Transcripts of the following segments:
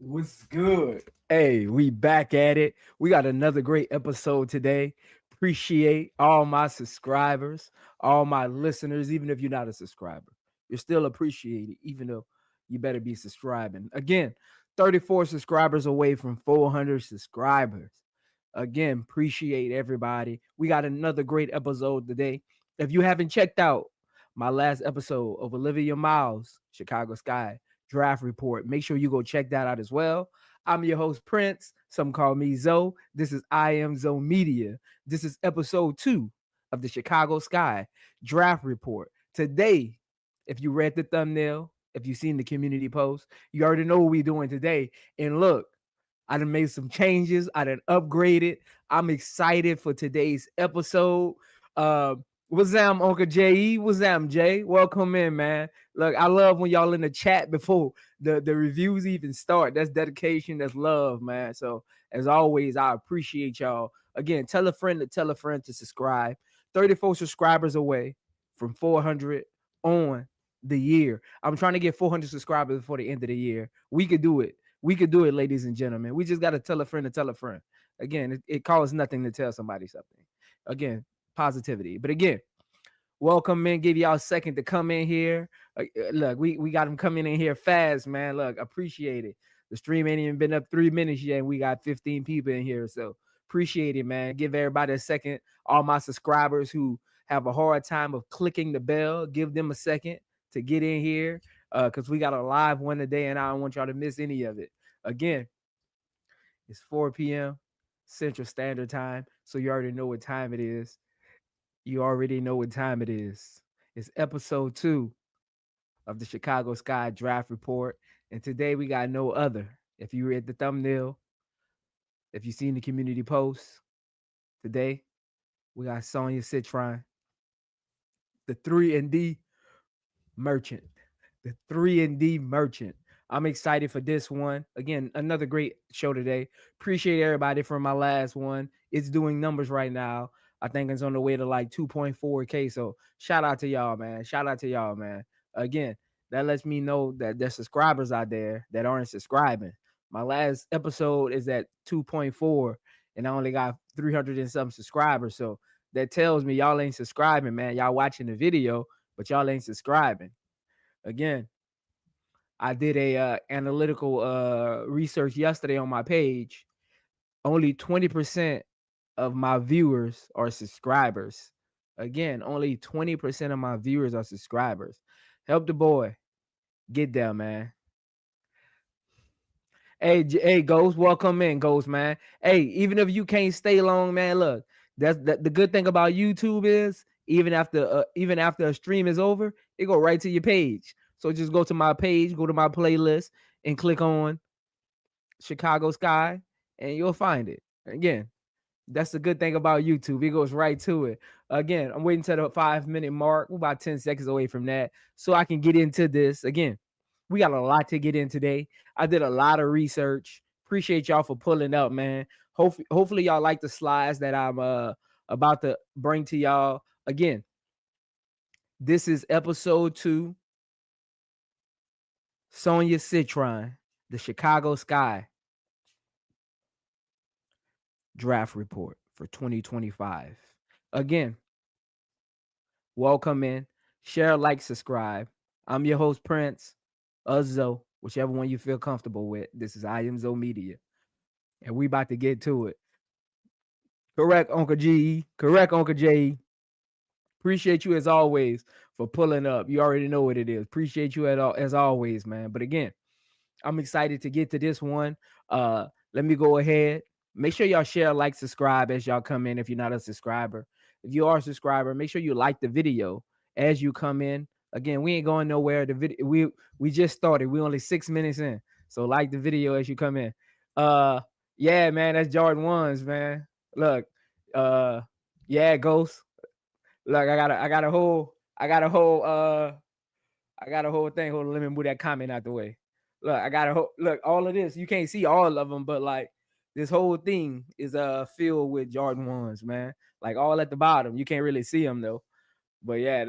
What's good? Hey, we back at it. We got another great episode today. Appreciate all my subscribers, all my listeners, even if you're not a subscriber. You're still appreciated, even though you better be subscribing. Again, 34 subscribers away from 400 subscribers. Again, appreciate everybody. We got another great episode today. If you haven't checked out my last episode of Olivia Miles, Chicago Sky draft report, make sure you go check that out as well. I'm your host, Prince. Some call me Zoe. This is I Am Zoe Media. This is episode 2 of the Chicago Sky draft report. Today, if you read the thumbnail, if you've seen the community post, you already know what we're doing today. And look, I done made some changes. I done upgraded. I'm excited for today's episode. What's up, Uncle J.E.? What's up, Jay? Welcome in, man. Look, I love when y'all in the chat before the reviews even start. That's dedication. That's love, man. So, as always, I appreciate y'all. Again, tell a friend to subscribe. 34 subscribers away from 400 on the year. I'm trying to get 400 subscribers before the end of the year. We could do it. We could do it, ladies and gentlemen. We just got to tell a friend to tell a friend. Again, it costs nothing to tell somebody something. Again, positivity. But again, welcome in. Give y'all a second to come in here. Look, we got them coming in here fast, man. Look, appreciate it. The stream ain't even been up 3 minutes yet, and we got 15 people in here. So appreciate it, man. Give everybody a second. All my subscribers who have a hard time of clicking the bell, give them a second to get in here. Because we got a live one today, and I don't want y'all to miss any of it. Again, it's 4 p.m. Central Standard Time, so you already know what time it is. You already know what time it is. It's episode 2 of the Chicago Sky Draft Report, and today we got no other. If you read the thumbnail, if you seen the community post, today we got Sonia Citron, the 3 and D merchant. The 3 and D merchant. I'm excited for this one. Again, another great show today. Appreciate everybody from my last one. It's doing numbers right now. I think it's on the way to like 2.4K. So shout out to y'all, man. Shout out to y'all, man. Again, that lets me know that there's subscribers out there that aren't subscribing. My last episode is at 2.4 and I only got 300 and some subscribers. So that tells me y'all ain't subscribing, man. Y'all watching the video, but y'all ain't subscribing. Again, I did a analytical research yesterday on my page. Only 20% of my viewers are subscribers. Again, only 20% of my viewers are subscribers. Help the boy get there, man. Hey, Ghost, welcome in, Ghost, man. Hey, even if you can't stay long, man, look, the good thing about YouTube is even after a stream is over, it go right to your page. So just go to my page, go to my playlist, and click on Chicago Sky, and you'll find it. Again, that's the good thing about YouTube. It goes right to it. Again, I'm waiting to the 5 minute mark. We're about 10 seconds away from that. So I can get into this. Again, we got a lot to get in today. I did a lot of research. Appreciate y'all for pulling up, man. Hopefully y'all like the slides that I'm about to bring to y'all. Again, this is episode 2. Sonia Citron, the Chicago Sky draft report for 2025. Again, welcome in. Share, like, subscribe. I'm your host, Prince, Zoe, whichever one you feel comfortable with. This is I Am Zoe Media. And we about to get to it. Correct, Uncle G. Correct, Uncle J. Appreciate you as always for pulling up. You already know what it is. Appreciate you as always, man. But again, I'm excited to get to this one. Let me go ahead. Make sure y'all share, like, subscribe as y'all come in if you're not a subscriber. If you are a subscriber, make sure you like the video as you come in. Again, we ain't going nowhere. The video we just started. We only 6 minutes in. So like the video as you come in. Yeah, man, that's Jordan 1s, man. Look, yeah, Ghost. Look, I got a whole thing. Hold on, let me move that comment out the way. Look, I got a look, all of this. You can't see all of them, but like this whole thing is filled with Jordan 1s, man. Like all at the bottom. You can't really see them though. But yeah,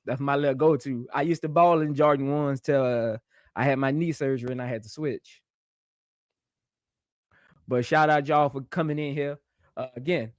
that's my little go-to. I used to ball in Jordan 1s till I had my knee surgery and I had to switch. But shout out y'all for coming in here. Again,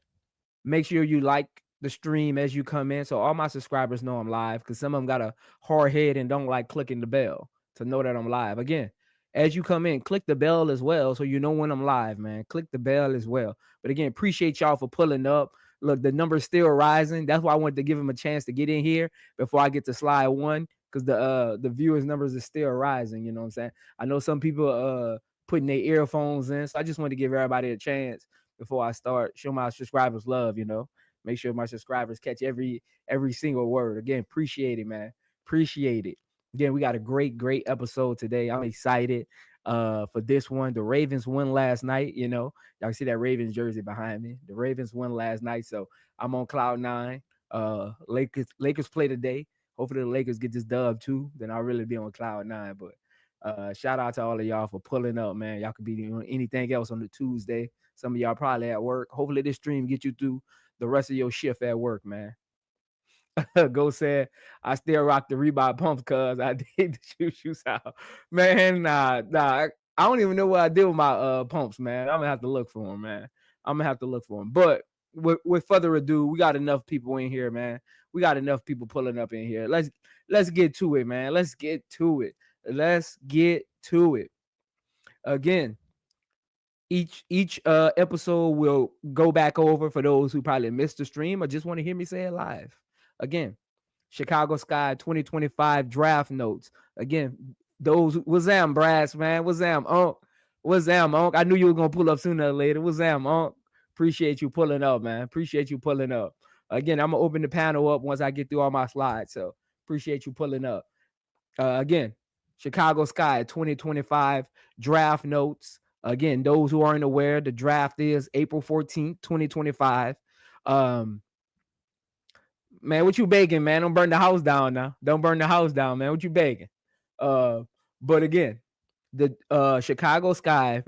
make sure you like the stream as you come in, so all my subscribers know I'm live. Because some of them got a hard head and don't like clicking the bell to know that I'm live. Again, as you come in, click the bell as well, so you know when I'm live, man. Click the bell as well. But again, appreciate y'all for pulling up. Look, the number's still rising. That's why I wanted to give them a chance to get in here before I get to slide one, because the viewers numbers is still rising. You know what I'm saying? I know some people putting their earphones in, so I just want to give everybody a chance before I start. Show my subscribers love, make sure my subscribers catch every single word. Again, appreciate it, man. Appreciate it. Again, we got a great episode today. I'm excited for this one. The Ravens won last night. Y'all can see that Ravens jersey behind me. The Ravens won last night, so I'm on cloud nine. Lakers play today. Hopefully the Lakers get this dub too. Then I'll really be on cloud nine. But shout out to all of y'all for pulling up, man. Y'all could be doing anything else on the Tuesday. Some of y'all probably at work. Hopefully this stream get you through the rest of your shift at work, man. Go said, I still rock the Reebok pumps cuz I did the shoes out. Man, nah. I don't even know what I did with my pumps, man. I'm gonna have to look for them, man. I'm gonna have to look for them. But with further ado, we got enough people in here, man. We got enough people pulling up in here. Let's get to it, man. Let's get to it. Let's get to it. Again, each episode will go back over for those who probably missed the stream or just want to hear me say it live. Again, Chicago Sky 2025 draft notes. Again, those what's them brass, man. What's them Unc? What's them Unc? I knew you were gonna pull up sooner or later. What's them Unc? Appreciate you pulling up, man. Appreciate you pulling up. Again, I'm gonna open the panel up once I get through all my slides. So appreciate you pulling up. Again, Chicago Sky 2025 draft notes. Again, those who aren't aware, the draft is April 14th, 2025. Man, what you begging, man? Don't burn the house down now. Don't burn the house down, man. What you begging? But again, the Chicago Sky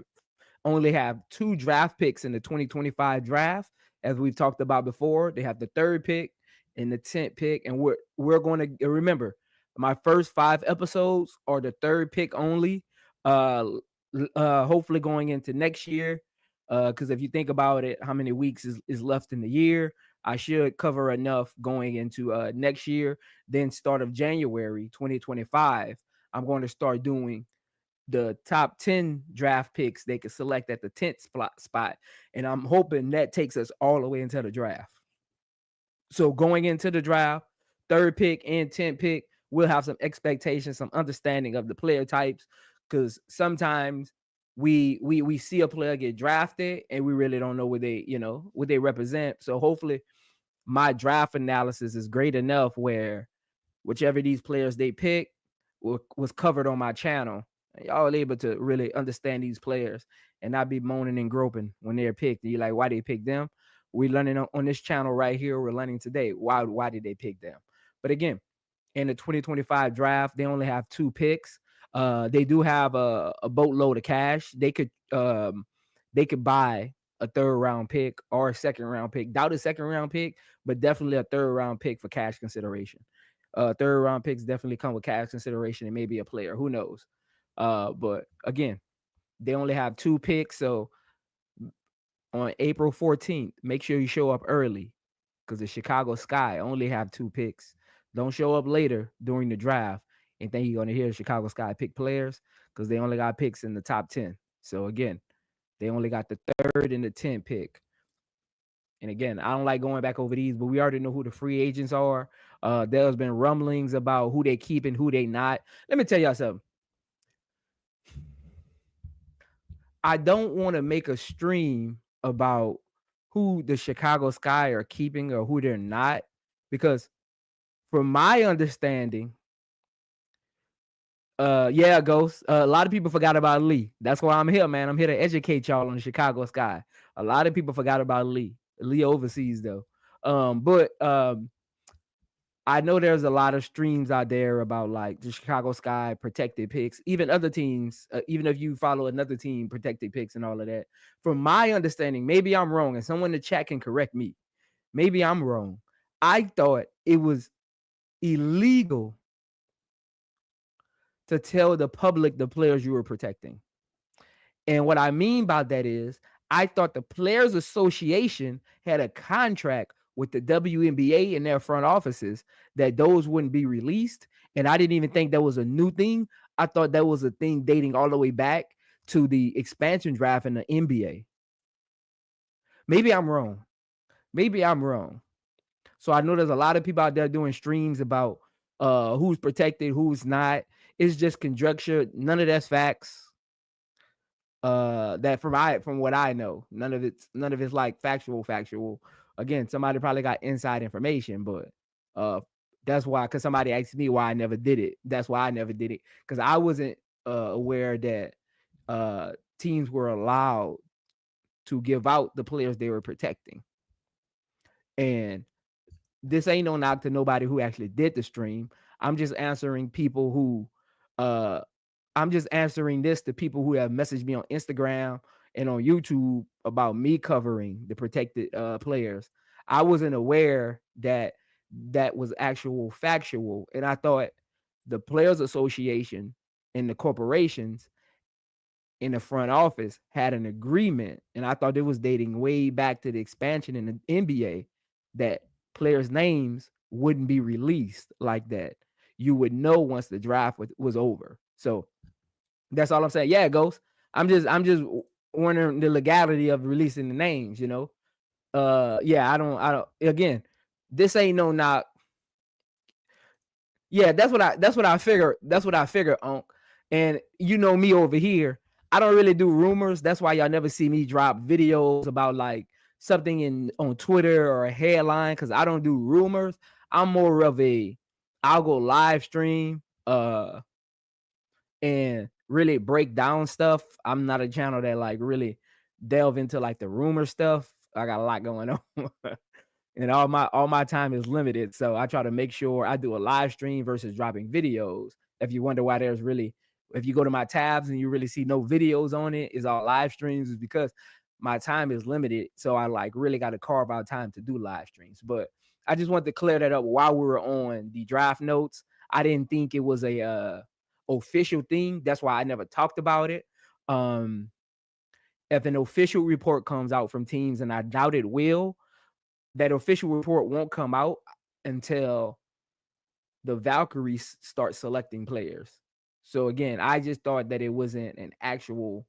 only have 2 draft picks in the 2025 draft. As we've talked about before, they have the 3rd pick and the 10th pick. And we're going to remember my first 5 episodes are the 3rd pick only. Hopefully going into next year. Because if you think about it, how many weeks is left in the year? I should cover enough going into next year. Then start of January 2025, I'm going to start doing the top 10 draft picks they could select at the 10th spot. And I'm hoping that takes us all the way into the draft. So going into the draft, 3rd pick and 10th pick, we'll have some expectations, some understanding of the player types. Because sometimes we see a player get drafted and we really don't know what they represent. So hopefully my draft analysis is great enough where whichever these players they pick was covered on my channel. Y'all are able to really understand these players and not be moaning and groping when they're picked. And you're like, why they pick them? We're learning on this channel right here. We're learning today. Why did they pick them? But again, in the 2025 draft, they only have 2 picks. They do have a boatload of cash. They could buy a 3rd round pick or a 2nd round pick. Doubt a 2nd round pick, but definitely a 3rd round pick for cash consideration. 3rd round picks definitely come with cash consideration and maybe a player. Who knows? But again, they only have 2 picks. So on April 14th, make sure you show up early because the Chicago Sky only have 2 picks. Don't show up later during the draft and think you're going to hear Chicago Sky pick players because they only got picks in the top 10. So again, they only got the 3rd and the 10th pick. And again, I don't like going back over these, but we already know who the free agents are. There's been rumblings about who they keep and who they not. Let me tell y'all something. I don't want to make a stream about who the Chicago Sky are keeping or who they're not, because from my understanding, Ghost. A lot of people forgot about Lee. That's why I'm here, man. I'm here to educate y'all on the Chicago Sky. A lot of people forgot about Lee. Lee overseas though. But I know there's a lot of streams out there about like the Chicago Sky protected picks, even other teams, even if you follow another team, protected picks and all of that. From my understanding, maybe I'm wrong, and someone in the chat can correct me. Maybe I'm wrong. I thought it was illegal to tell the public the players you were protecting. And what I mean by that is, I thought the Players Association had a contract with the WNBA in their front offices that those wouldn't be released. And I didn't even think that was a new thing. I thought that was a thing dating all the way back to the expansion draft in the NBA. Maybe I'm wrong. Maybe I'm wrong. So I know there's a lot of people out there doing streams about who's protected, who's not. It's just conjecture. None of that's facts. That from what I know, none of it's like factual. Again, somebody probably got inside information, but uh that's why, because somebody asked me why I never did it. That's why I never did it, because I wasn't aware that teams were allowed to give out the players they were protecting. And this ain't no knock to nobody who actually did the stream. I'm just answering people who uh I'm just answering this to people who have messaged me on Instagram and on YouTube about me covering the protected players. I wasn't aware that that was actual factual, and I thought the Players Association and the corporations in the front office had an agreement, and I thought it was dating way back to the expansion in the NBA, that players' names wouldn't be released like that. You would know once the draft was over. So that's all I'm saying. Yeah, Ghost. I'm just wondering the legality of releasing the names, you know. Yeah, I don't again, this ain't no knock. Yeah, that's what I figure. That's what I figure, Unc. And you know me over here, I don't really do rumors. That's why y'all never see me drop videos about like something in on Twitter or a headline, because I don't do rumors. I'm more of a I'll go live stream and really break down stuff. I'm not a channel that like really delve into like the rumor stuff. I got a lot going on. And all my time is limited. So I try to make sure I do a live stream versus dropping videos. If you wonder why there's really, if you go to my tabs and you really see no videos on it, it's all live streams, is because my time is limited. So I like really got to carve out time to do live streams. But I just want to clear that up while we were on the draft notes. I didn't think it was a official thing. That's why I never talked about it. Um, if an official report comes out from teams, and I doubt it will, that official report won't come out until the Valkyries start selecting players. So again, I just thought that it wasn't an actual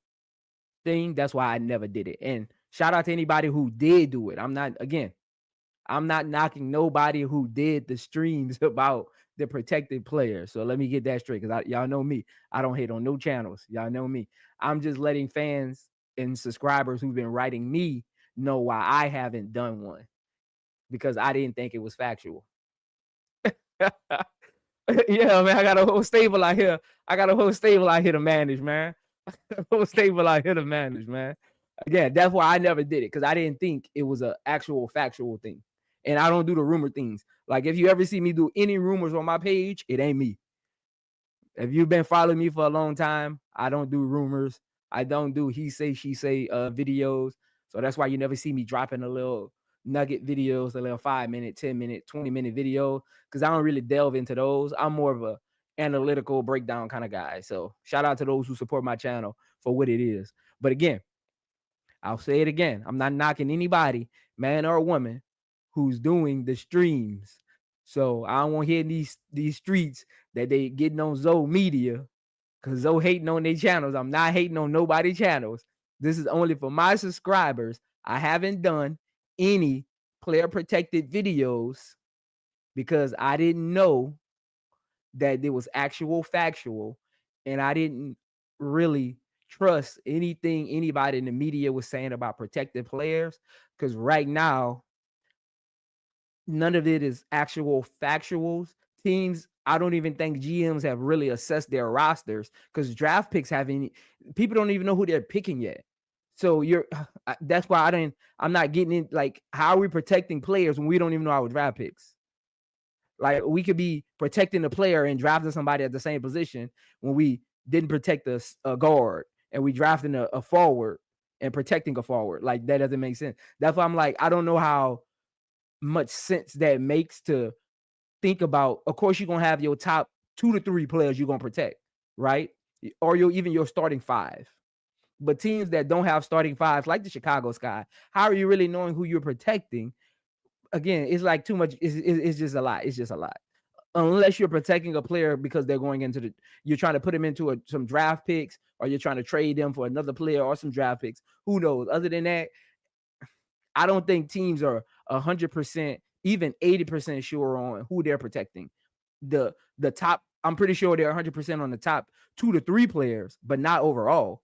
thing. That's why I never did it. And shout out to anybody who did do it. I'm not knocking nobody who did the streams about the protected players. So let me get that straight, because y'all know me. I don't hate on no channels. Y'all know me. I'm just letting fans and subscribers who've been writing me know why I haven't done one, because I didn't think it was factual. Yeah, man, I got a whole stable out here. To manage, man. A whole stable out here to manage, man. Again, that's why I never did it, because I didn't think it was an actual factual thing. And I don't do the rumor things. Like, if you ever see me do any rumors on my page, it ain't me. If you've been following me for a long time, I don't do rumors. I don't do he say, she say videos. So that's why you never see me dropping a little nugget videos, a little 5-minute, 10-minute, 20-minute video, because I don't really delve into those. I'm more of a analytical breakdown kind of guy. So shout out to those who support my channel for what it is. But again, I'll say it again. I'm not knocking anybody, man or woman, who's doing the streams. So I don't want to hear these streets that they getting on Zoe Media, because Zoe hating on their channels. I'm not hating on nobody's channels. This is only for my subscribers. I haven't done any player protected videos because I didn't know that there was actual factual, and I didn't really trust anything anybody in the media was saying about protected players, because right now none of it is actual factuals. Teams, I don't even think GMs have really assessed their rosters, because draft picks haven't, people don't even know who they're picking yet. So that's why I'm not getting in, like, how are we protecting players when we don't even know our draft picks? Like, we could be protecting the player and drafting somebody at the same position when we didn't protect a guard, and we drafting a forward and protecting a forward. Like, that doesn't make sense. That's why I'm like, I don't know how much sense that makes to think about. Of course, you're gonna have your top 2 to 3 players you're gonna protect, right? Or even your starting 5. But teams that don't have starting fives, like the Chicago Sky, how are you really knowing who you're protecting? Again, it's like too much. It's just a lot. It's just a lot. Unless you're protecting a player because they're going into you're trying to put them into some draft picks, or you're trying to trade them for another player or some draft picks. Who knows? Other than that, I don't think teams are 100%, even 80% sure on who they're protecting. The top, I'm pretty sure they're 100% on the top 2 to 3 players, but not overall.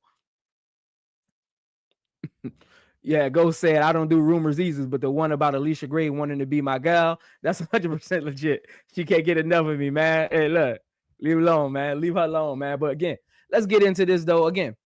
Yeah, Ghost said, I don't do rumors either, but the one about Alicia Gray wanting to be my gal, that's 100% legit. She can't get enough of me, man. Hey, look, leave her alone, man. Leave her alone, man. But again, let's get into this, though. Again,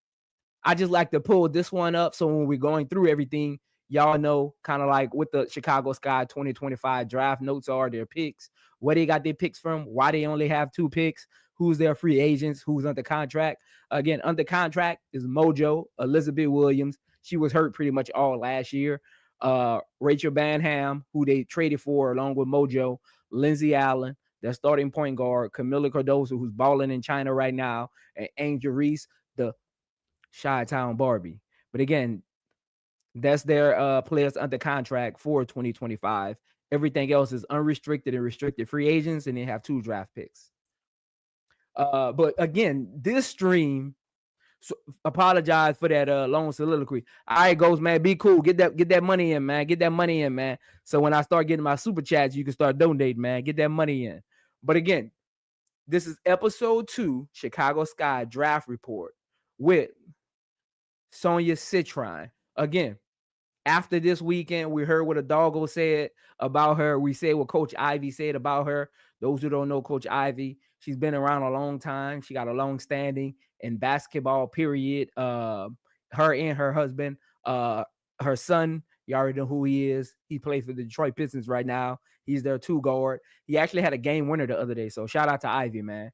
I just like to pull this one up so when we're going through everything, y'all know kind of like what the Chicago Sky 2025 draft notes are, their picks, where they got their picks from, why they only have 2 picks, who's their free agents, who's under contract. Again, under contract is Mojo, Elizabeth Williams. She was hurt pretty much all last year. Rachel Banham, who they traded for along with Mojo, Lindsey Allen, their starting point guard, Camila Cardoso, who's balling in China right now, and Angel Reese, the Chi-Town Barbie. But again, that's their players under contract for 2025. Everything else is unrestricted and restricted free agents, and they have 2 draft picks. But again, this stream, so apologize for that long soliloquy. All right, Ghost, man, be cool. Get that money in, man. Get that money in, man. So when I start getting my super chats, you can start donating, man. Get that money in. But again, this is episode 2, Chicago Sky Draft Report with Sonia Citron. Again, after this weekend, we heard what a doggo said about her. We said what Coach Ivy said about her. Those who don't know Coach Ivy, she's been around a long time. She got a long standing in basketball, period. Her and her husband, her son, you already know who he is. He plays for the Detroit Pistons right now. He's their 2 guard. He actually had a game winner the other day. So shout out to Ivy, man.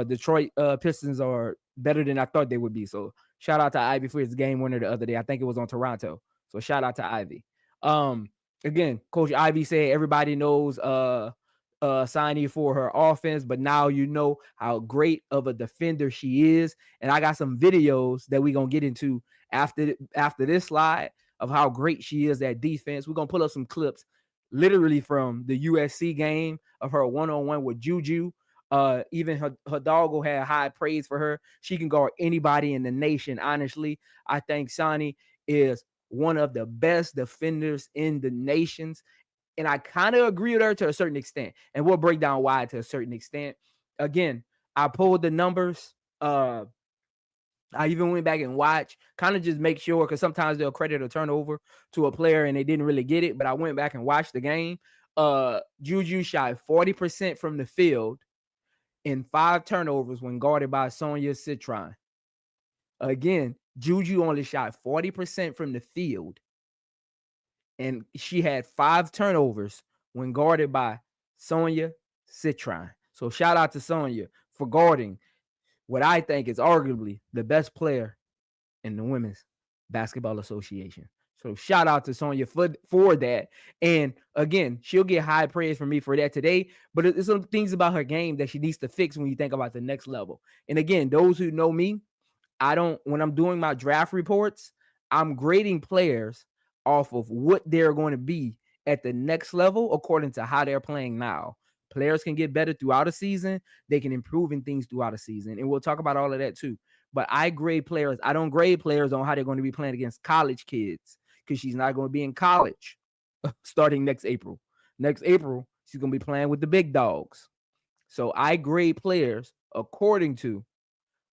Detroit Pistons are better than I thought they would be. So shout out to Ivy for his game winner the other day. I think it was on Toronto. So shout out to Ivy. Again, Coach Ivy said everybody knows signing for her offense, but now you know how great of a defender she is. And I got some videos that we're gonna get into after this slide of how great she is at defense. We're gonna pull up some clips literally from the USC game of her one-on-one with Juju. Even her doggo had high praise for her. She can guard anybody in the nation. Honestly, I think Sonny is one of the best defenders in the nations. And I kind of agree with her to a certain extent. And we'll break down why to a certain extent. Again, I pulled the numbers. I even went back and watched, kind of just make sure, because sometimes they'll credit a turnover to a player and they didn't really get it. But I went back and watched the game. Juju shot 40% from the field in 5 turnovers when guarded by Sonia Citron. Again, Juju only shot 40% from the field, and she had 5 turnovers when guarded by Sonia Citron. So shout out to Sonia for guarding what I think is arguably the best player in the Women's Basketball Association. So shout out to Sonia for that. And again, she'll get high praise from me for that today. But there's some things about her game that she needs to fix when you think about the next level. And again, those who know me, when I'm doing my draft reports, I'm grading players off of what they're going to be at the next level according to how they're playing now. Players can get better throughout a season. They can improve in things throughout a season. And we'll talk about all of that too. But I grade players. I don't grade players on how they're going to be playing against college kids, because she's not going to be in college starting next April. Next April, she's going to be playing with the big dogs. So I grade players according to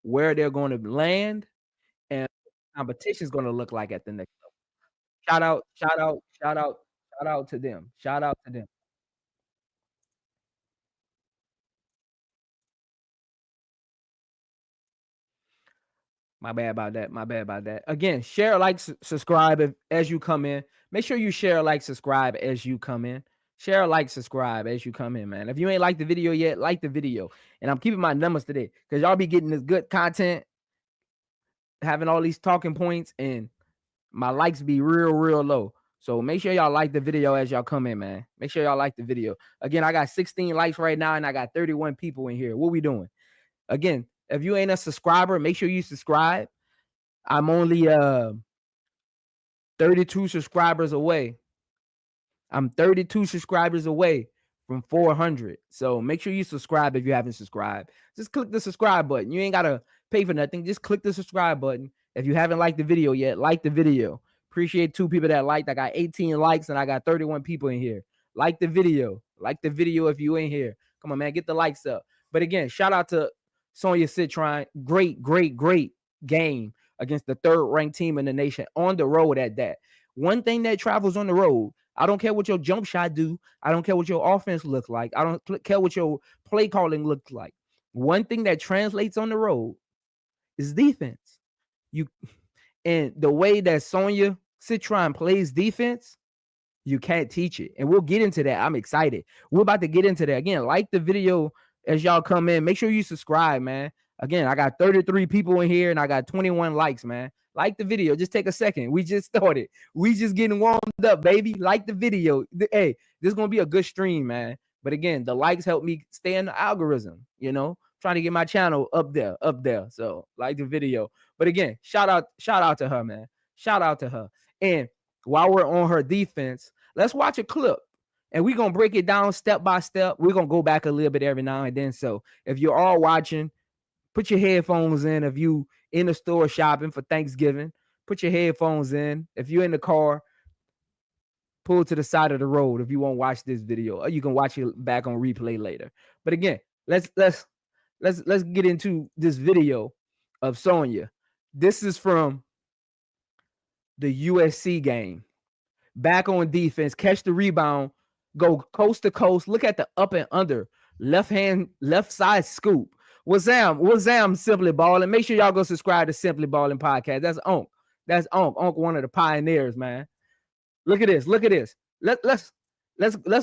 where they're going to land and competition is going to look like at the next level. Shout out to them. Shout out to them. My bad about that. Again, share, like, subscribe as you come in. Make sure you share, like, subscribe as you come in. Share, like, subscribe as you come in, man. If you ain't liked the video yet, like the video. And I'm keeping my numbers today because y'all be getting this good content, having all these talking points, and my likes be real low. So make sure y'all like the video as y'all come in, man. Make sure y'all like the video. Again, I got 16 likes right now, and I got 31 people in here. What we doing? Again, if you ain't a subscriber, make sure you subscribe. I'm only 32 subscribers away. I'm 32 subscribers away from 400. So make sure you subscribe if you haven't subscribed. Just click the subscribe button. You ain't got to pay for nothing. Just click the subscribe button. If you haven't liked the video yet, like the video. Appreciate 2 people that liked. I got 18 likes and I got 31 people in here. Like the video. Like the video if you in here. Come on, man. Get the likes up. But again, shout out to Sonia Citron. Great game against the 3rd ranked team in the nation on the road at that. One thing that travels on the road, I don't care what your jump shot do. I don't care what your offense looks like. I don't care what your play calling looks like. One thing that translates on the road is defense. And the way that Sonia Citron plays defense, you can't teach it. And we'll get into that. I'm excited. We're about to get into that. Again, like the video as y'all come in. Make sure you subscribe, man. Again, I got 33 people in here and I got 21 likes, man. Like the video. Just take a second. We just started. We just getting warmed up, baby. Like the video. Hey, this is going to be a good stream, man. But again, the likes help me stay in the algorithm, trying to get my channel up there. So like the video. But again, shout out to her, man. Shout out to her. And while we're on her defense, let's watch a clip. And we're going to break it down step by step. We're going to go back a little bit every now and then. So if you're all watching, put your headphones in. If you in the store shopping for Thanksgiving, put your headphones in. If you're in the car, pull to the side of the road if you won't watch this video. Or you can watch it back on replay later. But again, let's get into this video of Sonia. This is from the USC game. Back on defense, catch the rebound, go coast to coast. Look at the up and under, left side scoop. What's Zam Simply Balling. Make sure y'all go subscribe to Simply Balling Podcast. That's Onk. Onk, one of the pioneers, man. Look at this. Let's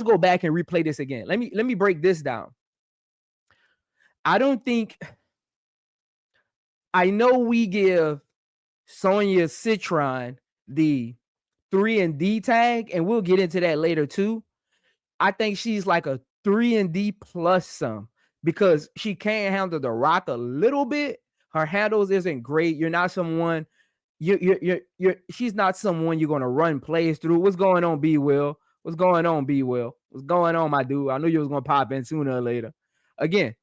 go back and replay this again. Let me break this down. I know we give Sonia Citron the 3-and-D tag, and we'll get into that later too. I think she's like a 3-and-D plus some because she can handle the rock a little bit. Her handles isn't great. You're not someone she's not someone you're gonna run plays through. What's going on, B Will? What's going on, B Will? What's going on, my dude? I knew you was gonna pop in sooner or later. Again,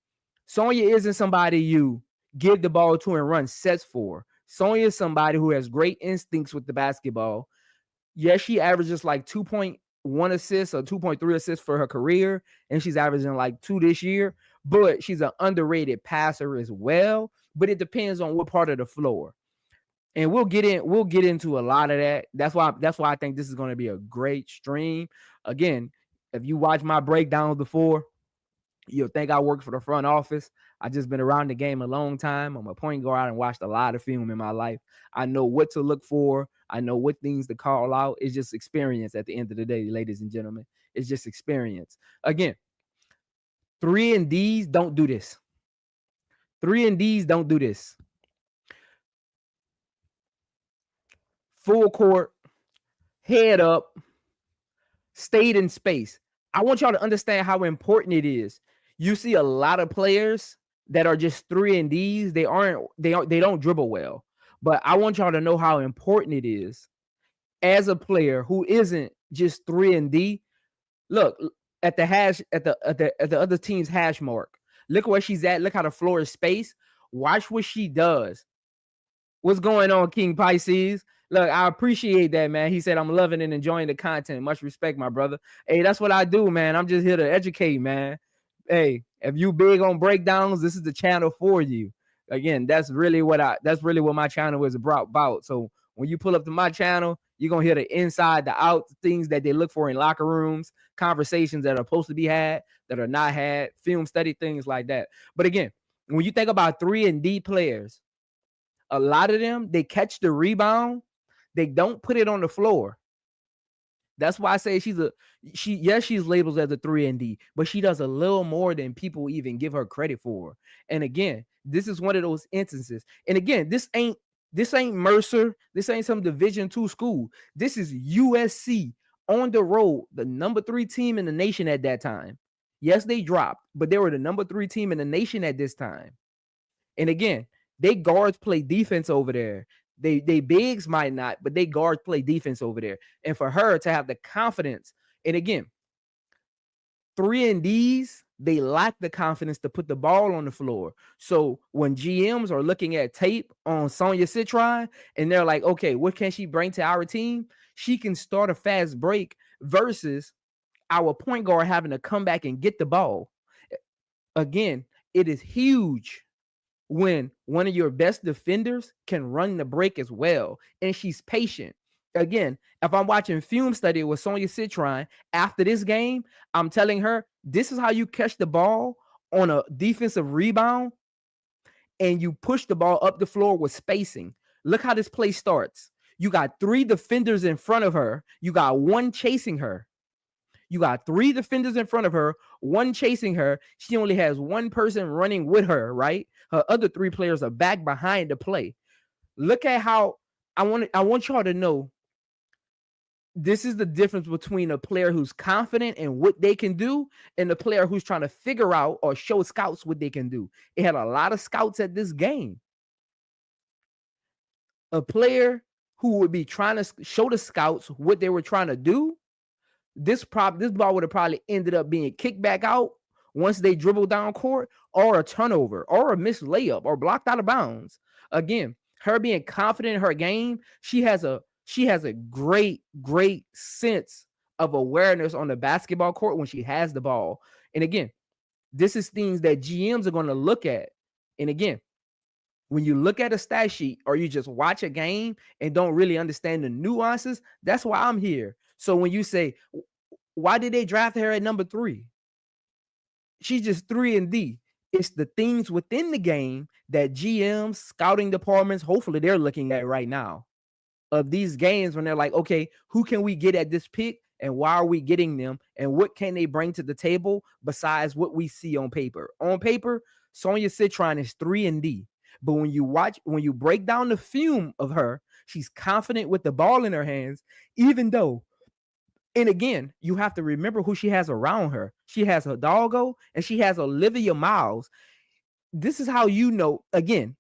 Sonia isn't somebody you give the ball to and run sets for. Sonia is somebody who has great instincts with the basketball. Yes, she averages like 2.1 assists or 2.3 assists for her career, and she's averaging like 2 this year. But she's an underrated passer as well. But it depends on what part of the floor. And we'll get into a lot of that. That's why I think this is going to be a great stream. Again, if you watch my breakdowns before, you'll think I work for the front office. I've just been around the game a long time. I'm a point guard and watched a lot of film in my life. I know what to look for. I know what things to call out. It's just experience at the end of the day, ladies and gentlemen. It's just experience. Again, 3-and-Ds don't do this. 3-and-Ds don't do this. Full court, head up, stayed in space. I want y'all to understand how important it is. You see a lot of players that are just 3-and-Ds. They don't dribble well. But I want y'all to know how important it is as a player who isn't just 3-and-D. Look at the other team's hash mark. Look where she's at. Look how the floor is spaced. Watch what she does. What's going on, King Pisces? Look, I appreciate that, man. He said, I'm loving and enjoying the content. Much respect, my brother. Hey, that's what I do, man. I'm just here to educate, man. Hey, if you big on breakdowns, this is the channel for you. Again, that's really what my channel is about. So when you pull up to my channel, you're going to hear the inside, the out, things that they look for in locker rooms, conversations that are supposed to be had, that are not had, film study, things like that. But again, when you think about 3-and-D players, a lot of them, they catch the rebound. They don't put it on the floor. That's why I say she's labeled as a 3-and-D, but she does a little more than people even give her credit for. And again, this is one of those instances. And again, this ain't Mercer. This ain't some Division II school. This is USC on the road, the number 3 team in the nation at that time. Yes, they dropped, but they were the number 3 team in the nation at this time. And again, they guards play defense over there. They bigs might not, but they guards play defense over there. And for her to have the confidence, and again, 3 and Ds, they lack the confidence to put the ball on the floor. So when GMs are looking at tape on Sonia Citron and they're like, okay, what can she bring to our team? She can start a fast break versus our point guard having to come back and get the ball. Again, it is huge when one of your best defenders can run the break as well, and she's patient. Again, if I'm watching film study with Sonia Citron after this game, I'm telling her this is how you catch the ball on a defensive rebound and you push the ball up the floor with spacing. Look how this play starts. You got 3 defenders in front of her. You got 1 chasing her. You got 3 defenders in front of her, 1 chasing her. She only has 1 person running with her, right? Her other 3 players are back behind the play. Look at how I want y'all to know this is the difference between a player who's confident in what they can do and a player who's trying to figure out or show scouts what they can do. It had a lot of scouts at this game. A player who would be trying to show the scouts what they were trying to do, this ball would have probably ended up being kicked back out once they dribble down court, or a turnover, or a missed layup, or blocked out of bounds. Again, her being confident in her game, she has a great sense of awareness on the basketball court when she has the ball. And again, this is things that GMs are going to look at. And again, when you look at a stat sheet or you just watch a game and don't really understand the nuances, that's why I'm here. So when you say, why did they draft her at number 3? She's just 3 and D. It's the things within the game that GMs, scouting departments, hopefully they're looking at right now. Of these games when they're like, okay, who can we get at this pick and why are we getting them and what can they bring to the table besides what we see on paper? On paper, Sonia Citron is 3 and D. But when you break down the film of her, she's confident with the ball in her hands, even though, and again, you have to remember who she has around her. She has Hidalgo and she has Olivia Miles. This is how you know, again,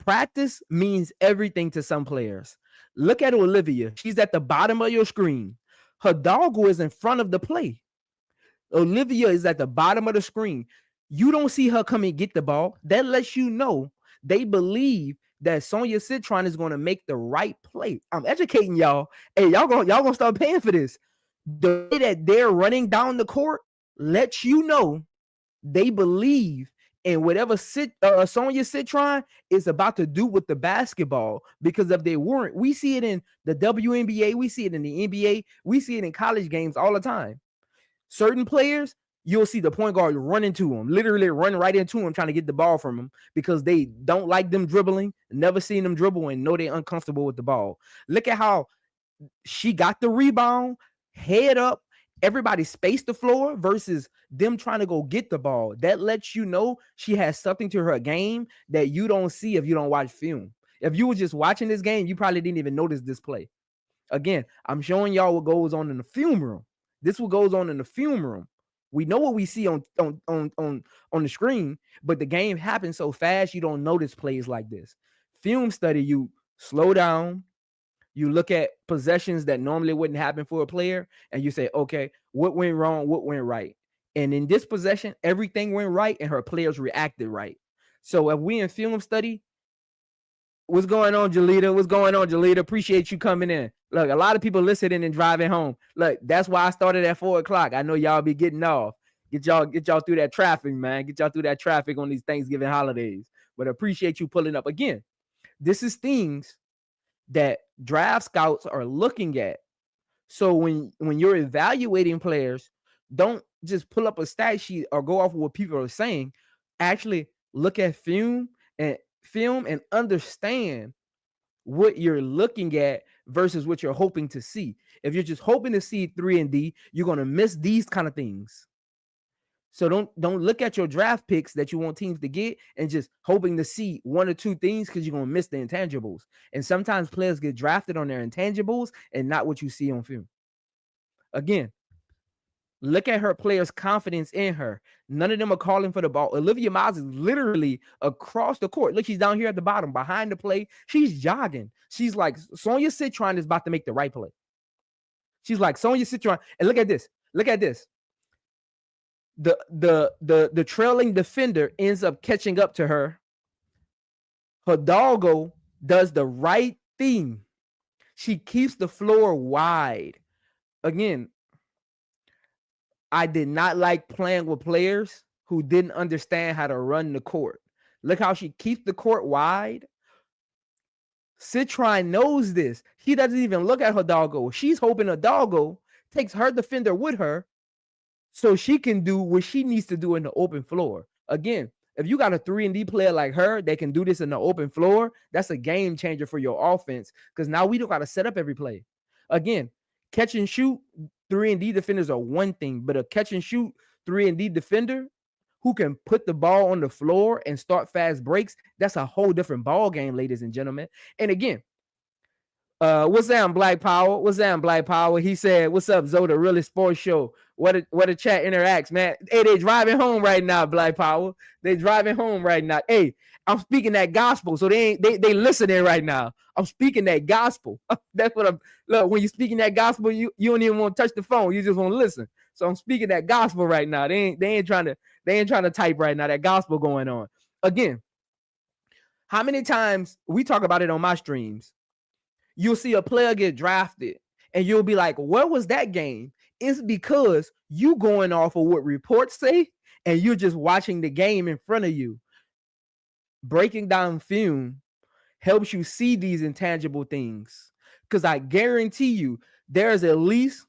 practice means everything to some players. Look at Olivia. She's at the bottom of your screen. Hidalgo is in front of the play. Olivia is at the bottom of the screen. You don't see her come and get the ball. That lets you know they believe that Sonia Citron is going to make the right play. I'm educating y'all. Hey, y'all gonna start paying for this. The way that they're running down the court lets you know they believe in whatever Sonia Citron is about to do with the basketball. Because if they weren't, we see it in the WNBA, we see it in the NBA, we see it in college games all the time. Certain players, you'll see the point guard run into them, literally run right into them, trying to get the ball from them because they don't like them dribbling, never seen them dribble, and know they're uncomfortable with the ball. Look at how she got the rebound, head up, everybody spaced the floor versus them trying to go get the ball. That lets you know she has something to her game that you don't see if you don't watch film. If you were just watching this game, you probably didn't even notice this play. Again, I'm showing y'all what goes on in the film room. This is what goes on in the film room. We know what we see on the screen, but the game happens so fast you don't notice plays like this. Film study, you slow down, you look at possessions that normally wouldn't happen for a player, and you say, okay, what went wrong, what went right? And in this possession, everything went right, and her players reacted right. So if we in film study, what's going on, Jalita? What's going on, Jalita? Appreciate you coming in. Look, a lot of people listening and driving home. Look, that's why I started at 4:00. I know y'all be getting off. Get y'all through that traffic, man. Get y'all through that traffic on these Thanksgiving holidays. But I appreciate you pulling up. Again, this is things that draft scouts are looking at. So when you're evaluating players, don't just pull up a stat sheet or go off of what people are saying. Actually look at film and understand what you're looking at versus what you're hoping to see. If you're just hoping to see 3 and D, you're going to miss these kind of things. So don't look at your draft picks that you want teams to get and just hoping to see 1 or 2 things because you're going to miss the intangibles. And sometimes players get drafted on their intangibles and not what you see on film. Again, Look at her players' confidence in her. None of them are calling for the ball. Olivia Miles is literally across the court. Look, she's down here at the bottom behind the play. She's jogging. She's like Sonia Citron is about to make the right play. She's like Sonia Citron. And look at this. Look at this. The trailing defender ends up catching up to her. Hidalgo does the right thing. She keeps the floor wide. Again, I did not like playing with players who didn't understand how to run the court. Look how she keeps the court wide. Citron knows this. She doesn't even look at Hidalgo. She's hoping Hidalgo takes her defender with her so she can do what she needs to do in the open floor. Again, if you got a 3-and-D player like her that can do this in the open floor, that's a game changer for your offense because now we don't got to set up every play. Again, catch and shoot 3-and-D defenders are one thing, but a catch and shoot 3-and-D defender who can put the ball on the floor and start fast breaks, that's a whole different ball game, ladies and gentlemen. And again, what's that, Black Power? What's that, Black Power? He said, "What's up, Zoe? The Really Sports Show. What a chat interacts, man. Hey, they driving home right now, Black Power. They driving home right now. Hey, I'm speaking that gospel, so they listening right now. I'm speaking that gospel. That's what I'm. Look, when you're speaking that gospel, you don't even want to touch the phone. You just want to listen. So I'm speaking that gospel right now. They ain't trying to type right now. That gospel going on. Again, how many times we talk about it on my streams? You'll see a player get drafted and you'll be like, where was that game? It's because you going off of what reports say and you're just watching the game in front of you. Breaking down film helps you see these intangible things because I guarantee you there's at least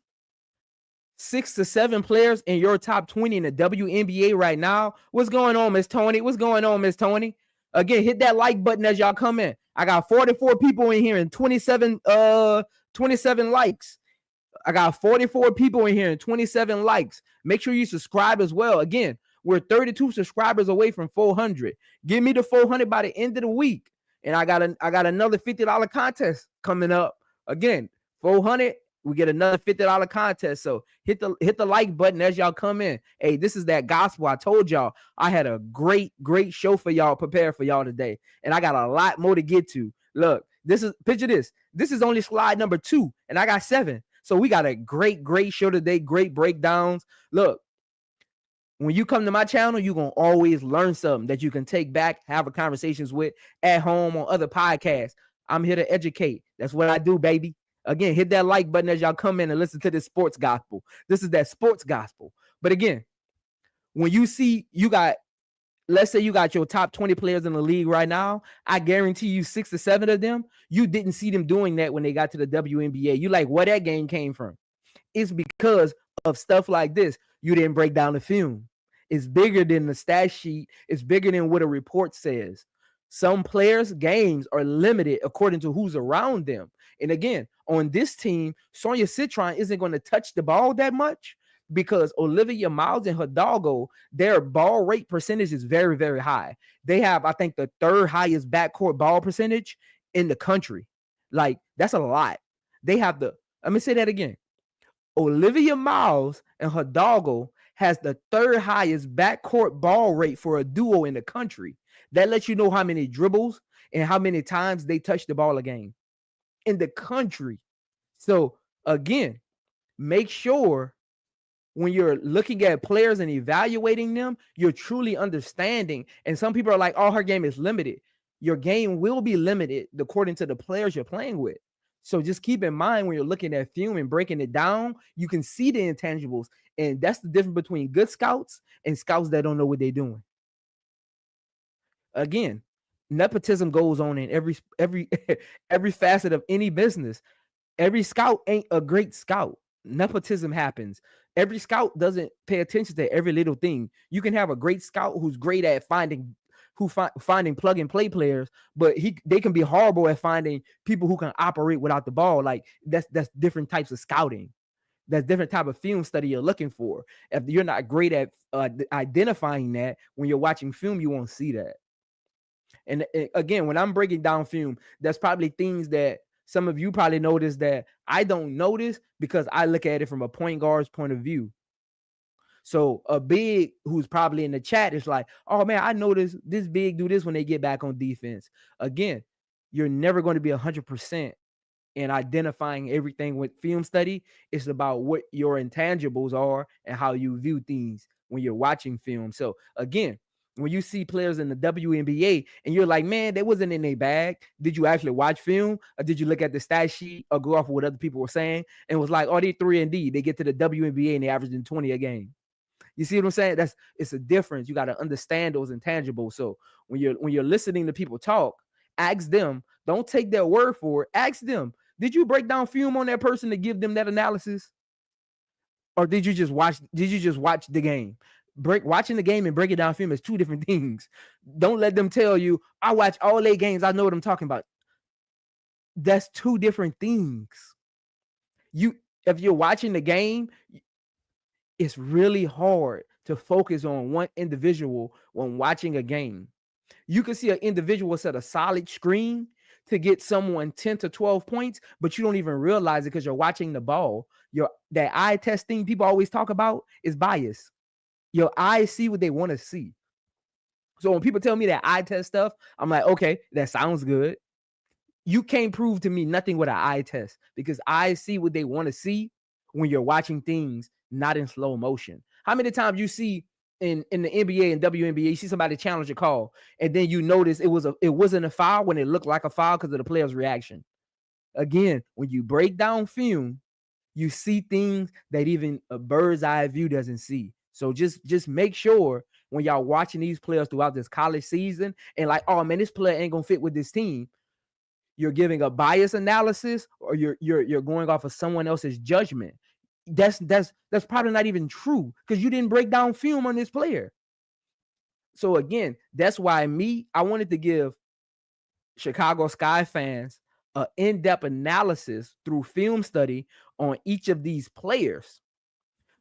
6 to 7 players in your top 20 in the WNBA right now. What's going on, Miss Tony? What's going on, Miss Tony? Again, hit that like button as y'all come in. I got 44 people in here and 27 likes. I got 44 people in here and 27 likes. Make sure you subscribe as well. Again, we're 32 subscribers away from 400. Give me the 400 by the end of the week. And I got another $50 contest coming up. Again, 400, we get another $50 contest. So hit the like button as y'all come in. Hey, this is that gospel. I told y'all I had a great show for y'all, prepared for y'all today. And I got a lot more to get to. Look, picture this. This is only slide number 2, and I got 7. So we got a great show today, great breakdowns. Look, when you come to my channel, you're going to always learn something that you can take back, have a conversations with at home on other podcasts. I'm here to educate. That's what I do, baby. Again, hit that like button as y'all come in and listen to this sports gospel. This is that sports gospel. But again, when you see let's say you got your top 20 players in the league right now, I guarantee you 6 to 7 of them, you didn't see them doing that when they got to the WNBA. You like where that game came from. It's because of stuff like this. You didn't break down the film. It's bigger than the stat sheet. It's bigger than what a report says. Some players' games are limited according to who's around them. And again, on this team, Sonia Citron isn't going to touch the ball that much because Olivia Miles and Hidalgo, their ball rate percentage is very, very high. They have, I think, the 3rd highest backcourt ball percentage in the country. Like, that's a lot. Let me say that again. Olivia Miles and Hidalgo has the 3rd highest backcourt ball rate for a duo in the country. That lets you know how many dribbles and how many times they touch the ball a game in the country. So again, make sure when you're looking at players and evaluating them, you're truly understanding. And some people are like, oh, her game is limited. Your game will be limited according to the players you're playing with. So just keep in mind when you're looking at film and breaking it down, you can see the intangibles. And that's the difference between good scouts and scouts that don't know what they're doing. Again, nepotism goes on in every facet of any business. Every scout ain't a great scout. Nepotism happens. Every scout doesn't pay attention to every little thing. You can have a great scout who's great at finding plug and play players, but they can be horrible at finding people who can operate without the ball. Like that's different types of scouting. That's different type of film study you're looking for. If you're not great at identifying that when you're watching film, you won't see that. And again, when I'm breaking down film, that's probably things that some of you probably notice that I don't notice because I look at it from a point guard's point of view. So a big who's probably in the chat is like, oh man, I know this big do this when they get back on defense. Again, you're never going to be 100% in identifying everything with film study. It's about what your intangibles are and how you view things when you're watching film. So again, when you see players in the WNBA and you're like, man, they wasn't in their bag. Did you actually watch film, or did you look at the stat sheet or go off of what other people were saying and was like, oh, they 3-and-D. They get to the WNBA and they averaging 20 a game. You see what I'm saying? It's a difference. You got to understand those intangibles. So when you're listening to people talk, ask them. Don't take their word for it. Ask them, did you break down film on that person to give them that analysis? Or did you just watch the game? Watching the game and breaking down film is two different things. Don't let them tell you, I watch all 8 games, I know what I'm talking about. That's two different things. If you're watching the game, it's really hard to focus on one individual when watching a game. You can see an individual set a solid screen to get someone 10 to 12 points, but you don't even realize it because you're watching the ball. That eye test thing people always talk about is bias. Your eyes see what they want to see. So when people tell me that eye test stuff, I'm like, okay, that sounds good. You can't prove to me nothing with an eye test because eyes see what they want to see when you're watching things not in slow motion. How many times you see in the NBA and WNBA, you see somebody challenge a call, and then you notice it wasn't a foul when it looked like a foul because of the player's reaction. Again, when you break down film, you see things that even a bird's eye view doesn't see. So just make sure when y'all watching these players throughout this college season and like, oh man, this player ain't gonna fit with this team, you're giving a bias analysis or you're going off of someone else's judgment. That's probably not even true because you didn't break down film on this player. So again, that's why I wanted to give Chicago Sky fans an in-depth analysis through film study on each of these players.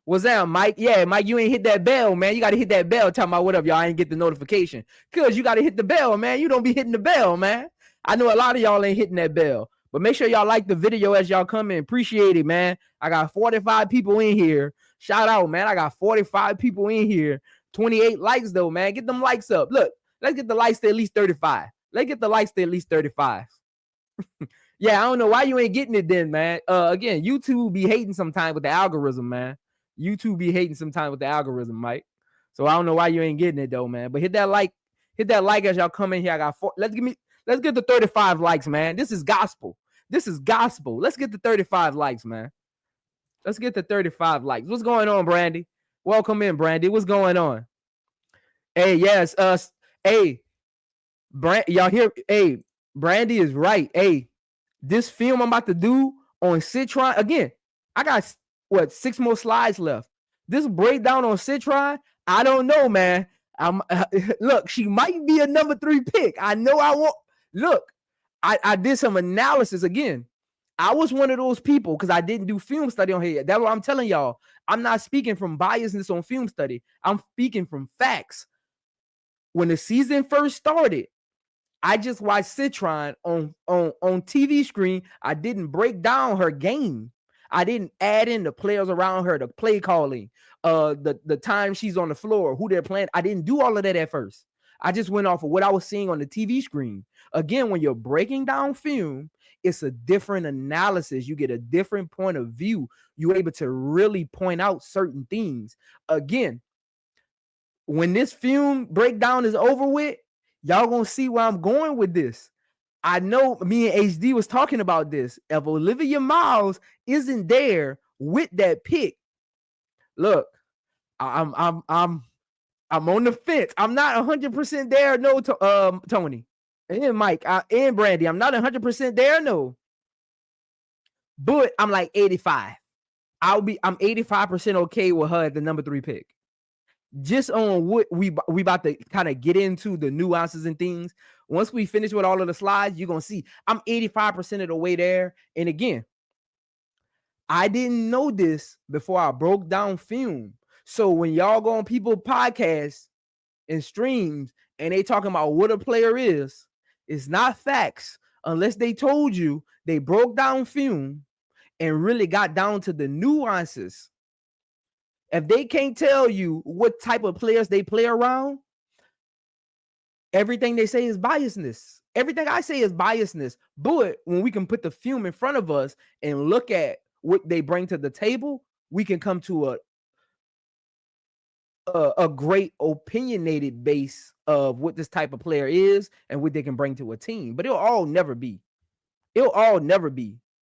What's that, Mike? Yeah, Mike, you ain't hit that bell, man. You got to hit that bell. Talking about what up, y'all? I ain't get the notification. Because you got to hit the bell, man. You don't be hitting the bell, man. I know a lot of y'all ain't hitting that bell. But make sure y'all like the video as y'all come in. Appreciate it, man. I got 45 people in here. Shout out, man. I got 45 people in here. 28 likes, though, man. Get them likes up. Look, let's get the likes to at least 35. Let's get the likes to at least 35. Yeah, I don't know why you ain't getting it then, man. Again, YouTube be hating sometimes with the algorithm, man. YouTube be hating sometimes with the algorithm, Mike. So I don't know why you ain't getting it though, man. But hit that like as y'all come in here. I got 4. Let's get the 35 likes, man. This is gospel. This is gospel. Let's get the 35 likes, man. Let's get the 35 likes. What's going on, Brandy? Welcome in, Brandy. What's going on? Hey, yes, hey, y'all hear? Hey, Brandy is right. Hey, this film I'm about to do on Citron, again, I got 6 more slides left. This breakdown on Citron, I don't know, man. Look, she might be a number 3 pick. I know I won't. Look, I did some analysis again. I was one of those people because I didn't do film study on here. That's what I'm telling y'all. I'm not speaking from biasness on film study. I'm speaking from facts. When the season first started, I just watched Citron on TV screen. I didn't break down her game. I didn't add in the players around her, the play calling, the time she's on the floor, who they're playing. I didn't do all of that at first. I just went off of what I was seeing on the TV screen. Again, when you're breaking down film, it's a different analysis. You get a different point of view. You're able to really point out certain things. Again, when this film breakdown is over with, y'all gonna see where I'm going with this. I know me and HD was talking about this. If Olivia Miles isn't there with that pick, look, I'm on the fence. I'm not 100% there. No, Tony and Mike and Brandy. I'm not 100% there. No, but I'm like 85. I'm 85% okay with her at the number 3 pick. Just on what we about to kind of get into the nuances and things. Once we finish with all of the slides, you're gonna see I'm 85% of the way there. And again, I didn't know this before I broke down film. So when y'all go on people podcasts and streams and they talking about what a player is, it's not facts unless they told you they broke down film and really got down to the nuances If they can't tell you what type of players they play around, everything they say is biasness. Everything I say is biasness. But when we can put the film in front of us and look at what they bring to the table, we can come to a great opinionated base of what this type of player is and what they can bring to a team. But it'll all never be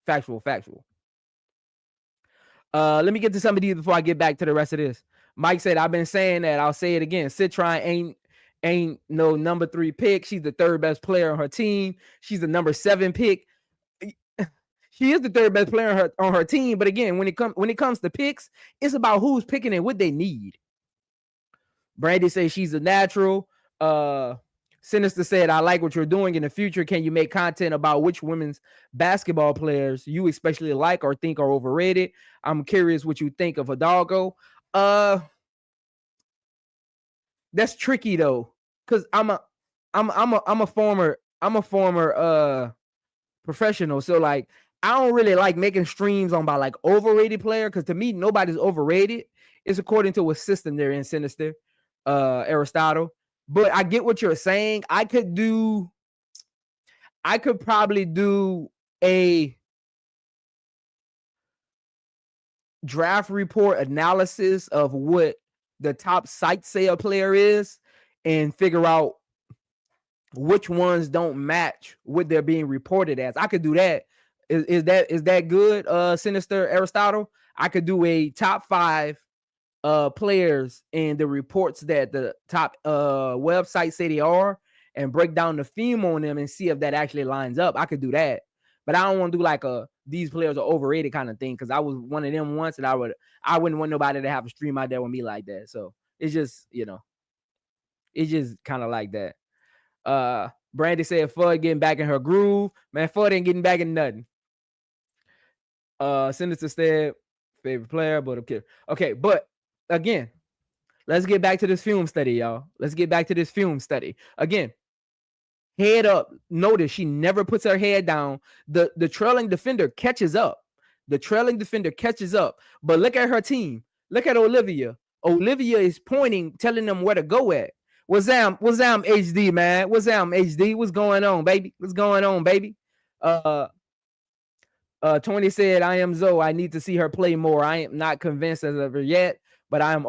factual. Let me get to some of these before I get back to the rest of this. Mike said, I've been saying that. I'll say it again. Citron ain't no number 3 pick. She's the 3rd best player on her team. She's the number 7 pick. She is the 3rd best player on her team. But again, when it comes to picks, it's about who's picking and what they need. Brandy says she's a natural. Sinister said, I like what you're doing. In the future, can you make content about which women's basketball players you especially like or think are overrated? I'm curious what you think of Hidalgo. That's tricky though, because I'm a former professional. So like I don't really like making streams on about like overrated player, because to me nobody's overrated. It's according to what system they're in, Sinister, Aristotle. But I get what you're saying. I could probably do a draft report analysis of what the top sites say a player is and figure out which ones don't match what they're being reported as. I could do that. Is that good, Sinister Aristotle? I could do a top 5 players and the reports that the top websites say they are, and break down the film on them and see if that actually lines up. I could do that, but I don't want to do like these players are overrated kind of thing, because I was one of them once, and I wouldn't want nobody to have a stream out there with me like that. So it's just, it's just kind of like that. Brandy said Fudd getting back in her groove. Man, Fudd ain't getting back in nothing. Sinister said favorite player, but okay, but again, let's get back to this film study, y'all. Let's get back to this film study. Again, head up. Notice she never puts her head down. The trailing defender catches up. But look at her team. Look at Olivia. Olivia is pointing, telling them where to go at. What's up, HD, man? What's up, HD? What's going on, baby? 20 said, I am Zoe. I need to see her play more. I am not convinced as of yet, but I am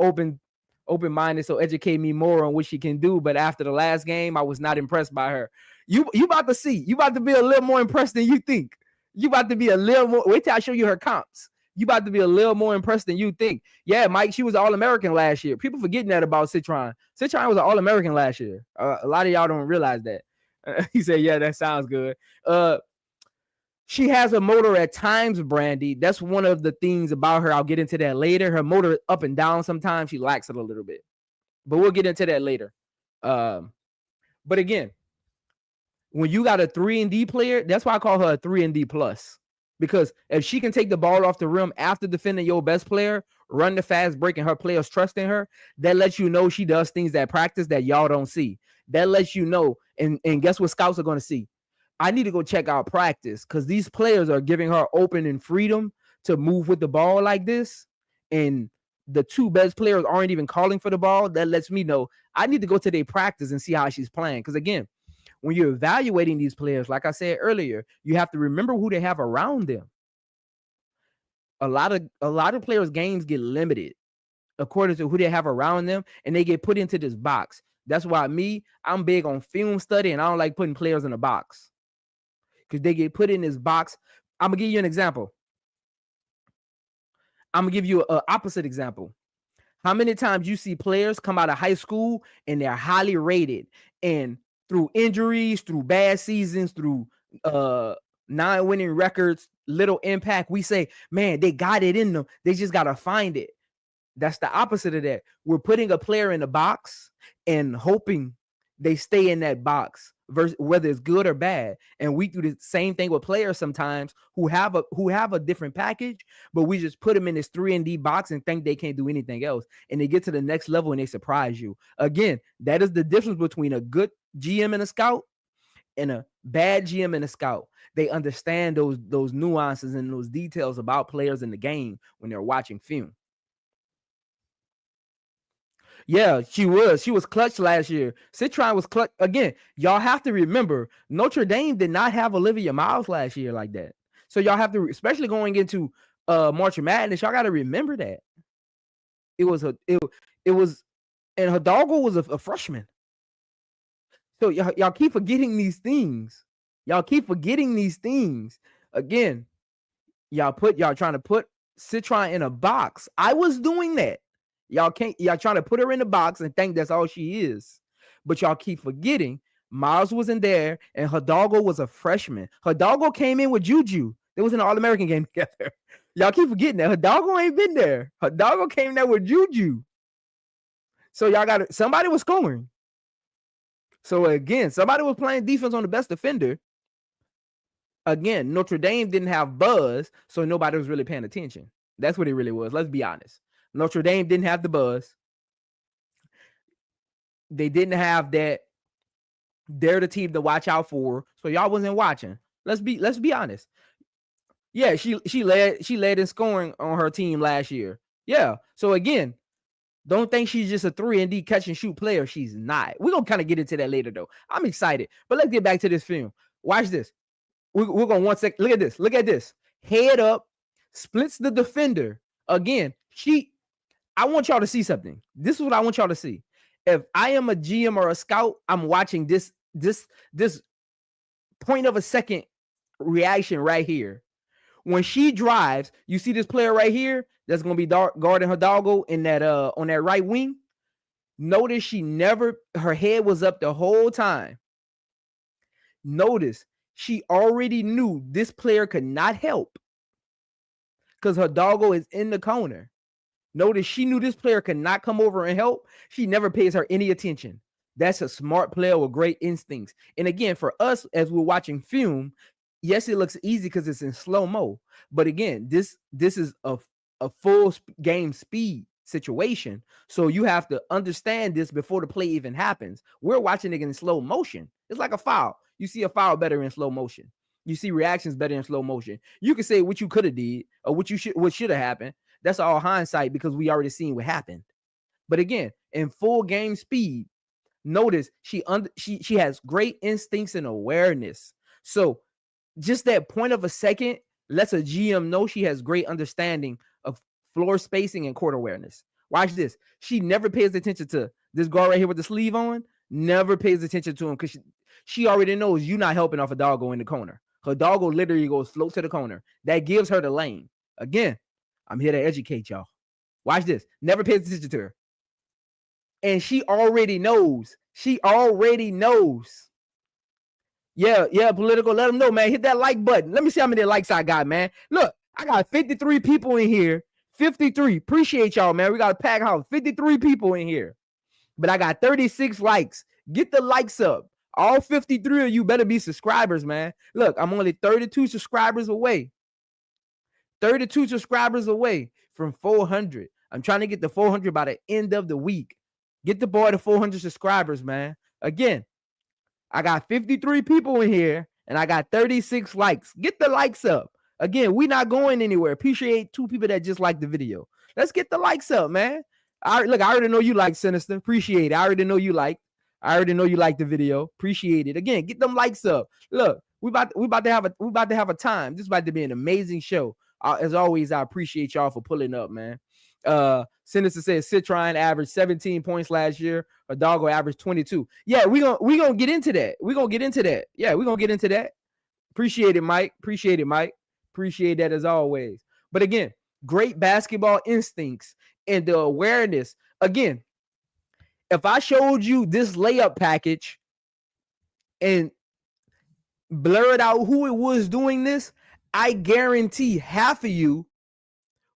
open-minded, so educate me more on what she can do. But after the last game, I was not impressed by her. You about to see. You about to be a little more impressed than you think. You about to be a little more. Wait till I show you her comps. You about to be a little more impressed than you think. Yeah, Mike, she was All-American last year. People forgetting that about Citron. Citron was an All-American last year. A lot of y'all don't realize that. He said, yeah, that sounds good. She has a motor at times, Brandy. That's one of the things about her. I'll get into that later. Her motor up and down sometimes. She lacks it a little bit. But we'll get into that later. But again, when you got a 3-and-D player, that's why I call her a 3-and-D plus. Because if she can take the ball off the rim after defending your best player, run the fast break, and her players trust in her, that lets you know she does things at practice that y'all don't see. That lets you know, and guess what scouts are going to see? I need to go check out practice, because these players are giving her open and freedom to move with the ball like this. And the 2 best players aren't even calling for the ball. That lets me know I need to go to their practice and see how she's playing. Because again, when you're evaluating these players, like I said earlier, you have to remember who they have around them. A lot of players' games get limited according to who they have around them, and they get put into this box. That's why I'm big on film study, and I don't like putting players in a box, because they get put in this box. I'm gonna give you an example. I'm gonna give you an opposite example. How many times you see players come out of high school and they're highly rated, and through injuries, through bad seasons, through non-winning records, little impact, we say, man, they got it in them. They just gotta find it. That's the opposite of that. We're putting a player in a box and hoping they stay in that box, versus whether it's good or bad. And we do the same thing with players sometimes who have a different package, but we just put them in this 3-and-D box and think they can't do anything else. And they get to the next level and they surprise you. Again, that is the difference between a good GM and a scout and a bad GM and a scout. They understand those nuances and those details about players in the game when they're watching film. Yeah, she was. She was clutch last year. Citron was clutch again. Y'all have to remember Notre Dame did not have Olivia Miles last year like that. So y'all have to, especially going into March Madness, y'all got to remember that it was it was, and Hidalgo was a freshman. So y'all keep forgetting these things. Y'all keep forgetting these things. Again, y'all trying to put Citron in a box. I was doing that. Y'all trying to put her in a box and think that's all she is. But y'all keep forgetting Miles wasn't there and Hidalgo was a freshman. Hidalgo came in with Juju. There was an All-American game together. Y'all keep forgetting that Hidalgo ain't been there. Hidalgo came there with Juju. So y'all got somebody was scoring. So again, somebody was playing defense on the best defender. Again, Notre Dame didn't have buzz, so nobody was really paying attention. That's what it really was. Let's be honest. Notre Dame didn't have the buzz. They didn't have that. They're the team to watch out for. So y'all wasn't watching. Let's be honest. Yeah, she led in scoring on her team last year. Yeah. So again, don't think she's just a 3-and-D catch and shoot player. She's not. We're gonna kind of get into that later though. I'm excited. But let's get back to this film. Watch this. We're going 1 second. Look at this. Look at this. Head up, splits the defender. Again, I want y'all to see something. This is what I want y'all to see. If I am a GM or a scout, I'm watching this point of a second reaction right here. When she drives, you see this player right here that's going to be guarding Hidalgo in that on that right wing. Notice her head was up the whole time. Notice she already knew this player could not help because Hidalgo is in the corner. Notice she knew this player could not come over and help. She never pays her any attention. That's a smart player with great instincts. And again, for us, as we're watching film, yes, it looks easy because it's in slow-mo. But again, this is a full game speed situation. So you have to understand this before the play even happens. We're watching it in slow motion. It's like a foul. You see a foul better in slow motion. You see reactions better in slow motion. You can say what you could have did or what should have happened. That's all hindsight because we already seen what happened. But again, in full game speed, notice she has great instincts and awareness. So just that point of a second lets a GM know she has great understanding of floor spacing and court awareness. Watch this. She never pays attention to this guard right here with the sleeve on. Never pays attention to him because she already knows you're not helping off a doggo in the corner. Her doggo literally goes float to the corner. That gives her the lane. Again, I'm here to educate y'all. Watch this. Never pays attention to her. And she already knows. She already knows. Yeah, political. Let them know, man. Hit that like button. Let me see how many likes I got, man. Look, I got 53 people in here. 53. Appreciate y'all, man. We got a pack house. 53 people in here. But I got 36 likes. Get the likes up. All 53 of you better be subscribers, man. Look, I'm only 32 subscribers away. 32 subscribers away from 400. I'm trying to get to 400 by the end of the week. Get the boy to 400 subscribers, man. Again, I got 53 people in here and I got 36 likes. Get the likes up. Again, we not going anywhere. Appreciate 2 people that just like the video. Let's get the likes up, man. I already know you like Sinister. Appreciate it. I already know you like the video. Appreciate it. Again, get them likes up. Look, we about to have a time. This is about to be an amazing show. As always, I appreciate y'all for pulling up, man. Sinister says Citron averaged 17 points last year. Hidalgo averaged 22. Yeah, we gonna get into that. Yeah, we're gonna get into that. Appreciate it, Mike. Appreciate that as always. But again, great basketball instincts and the awareness. Again, if I showed you this layup package and blurred out who it was doing this, I guarantee half of you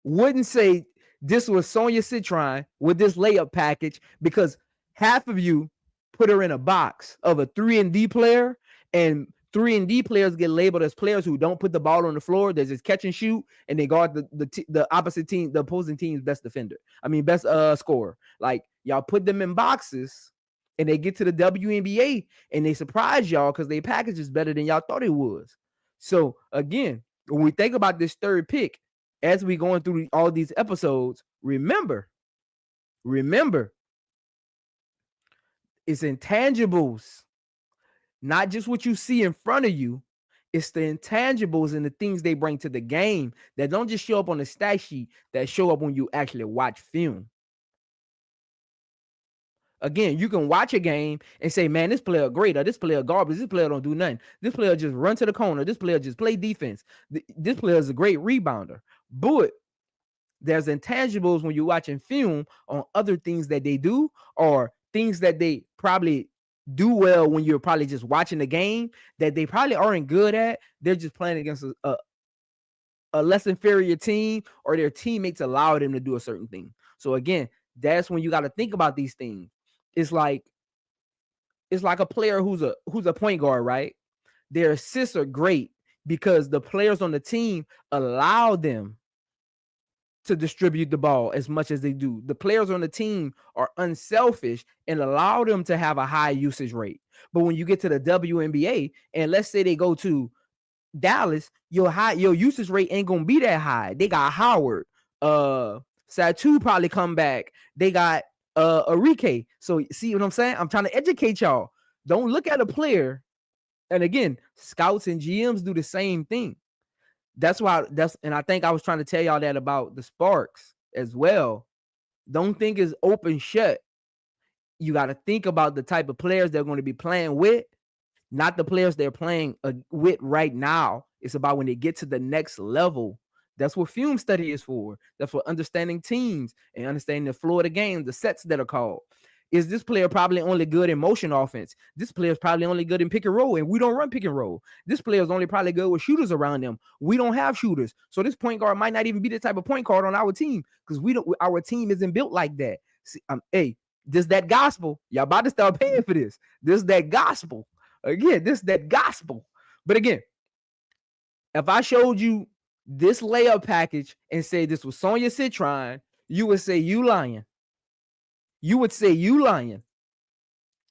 wouldn't say this was Sonia Citron with this layup package because half of you put her in a box of a 3-and-D player, and 3-and-D players get labeled as players who don't put the ball on the floor. They just catch and shoot, and they guard the opposite team, the opposing team's best defender. I mean, best scorer. Like, y'all put them in boxes, and they get to the WNBA, and they surprise y'all because their package is better than y'all thought it was. So, again, when we think about this third pick, as we going through all these episodes, remember, It's intangibles, not just what you see in front of you. It's the intangibles and the things they bring to the game that don't just show up on the stat sheet, that show up when you actually watch film. Again, you can watch a game and say, man, this player great, or this player garbage, this player don't do nothing. This player just run to the corner. This player just play defense. This player is a great rebounder. But there's intangibles when you're watching film on other things that they do, or things that they probably do well when you're probably just watching the game that they probably aren't good at. They're just playing against a less inferior team, or their teammates allow them to do a certain thing. So again, that's when you got to think about these things. It's like a player who's a point guard, right? Their assists are great because the players on the team allow them to distribute the ball as much as they do. The players on the team are unselfish and allow them to have a high usage rate. But when you get to the WNBA, and let's say they go to Dallas, your usage rate ain't gonna be that high. They got Howard, Satu probably come back. They got Arike. So see what I'm saying? I'm trying to educate y'all. Don't look at a player. And again, scouts and GMs do the same thing. And I think I was trying to tell y'all that about the Sparks as well. Don't think it's open shut. You got to think about the type of players they're going to be playing with, not the players they're playing with right now. It's about when they get to the next level. That's what film study is for. That's for understanding teams and understanding the flow of the game, the sets that are called. Is this player probably only good in motion offense? This player is probably only good in pick and roll, and we don't run pick and roll. This player is only probably good with shooters around them. We don't have shooters. So this point guard might not even be the type of point guard on our team, because our team isn't built like that. See, hey, this that gospel. Y'all about to start paying for this. This that gospel. Again, this that gospel. But again, if I showed you this layup package and say this was Sonia Citron, you would say you lying. You would say you lying.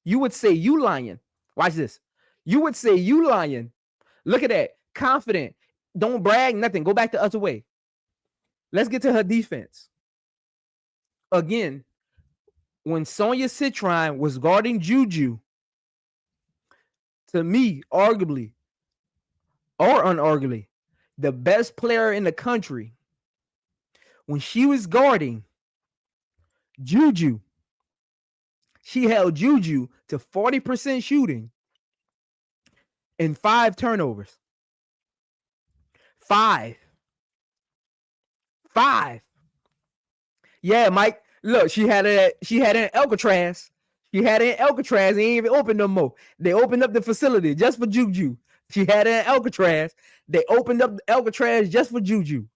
You would say you lying. Watch this. You would say you lying. Look at that. Confident. Don't brag, nothing. Go back the other way. Let's get to her defense. Again, when Sonia Citron was guarding Juju, to me, arguably or unarguably, the best player in the country, when she was guarding Juju, she held Juju to 40% shooting and 5 turnovers. 5. Yeah, Mike. Look, she had it in Alcatraz. She had it in Alcatraz. They ain't even opened no more. They opened up the facility just for Juju. She had it in Alcatraz. They opened up Alcatraz just for Juju.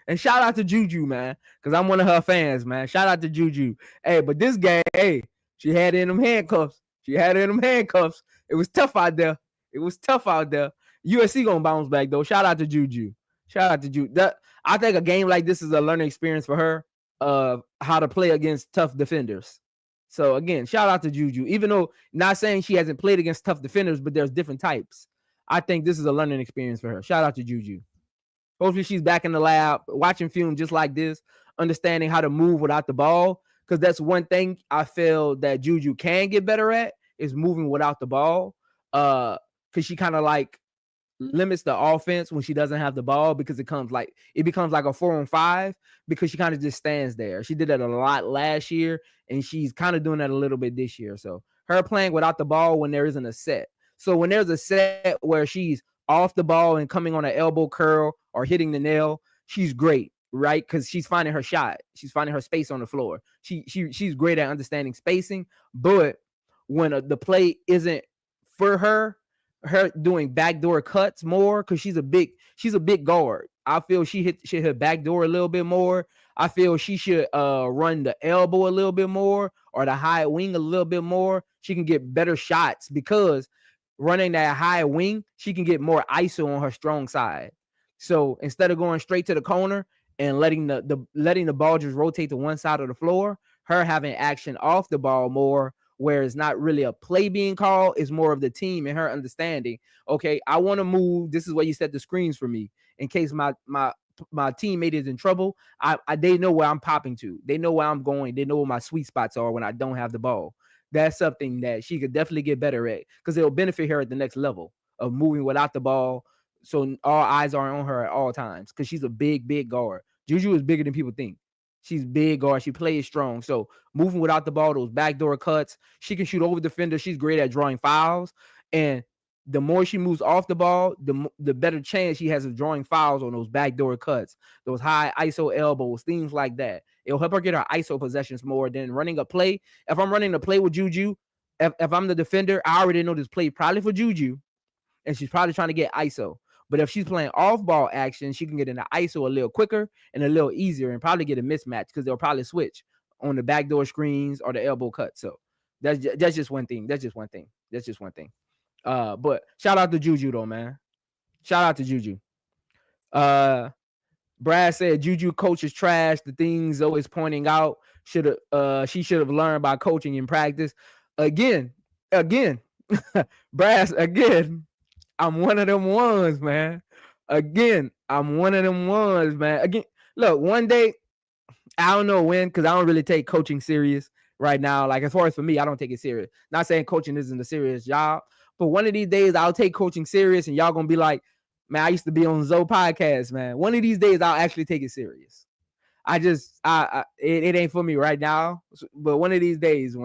And shout out to Juju, man, because I'm one of her fans, man. Shout out to Juju. Hey, but this game, hey, she had it in them handcuffs. It was tough out there. USC gonna bounce back though. Shout out to Juju. I think a game like this is a learning experience for her of how to play against tough defenders. So again, shout out to Juju. Even though not saying she hasn't played against tough defenders, but there's different types. I think this is a learning experience for her. Shout out to Juju. Hopefully she's back in the lab watching film just like this, understanding how to move without the ball. Because that's one thing I feel that Juju can get better at, is moving without the ball. Because she kind of like limits the offense when she doesn't have the ball, because it becomes like a 4-on-5, because she kind of just stands there. She did that a lot last year, and she's kind of doing that a little bit this year. So her playing without the ball when there isn't a set. So when there's a set where she's off the ball and coming on an elbow curl or hitting the nail, she's great, right? Because she's finding her shot. She's finding her space on the floor. She's great at understanding spacing. But when the play isn't for her doing backdoor cuts more, because she's a big guard. I feel she hit her backdoor a little bit more. I feel she should run the elbow a little bit more, or the high wing a little bit more. She can get better shots, because running that high wing, she can get more ISO on her strong side. So instead of going straight to the corner and letting the ball just rotate to one side of the floor, her having action off the ball more, where it's not really a play being called, is more of the team and her understanding. Okay, I want to move. This is where you set the screens for me in case my teammate is in trouble. They know where I'm popping to. They know where I'm going. They know where my sweet spots are when I don't have the ball. that's something that she could definitely get better at because it'll benefit her at the next level of moving without the ball. So all eyes are on her at all times because she's a big guard. Juju is bigger than people think. She's big guard. She plays strong. So moving without the ball, those backdoor cuts, she can shoot over defenders. She's great at drawing fouls. And the more she moves off the ball, the better chance she has of drawing fouls on those backdoor cuts, those high ISO elbows, things like that. It'll help her get her ISO possessions more than running a play. If I'm running a play with Juju, if I'm the defender, I already know this play probably for Juju, and she's probably trying to get ISO. But if she's playing off-ball action, she can get into ISO a little quicker and a little easier and probably get a mismatch because they'll probably switch on the backdoor screens or the elbow cut. So that's just one thing. That's just one thing. But shout out to Juju though, man. Shout out to Juju. Brad said Juju coach is trash. The things Zoe is pointing out she should have learned by coaching in practice. Again, Brad, again, I'm one of them ones, man. Again, look, one day, I don't know when, because I don't really take coaching serious right now. Like, as far as for me, I don't take it serious. Not saying coaching isn't a serious job, but one of these days I'll take coaching serious and y'all gonna be like, man, I used to be on Zoe podcast, man. One of these days I'll actually take it serious. It ain't for me right now, but one of these days,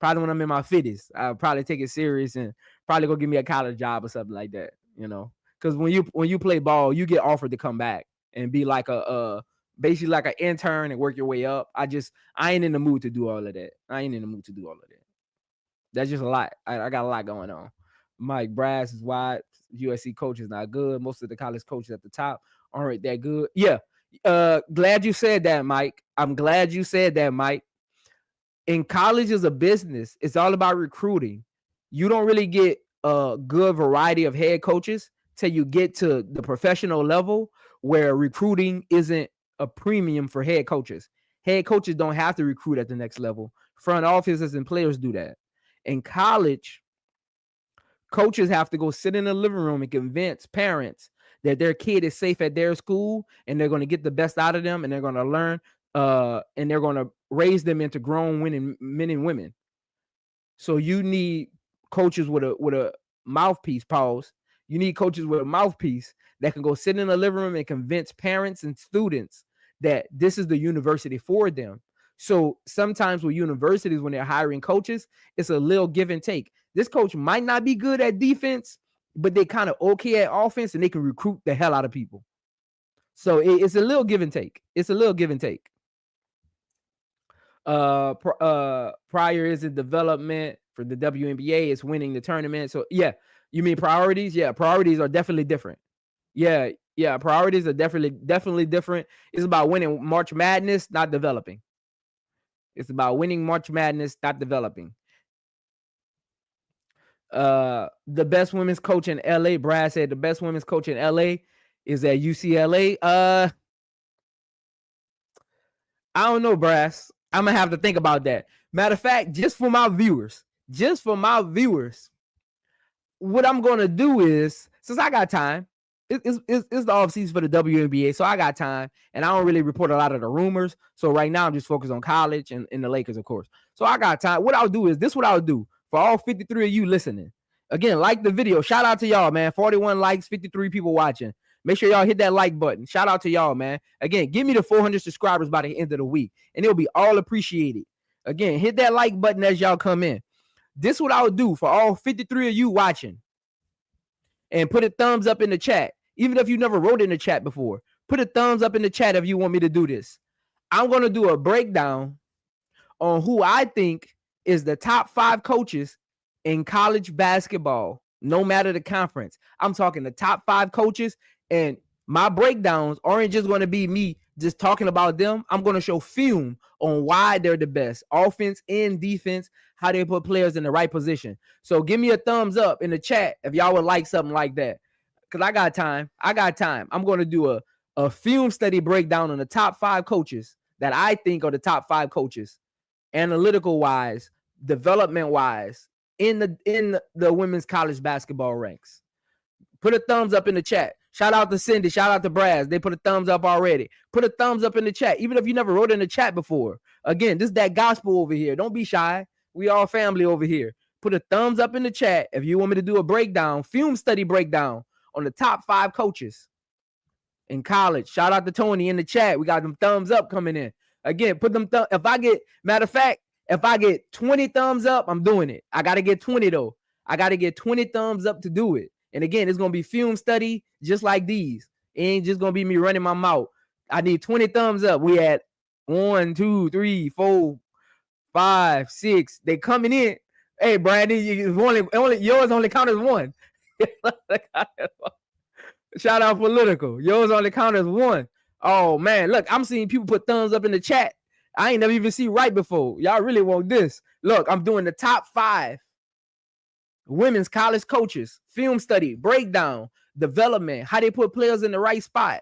probably when I'm in my 50s, I'll probably take it serious and probably go give me a college job or something like that, you know? Because when you play ball, you get offered to come back and be like basically like an intern and work your way up. I ain't in the mood to do all of that. That's just a lot. I got a lot going on. Mike Brass is wide. USC coach is not good. Most of the college coaches at the top aren't that good. Yeah. Glad you said that, Mike. I'm glad you said that, Mike. In college is a business. It's all about recruiting. You don't really get a good variety of head coaches till you get to the professional level where recruiting isn't a premium for head coaches. Head coaches don't have to recruit at the next level. Front offices and players do that. In college, coaches have to go sit in the living room and convince parents that their kid is safe at their school and they're going to get the best out of them and they're going to learn and they're going to raise them into grown men and women. So you need coaches with a mouthpiece, pause. You need coaches with a mouthpiece that can go sit in the living room and convince parents and students that this is the university for them. So sometimes with universities, when they're hiring coaches, it's a little give and take. This coach might not be good at defense, but they kind of okay at offense and they can recruit the hell out of people. So it's a little give and take. Prior is a development for the WNBA. It's winning the tournament. So yeah, you mean priorities? Yeah, priorities are definitely different. Yeah, priorities are definitely different. It's about winning March Madness, not developing. It's about winning March Madness, not developing. The best women's coach in LA, Brad said the best women's coach in LA is at UCLA. I don't know, Brass. I'm gonna have to think about that. Matter of fact, just for my viewers, what I'm gonna do is, since I got time, it's the off season for the WNBA, so I got time, and I don't really report a lot of the rumors. So right now, I'm just focused on college and the Lakers, of course. So I got time. What I'll do is this: what I'll do for all 53 of you listening. Again, like the video. Shout out to y'all, man. 41 likes, 53 people watching. Make sure y'all hit that like button. Shout out to y'all, man. Again, give me the 400 subscribers by the end of the week, and it'll be all appreciated. Again, hit that like button as y'all come in. This is what I would do for all 53 of you watching. And put a thumbs up in the chat. Even if you never wrote in the chat before, put a thumbs up in the chat if you want me to do this. I'm going to do a breakdown on who I think is the top 5 coaches in college basketball, no matter the conference. I'm talking the top 5 coaches, and my breakdowns aren't just going to be me just talking about them. I'm going to show film on why they're the best, offense and defense, how they put players in the right position. So give me a thumbs up in the chat if y'all would like something like that, because I got time. I'm going to do a film study breakdown on the top 5 coaches that I think are the top 5 coaches, analytical wise, development wise, in the women's college basketball ranks. Put a thumbs up in the chat. Shout out to Cindy. Shout out to Braz. They put a thumbs up already. Put a thumbs up in the chat, even if you never wrote in the chat before. Again, this is that gospel over here. Don't be shy. We all family over here. Put a thumbs up in the chat if you want me to do a breakdown, film study breakdown on the top 5 coaches in college. Shout out to Tony in the chat. We got them thumbs up coming in. Again, put them if I get, matter of fact, if I get 20 thumbs up, I'm doing it. I got to get 20 though. I got to get 20 thumbs up to do it. And again, it's going to be film study just like these. It ain't just going to be me running my mouth. I need 20 thumbs up. We at 1, 2, 3, 4, 5, 6. They coming in. Hey, Brandon, yours only count as 1. Shout out political. Yours only count as 1. Oh man, look, I'm seeing people put thumbs up in the chat. I ain't never even see right before. Y'all really want this. Look, I'm doing the top 5 women's college coaches, film study, breakdown, development, how they put players in the right spot.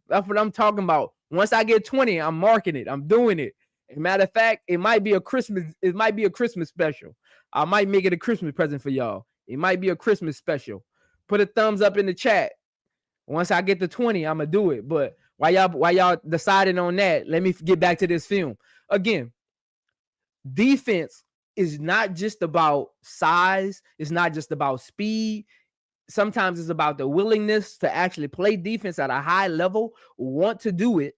That's what I'm talking about. Once I get 20, I'm marking it. I'm doing it. As a matter of fact, it might be a Christmas special. I might make it a Christmas present for y'all. It might be a Christmas special. Put a thumbs up in the chat. Once I get to 20, I'm gonna do it. But while y'all deciding on that, let me get back to this film. Again, defense is not just about size. It's not just about speed. Sometimes it's about the willingness to actually play defense at a high level, want to do it,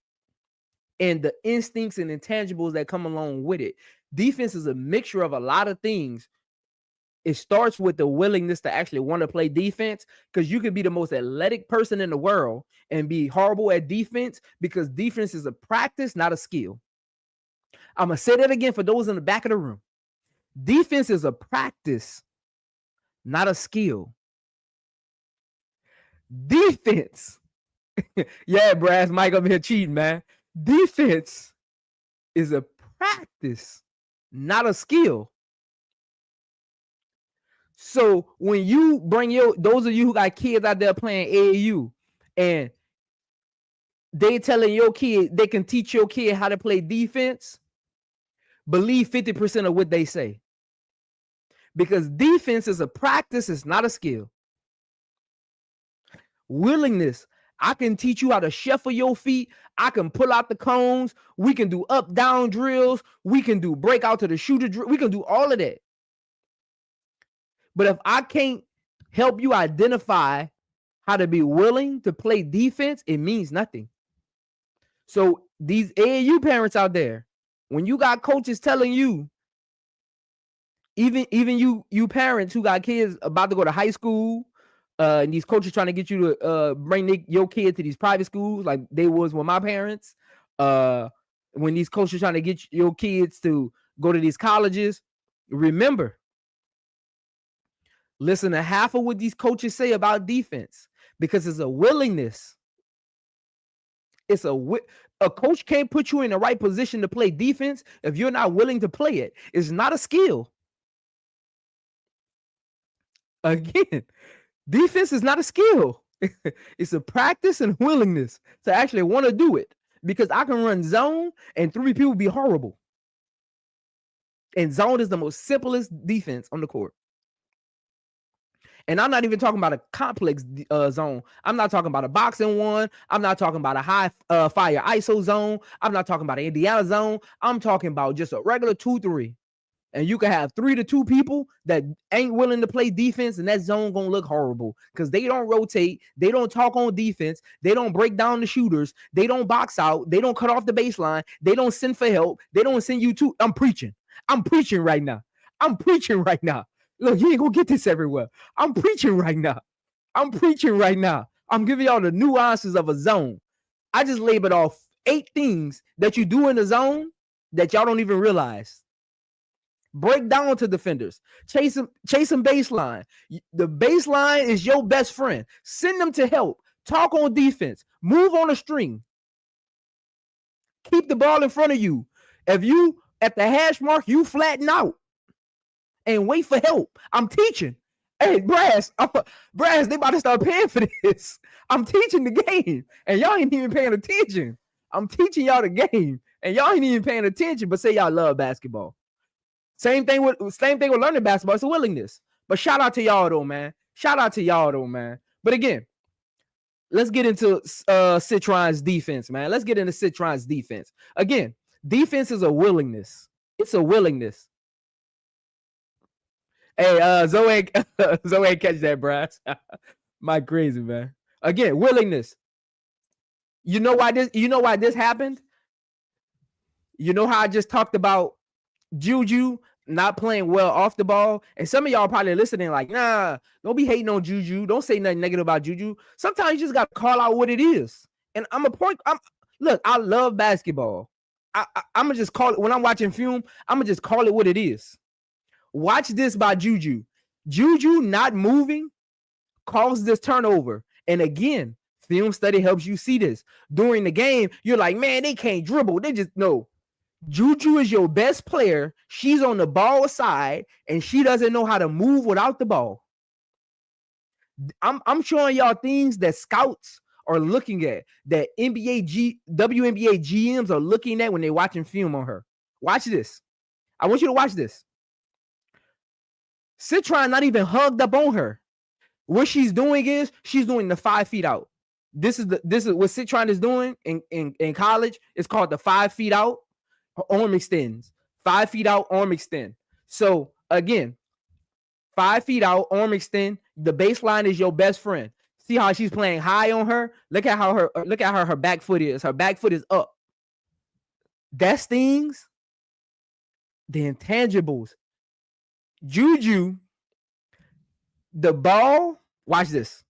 and the instincts and intangibles that come along with it. Defense is a mixture of a lot of things. It starts with the willingness to actually want to play defense, because you could be the most athletic person in the world and be horrible at defense, because defense is a practice, not a skill. I'm going to say that again for those in the back of the room. Defense is a practice, not a skill. Defense. Yeah, Brass Mike up here cheating, man. Defense is a practice, not a skill. So when you bring those of you who got kids out there playing AAU and they telling your kid they can teach your kid how to play defense, believe 50% of what they say. Because defense is a practice, it's not a skill. Willingness. I can teach you how to shuffle your feet. I can pull out the cones. We can do up, down drills. We can do break out to the shooter drill. We can do all of that. But if I can't help you identify how to be willing to play defense, it means nothing. So these AAU parents out there, when you got coaches telling you, even you parents who got kids about to go to high school, and these coaches trying to get you to bring your kid to these private schools like they was with my parents, when these coaches trying to get your kids to go to these colleges, remember, listen to half of what these coaches say about defense, because it's a willingness. It's a coach can't put you in the right position to play defense if you're not willing to play it. It's not a skill. Again, defense is not a skill. It's a practice and willingness to actually want to do it, because I can run zone and 3 people be horrible. And zone is the most simplest defense on the court. And I'm not even talking about a complex zone. I'm not talking about a boxing one. I'm not talking about a high fire ISO zone. I'm not talking about an Indiana zone. I'm talking about just a regular 2-3. And you can have 3 to 2 people that ain't willing to play defense, and that zone gonna look horrible because they don't rotate, they don't talk on defense, they don't break down the shooters, they don't box out, they don't cut off the baseline, they don't send for help, they don't send you to. I'm preaching right now. Look, you ain't gonna get this everywhere. I'm preaching right now. I'm giving y'all the nuances of a zone. I just labeled off 8 things that you do in the zone that y'all don't even realize. Break down to defenders. Chase them baseline. The baseline is your best friend. Send them to help. Talk on defense. Move on a string. Keep the ball in front of you. If you at the hash mark, you flatten out and wait for help. I'm teaching. Hey, Brass, they about to start paying for this. I'm teaching the game, and y'all ain't even paying attention. I'm teaching y'all the game, and y'all ain't even paying attention, but say y'all love basketball. Same thing with learning basketball. It's a willingness. But shout out to y'all though, man. But again, let's get into Citron's defense, man. Again, defense is a willingness. It's a willingness. Hey, Zoe, Zoe, catch that, brass. My crazy man. Again, willingness. You know why this? You know why this happened? You know how I just talked about Juju not playing well off the ball, and some of y'all probably listening like, nah, don't be hating on Juju. Don't say nothing negative about Juju. Sometimes you just got to call out what it is. And look, I love basketball. I'm gonna just call it when I'm watching film. I'm gonna just call it what it is. Watch this by Juju. Juju not moving caused this turnover. And again, film study helps you see this. During the game, you're like, man, they can't dribble. They just no. Juju is your best player. She's on the ball side, and she doesn't know how to move without the ball. I'm showing y'all things that scouts are looking at, that WNBA GMs are looking at when they're watching film on her. Watch this. I want you to watch this. Citron not even hugged up on her. What she's doing is she's doing the 5 feet out. This is what Citron is doing in college. It's called the 5 feet out. Arm extends. 5 feet out, arm extend. So again, 5 feet out, arm extend. The baseline is your best friend. See how she's playing high on her? Look at how her back foot is. Her back foot is up. That stings. The intangibles. Juju, the ball, watch this.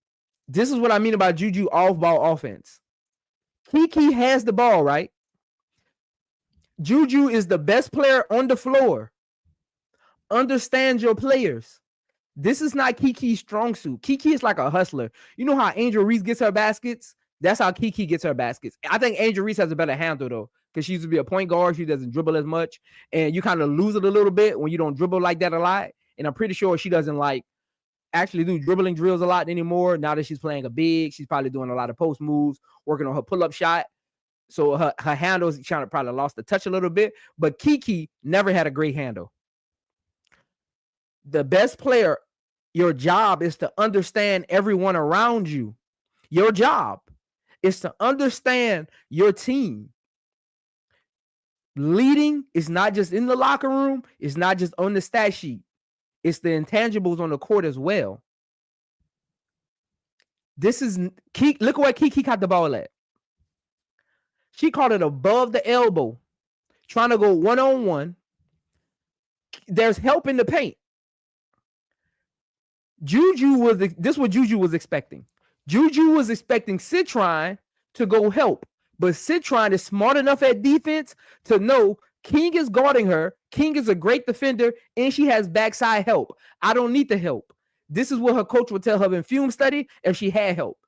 This is what I mean about Juju off-ball offense. Kiki has the ball, right? Juju is the best player on the floor. Understand your players. This is not Kiki's strong suit. Kiki is like a hustler. You know how Angel Reese gets her baskets? That's how Kiki gets her baskets. I think Angel Reese has a better handle, though, because she used to be a point guard. She doesn't dribble as much, and you kind of lose it a little bit when you don't dribble like that a lot. And I'm pretty sure she doesn't actually do dribbling drills a lot anymore. Now that she's playing a big, she's probably doing a lot of post moves, working on her pull-up shot. So her handles trying to probably lost the touch a little bit, but Kiki never had a great handle. The best player, your job is to understand everyone around you. Your job is to understand your team. Leading is not just in the locker room. It's not just on the stat sheet. It's the intangibles on the court as well. This is Kiki. Look where Kiki caught the ball at. She caught it above the elbow, trying to go one-on-one. There's help in the paint. This is what Juju was expecting. Juju was expecting Citron to go help, but Citron is smart enough at defense to know King is guarding her. King is a great defender, and she has backside help. I don't need the help. This is what her coach would tell her in film study if she had help.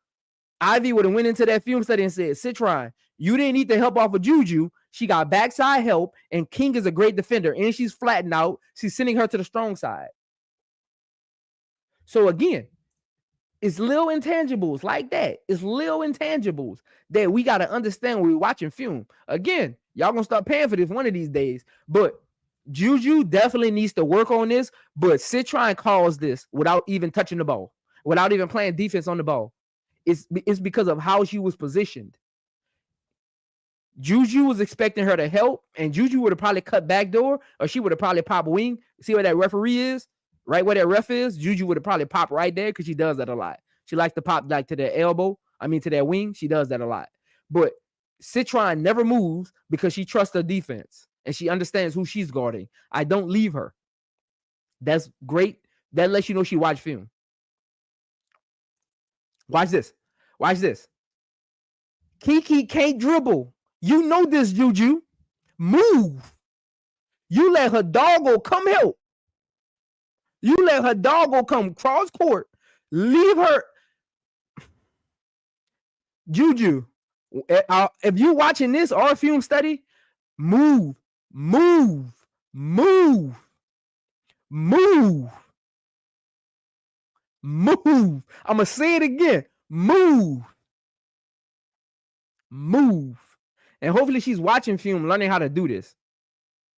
Ivy would have went into that film study and said, Citron, you didn't need the help off of Juju. She got backside help, and King is a great defender, and she's flattened out. She's sending her to the strong side. So again, it's little intangibles like that. It's little intangibles that we got to understand when we're watching film. Again, y'all going to start paying for this one of these days. But Juju definitely needs to work on this. But Citron calls this without even touching the ball, without even playing defense on the ball. It's because of how she was positioned. Juju was expecting her to help, and Juju would have probably cut backdoor, or she would have probably popped wing. See where that referee is? Right where that ref is, Juju would have probably popped right there because she does that a lot. She likes to pop to that elbow. To that wing. She does that a lot. But Citron never moves because she trusts her defense and she understands who she's guarding. I don't leave her. That's great. That lets you know she watched film. Watch this. Watch this. Kiki can't dribble. You know this, Juju. Move. You let her doggo come help. You let her doggo come cross court. Leave her. Juju, if you're watching this or film study, move. I'm going to say it again. Move. And hopefully she's watching film, learning how to do this.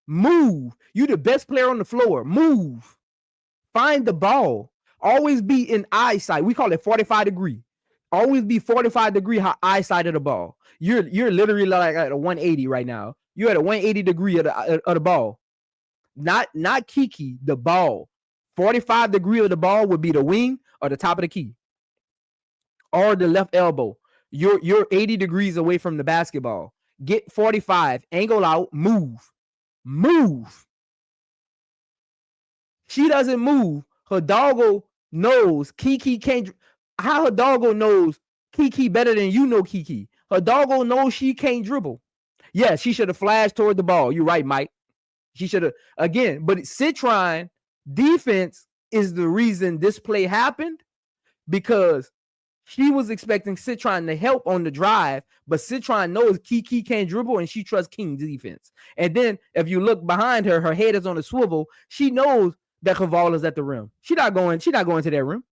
Move. You the best player on the floor. Move. Find the ball. Always be in eyesight. We call it 45 degree. Always be 45 degree eyesight of the ball. You're literally like at a 180 right now. You're at a 180 degree of the ball. not Kiki, the ball. 45 degree of the ball would be the wing or the top of the key or the left elbow. You're 80 degrees away from the basketball. Get 45, angle out, move. She doesn't move. Her doggo knows Kiki can't. How her doggo knows Kiki better than you know Kiki? Her doggo knows she can't dribble. Yeah, she should have flashed toward the ball. You're right, Mike. She should have again. But Citron defense is the reason this play happened, because she was expecting Citron to help on the drive, but Citron knows Kiki can't dribble and she trusts King's defense. And then if you look behind her, her head is on a swivel. She knows that Caval is at the rim. She's not going to that rim.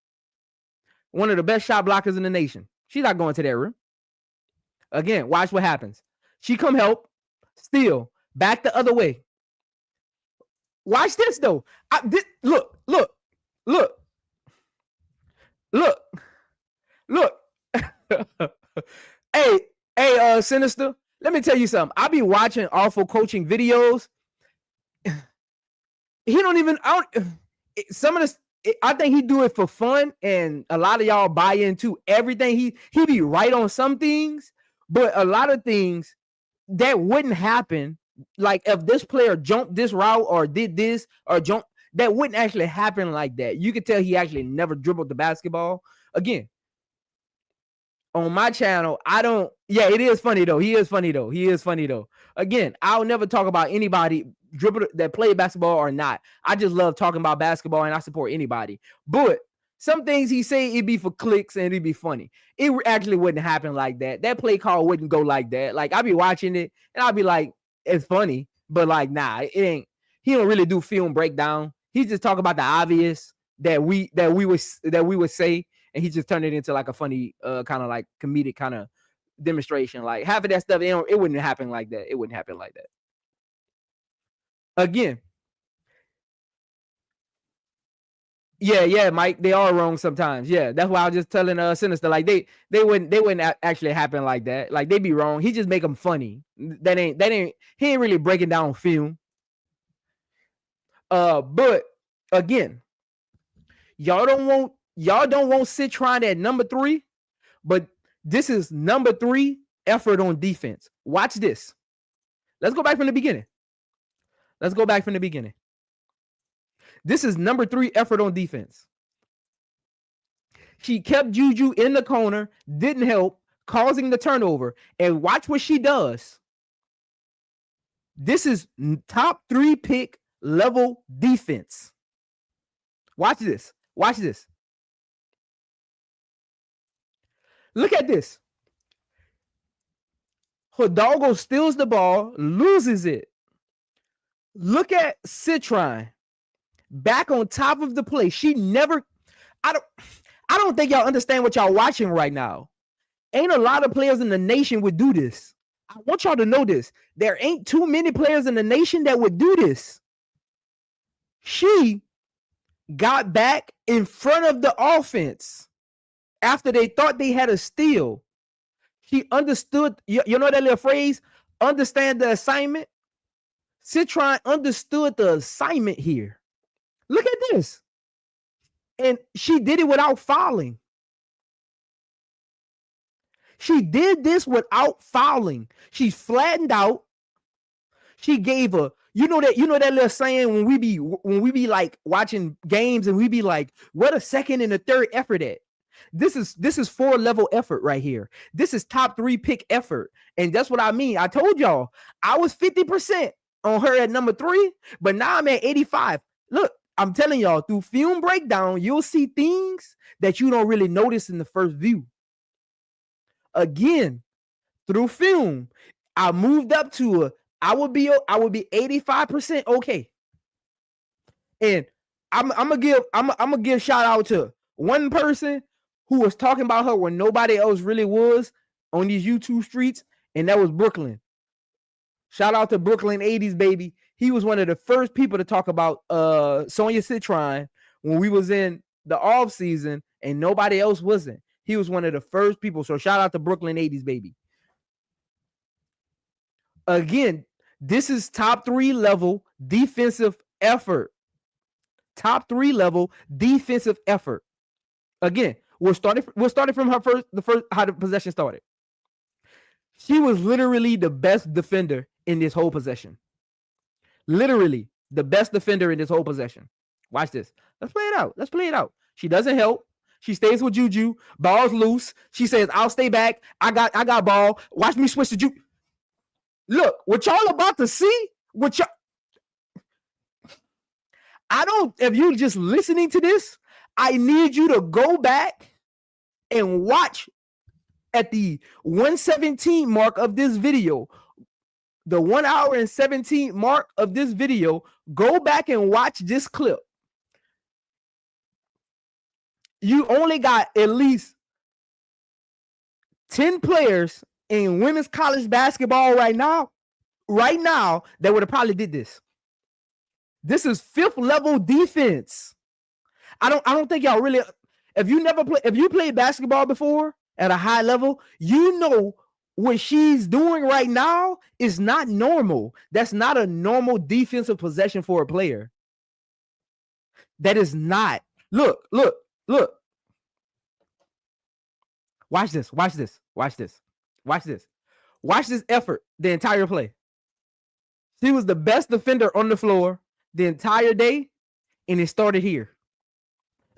One of the best shot blockers in the nation. She's not going to that rim. Again, watch what happens. She come help, steal, back the other way. Watch this though. Look. Hey, Sinister, let me tell you something. I be watching awful coaching videos. He don't even, some of this, I think he do it for fun, and a lot of y'all buy into everything. He be right on some things, but a lot of things that wouldn't happen. Like if this player jumped this route or did this or jumped, that wouldn't actually happen like that. You could tell he actually never dribbled the basketball. Again, on my channel, it is funny though. He is funny though. Again, I'll never talk about anybody dribble that play basketball or not. I just love talking about basketball and I support anybody. But some things he say it'd be for clicks and it'd be funny. It actually wouldn't happen like that. That play call wouldn't go like that. Like I'll be watching it and I'll be like, it's funny, but like, nah, it ain't. He don't really do film breakdown. He just talk about the obvious that we would say, and he just turned it into like a funny kind of like comedic kind of demonstration. Like half of that stuff, it wouldn't happen like that. It wouldn't happen like that. Again, yeah, Mike, they are wrong sometimes. Yeah, that's why I was just telling Sinister, like they wouldn't actually happen like that. Like they be wrong. He just make them funny. He ain't really breaking down film. But again, y'all don't want Citron at number 3, but this is number 3 effort on defense. Watch this. Let's go back from the beginning. This is number 3 effort on defense. She kept Juju in the corner, didn't help, causing the turnover. And watch what she does. This is top 3 pick level defense. Watch this. Look at this. Hidalgo steals the ball, loses it. Look at Citron back on top of the play. She never. I don't think y'all understand what y'all watching right now. Ain't a lot of players in the nation would do this. I want y'all to know this. There ain't too many players in the nation that would do this. She got back in front of the offense after they thought they had a steal. She understood. You know that little phrase, understand the assignment? Citron understood the assignment here. Look at this. And she did it without fouling. She did this without fouling. She's flattened out. She gave a, you know that little saying when we be like watching games and we be like, what a second and a third effort at? This is 4-level effort right here. This is top 3 pick effort. And that's what I mean. I told y'all I was 50% on her at number 3, but now I'm at 85. Look, I'm telling y'all, through film breakdown, you'll see things that you don't really notice in the first view. Again, through film, I moved up to I would be 85% okay. And I'm gonna give shout out to one person who was talking about her when nobody else really was on these YouTube streets, and that was Brooklyn. Shout out to Brooklyn 80s, baby. He was one of the first people to talk about Sonia Citron when we was in the off season and nobody else wasn't. He was one of the first people. So shout out to Brooklyn 80s, baby. Again, this is top 3 level defensive effort. Top 3 level defensive effort. Again, we're starting from the first how the possession started. She was literally the best defender in this whole possession. Literally the best defender in this whole possession. Watch this. Let's play it out. She doesn't help. She stays with Juju. Ball's loose. She says, I'll stay back. I got ball. Watch me switch to Juju. Look, what y'all about to see, if you're just listening to this, I need you to go back and watch at the 117 mark of this video, the 1 hour and 17 mark of this video. Go back and watch this clip. You only got at least 10 players in women's college basketball right now that would have probably did this. This is 5th level defense. I don't think y'all really, if you played basketball before at a high level, you know what she's doing right now is not normal. That's not a normal defensive possession for a player. That is not. Look. Watch this effort the entire play. She was the best defender on the floor the entire day, and it started here.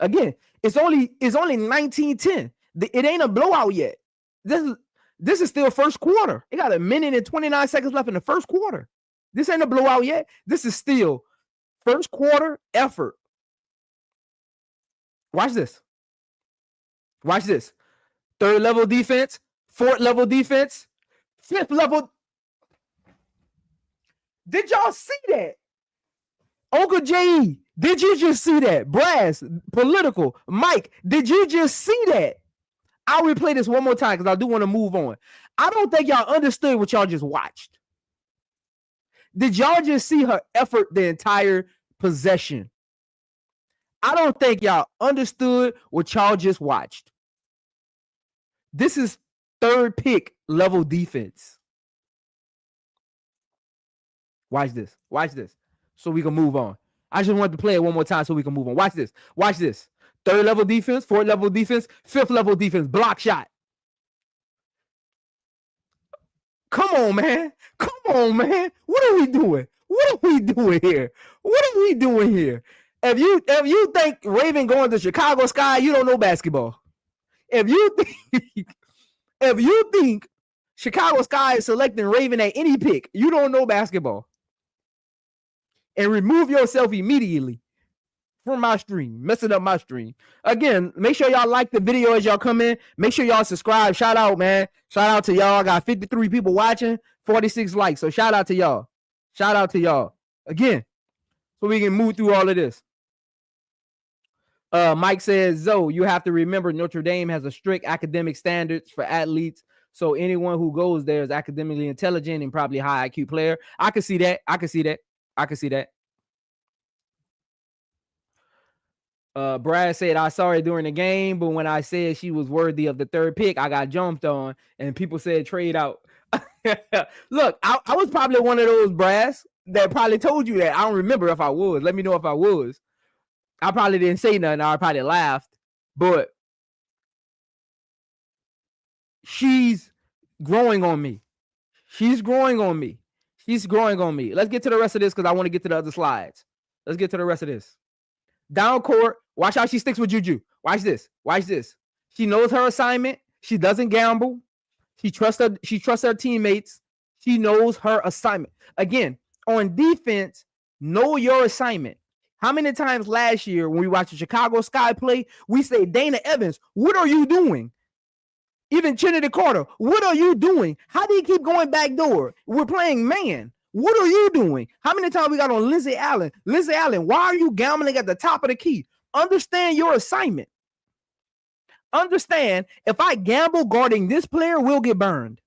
Again, it's only 19-10. It ain't a blowout yet. This is still first quarter. It got 1 minute and 29 seconds left in the first quarter. This ain't a blowout yet. This is still first quarter effort. Watch this. 3rd level defense, 4th level defense, 5th level. Did y'all see that? Uncle J.E., did you just see that? Brass, Political, Mike, did you just see that? I'll replay this one more time because I do want to move on. I don't think y'all understood what y'all just watched. Did y'all just see her effort the entire possession? I don't think y'all understood what y'all just watched. This is 3rd pick level defense. Watch this. So we can move on. I just wanted to play it one more time so we can move on. Watch this. 3rd level defense, 4th level defense, 5th level defense, block shot. Come on, man. What are we doing? Here? If you think Raven going to Chicago Sky, you don't know basketball. If you think Chicago Sky is selecting Raven at any pick, you don't know basketball. And remove yourself immediately from my stream, messing up my stream. Again, make sure y'all like the video as y'all come in. Make sure y'all subscribe. Shout out, man. Shout out to y'all. I got 53 people watching, 46 likes. So shout out to y'all. Again, so we can move through all of this. Mike says, Zoe, you have to remember Notre Dame has a strict academic standards for athletes. So anyone who goes there is academically intelligent and probably a high IQ player. I can see that. Brad said, I saw her during the game, but when I said she was worthy of the 3rd pick, I got jumped on and people said trade out. Look, I was probably one of those Brads that probably told you that. I don't remember if I was. Let me know if I was. I probably didn't say nothing. I probably laughed, but she's growing on me. Let's get to the rest of this because I want to get to the other slides. Let's get to the rest of this. Down court, watch how she sticks with Juju. Watch this. She knows her assignment. She doesn't gamble. She trusts her teammates. She knows her assignment. Again, on defense, know your assignment. How many times last year when we watched the Chicago Sky play, we say, Dana Evans, what are you doing? Even Trinity Carter, what are you doing? How do you keep going back door? We're playing man. What are you doing? How many times we got on Lindsay Allen? Lindsay Allen, why are you gambling at the top of the key? Understand your assignment. Understand, if I gamble guarding this player, we'll get burned.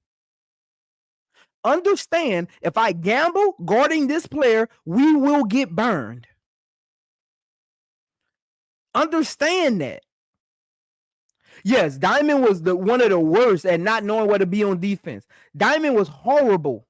Understand, if I gamble guarding this player, we will get burned. Understand that. Yes, Diamond was one of the worst at not knowing where to be on defense. Diamond was horrible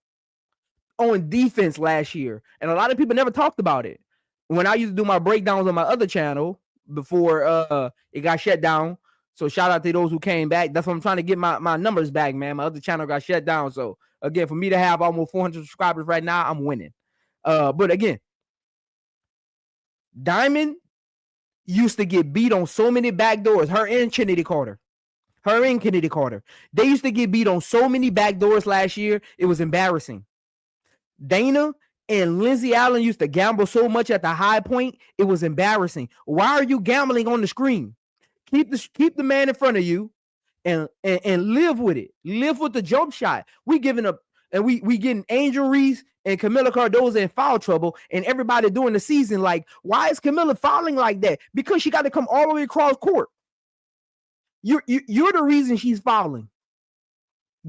on defense last year, and a lot of people never talked about it. when I used to do my breakdowns on my other channel before it got shut down. So shout out to those who came back. That's what I'm trying to get my numbers back, man. My other channel got shut down. So again, for me to have almost 400 subscribers right now, I'm winning. But again, Diamond used to get beat on so many backdoors. Her and Kennedy Carter. They used to get beat on so many backdoors last year. It was embarrassing. Dana and Lindsay Allen used to gamble so much at the high point. It was embarrassing. Why are you gambling on the screen? Keep the man in front of you and live with it. Live with the jump shot. We giving up, and we getting Angel Reese and Camila Cardoza in foul trouble, and everybody doing the season like, why is Camila fouling like that? Because she got to come all the way across court. You're the reason she's fouling.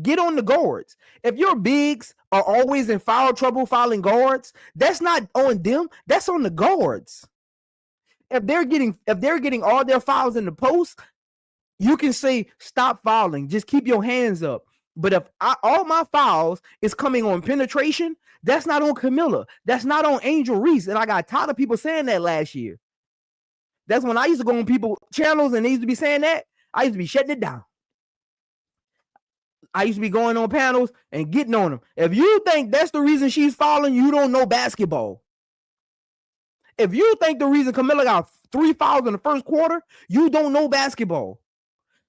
Get on the guards. If your bigs are always in foul trouble fouling guards, that's not on them. That's on the guards. If they're getting all their fouls in the post, you can say stop fouling. Just keep your hands up. But if all my fouls is coming on penetration, that's not on Camila. That's not on Angel Reese. And I got tired of people saying that last year. That's when I used to go on people's channels and they used to be saying that. I used to be shutting it down. I used to be going on panels and getting on them. If you think that's the reason she's fouling, you don't know basketball. If you think the reason Camila got 3 fouls in the first quarter, you don't know basketball.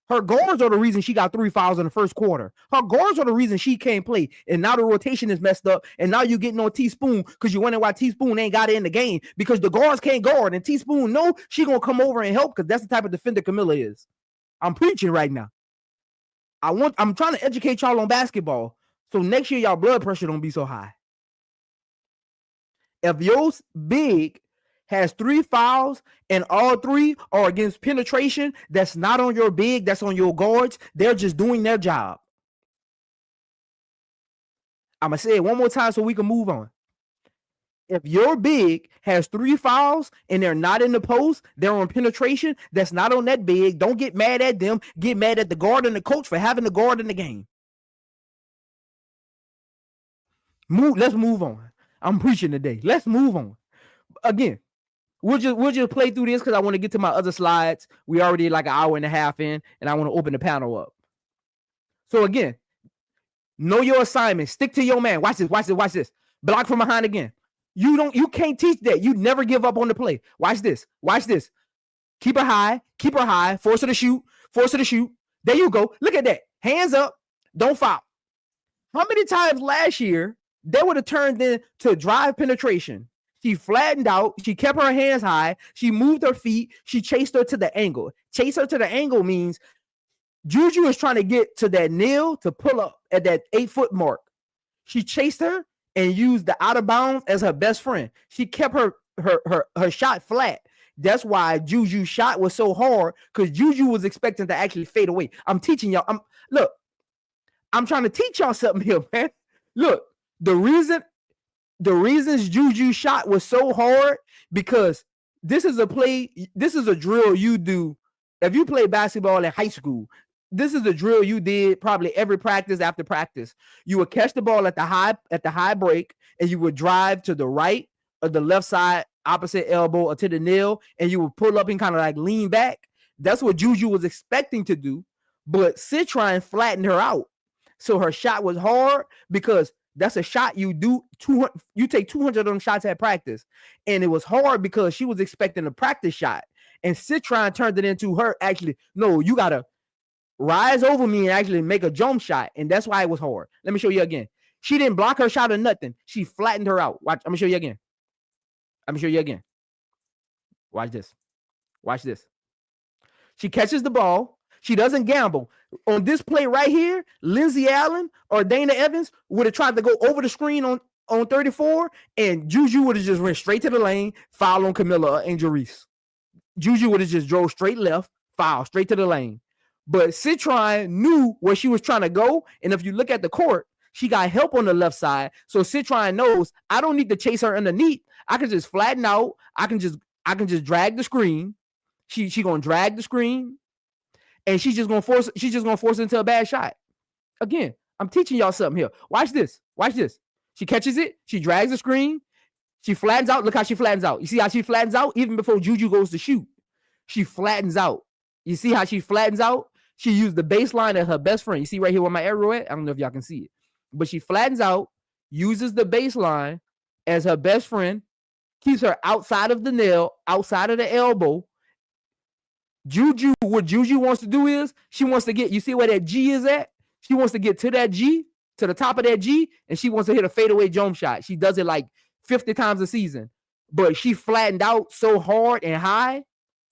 Her guards are the reason she got 3 fouls in the first quarter. Her guards are the reason she can't play. And now the rotation is messed up. And now you're getting on Teaspoon because you're wondering why Teaspoon ain't got it in the game. Because the guards can't guard. And Teaspoon, no, she going to come over and help because that's the type of defender Camila is. I'm preaching right now. I'm trying to educate y'all on basketball. So next year, y'all blood pressure don't be so high. If your big has 3 fouls and all 3 are against penetration, that's not on your big, that's on your guards. They're just doing their job. I'm going to say it one more time so we can move on. If your big has 3 fouls and they're not in the post, they're on penetration, that's not on that big. Don't get mad at them. Get mad at the guard and the coach for having the guard in the game. Let's move on. I'm preaching today. Let's move on. Again, we'll just play through this because I want to get to my other slides. We already like an hour and a half in, and I want to open the panel up. So again, know your assignment. Stick to your man. Watch this. Block from behind again. You can't teach that. You never give up on the play. Watch this. Keep her high. Force her to shoot. There you go. Look at that. Hands up. Don't foul. How many times last year they would have turned into drive penetration? She flattened out. She kept her hands high. She moved her feet. She chased her to the angle. Chase her to the angle means Juju is trying to get to that nail to pull up at that 8-foot mark. She chased her and used the out of bounds as her best friend. She kept her shot flat. That's why Juju's shot was so hard, because Juju was expecting to actually fade away. I'm teaching y'all. I'm trying to teach y'all something here, man. Look, the reasons Juju's shot was so hard, because this is a drill you do. If you play basketball in high school, this is a drill you did probably every practice after practice. You would catch the ball at the high break, and you would drive to the right or the left side, opposite elbow, or to the nail, and you would pull up and kind of like lean back. That's what Juju was expecting to do, but Citron flattened her out. So her shot was hard, because that's a shot you do. You take 200 of them shots at practice, and it was hard because she was expecting a practice shot, and Citron turned it into her actually, no, you gotta rise over me and actually make a jump shot, and that's why it was hard. Let me show you again. She didn't block her shot or nothing. She flattened her out. Watch. I'm gonna show you again. Watch this. She catches the ball. She doesn't gamble. On this play right here, Lindsay Allen or Dana Evans would have tried to go over the screen on 34, and Juju would have just went straight to the lane, foul on Camila or Angel Reese. Juju would have just drove straight left, foul, straight to the lane. But Citron knew where she was trying to go, and if you look at the court, she got help on the left side. So Citron knows I don't need to chase her underneath. I can just flatten out. I can just drag the screen. She gonna drag the screen, and she's just gonna force it into a bad shot. Again, I'm teaching y'all something here. Watch this. She catches it. She drags the screen. She flattens out. Look how she flattens out. You see how she flattens out? Even before Juju goes to shoot, she flattens out. You see how she flattens out? She used the baseline of her best friend. You see right here where my arrow at? I don't know if y'all can see it. But she flattens out, uses the baseline as her best friend, keeps her outside of the nail, outside of the elbow. Juju, what Juju wants to do is she wants to get, you see where that G is at? She wants to get to that G, to the top of that G, and she wants to hit a fadeaway jump shot. She does it like 50 times a season. But she flattened out so hard and high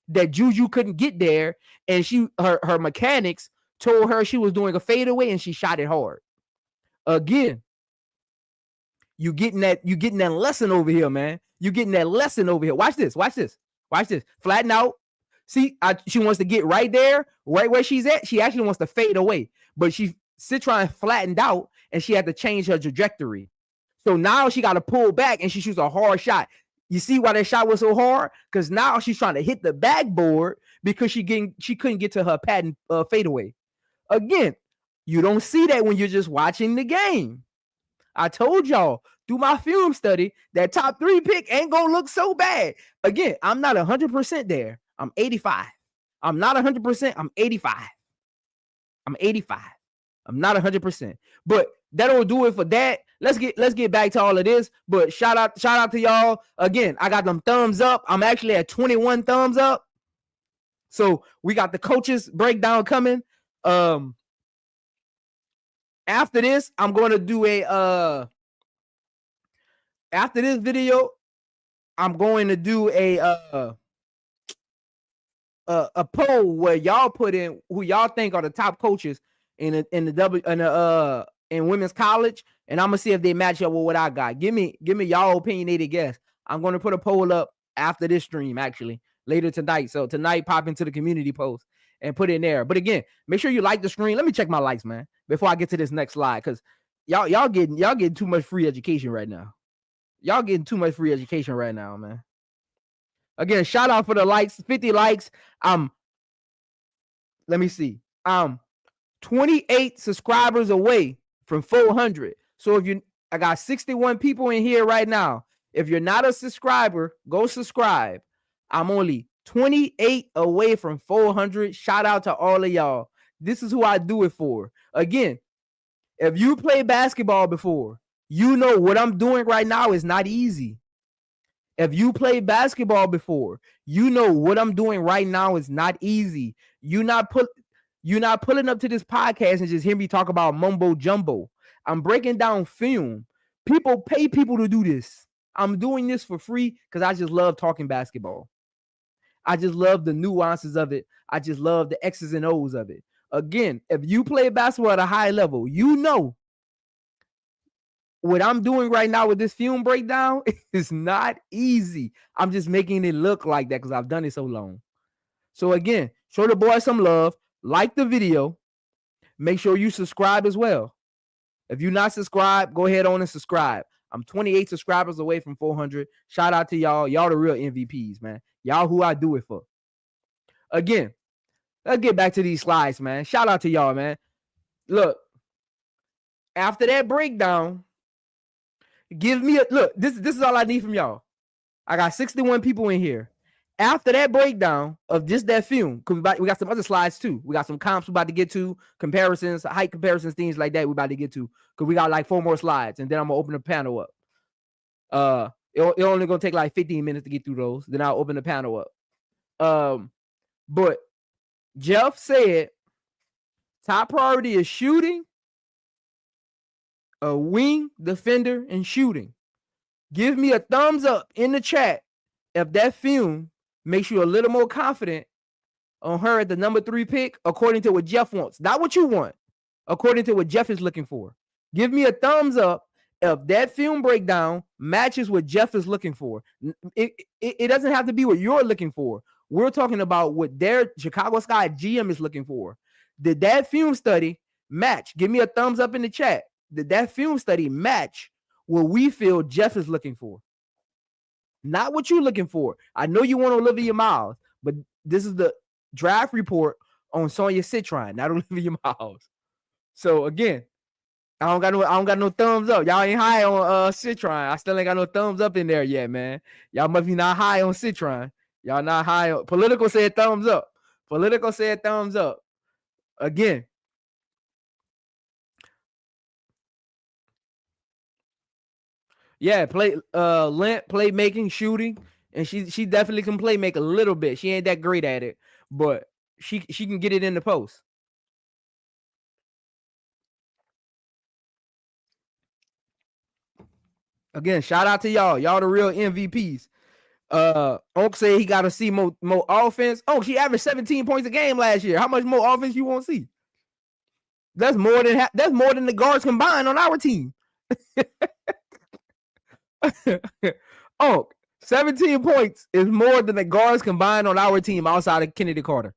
that Juju couldn't get there. And her mechanics told her she was doing a fadeaway and she shot it hard. Again, you getting that lesson over here, man. You getting that lesson over here. Watch this. Flatten out. See, she wants to get right there, right where she's at. She actually wants to fade away, but Citron flattened out and she had to change her trajectory. So now she got to pull back and she shoots a hard shot. You see why that shot was so hard? Because now she's trying to hit the backboard because she couldn't get to her patent fadeaway. Again, you don't see that when you're just watching the game. I told y'all through my film study that top 3 pick ain't gonna look so bad. Again, I'm not 100% there. I'm 85. I'm not 100%. I'm 85. I'm 85. I'm not 100%. But that'll do it for that. Let's get back to all of this. But shout out to y'all. Again, I got them thumbs up. I'm actually at 21 thumbs up. So we got the coaches breakdown coming. After this, I'm going to do after this video, I'm going to do a poll where y'all put in who y'all think are the top coaches in women's college, and I'm gonna see if they match up with what I got. Give me y'all opinionated guess. I'm gonna put a poll up after this stream, actually later tonight. So tonight, pop into the community post and put it in there. But again, make sure you like the stream. Let me check my likes, man, before I get to this next slide, because y'all getting too much free education right now. Y'all getting too much free education right now, man. Again, shout out for the likes, 50 likes. Let me see. 28 subscribers away from 400. So I got 61 people in here right now. If you're not a subscriber, go subscribe. I'm only 28 away from 400. Shout out to all of y'all. This is who I do it for. Again, if you play basketball before, you know what I'm doing right now is not easy. If you played basketball before, you know what I'm doing right now is not easy. You're not pulling up to this podcast and just hear me talk about mumbo jumbo. I'm breaking down film. People pay people to do this. I'm doing this for free because I just love talking basketball. I just love the nuances of it. I just love the X's and O's of it. Again, if you play basketball at a high level, you know what I'm doing right now with this film breakdown is not easy. I'm just making it look like that because I've done it so long. So again, show the boy some love. Like the video. Make sure you subscribe as well. If you're not subscribed, go ahead on and subscribe. I'm 28 subscribers away from 400. Shout out to y'all. Y'all the real MVPs, man. Y'all who I do it for. Again, let's get back to these slides, man. Shout out to y'all, man. Look, after that breakdown, give me a look. This is all I need from y'all. I got 61 people in here. After that breakdown of just that film, because we got some other slides too. We got some comps we're about to get to, comparisons, height comparisons, things like that we're about to get to. Because we got like 4 more slides, and then I'm gonna open the panel up. It only gonna take like 15 minutes to get through those. Then I'll open the panel up. But Jeff said top priority is shooting, a wing, defender, and shooting. Give me a thumbs up in the chat if that film makes you a little more confident on her at the number 3 pick, according to what Jeff wants. Not what you want, according to what Jeff is looking for. Give me a thumbs up if that film breakdown matches what Jeff is looking for. It doesn't have to be what you're looking for. We're talking about what their Chicago Sky GM is looking for. Did that film study match? Give me a thumbs up in the chat. Did that film study match what we feel Jeff is looking for? Not what you're looking for. I know you want Olivia Miles, but this is the draft report on Sonia Citron, not Olivia Miles. So again, I don't got no thumbs up. Y'all ain't high on Citron. I still ain't got no thumbs up in there yet, man. Y'all must be not high on Citron. Y'all not high on Political said thumbs up. Political said thumbs up. Again. Yeah, playmaking, shooting, and she definitely can play make a little bit. She ain't that great at it, but she can get it in the post. Again, shout out to y'all. Y'all the real MVPs. Onk say he got to see more offense. Oh, she averaged 17 points a game last year. How much more offense you want to see? That's more than the guards combined on our team. Oh, 17 points is more than the guards combined on our team outside of Kennedy Carter.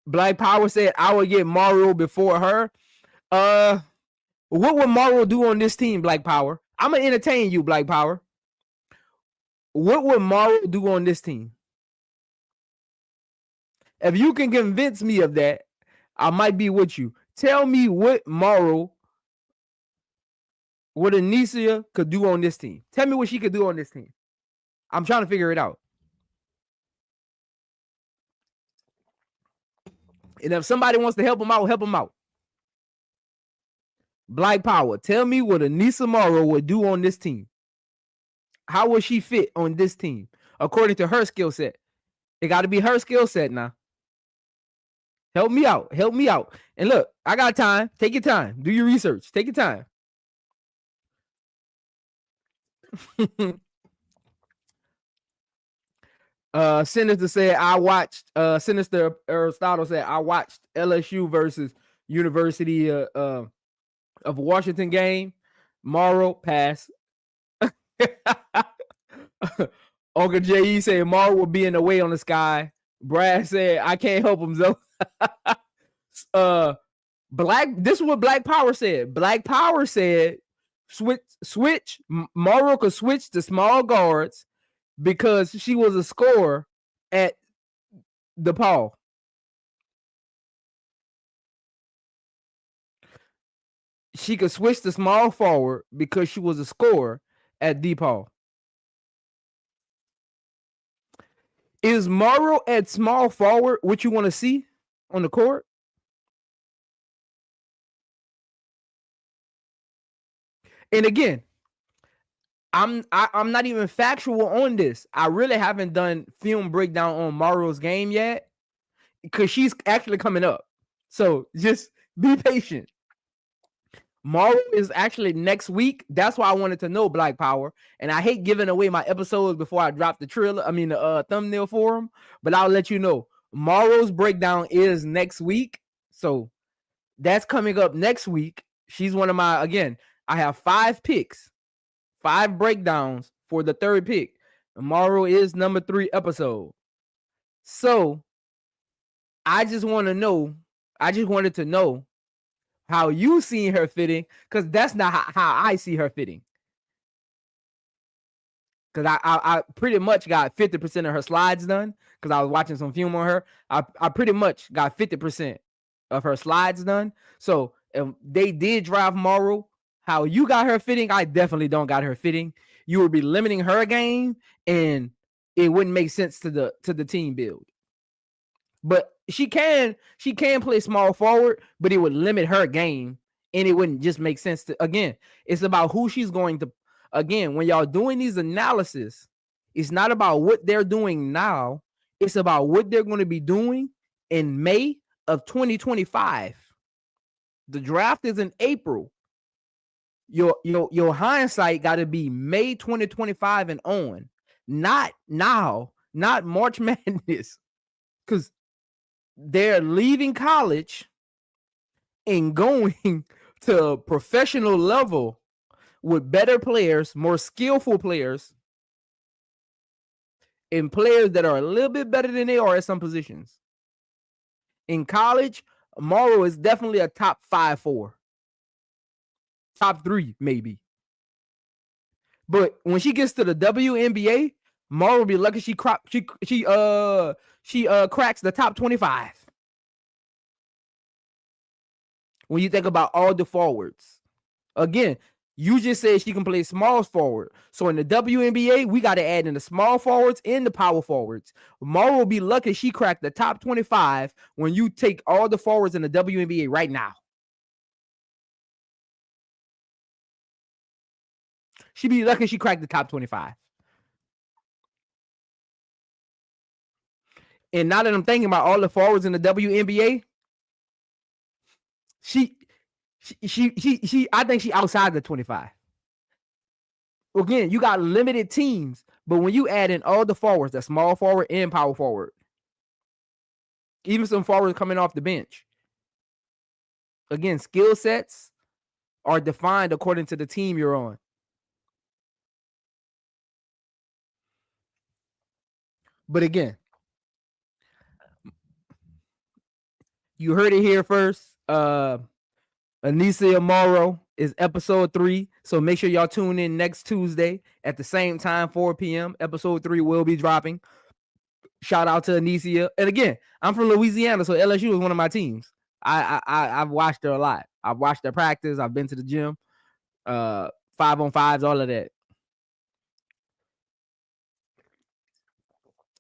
Black Power said I would get Mario before her. What would Mario do on this team, Black Power? I'm gonna entertain you, Black Power. What would Mario do on this team? If you can convince me of that, I might be with you. Tell me what Mario, what Anisha could do on this team. Tell me what she could do on this team. I'm trying to figure it out. And if somebody wants to help him out, help him out. Black Power, tell me what Anissa Morrow would do on this team. How would she fit on this team according to her skill set? It got to be her skill set now. Help me out. Help me out. And look, I got time. Take your time. Do your research. Take your time. Sinister said I watched. Sinister Aristotle said I watched LSU versus University of Washington game. Morrow pass. Uncle J.E. said Morrow will be in the way on the sky. Brad said I can't help him though. This is what Black Power said. Black Power said switch. Morrow could switch to small guards because she was a scorer at DePaul. She could switch to small forward because she was a scorer at DePaul. Is Morrow at small forward what you want to see on the court? And again, I'm not even factual on this. I really haven't done film breakdown on Morrow's game yet because she's actually coming up. So just be patient. Morrow is actually next week. That's why I wanted to know, Black Power. And I hate giving away my episodes before I drop the trailer. I mean the thumbnail for them. But I'll let you know. Morrow's breakdown is next week. So that's coming up next week. She's one of my, again, I have 5 picks, 5 breakdowns for the 3rd pick. Tomorrow is number 3 episode. So I just wanted to know how you seen her fitting, because that's not how I see her fitting. Because I pretty much got 50% of her slides done because I was watching some film on her. I pretty much got 50% of her slides done. So if they did drive Morrow, how you got her fitting, I definitely don't got her fitting. You would be limiting her game, and it wouldn't make sense to the team build. But she can play small forward, but it would limit her game, and it wouldn't just make sense to. Again, it's about who she's going to. Again, when y'all doing these analysis, it's not about what they're doing now. It's about what they're going to be doing in May of 2025. The draft is in April. Your hindsight got to be May 2025 and on, not now, not March Madness, because they're leaving college and going to a professional level with better players, more skillful players, and players that are a little bit better than they are at some positions. In college, Morrow is definitely a top 5-4. Top 3, maybe. But when she gets to the WNBA, Morrow will be lucky she cracks the top 25. when you think about all the forwards. Again, you just said she can play small forward. So in the WNBA, we got to add in the small forwards and the power forwards. Mara will be lucky she cracked the top 25 when you take all the forwards in the WNBA right now. She'd be lucky she cracked the top 25. And now that I'm thinking about all the forwards in the WNBA, I think she outside the 25. Again, you got limited teams, but when you add in all the forwards, the small forward and power forward, even some forwards coming off the bench, again, skill sets are defined according to the team you're on. But again, you heard it here first. Anissa Morrow is episode 3. So make sure y'all tune in next Tuesday at the same time, 4 p.m. Episode 3 will be dropping. Shout out to Anissa. And again, I'm from Louisiana, so LSU is one of my teams. I've watched her a lot. I've watched her practice. I've been to the gym. 5-on-5s, all of that.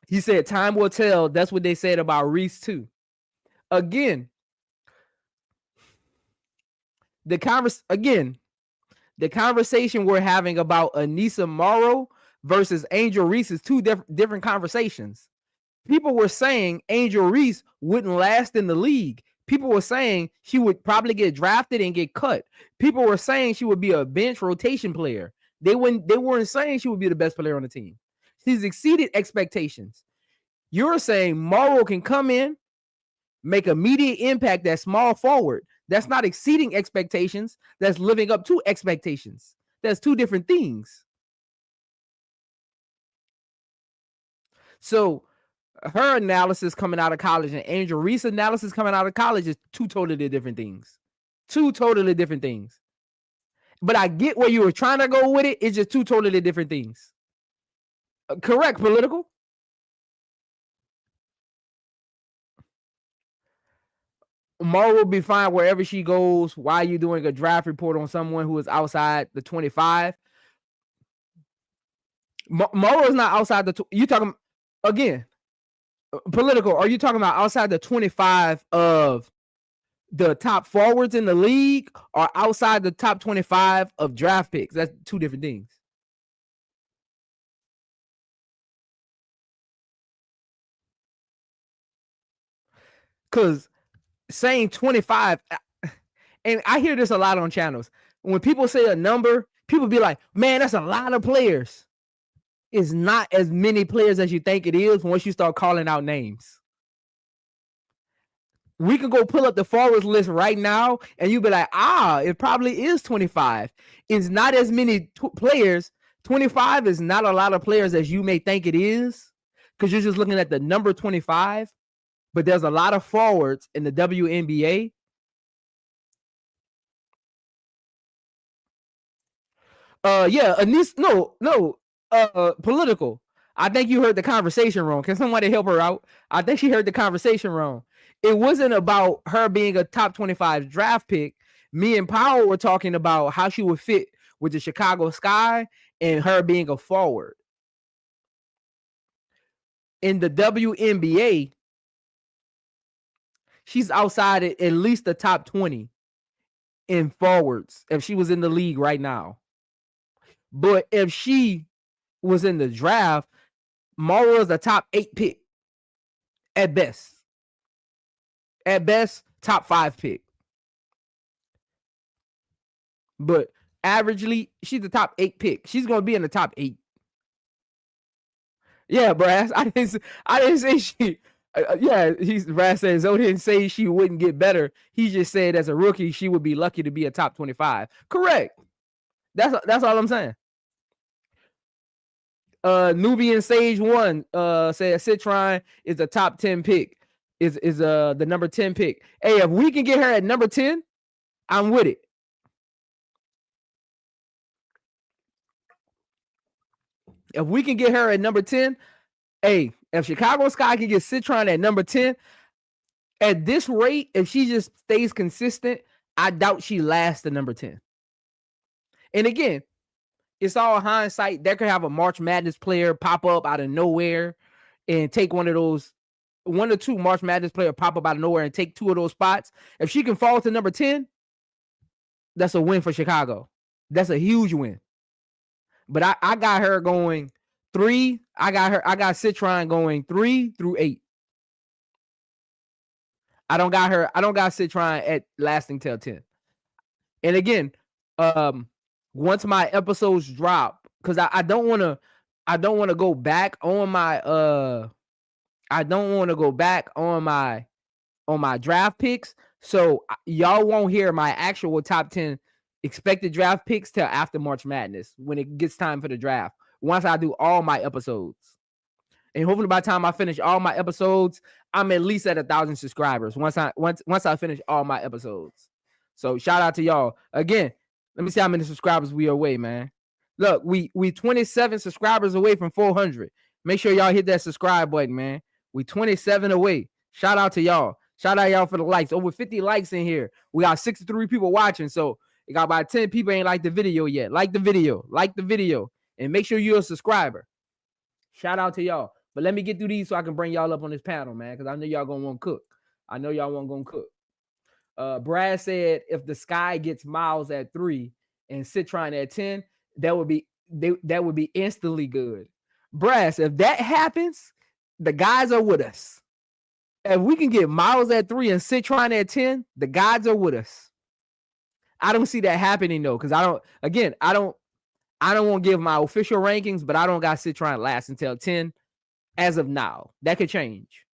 He said, time will tell. That's what they said about Reese, too. Again, the conversation we're having about Anissa Morrow versus Angel Reese is two different conversations. People were saying Angel Reese wouldn't last in the league. People were saying she would probably get drafted and get cut. People were saying she would be a bench rotation player. They weren't saying she would be the best player on the team. She's exceeded expectations. You're saying Morrow can come in, make immediate impact at small forward. That's not exceeding expectations. That's living up to expectations. That's two different things. So her analysis coming out of college and Angel Reese's analysis coming out of college is two totally different things. Two totally different things. But I get where you were trying to go with it. It's just two totally different things. Correct, political. Mara will be fine wherever she goes. Why are you doing a draft report on someone who is outside the 25? Mara is not outside the. You talking again? Political. Are you talking about outside the 25 of the top forwards in the league, or outside the top 25 of draft picks? That's two different things. Because saying 25, and I hear this a lot on channels. When people say a number, people be like, man, that's a lot of players. It's not as many players as you think it is once you start calling out names. We can go pull up the forwards list right now, and you'll be like, it probably is 25. It's not as many players. 25 is not a lot of players as you may think it is, because you're just looking at the number 25. But there's a lot of forwards in the WNBA. Political. I think you heard the conversation wrong. Can somebody help her out? I think she heard the conversation wrong. It wasn't about her being a top 25 draft pick. Me and Powell were talking about how she would fit with the Chicago Sky and her being a forward. In the WNBA, she's outside at least the top 20 in forwards if she was in the league right now. But if she was in the draft, Mara is a top 8 pick at best. At best, top 5 pick. But averagely, she's the top 8 pick. She's going to be in the top 8. Yeah, Brass. I didn't say she. Brass says Zoe didn't say she wouldn't get better. He just said as a rookie she would be lucky to be a top 25. Correct. That's all I'm saying. Nubian Sage 1 said Citron is a top 10 pick. Is the number 10 pick. Hey, if we can get her at number 10, I'm with it. If we can get her at number 10, hey, if Chicago Sky can get Citron at number 10, at this rate, if she just stays consistent, I doubt she lasts the number 10. And again, it's all hindsight. There could have a March Madness player pop up out of nowhere and take one or two March Madness player pop up out of nowhere and take 2 of those spots. If she can fall to number 10, that's a win for Chicago. That's a huge win. But I got her going 3. I got Citron going 3 through 8. I don't got Citron at lasting till 10. And again, once my episodes drop, because I don't want to go back on my draft picks. So y'all won't hear my actual top 10 expected draft picks till after March Madness when it gets time for the draft. Once I do all my episodes. And hopefully by the time I finish all my episodes, I'm at least at 1,000 subscribers once I finish all my episodes. So shout out to y'all. Again, let me see how many subscribers we are away, man. Look, we 27 subscribers away from 400. Make sure y'all hit that subscribe button, man. We 27 away. Shout out to y'all. Shout out y'all for the likes. Over 50 likes in here. We got 63 people watching. So we got about 10 people ain't liked the video yet. Like the video, and make sure you're a subscriber. Shout out to y'all. But let me get through these so I can bring y'all up on this panel, man, because I know y'all gonna want to cook. Brad said if the Sky gets Miles at 3 and Citron at 10, that would be instantly good. Brad, if that happens, the guys are with us. If we can get Miles at 3 and Citron at 10, the guys are with us. I don't see that happening though, because I don't want to give my official rankings, but I don't got Citron last until 10 as of now. That could change.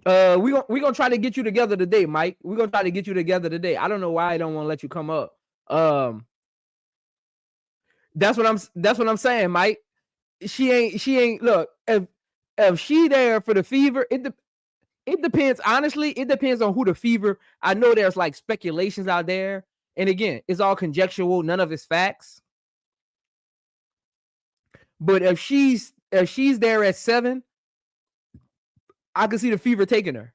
We gonna try to get you together today, Mike. We're gonna try to get you together today. I don't know why I don't want to let you come up. That's what I'm saying, Mike. She ain't look, if she there for the Fever, it depends. Honestly, it depends on who the Fever. I know there's like speculations out there, and again, it's all conjectural, none of it's facts. But if she's there at 7, I can see the Fever taking her.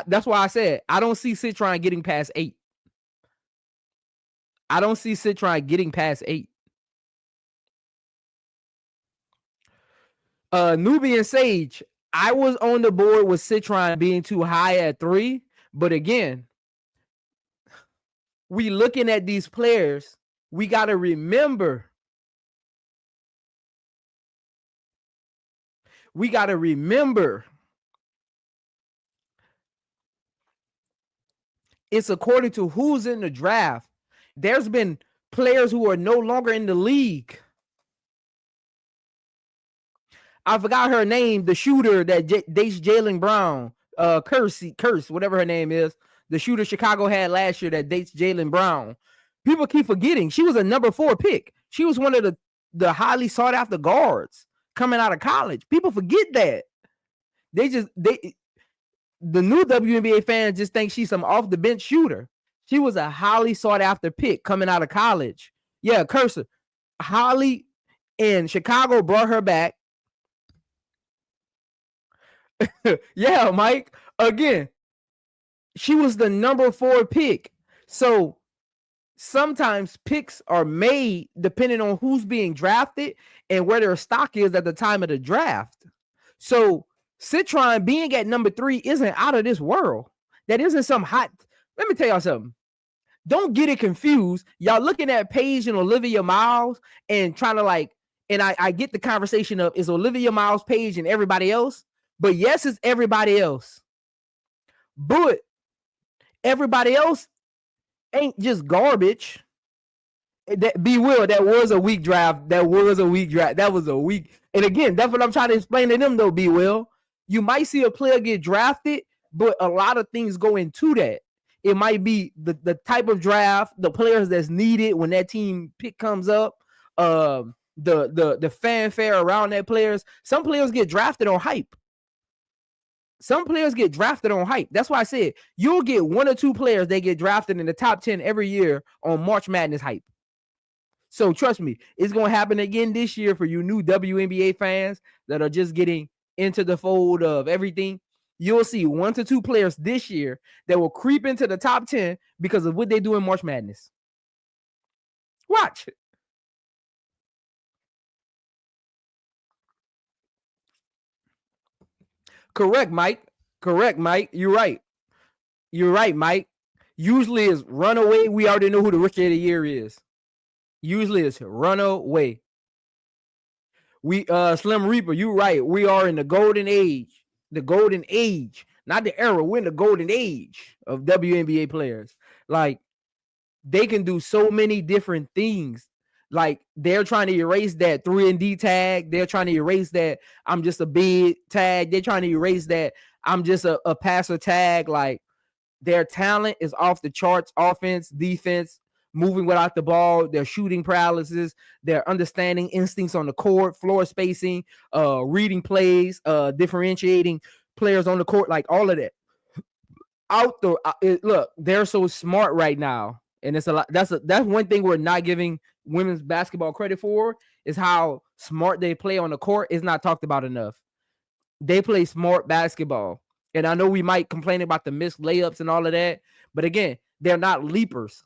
That's why I said I don't see Citron getting past 8. Nubian Sage, I was on the board with Citron being too high at 3, but again, we looking at these players, we got to remember it's according to who's in the draft. There's been players who are no longer in the league. I forgot her name, the shooter that dates Jaylen Brown, Curse, whatever her name is, the shooter Chicago had last year that dates Jaylen Brown. People keep forgetting she was a number 4 pick. She was one of the highly sought after guards coming out of college. People forget that. The new WNBA fans just think she's some off the bench shooter. She was a highly sought after pick coming out of college. Yeah, Cursor. Holly and Chicago brought her back. Yeah, Mike. Again, she was the number 4 pick. So sometimes picks are made depending on who's being drafted and where their stock is at the time of the draft. So Citron being at number 3 isn't out of this world. That isn't some hot. Let me tell y'all something. Don't get it confused. Y'all looking at Paige and Olivia Miles and trying to and I get the conversation of is Olivia Miles, Paige, and everybody else. But yes, it's everybody else. But everybody else ain't just garbage. That was a weak draft. That was a weak. And again, that's what I'm trying to explain to them though, B Will. You might see a player get drafted, but a lot of things go into that. It might be the type of draft, the players that's needed when that team pick comes up, the fanfare around that players. Some players get drafted on hype. That's why I said you'll get 1 or 2 players that get drafted in the top 10 every year on March Madness hype. So trust me, it's going to happen again this year for you new WNBA fans that are just getting into the fold of everything. you'll see 1 to 2 players this year that will creep into the top 10 because of what they do in March Madness. Watch. Correct, Mike. Correct, Mike. You're right. You're right, Mike. Usually it's runaway. We already know who the rookie of the year is. Usually it's runaway. We Slim Reaper, you're right. We are in the golden age. The golden age. Not the era. We're in the golden age of WNBA players. Like, they can do so many different things. Like, they're trying to erase that 3-and-D tag. They're trying to erase that I'm just a big tag. They're trying to erase that I'm just a passer tag. Like, their talent is off the charts. Offense, defense, moving without the ball, their shooting paralysis, their understanding instincts on the court, floor spacing, reading plays, differentiating players on the court, like all of that. Look, they're so smart right now. And it's a lot. That's one thing we're not giving women's basketball credit for, is how smart they play on the court. Is not talked about enough. They play smart basketball. And I know we might complain about the missed layups and all of that, but again, they're not leapers.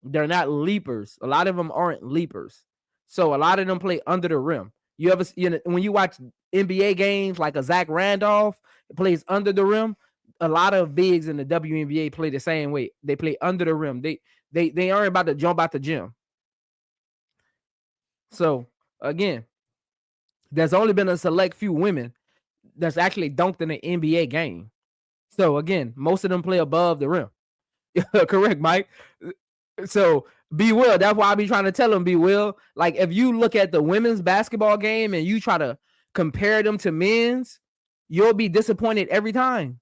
They're not leapers. A lot of them aren't leapers. So a lot of them play under the rim. When you watch NBA games, like a Zach Randolph plays under the rim, a lot of bigs in the WNBA play the same way. They play under the rim. They aren't about to jump out the gym. So again, there's only been a select few women that's actually dunked in an NBA game. So again, most of them play above the rim. Correct, Mike. So be Will. That's why I be trying to tell them, be Will. Like, if you look at the women's basketball game and you try to compare them to men's, you'll be disappointed every time,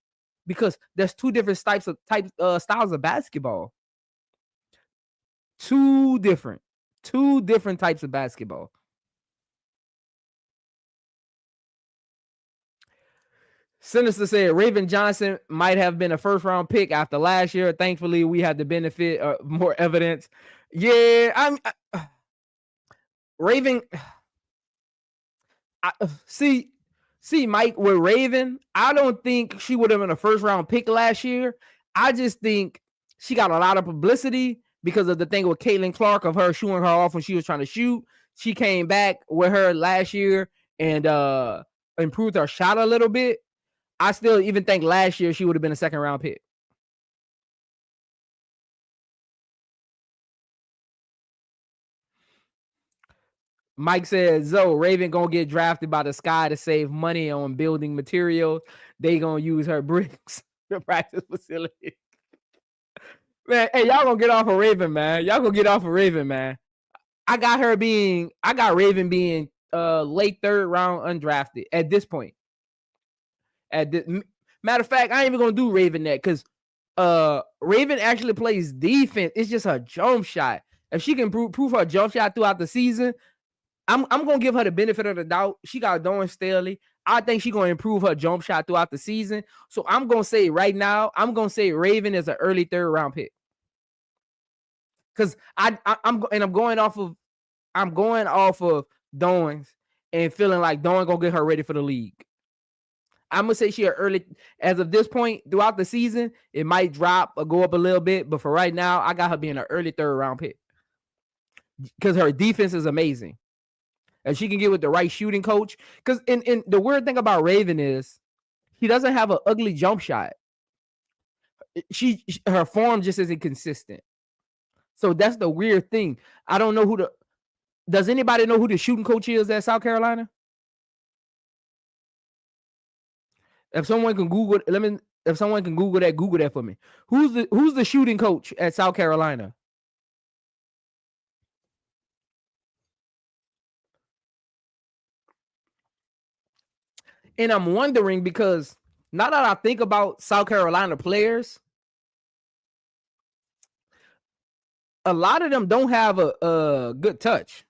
because there's two different styles of basketball. Two different types of basketball. Sinister said Raven Johnson might have been a first-round pick after last year. Thankfully, we had the benefit of more evidence. Yeah, Raven. See, Mike, with Raven, I don't think she would have been a first-round pick last year. I just think she got a lot of publicity because of the thing with Caitlin Clark, of her shooting her off when she was trying to shoot. She came back with her last year and improved her shot a little bit. I still even think last year she would have been a second-round pick. Mike says, Zoe, Raven gonna get drafted by the Sky to save money on building materials. They gonna use her bricks to practice facility. Man, hey, y'all gonna get off of Raven, man. Y'all gonna get off of Raven, man. I got Raven being late third round undrafted at this point. Matter of fact, I ain't even gonna do Raven that, because Raven actually plays defense. It's just her jump shot. If she can prove her jump shot throughout the season, I'm gonna give her the benefit of the doubt. She got Dawn Staley. I think she's gonna improve her jump shot throughout the season. So I'm gonna say right now, I'm gonna say Raven is an early third round pick. Because I'm going off of Dawn's and feeling like Dawn gonna get her ready for the league. I'm gonna say she an early, as of this point throughout the season, it might drop or go up a little bit, but for right now, I got her being an early third round pick because her defense is amazing, and she can get with the right shooting coach. Because in the weird thing about Raven is she doesn't have an ugly jump shot. Her form just isn't consistent. So that's the weird thing. I don't know does anybody know who the shooting coach is at South Carolina? If someone can Google that, Google that for me. Who's the shooting coach at South Carolina? And I'm wondering, because now that I think about South Carolina players, a lot of them don't have a good touch.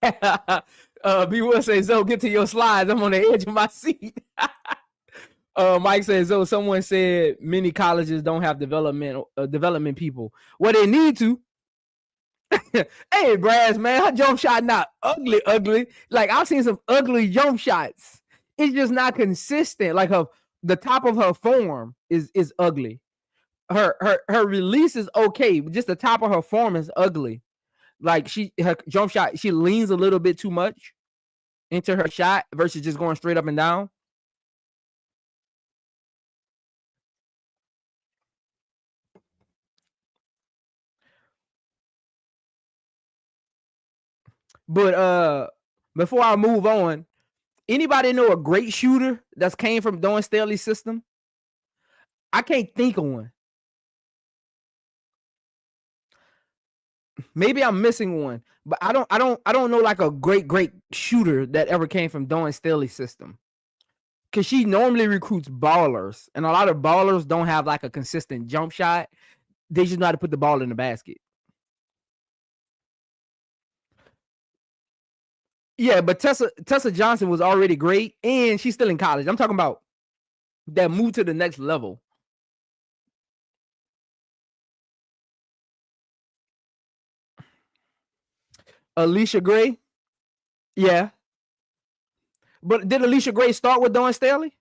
B will say, Zoe, get to your slides. I'm on the edge of my seat. Mike says, Zoe, someone said many colleges don't have development people. Well, they need to. Hey, Brass, man, her jump shot not ugly. Like, I've seen some ugly jump shots. It's just not consistent. Like, her the top of her form is ugly. Her release is okay, but just the top of her form is ugly. Like her jump shot, she leans a little bit too much into her shot versus just going straight up and down. But before I move on, anybody know a great shooter that's came from Dawn Staley's system? I can't think of one. Maybe I'm missing one, but I don't know like a great shooter that ever came from Dawn Staley's system. Cause she normally recruits ballers, and a lot of ballers don't have like a consistent jump shot. They just know how to put the ball in the basket. Yeah, but Tessa Johnson was already great, and she's still in college. I'm talking about that move to the next level. Alicia Gray, yeah, but did Alicia Gray start with Dawn Staley?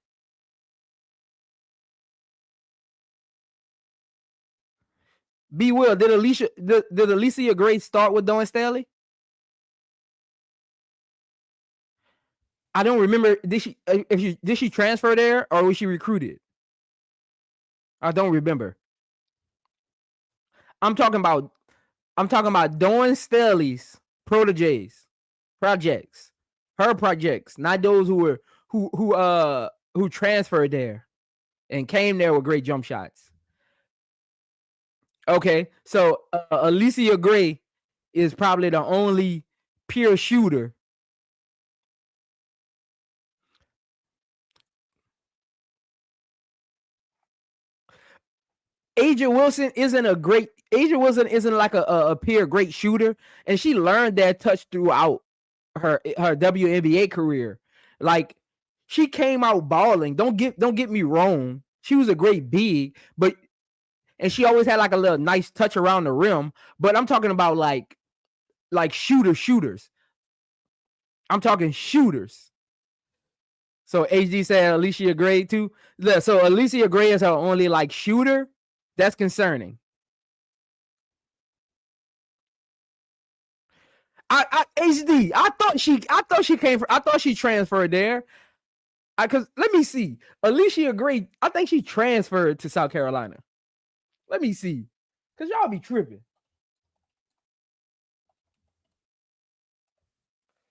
B. Will, did Alicia Gray start with Dawn Staley? I don't remember. Did she transfer there or was she recruited? I don't remember. I'm talking about Dawn Staley's projects, her projects, not those who transferred there and came there with great jump shots. Okay, so Alicia Gray is probably the only pure shooter. Asia Wilson isn't like a pure great shooter, and she learned that touch throughout her WNBA career. Like she came out balling. Don't get me wrong. She was a great big, and she always had like a little nice touch around the rim. But I'm talking about like shooters. I'm talking shooters. So HD said Alicia Gray too. So Alicia Gray is her only like shooter. That's concerning. HD. I thought she came from. I thought she transferred there. Cause let me see. Alicia Gray. I think she transferred to South Carolina. Let me see. Cause y'all be tripping.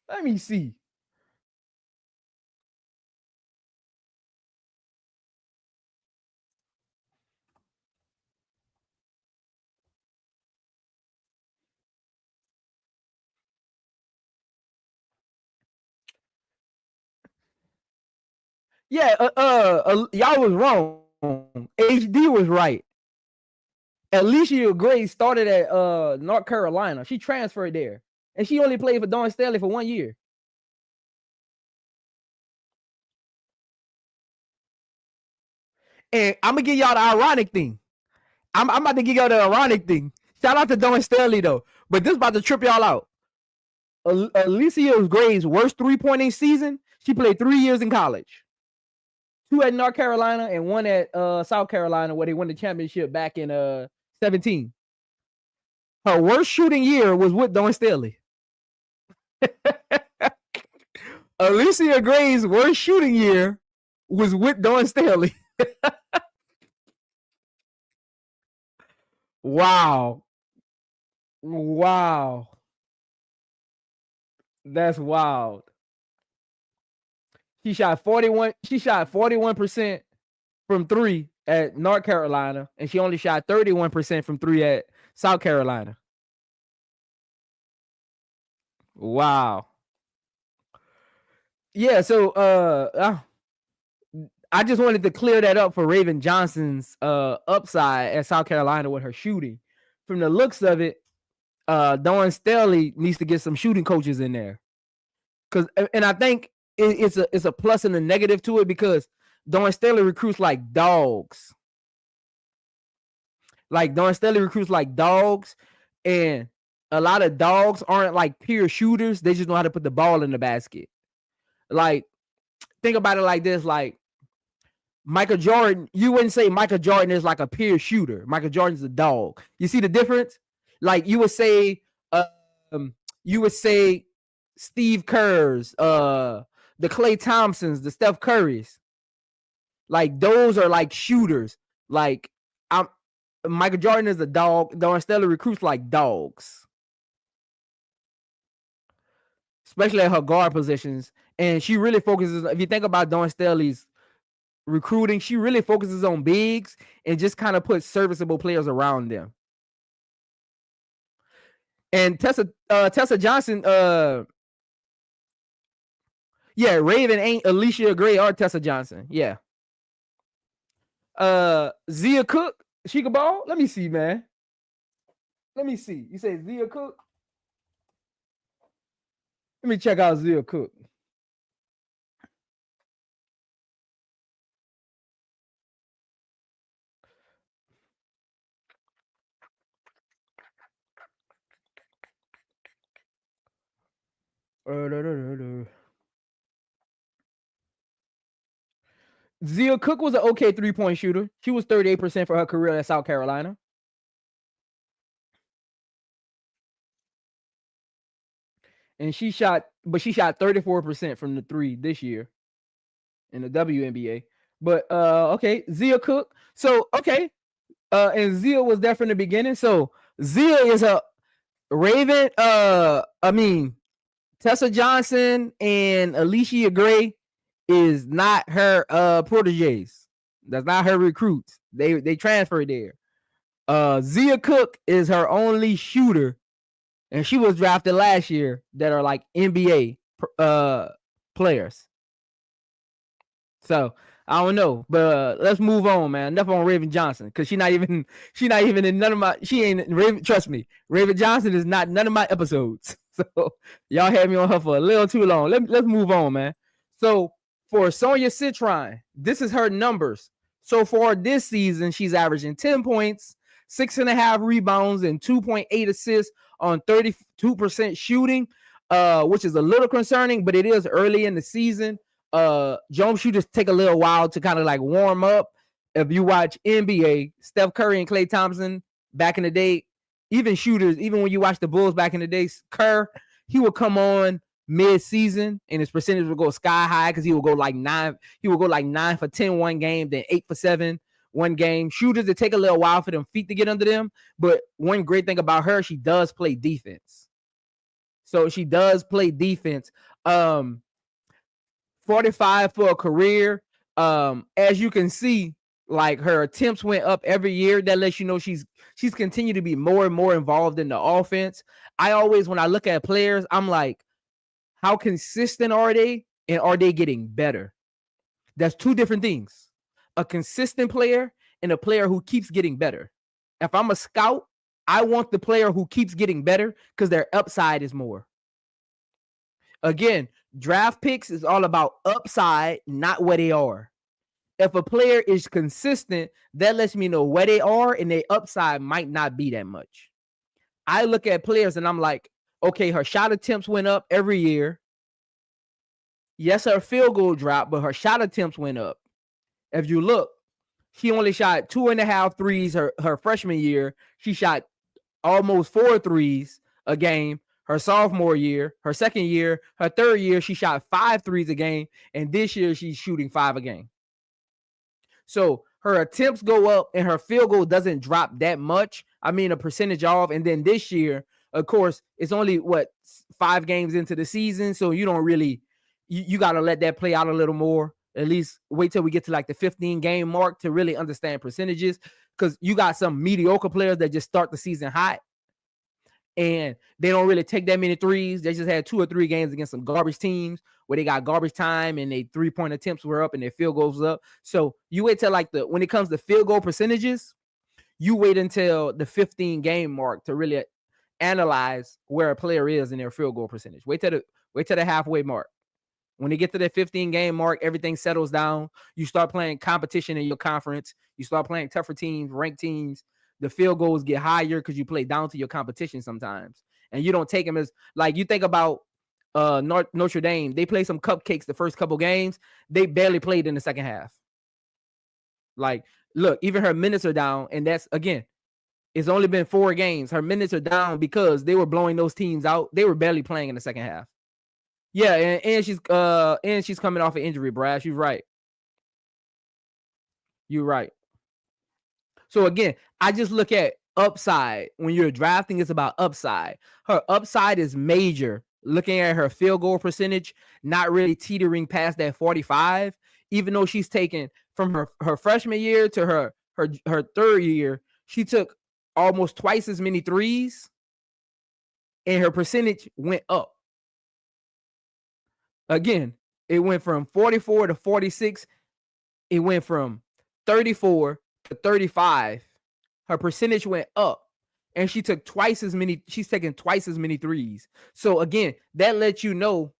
Let me see. Yeah, y'all was wrong. HD was right. Alicia Gray started at North Carolina. She transferred there, and she only played for Dawn Staley for 1 year. And I'm gonna give y'all the ironic thing. I'm about to give y'all the ironic thing. Shout out to Dawn Staley though, but this is about to trip y'all out. Alicia Gray's worst 3-point season. She played 3 years in college. 2 at North Carolina and 1 at South Carolina, where they won the championship back in 17. Her worst shooting year was with Dawn Staley. Alicia Gray's worst shooting year was with Dawn Staley. Wow. That's wild. She shot 41% from 3 at North Carolina, and she only shot 31% from 3 at South Carolina. Wow. Yeah, so I just wanted to clear that up for Raven Johnson's upside at South Carolina with her shooting. From the looks of it, Dawn Staley needs to get some shooting coaches in there. And I think it's a plus and a negative to it because Dawn Staley recruits like dogs. Like Dawn Staley recruits like dogs, and a lot of dogs aren't like pure shooters. They just know how to put the ball in the basket. Like, think about it like this: like Michael Jordan, you wouldn't say Michael Jordan is like a pure shooter. Michael Jordan's a dog. You see the difference? Like um, you would say Steve Kerr's, the Klay Thompsons, the Steph Currys. Like those are like shooters. Like I'm Michael Jordan is a dog. Dawn Staley recruits like dogs, especially at her guard positions. And she really focuses. If you think about Dawn Staley's recruiting, she really focuses on bigs and just kind of puts serviceable players around them. And Tessa Johnson, yeah, Raven ain't Alicia Gray or Tessa Johnson. Yeah. Zia Cook, she can ball. Let me see, man. Let me see. You say Zia Cook? Let me check out Zia Cook. Zia Cook was an okay 3-point shooter. She was 38% for her career at South Carolina. And she shot 34% from the three this year in the WNBA. But okay, Zia Cook. So okay. And Zia was there from the beginning. So Zia is a Raven. Tessa Johnson and Alicia Gray is not her proteges. That's not her recruits. They transferred there. Zia Cook is her only shooter, and she was drafted last year that are like NBA players. So I don't know, but let's move on, man. Enough on Raven Johnson because she not even in none of my. She ain't Raven. Trust me, Raven Johnson is not none of my episodes. So y'all had me on her for a little too long. Let's move on, man. So for Sonia Citron, this is her numbers. So far this season, she's averaging 10 points, 6.5 rebounds, and 2.8 assists on 32% shooting, which is a little concerning, but it is early in the season. Jump shooters take a little while to kind of like warm up. If you watch NBA, Steph Curry and Klay Thompson back in the day, even shooters, even when you watch the Bulls back in the day, Kerr, he would come on mid-season and his percentage would go sky high because he would go like 9 for 10 one game, then 8 for 7 one game. Shooters, it take a little while for them feet to get under them, but one great thing about her, she does play defense. So she does play defense. 45 for a career. As you can see, like her attempts went up every year. That lets you know she's continued to be more and more involved in the offense. I always, when I look at players, I'm like, how consistent are they? And are they getting better? That's two different things. A consistent player and a player who keeps getting better. If I'm a scout, I want the player who keeps getting better because their upside is more. Again, draft picks is all about upside, not where they are. If a player is consistent, that lets me know where they are and their upside might not be that much. I look at players and I'm like, okay, her shot attempts went up every year. Yes, her field goal dropped, but her shot attempts went up. If you look, she only shot 2.5 threes her freshman year. She shot almost 4 threes a game. Her sophomore year, her second year, her third year, she shot 5 threes a game. And this year, she's shooting 5 a game. So her attempts go up and her field goal doesn't drop that much. I mean, a percentage off. And then this year, of course, it's only 5 games into the season. So you don't really, you got to let that play out a little more. At least wait till we get to like the 15 game mark to really understand percentages. Because you got some mediocre players that just start the season hot. And they don't really take that many threes. They just had 2 or 3 games against some garbage teams where they got garbage time and their 3-point attempts were up and their field goals up. So you wait till when it comes to field goal percentages, you wait until the 15 game mark to really analyze where a player is in their field goal percentage. Wait till the halfway mark. When they get to the 15 game mark, everything settles down. You start playing competition in your conference. You start playing tougher teams, ranked teams. The field goals get higher because you play down to your competition sometimes. And you don't take them as, like, you think about Notre Dame. They play some cupcakes the first couple games. They barely played in the second half. Like, look, even her minutes are down, and that's again, it's only been 4 games. Her minutes are down because they were blowing those teams out. They were barely playing in the second half. Yeah, and she's coming off an injury, Brad. You're right. You're right. So again, I just look at upside. When you're drafting, it's about upside. Her upside is major. Looking at her field goal percentage, not really teetering past that 45, even though she's taken from her freshman year to her third year, she took almost twice as many threes, and her percentage went up. Again, it went from 44 to 46. It went from 34 to 35. Her percentage went up, and she took twice as many. She's taking twice as many threes. So again, that lets you know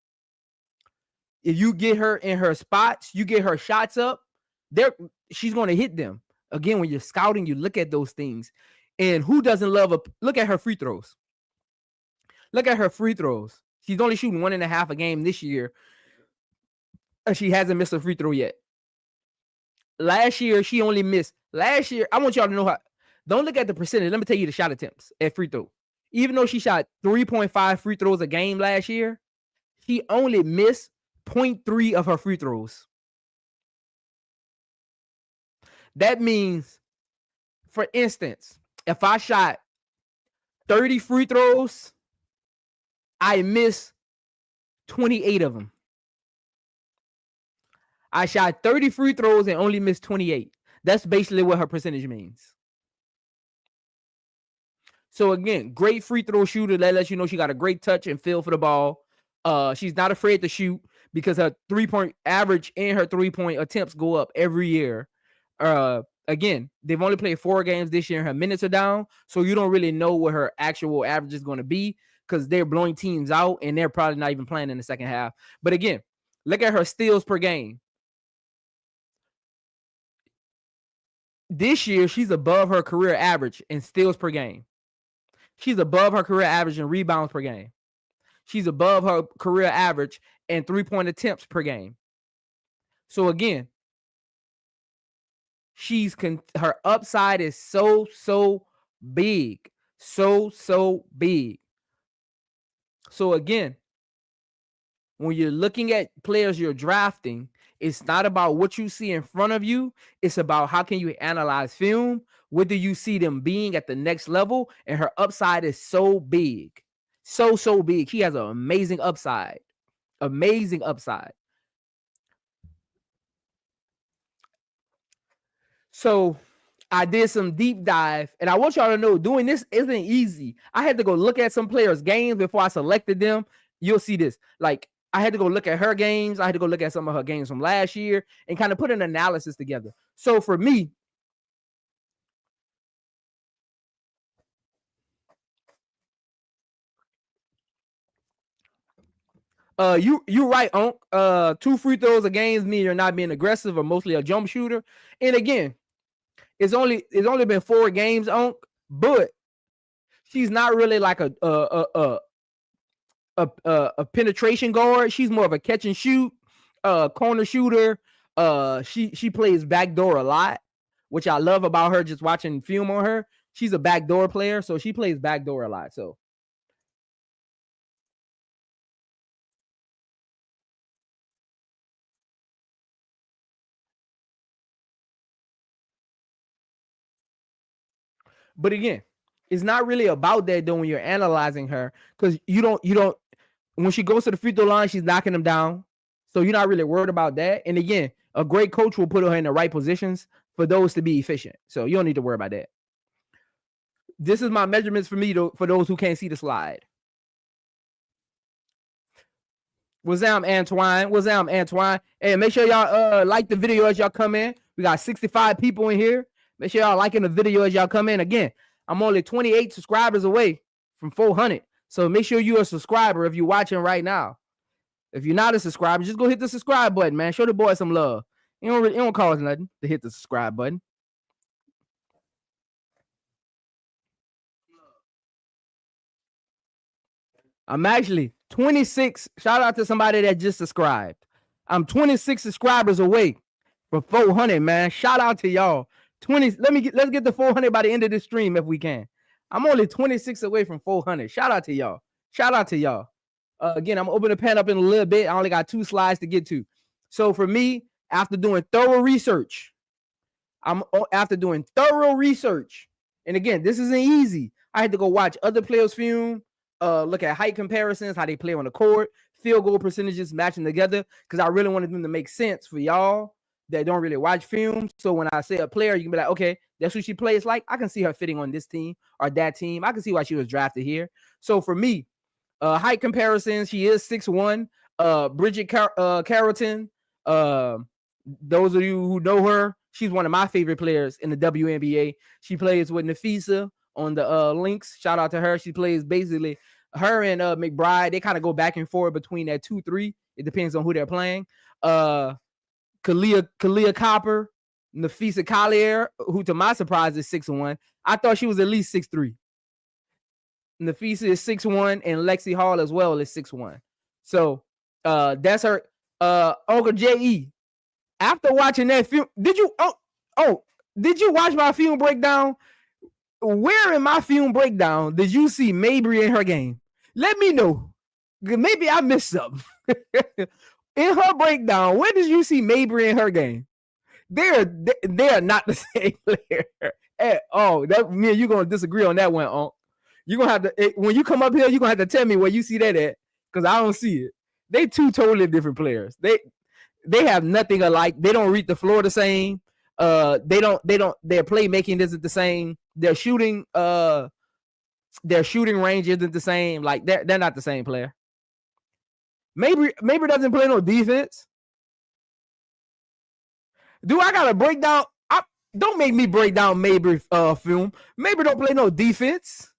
if you get her in her spots, you get her shots up, she's going to hit them. Again, when you're scouting, you look at those things. And who doesn't love look at her free throws. Look at her free throws. She's only shooting 1.5 a game this year. And she hasn't missed a free throw yet. Last year, she only missed. Last year, I want y'all to know how. Don't look at the percentage. Let me tell you the shot attempts at free throw. Even though she shot 3.5 free throws a game last year, she only missed 0.3 of her free throws. That means, for instance, if I shot 30 free throws, I missed 28 of them. I shot 30 free throws and only missed 28. That's basically what her percentage means. So again, great free throw shooter. That lets you know she got a great touch and feel for the ball. She's not afraid to shoot because her 3-point average and her 3-point attempts go up every year. Again, they've only played 4 games this year. Her minutes are down, so you don't really know what her actual average is going to be because they're blowing teams out and they're probably not even playing in the second half. But again, look at her steals per game. This year, she's above her career average in steals per game. She's above her career average in rebounds per game. She's above her career average in 3-point attempts per game. So again, her upside is so big. So big. So again, when you're looking at players you're drafting, it's not about what you see in front of you. It's about how can you analyze film? What do you see them being at the next level? And her upside is so big. So big. She has an amazing upside. Amazing upside. So I did some deep dive, and I want y'all to know doing this isn't easy. I had to go look at some players' games before I selected them. You'll see this. Like, I had to go look at her games. I had to go look at some of her games from last year and kind of put an analysis together. So for me, you're right, Unc. 2 free throws a game mean you're not being aggressive or mostly a jump shooter. And again, it's only been 4 games, Unc, but she's not really like a penetration guard. She's more of a catch and shoot, corner shooter. She plays backdoor a lot, which I love about her. Just watching film on her, she's a backdoor player, so she plays backdoor a lot. So. But again, it's not really about that though when you're analyzing her, because you don't when she goes to the free throw line, she's knocking them down. So you're not really worried about that. And again, a great coach will put her in the right positions for those to be efficient. So you don't need to worry about that. This is my measurements for me for those who can't see the slide. What's up, Antoine? What's up, Antoine? Hey, make sure y'all like the video as y'all come in. We got 65 people in here. Make sure y'all liking the video as y'all come in. Again, I'm only 28 subscribers away from 400. So make sure you're a subscriber if you're watching right now. If you're not a subscriber, just go hit the subscribe button, man. Show the boy some love. It don't cost nothing to hit the subscribe button. I'm actually 26. Shout out to somebody that just subscribed. I'm 26 subscribers away for 400, man. Shout out to y'all. 20. Let's get the 400 by the end of this stream if we can. I'm only 26 away from 400. Shout out to y'all. Shout out to y'all. Again, I'm gonna open the pen up in a little bit. I only got 2 slides to get to. So for me, after doing thorough research, and again, this isn't easy. I had to go watch other players' film, look at height comparisons, how they play on the court, field goal percentages matching together, because I really wanted them to make sense for y'all that don't really watch film. So when I say a player, you can be like, okay, that's who she plays like. I can see her fitting on this team or that team. I can see why she was drafted here. So for me, height comparisons, she is 6'1". Bridget Carrollton, those of you who know her, she's one of my favorite players in the WNBA. She plays with Nafisa on the Lynx. Shout out to her. She plays basically her and McBride. They kind of go back and forth between that 2-3. It depends on who they're playing. Kalia Copper, Nafisa Collier, who to my surprise is 6'1". I thought she was at least 6'3". Nafisa is 6'1", and Lexi Hall as well is 6'1". So that's her. Uncle J.E. After watching that film, did you watch my film breakdown? Where in my film breakdown did you see Mabry in her game? Let me know. Maybe I missed something. In her breakdown, where did you see Mabry in her game? They're not the same player at all. That me and you gonna disagree on that one, Unc. You're gonna have to, when you come up here, you're gonna have to tell me where you see that at, because I don't see it. They 2 totally different players. They have nothing alike. They don't read the floor the same. Their playmaking isn't the same. Their shooting range isn't the same. Like they're not the same player. Maybe doesn't play no defense. Do I gotta break down? Don't make me break down Mabry film. Mabry don't play no defense.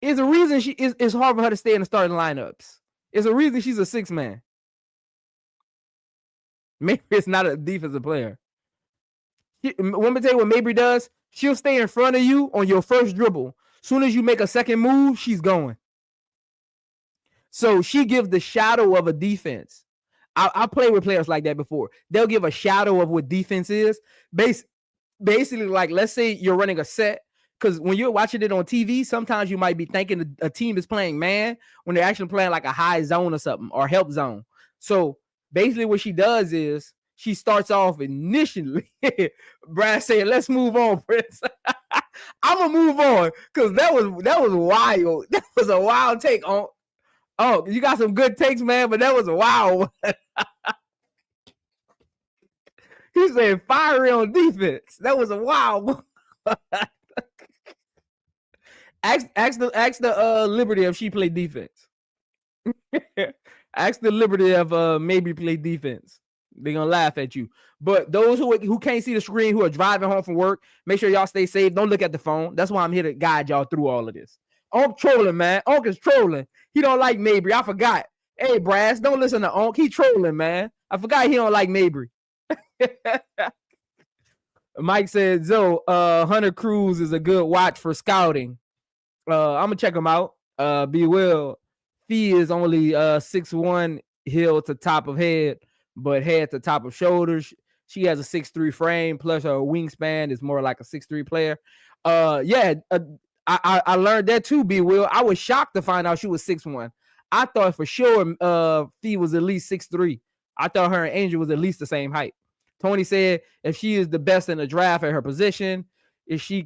It's a reason it's hard for her to stay in the starting lineups. It's a reason she's a 6-man. Mabry is not a defensive player. Let me tell you what Mabry does. She'll stay in front of you on your first dribble. Soon as you make a second move, she's going. So she gives the shadow of a defense. I played with players like that before. They'll give a shadow of what defense is. Basically, like, let's say you're running a set, because when you're watching it on TV, sometimes you might be thinking a team is playing man when they're actually playing like a high zone or something, or help zone. So basically what she does is she starts off initially. Brad saying, let's move on, Prince. I'm going to move on, because that was wild. That was a wild take on. Oh, you got some good takes, man, but that was a wild one. He said fiery on defense. That was a wild one. Ask the Liberty if she played defense. Ask the Liberty of maybe play defense. They're gonna laugh at you. But those who can't see the screen, who are driving home from work, make sure y'all stay safe. Don't look at the phone. That's why I'm here to guide y'all through all of this. Unc trolling, man. Unc is trolling. He don't like Mabry. I forgot. Hey, Brass, don't listen to Unc. He trolling, man. I forgot he don't like Mabry. Mike said, Zoe, Hunter Cruz is a good watch for scouting. I'm gonna check him out. Be well. Fee is only 6'1", heel to top of head, but head to top of shoulders. She has a 6'3" frame, plus her wingspan is more like a 6'3" player. I learned that too, B Will. I was shocked to find out she was 6'1". I thought for sure Fee was at least 6'3". I thought her and Angel was at least the same height. Tony said if she is the best in the draft at her position, if she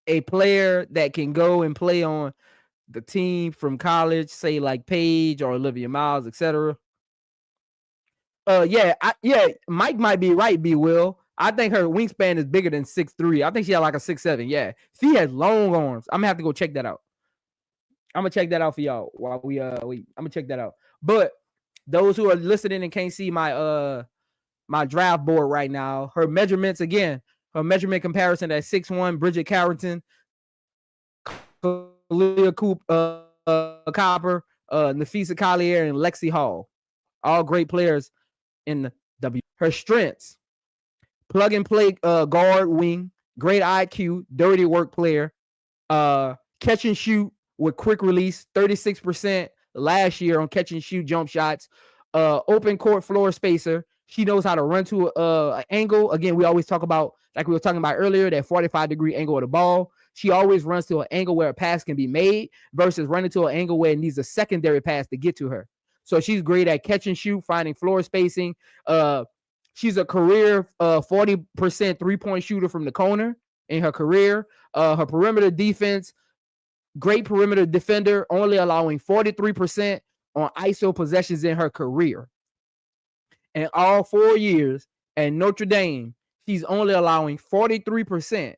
a player that can go and play on the team from college, say like Paige or Olivia Miles, etc. Mike might be right, B Will. I think her wingspan is bigger than 6'3". I think she had like a 6'7". Yeah. Fee has long arms. I'm gonna have to go check that out. I'm gonna check that out for y'all while I'm gonna check that out. But those who are listening and can't see my my draft board right now, her measurements again, her measurement comparison at 6'1", Bridget Carrollton, Kalia Copper, Nafisa Collier, and Lexi Hall. All great players in the W. Her strengths: plug and play guard, wing, great IQ, dirty work player, catch and shoot with quick release, 36%, last year on catch and shoot jump shots, open court floor spacer. She knows how to run to an angle. Again, we always talk about, like we were talking about earlier, that 45-degree angle of the ball. She always runs to an angle where a pass can be made versus running to an angle where it needs a secondary pass to get to her. So she's great at catch and shoot, finding floor spacing. She's a career 40% three-point shooter from the corner in her career. Her perimeter defense, great perimeter defender, only allowing 43% on ISO possessions in her career. And all 4 years at Notre Dame, she's only allowing 43%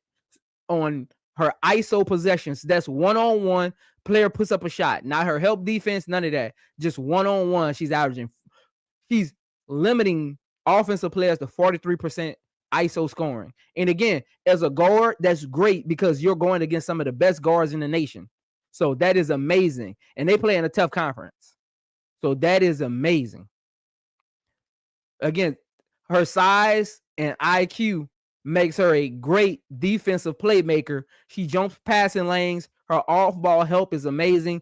on her ISO possessions. That's one-on-one. Player puts up a shot. Not her help defense, none of that. Just one-on-one. She's averaging. She's limiting offensive players to 43% ISO scoring. And again, as a guard, that's great because you're going against some of the best guards in the nation. So that is amazing. And they play in a tough conference. So that is amazing. Again, her size and IQ makes her a great defensive playmaker. She jumps passing lanes. Her off-ball help is amazing.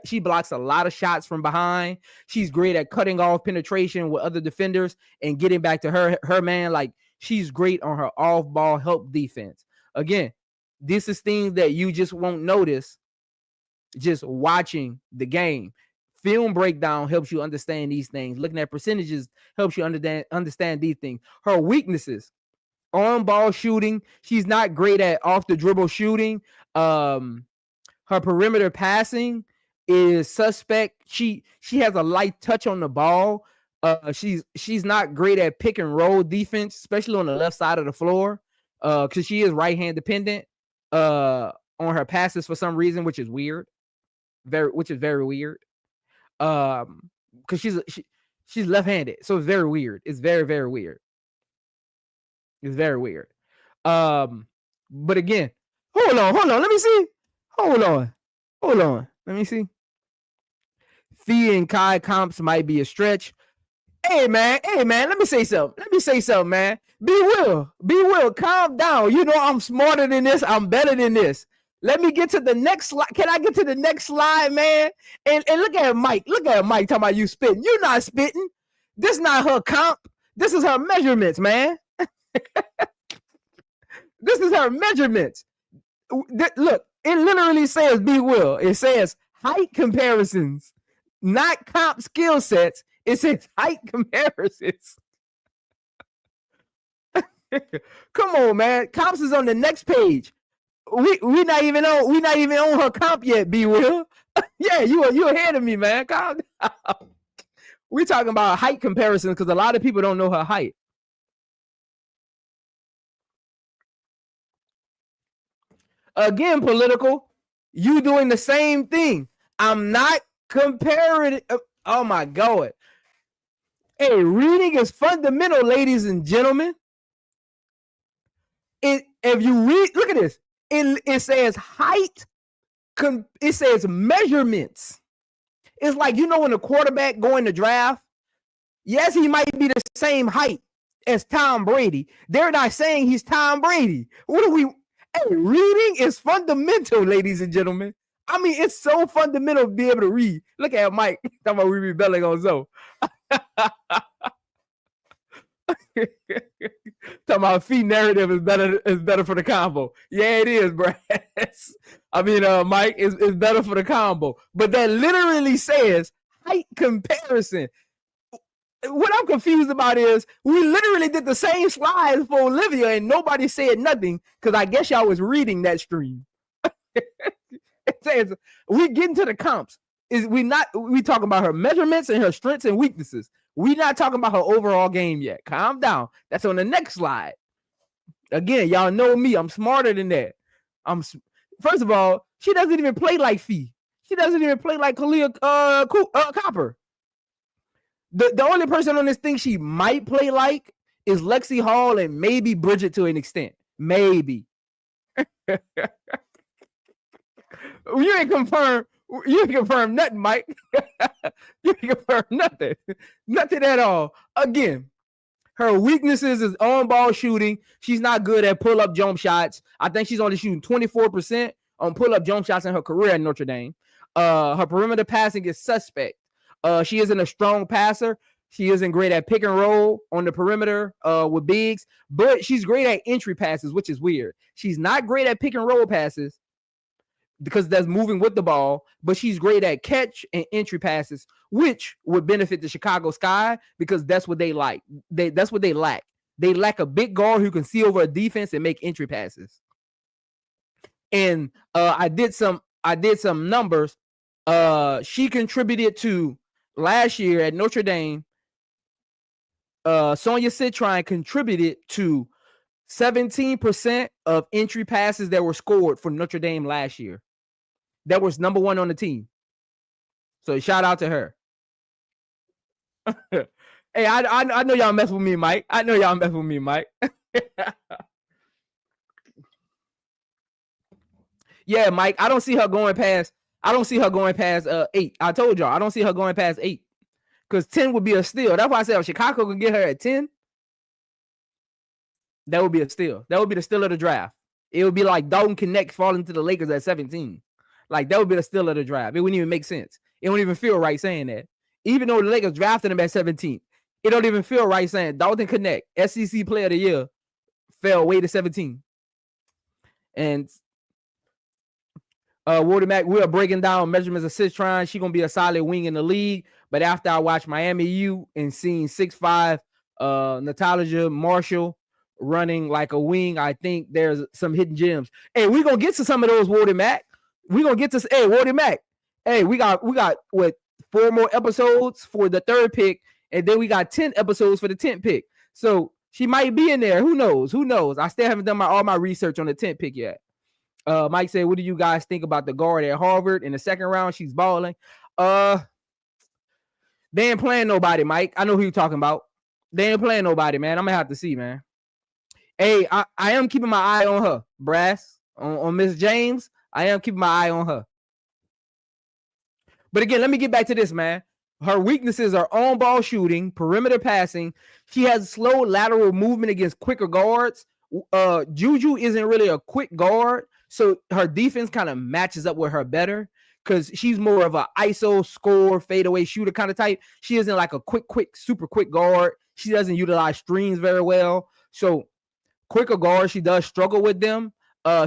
She blocks a lot of shots from behind. She's great at cutting off penetration with other defenders and getting back to her man. Like, she's great on her off-ball help defense. Again, this is things that you just won't notice just watching the game. Film breakdown helps you understand these things. Looking at percentages helps you understand these things. Her weaknesses: on-ball shooting. She's not great at off-the-dribble shooting. Her perimeter passing is suspect. She has a light touch on the ball. She's not great at pick and roll defense, especially on the left side of the floor, because she is right-hand dependent on her passes for some reason, which is weird. Very weird. Because she's left-handed, so it's very weird. It's very, very weird. It's very weird. But again, hold on. Let me see. Hold on. Let me see. Fee and Kai comps might be a stretch. Hey man, let me say something, man. Be Will, calm down. You know I'm smarter than this. I'm better than this. Let me get to the next slide. Can I get to the next slide, man? And look at Mike. Talking about you spitting. You're not spitting. This is not her comp. This is her measurements, man. This is her measurements. Look, it literally says Be Will. It says height comparisons, not comp skill sets. It says height comparisons. Come on, man. Comps is on the next page. We not even on her comp yet, B Will. Yeah, you ahead of me, man. Calm down. We're talking about height comparisons because a lot of people don't know her height. Again, political, you doing the same thing. I'm not comparing. Oh my God. Hey, reading is fundamental, ladies and gentlemen. If you read, look at this. It says height. It says measurements. It's like, you know, when a quarterback going to draft, yes, he might be the same height as Tom Brady. They're not saying he's Tom Brady. Hey, reading is fundamental, ladies and gentlemen. I mean, it's so fundamental to be able to read. Look at Mike. Talking about we rebelling on Zoe. Talking about fee narrative is better for the combo. Yeah, it is, Brad. I mean, Mike, is better for the combo. But that literally says height comparison. What I'm confused about is we literally did the same slides for Olivia and nobody said nothing because I guess y'all was reading that stream. It says we get into the comps. We talking about her measurements and her strengths and weaknesses. We're not talking about her overall game yet. Calm down. That's on the next slide. Again, y'all know me. I'm smarter than that. First of all, she doesn't even play like Fee. She doesn't even play like Kalia Copper. The only person on this thing she might play like is Lexi Hall and maybe Bridget to an extent. Maybe. You ain't confirmed nothing, Mike. You ain't confirmed nothing. Nothing at all. Again, her weaknesses is on-ball shooting. She's not good at pull-up jump shots. I think she's only shooting 24% on pull-up jump shots in her career at Notre Dame. Her perimeter passing is suspect. She isn't a strong passer. She isn't great at pick and roll on the perimeter with bigs, but she's great at entry passes, which is weird. She's not great at pick and roll passes because that's moving with the ball, but she's great at catch and entry passes, which would benefit the Chicago Sky because that's what they like. That's what they lack. They lack a big guard who can see over a defense and make entry passes. And I did some numbers. She contributed to last year at Notre Dame. Sonia Citron contributed to 17% of entry passes that were scored for Notre Dame last year. That was number one on the team. So shout out to her. Hey, I know y'all mess with me, Mike. I know y'all mess with me, Mike. Yeah, Mike. I don't see her going past 8. I told y'all I don't see her going past 8. Because 10 would be a steal. That's why I said if Chicago could get her at 10, that would be a steal. That would be the steal of the draft. It would be like Dalton Connect falling to the Lakers at 17. Like, that would be the steal of the draft. It wouldn't even make sense. It wouldn't even feel right saying that. Even though the Lakers drafted him at 17, it don't even feel right saying Dalton Connect, SEC Player of the Year, fell way to 17. And Woody Mack, we are breaking down measurements of Citron. She's going to be a solid wing in the league. But after I watched Miami U and seeing 6'5", Natalia Marshall running like a wing, I think there's some hidden gems. Hey, we're going to get to some of those, Woody Mack. We're going to get to, hey, Woody Mack. Hey, we got what, 4 more episodes for the 3rd pick, and then we got 10 episodes for the 10th pick. So she might be in there. Who knows? I still haven't done all my research on the 10th pick yet. Mike said, what do you guys think about the guard at Harvard in the 2nd round? She's balling. They ain't playing nobody, Mike. I know who you're talking about. They ain't playing nobody, man. I'm going to have to see, man. Hey, I am keeping my eye on her, Brass. On Miss James, I am keeping my eye on her. But again, let me get back to this, man. Her weaknesses are on-ball shooting, perimeter passing. She has slow lateral movement against quicker guards. Juju isn't really a quick guard, so her defense kind of matches up with her better because she's more of an ISO score, fadeaway shooter kind of type. She isn't like a quick, super quick guard. She doesn't utilize screens very well. So quicker guards, she does struggle with them.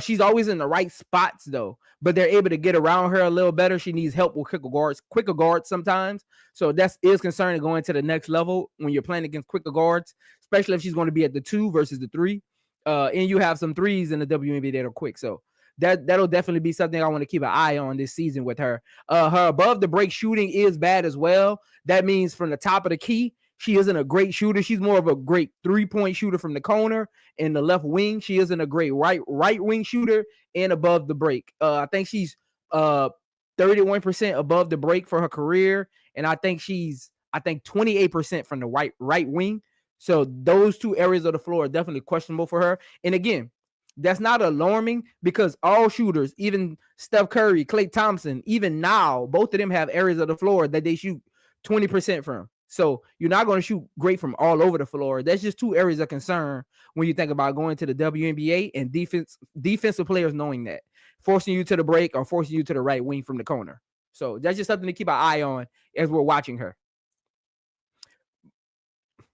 She's always in the right spots though, but they're able to get around her a little better. She needs help with quicker guards sometimes. So that is concerning going to the next level when you're playing against quicker guards, especially if she's going to be at the 2 versus the 3. And you have some 3s in the WNBA that are quick. So that'll definitely be something I want to keep an eye on this season with her. Her above the break shooting is bad as well. That means from the top of the key, she isn't a great shooter. She's more of a great 3-point shooter from the corner in the left wing. She isn't a great right wing shooter and above the break. I think she's 31% above the break for her career, and I think she's 28% from the right wing. So those 2 areas of the floor are definitely questionable for her. And again, that's not alarming because all shooters, even Steph Curry, Klay Thompson, even now, both of them have areas of the floor that they shoot 20% from. So you're not going to shoot great from all over the floor. That's just 2 areas of concern when you think about going to the WNBA and defensive players knowing that, forcing you to the break or forcing you to the right wing from the corner. So that's just something to keep an eye on as we're watching her.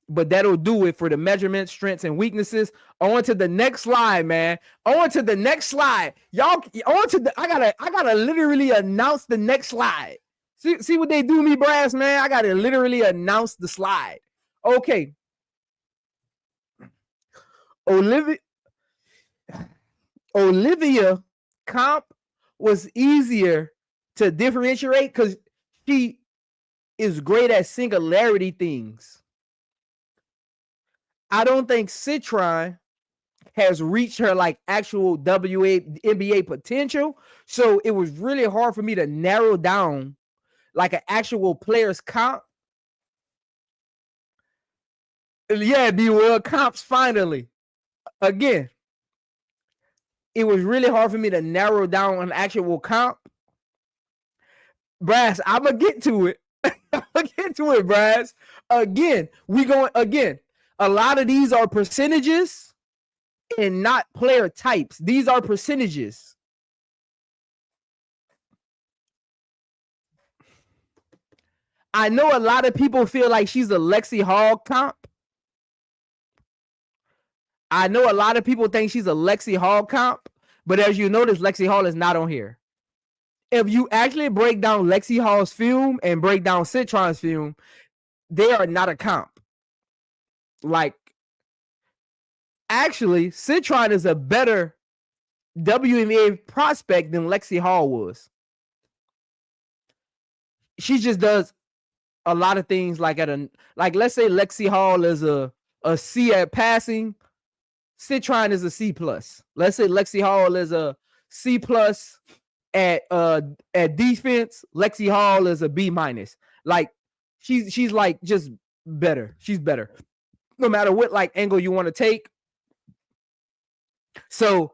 But that'll do it for the measurements, strengths, and weaknesses. On to the next slide, man. On to the next slide. Y'all, I gotta literally announce the next slide. See what they do me, Brass, man? I gotta literally announce the slide. Okay. Olivia Comp was easier to differentiate because she is great at singularity things. I don't think Citron has reached her like actual WNBA potential. So it was really hard for me to narrow down like an actual player's comp. Yeah, B-World comps finally. Again, it was really hard for me to narrow down an actual comp. Brass, I'm going to get to it. I'm going to get to it, Brass. Again, a lot of these are percentages and not player types. These are percentages. I know a lot of people feel like she's a Lexi Hall comp. I know a lot of people think she's a Lexi Hall comp, but as you notice, Lexi Hall is not on here. If you actually break down Lexi Hall's film and break down Citron's film, they are not a comp. Like, actually, Citron is a better WNBA prospect than Lexi Hall was. She just does a lot of things like let's say Lexi Hall is a C at passing, Citron is a C plus. Let's say Lexi Hall is a C plus at defense, Lexi Hall is a B minus. Like she's like just better. She's better. No matter what like angle you want to take. So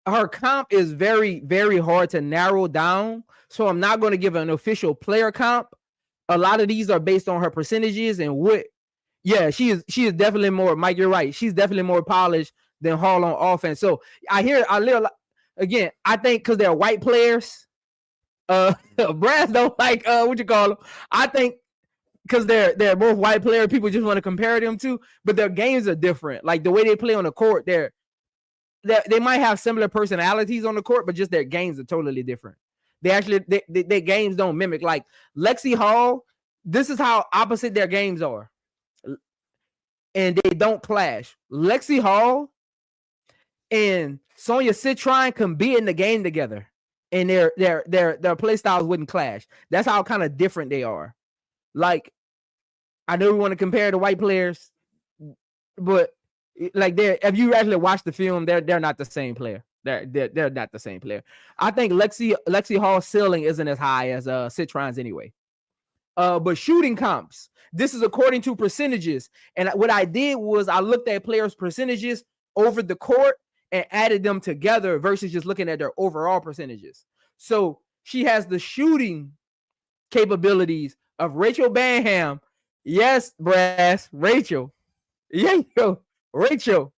her comp is very, very hard to narrow down. So I'm not going to give an official player comp. A lot of these are based on her percentages and what. Yeah, she is definitely more. Mike, you're right. She's definitely more polished than Hall on offense. So I again. I think because they're white players. Brass don't like what you call them. I think because they're both white players, people just want to compare them to. But their games are different. Like the way they play on the court, they might have similar personalities on the court, but just their games are totally different. Their games don't mimic. Like Lexi Hall, this is how opposite their games are, and they don't clash. Lexi Hall and Sonia Citron can be in the game together, and their play styles wouldn't clash. That's how kind of different they are. Like, I know we want to compare the white players, but like if you actually watch the film, they're not the same player. They're not the same player. I think Lexi Hall's ceiling isn't as high as Citron's anyway. But shooting comps, this is according to percentages. And what I did was I looked at players' percentages over the court and added them together versus just looking at their overall percentages. So she has the shooting capabilities of Rachel Banham. Yes, Brass, Rachel. Yeah, Rachel.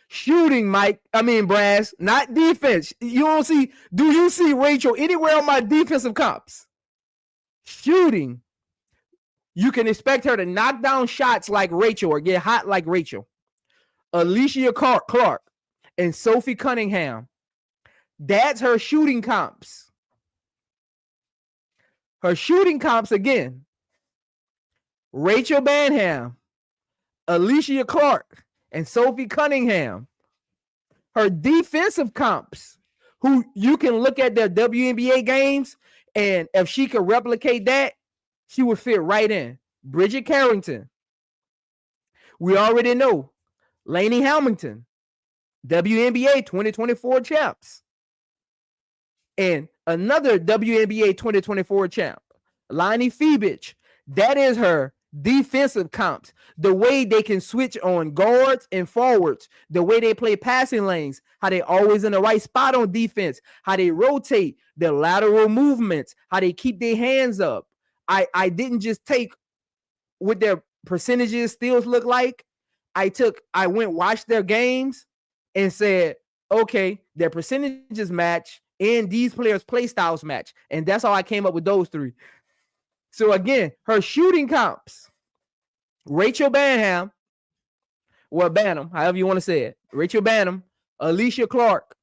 Shooting, Mike. I mean, Brass, not defense. Do you see Rachel anywhere on my defensive comps? Shooting. You can expect her to knock down shots like Rachel or get hot like Rachel. Alicia Clark and Sophie Cunningham. That's her shooting comps. Her shooting comps again. Rachel Banham, Alicia Clark, and Sophie Cunningham. Her defensive comps, who you can look at their WNBA games, and if she could replicate that, she would fit right in. Bridget Carrington. We already know. Lainey Hamilton, WNBA 2024 champs. And another WNBA 2024 champ, Lonnie Febich. That is her defensive comps. The way they can switch on guards and forwards, the way they play passing lanes, how they always in the right spot on defense, how they rotate, their lateral movements, how they keep their hands up. I didn't just take what their percentages steals look like. I went watched their games and said, okay, their percentages match and these players' play styles match. And that's how I came up with those three. So again, her shooting comps, Rachel Banham, Banham, however you want to say it, Rachel Banham, Alicia Clark,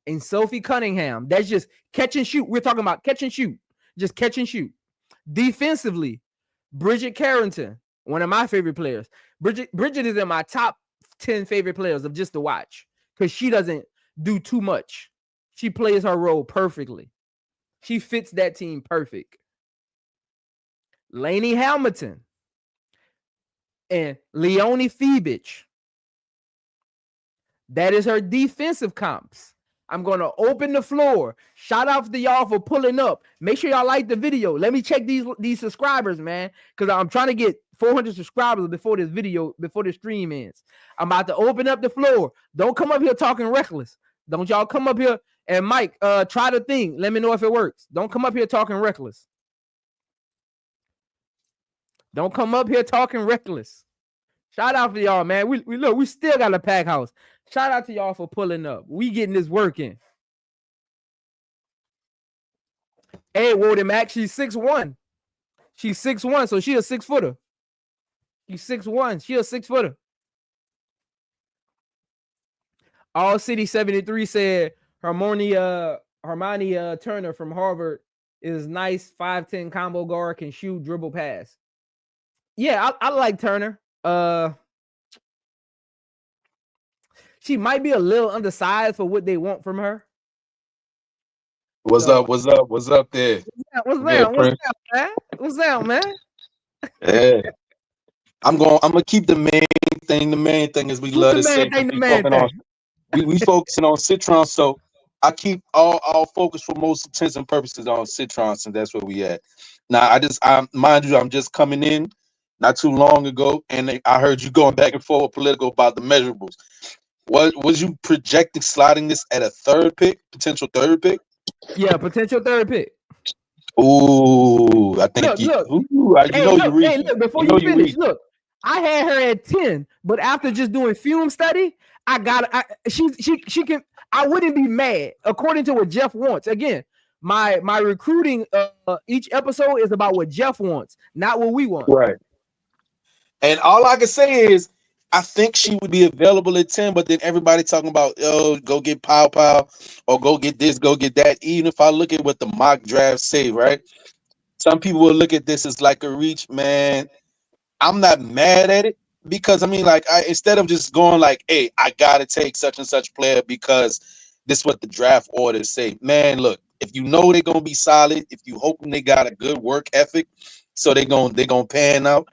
and Sophie Cunningham. That's just catch and shoot. We're talking about catch and shoot, just catch and shoot. Defensively, Bridget Carrington, one of my favorite players. Bridget is in my top 10 favorite players of just to watch because she doesn't do too much. She plays her role perfectly. She fits that team perfect. Lainey Hamilton and Leonie Febich. That is her defensive comps. I'm going to open the floor. Shout out to y'all for pulling up. Make sure y'all like the video. Let me check these subscribers, man, because I'm trying to get 400 subscribers before the stream ends. I'm about to open up the floor. Don't come up here talking reckless. Don't y'all come up here. And Mike, try the thing. Let me know if it works. Don't come up here talking reckless. Don't come up here talking reckless. Shout out to y'all, man. We still got a pack house. Shout out to y'all for pulling up. We getting this working. Hey, Woden Mac, she's 6'1". She's 6'1", so she a 6-footer. She's 6'1". She a 6-footer. All City 73 said Hermione Turner from Harvard is nice, 5'10" combo guard, can shoot, dribble, pass. Yeah, I like Turner. She might be a little undersized for what they want from her. What's up? What's up? What's up there? What's down, man? What's down, man? Yeah. I'm gonna keep the main thing. The main thing is we love to say we focusing on Citron, so I keep all focus for most intents and purposes on Citron, and that's where we at. Now mind you, I'm just coming in not too long ago, and I heard you going back and forth political about the measurables. What was you projecting sliding this at a potential third pick? Yeah, potential third pick. Ooh, I think before you finish, look, I had her at 10, but after just doing film study, she can. I wouldn't be mad according to what Jeff wants. Again, my recruiting each episode is about what Jeff wants, not what we want. Right. And all I can say is I think she would be available at 10, but then everybody talking about, go get Pow, or go get this, go get that. Even if I look at what the mock draft say, right? Some people will look at this as like a reach, man. I'm not mad at it because, I mean, like, instead of just going like, hey, I got to take such and such player because this is what the draft orders say. Man, look, if you know they're going to be solid, if you hoping they got a good work ethic, so they're going to pan out,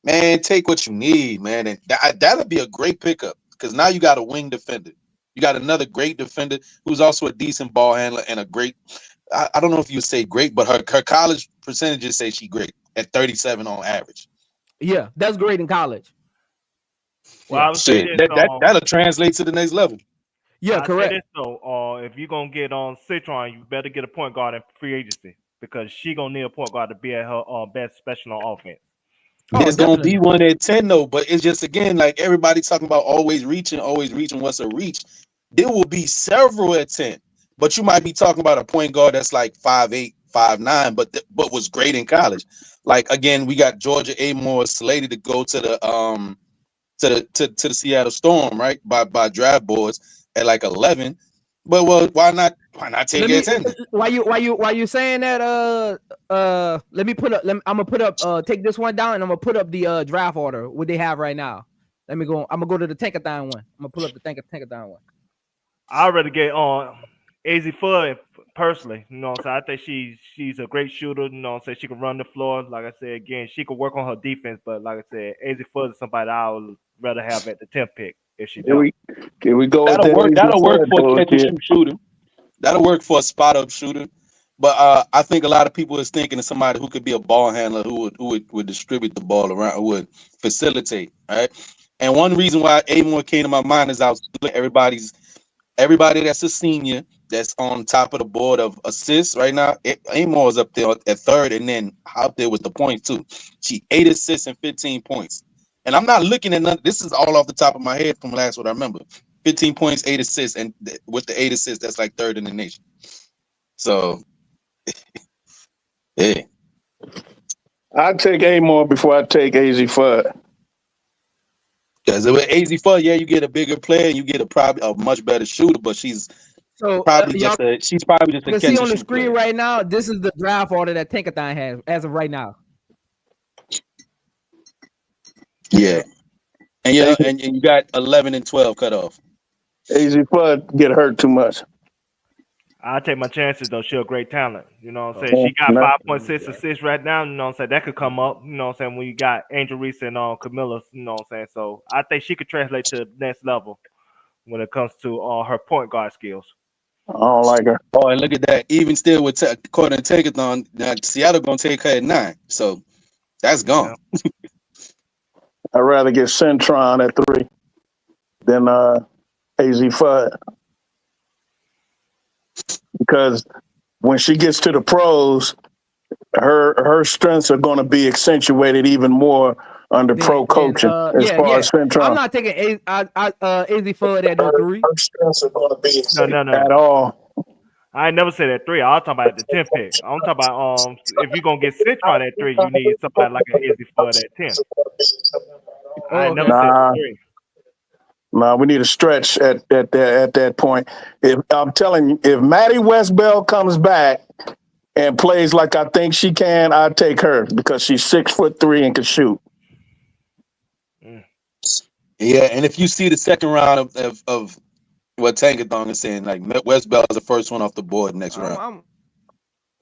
man, take what you need, man. And that'll be a great pickup because now you got a wing defender. You got another great defender who's also a decent ball handler and a great, I don't know if you would say great, but her college percentages say she's great at 37 on average. Yeah, that's great in college. Well, I would say that'll translate to the next level. Yeah, correct. So, if you're gonna get on Citron, you better get a point guard in free agency because she gonna need a point guard to be at her best, especially on offense. There's gonna be one at 10 though, but it's just again like everybody talking about always reaching. What's a reach? There will be several at 10, but you might be talking about a point guard that's like 5'8", 5'9", but was great in college. Like again, we got Georgia Amore slated to go to the to the Seattle Storm, right? By draft boards at like 11. But why not take it at 10? Why you saying that? Let me put up. I'm gonna put up. Take this one down, and I'm gonna put up the draft order what they have right now. Let me go. I'm gonna go to the Tankathon one. I'm gonna pull up the Tankathon one. I already get on AZ Fudd personally. You know what I'm saying? I think she's a great shooter. You know what I'm saying? She can run the floor. Like I said again, she can work on her defense. But like I said, AZ Fudd is somebody I would rather have at the 10th pick if she does. Can we go? That'll work for a catch and shoot shooter. That'll work for a spot up shooter. But I think a lot of people is thinking of somebody who could be a ball handler who would distribute the ball around, who would facilitate. Right. And one reason why Amore came to my mind is I was looking at everybody that's a senior that's on top of the board of assists right now. Amore is up there at third, and then out there with the points too. She 8 assists and 15 points. And I'm not looking at none. This is all off the top of my head from last what I remember. 15 points, 8 assists, and with the 8 assists, that's like third in the nation. So, yeah. I'd take Amore before I take AZ Fudd. Because with AZ Fudd, yeah, you get a bigger player, and you get probably a much better shooter, but she's probably just a catch. See on the screen right now. This is the draft order that Tankathon has as of right now. Yeah, and and you got 11 and 12 cut off. AZ Fudd get hurt too much. I take my chances though. She's a great talent. You know what I'm saying? She got 5.6 assists right now. You know what I'm saying? That could come up. You know what I'm saying? When you got Angel Reese and Camilla, you know what I'm saying? So I think she could translate to the next level when it comes to her point guard skills. I don't like her. Oh, and look at that. Even still with according to Tankathon, Seattle gonna take her at 9. So that's gone. Yeah. I'd rather get Citron at 3 than AZ Fudd. Because when she gets to the pros, her strengths are going to be accentuated even more under pro coaching as far as Citron. I'm not taking AZ Fudd at no 3. Her strengths are going to be accentuated at all. I ain't never said at 3. I was talking about the 10th pick. I'm talking about if you're gonna get Citron at 3, you need somebody like an Izzy Flood at 10. I ain't never said 3. No, we need a stretch at that point. If I'm telling you, if Maddie Westbell comes back and plays like I think she can, I'd take her because she's 6'3" and can shoot. Yeah, and if you see the second round of what Tankathon is saying, like Westbell is the first one off the board next round.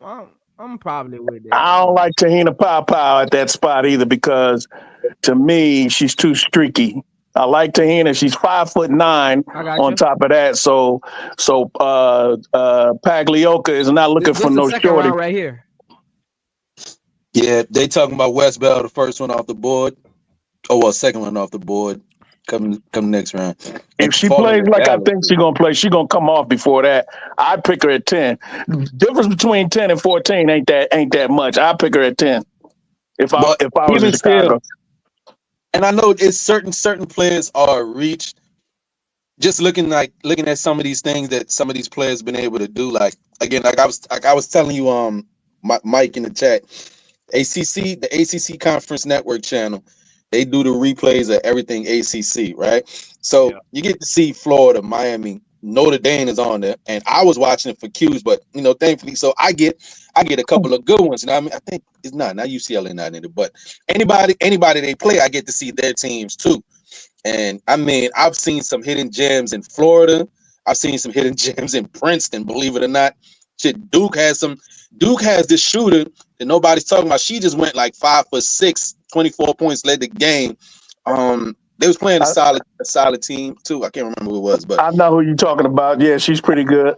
I'm probably with that. I don't like Tahina Pow at that spot either because to me she's too streaky. I like Tahina. She's 5'9" on top of that. So Paglioka is not looking for no shorty right here. Yeah, they talking about Westbell, the first one off the board. Oh well, second one off the board. Come next round. If she plays like I think she's gonna play, she's gonna come off before that. I'd pick her at 10. Difference between 10 and 14 ain't that much. I'd pick her at 10 if I was in Chicago. And I know it's certain players are reached. Just looking at some of these things that some of these players been able to do. Like again, like I was telling you, Mike in the chat, the ACC Conference Network channel, they do the replays of everything ACC, right? So you get to see Florida, Miami, Notre Dame is on there, and I was watching it for Q's, but thankfully, so I get a couple of good ones. I mean, I think it's not UCLA not in it, but anybody they play, I get to see their teams too. And I mean, I've seen some hidden gems in Florida. I've seen some hidden gems in Princeton, believe it or not. Shit, Duke has this shooter that nobody's talking about. She just went like 5'6", 24 points, led the game. They was playing a solid team too. I can't remember who it was, but I know who you're talking about. Yeah, she's pretty good.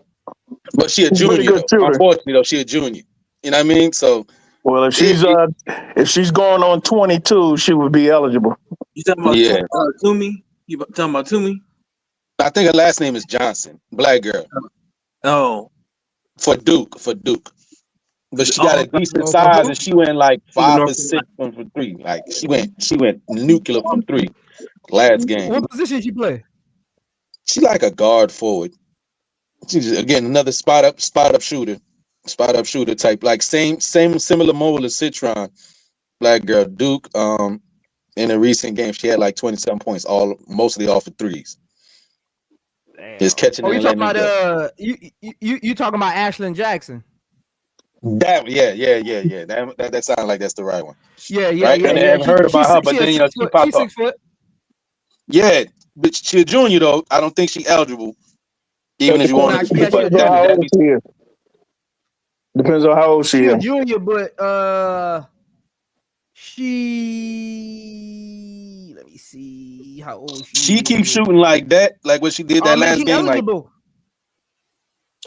But she a junior. Unfortunately, though, she a junior. You know what I mean? So, well, if she's going on 22, she would be eligible. You talking about Toomey? You talking about Toomey? I think her last name is Johnson. Black girl. Oh, for Duke. But she got a decent size, and she went like 5'6" from 3. Like she went nuclear from 3 last game. What position she play? She like a guard forward. She's again another spot up shooter type. Like similar mobile as Citron. Black girl. Duke. In a recent game, she had like 27 points, mostly off of 3s. Damn. Just catching. You talking about you talking about Ashlyn Jackson? That that sounds like that's the right one. Yeah. Right? And I haven't heard about her, but then she popped up. 6 foot. Yeah, but she's a junior though. I don't think she's eligible. Even if you want to. Depends on how old she is. She's a junior, but let me see how old she keeps shooting like that, like what she did that last game. Eligible. Like,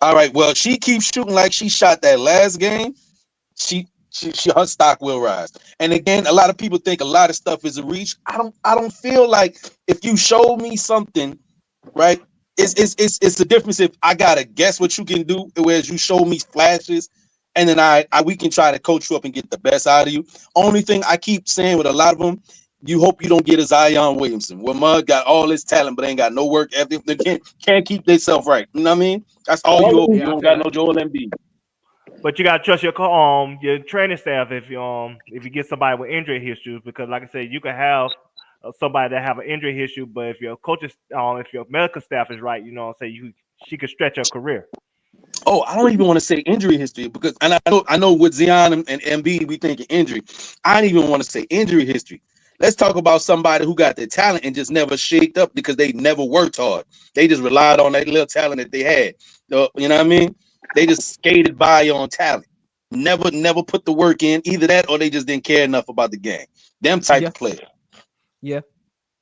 all right, well, she keeps shooting like she shot that last game. Her stock will rise. And again, a lot of people think a lot of stuff is a reach. I don't feel like if you show me something, right? It's the difference if I gotta guess what you can do, whereas you show me flashes, and then we can try to coach you up and get the best out of you. Only thing I keep saying with a lot of them, you hope you don't get a Zion Williamson, where Mud got all this talent but ain't got no work ethic. They can't keep themselves right. You know what I mean? That's all you hope. You don't got no Joel Embiid. But you gotta trust your training staff if you get somebody with injury history, because like I said, you can have somebody that have an injury history, but if your coaches, if your medical staff is right, she could stretch her career. Oh, I don't even want to say injury history because, and I know with Zion and Embiid, we think injury. I don't even want to say injury history. Let's talk about somebody who got their talent and just never shaked up because they never worked hard. They just relied on that little talent that they had. You know what I mean? They just skated by on talent. Never put the work in. Either that or they just didn't care enough about the game. Them type of players. Yeah.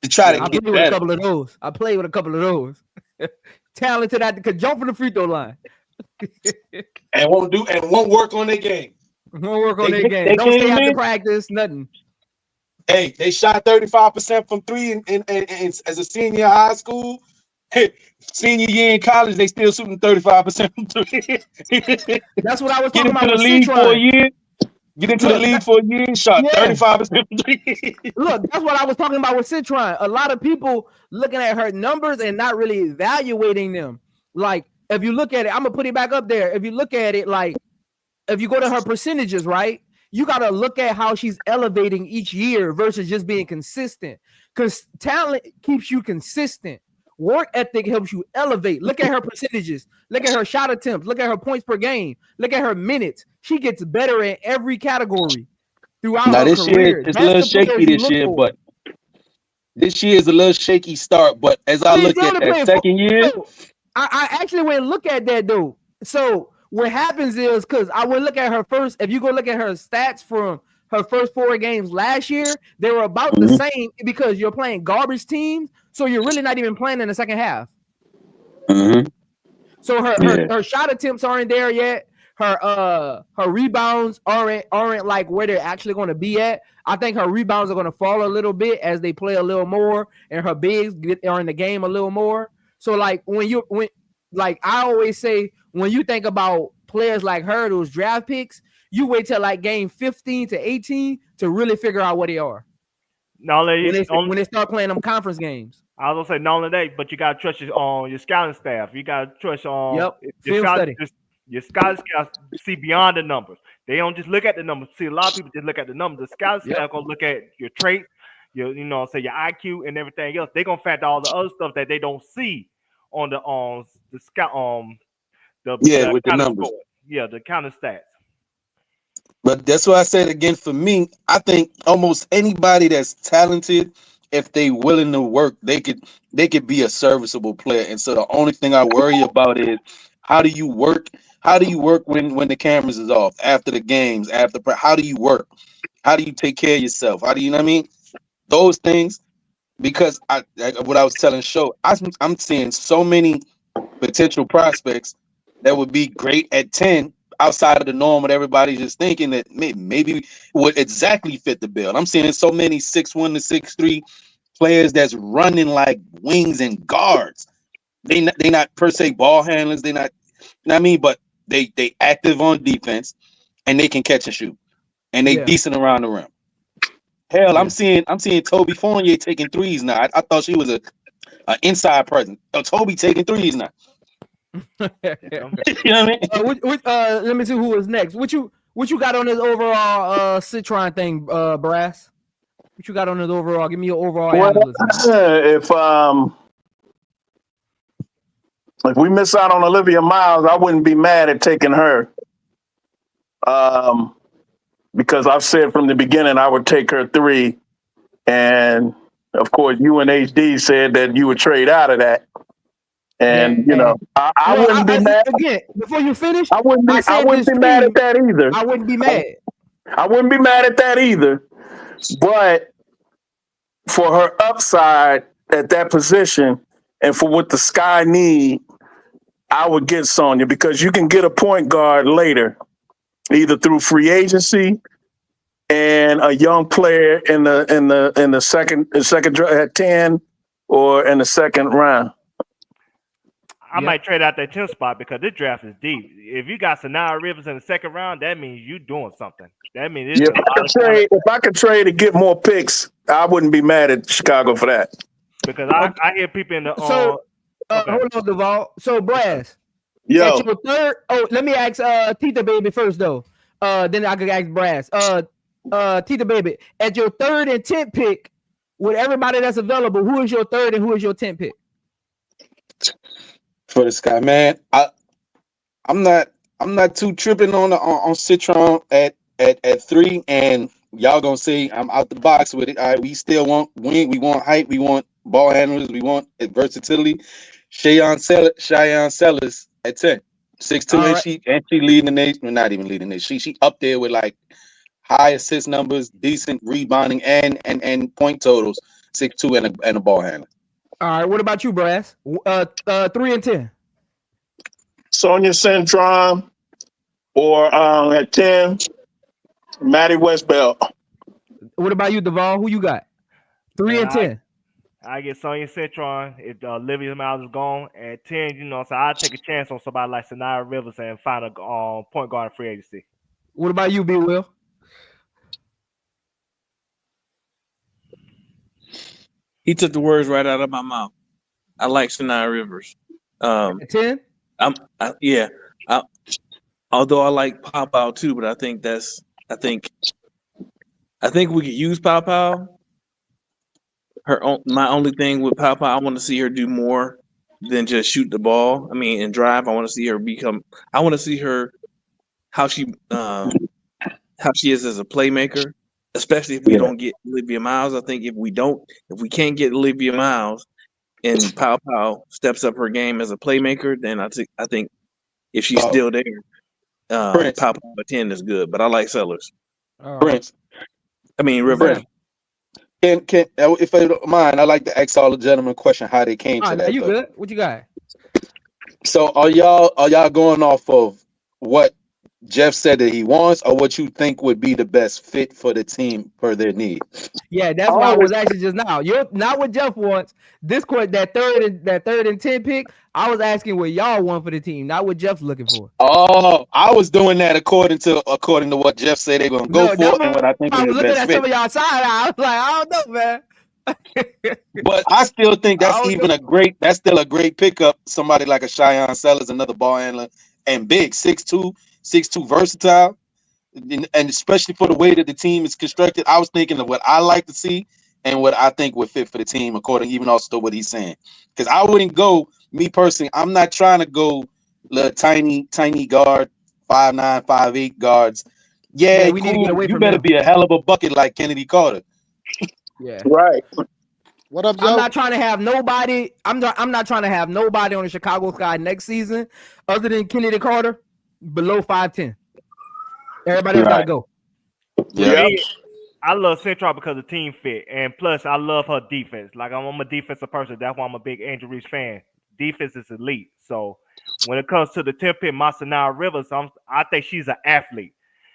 To try to get better. With a couple of those. I played with a couple of those. Talented that could jump from the free throw line. and won't work on their game. Won't work on their game. Don't stay after practice, nothing. Hey, they shot 35% from 3 as a senior high school. Senior year in college, they still shooting 35% from 3. That's what I was talking about. Get into the league for a year and shot 35% from 3. Look, that's what I was talking about with Citron. A lot of people looking at her numbers and not really evaluating them. Like if you look at it, I'm gonna put it back up there. If you look at it, like if you go to her percentages, right? You got to look at how she's elevating each year versus just being consistent. Because talent keeps you consistent. Work ethic helps you elevate. Look at her percentages. Look at her shot attempts. Look at her points per game. Look at her minutes. She gets better in every category throughout Now her this year career. it's a That's little the players shaky you this look year, for. but this year is a little shaky start. But as I I mean, look they at only that playing second year, I actually went and look at that though. So what happens is because I would look at her first. If you go look at her stats from her first 4 games last year, they were about the same because you're playing garbage teams. So you're really not even playing in the second half. So her shot attempts aren't there yet. Her rebounds aren't like where they're actually going to be at. I think her rebounds are going to fall a little bit as they play a little more, and her bigs are in the game a little more. So like when like I always say, when you think about players like her, those draft picks, you wait till like game 15 to 18 to really figure out what they are. When they start playing them conference games. I was gonna say not only that, but you gotta trust your scouting staff. You gotta trust film study. Your scouting staff see beyond the numbers. They don't just look at the numbers. See, a lot of people just look at the numbers. The scouting staff gonna look at your traits, your your IQ and everything else. They're gonna factor all the other stuff that they don't see on the scout with the numbers. score. Yeah, the counter stats. But that's why I said again, for me, I think almost anybody that's talented, if they willing to work, they could be a serviceable player. And so the only thing I worry about is how do you work? How do you work when the cameras is off, after the games, how do you work? How do you take care of yourself? How do you know what I mean? Those things, because what I was telling Show, I'm seeing so many potential prospects that would be great at 10 outside of the norm, what everybody's just thinking that maybe would exactly fit the bill. I'm seeing so many 6'1" to 6'3" players that's running like wings and guards. They not per se ball handlers. They not, you know what I mean? But they active on defense and they can catch and shoot and they decent around the rim. Hell, I'm seeing Toby Fournier taking threes now. I thought she was a inside presence. Toby taking threes now. You know what I mean? Let me see who is next. What you got on this overall Citron thing, Brass? What you got on this overall? Give me your overall analysis. If we miss out on Olivia Miles, I wouldn't be mad at taking her. Because I've said from the beginning I would take her 3. And of course, you and HD said that you would trade out of that. And I wouldn't be mad. Again, before you finish, I wouldn't be mad at that either. I wouldn't be mad. I wouldn't be mad at that either. But for her upside at that position and for what the Sky need, I would get Sonia, because you can get a point guard later, either through free agency and a young player in the second at 10 or in the second round. I might trade out that 10 spot because this draft is deep. If you got Sonia Rivers in the second round, that means you're doing something. That means if I could trade to get more picks, I wouldn't be mad at Chicago for that. Because I hear people in the hold on, Duval. So Brass, at your third. Oh, let me ask Tita Baby first though. Then I could ask Brass. Tita Baby, at your 3rd and 10th pick, with everybody that's available, who is your 3rd and who is your 10th pick? For the Sky, man, I'm not too tripping on Citron at 3, and y'all gonna say I'm out the box with it. All right, we still want wing, we want height, we want ball handlers, we want versatility. Cheyenne Sellers at 10, 6'2", right. and she leading the nation. Well, not even leading the nation. She up there with like high assist numbers, decent rebounding, and point totals. 6'2" and a ball handler. All right, what about you, Brass? 3 and 10. Sonia Citron, or at 10, Maddie Westbell. What about you, Duval? Who you got? 3 and 10. I get Sonia Citron if Olivia Miles is gone. At 10, so I'll take a chance on somebody like Sonia Rivers and find a point guard in free agency. What about you, B. Will? He took the words right out of my mouth. I like Sonia Rivers. 10? Yeah. Although I like Pow Pow too, but I think we could use Pow Pow. My only thing with Pow Pow, I want to see her do more than just shoot the ball. I mean, and drive. I want to see her become. I want to see her how she is as a playmaker, especially if we Yeah. don't get Olivia Miles. I think if we can't get Olivia Miles and Pow Pow steps up her game as a playmaker, then I think if she's still there, Prince, Pow Pow at 10 is good. But I like Sellers. All right. Prince, I mean What's Rivers. that? can if I don't mind, I like to ask all the gentlemen a question how they came All to right, now that you though. good? What you got? So are y'all going off of what Jeff said that he wants, or what you think would be the best fit for the team per their need? Yeah, that's why I was asking just now. You're not what Jeff wants. This court, that third and 10 pick. I was asking what y'all want for the team, not what Jeff's looking for. Oh, I was doing that according to what Jeff said they're gonna go No, that's for and what what I think I is was the looking best at some fit. of y'all side. I was like, I don't know, man. But I still think I that's don't know. that's still a great pickup. Somebody like a Cheyenne Sellers, another ball handler, and big 6'2", 6'2", versatile. And especially for the way that the team is constructed, I was thinking of what I like to see and what I think would fit for the team, according even also to what he's saying. Because I wouldn't go, me personally, I'm not trying to go little tiny guard, 5'9", 5'8" guards. Yeah, Yeah, we need to get cool. away You from better them. be a hell of a bucket like Kennedy Carter. Yeah. Right. What up, I'm Joe? not trying to have nobody. I'm not trying to have nobody on the Chicago Sky next season other than Kennedy Carter below 5'10". Everybody else got to Right. go. With Yeah. me, I love Citron because of team fit, and plus I love her defense. Like I'm a defensive person. That's why I'm a big Angel Reese fan. Defense is elite. So when it comes to the 10 pick, Sonia Rivers, I think she's an athlete,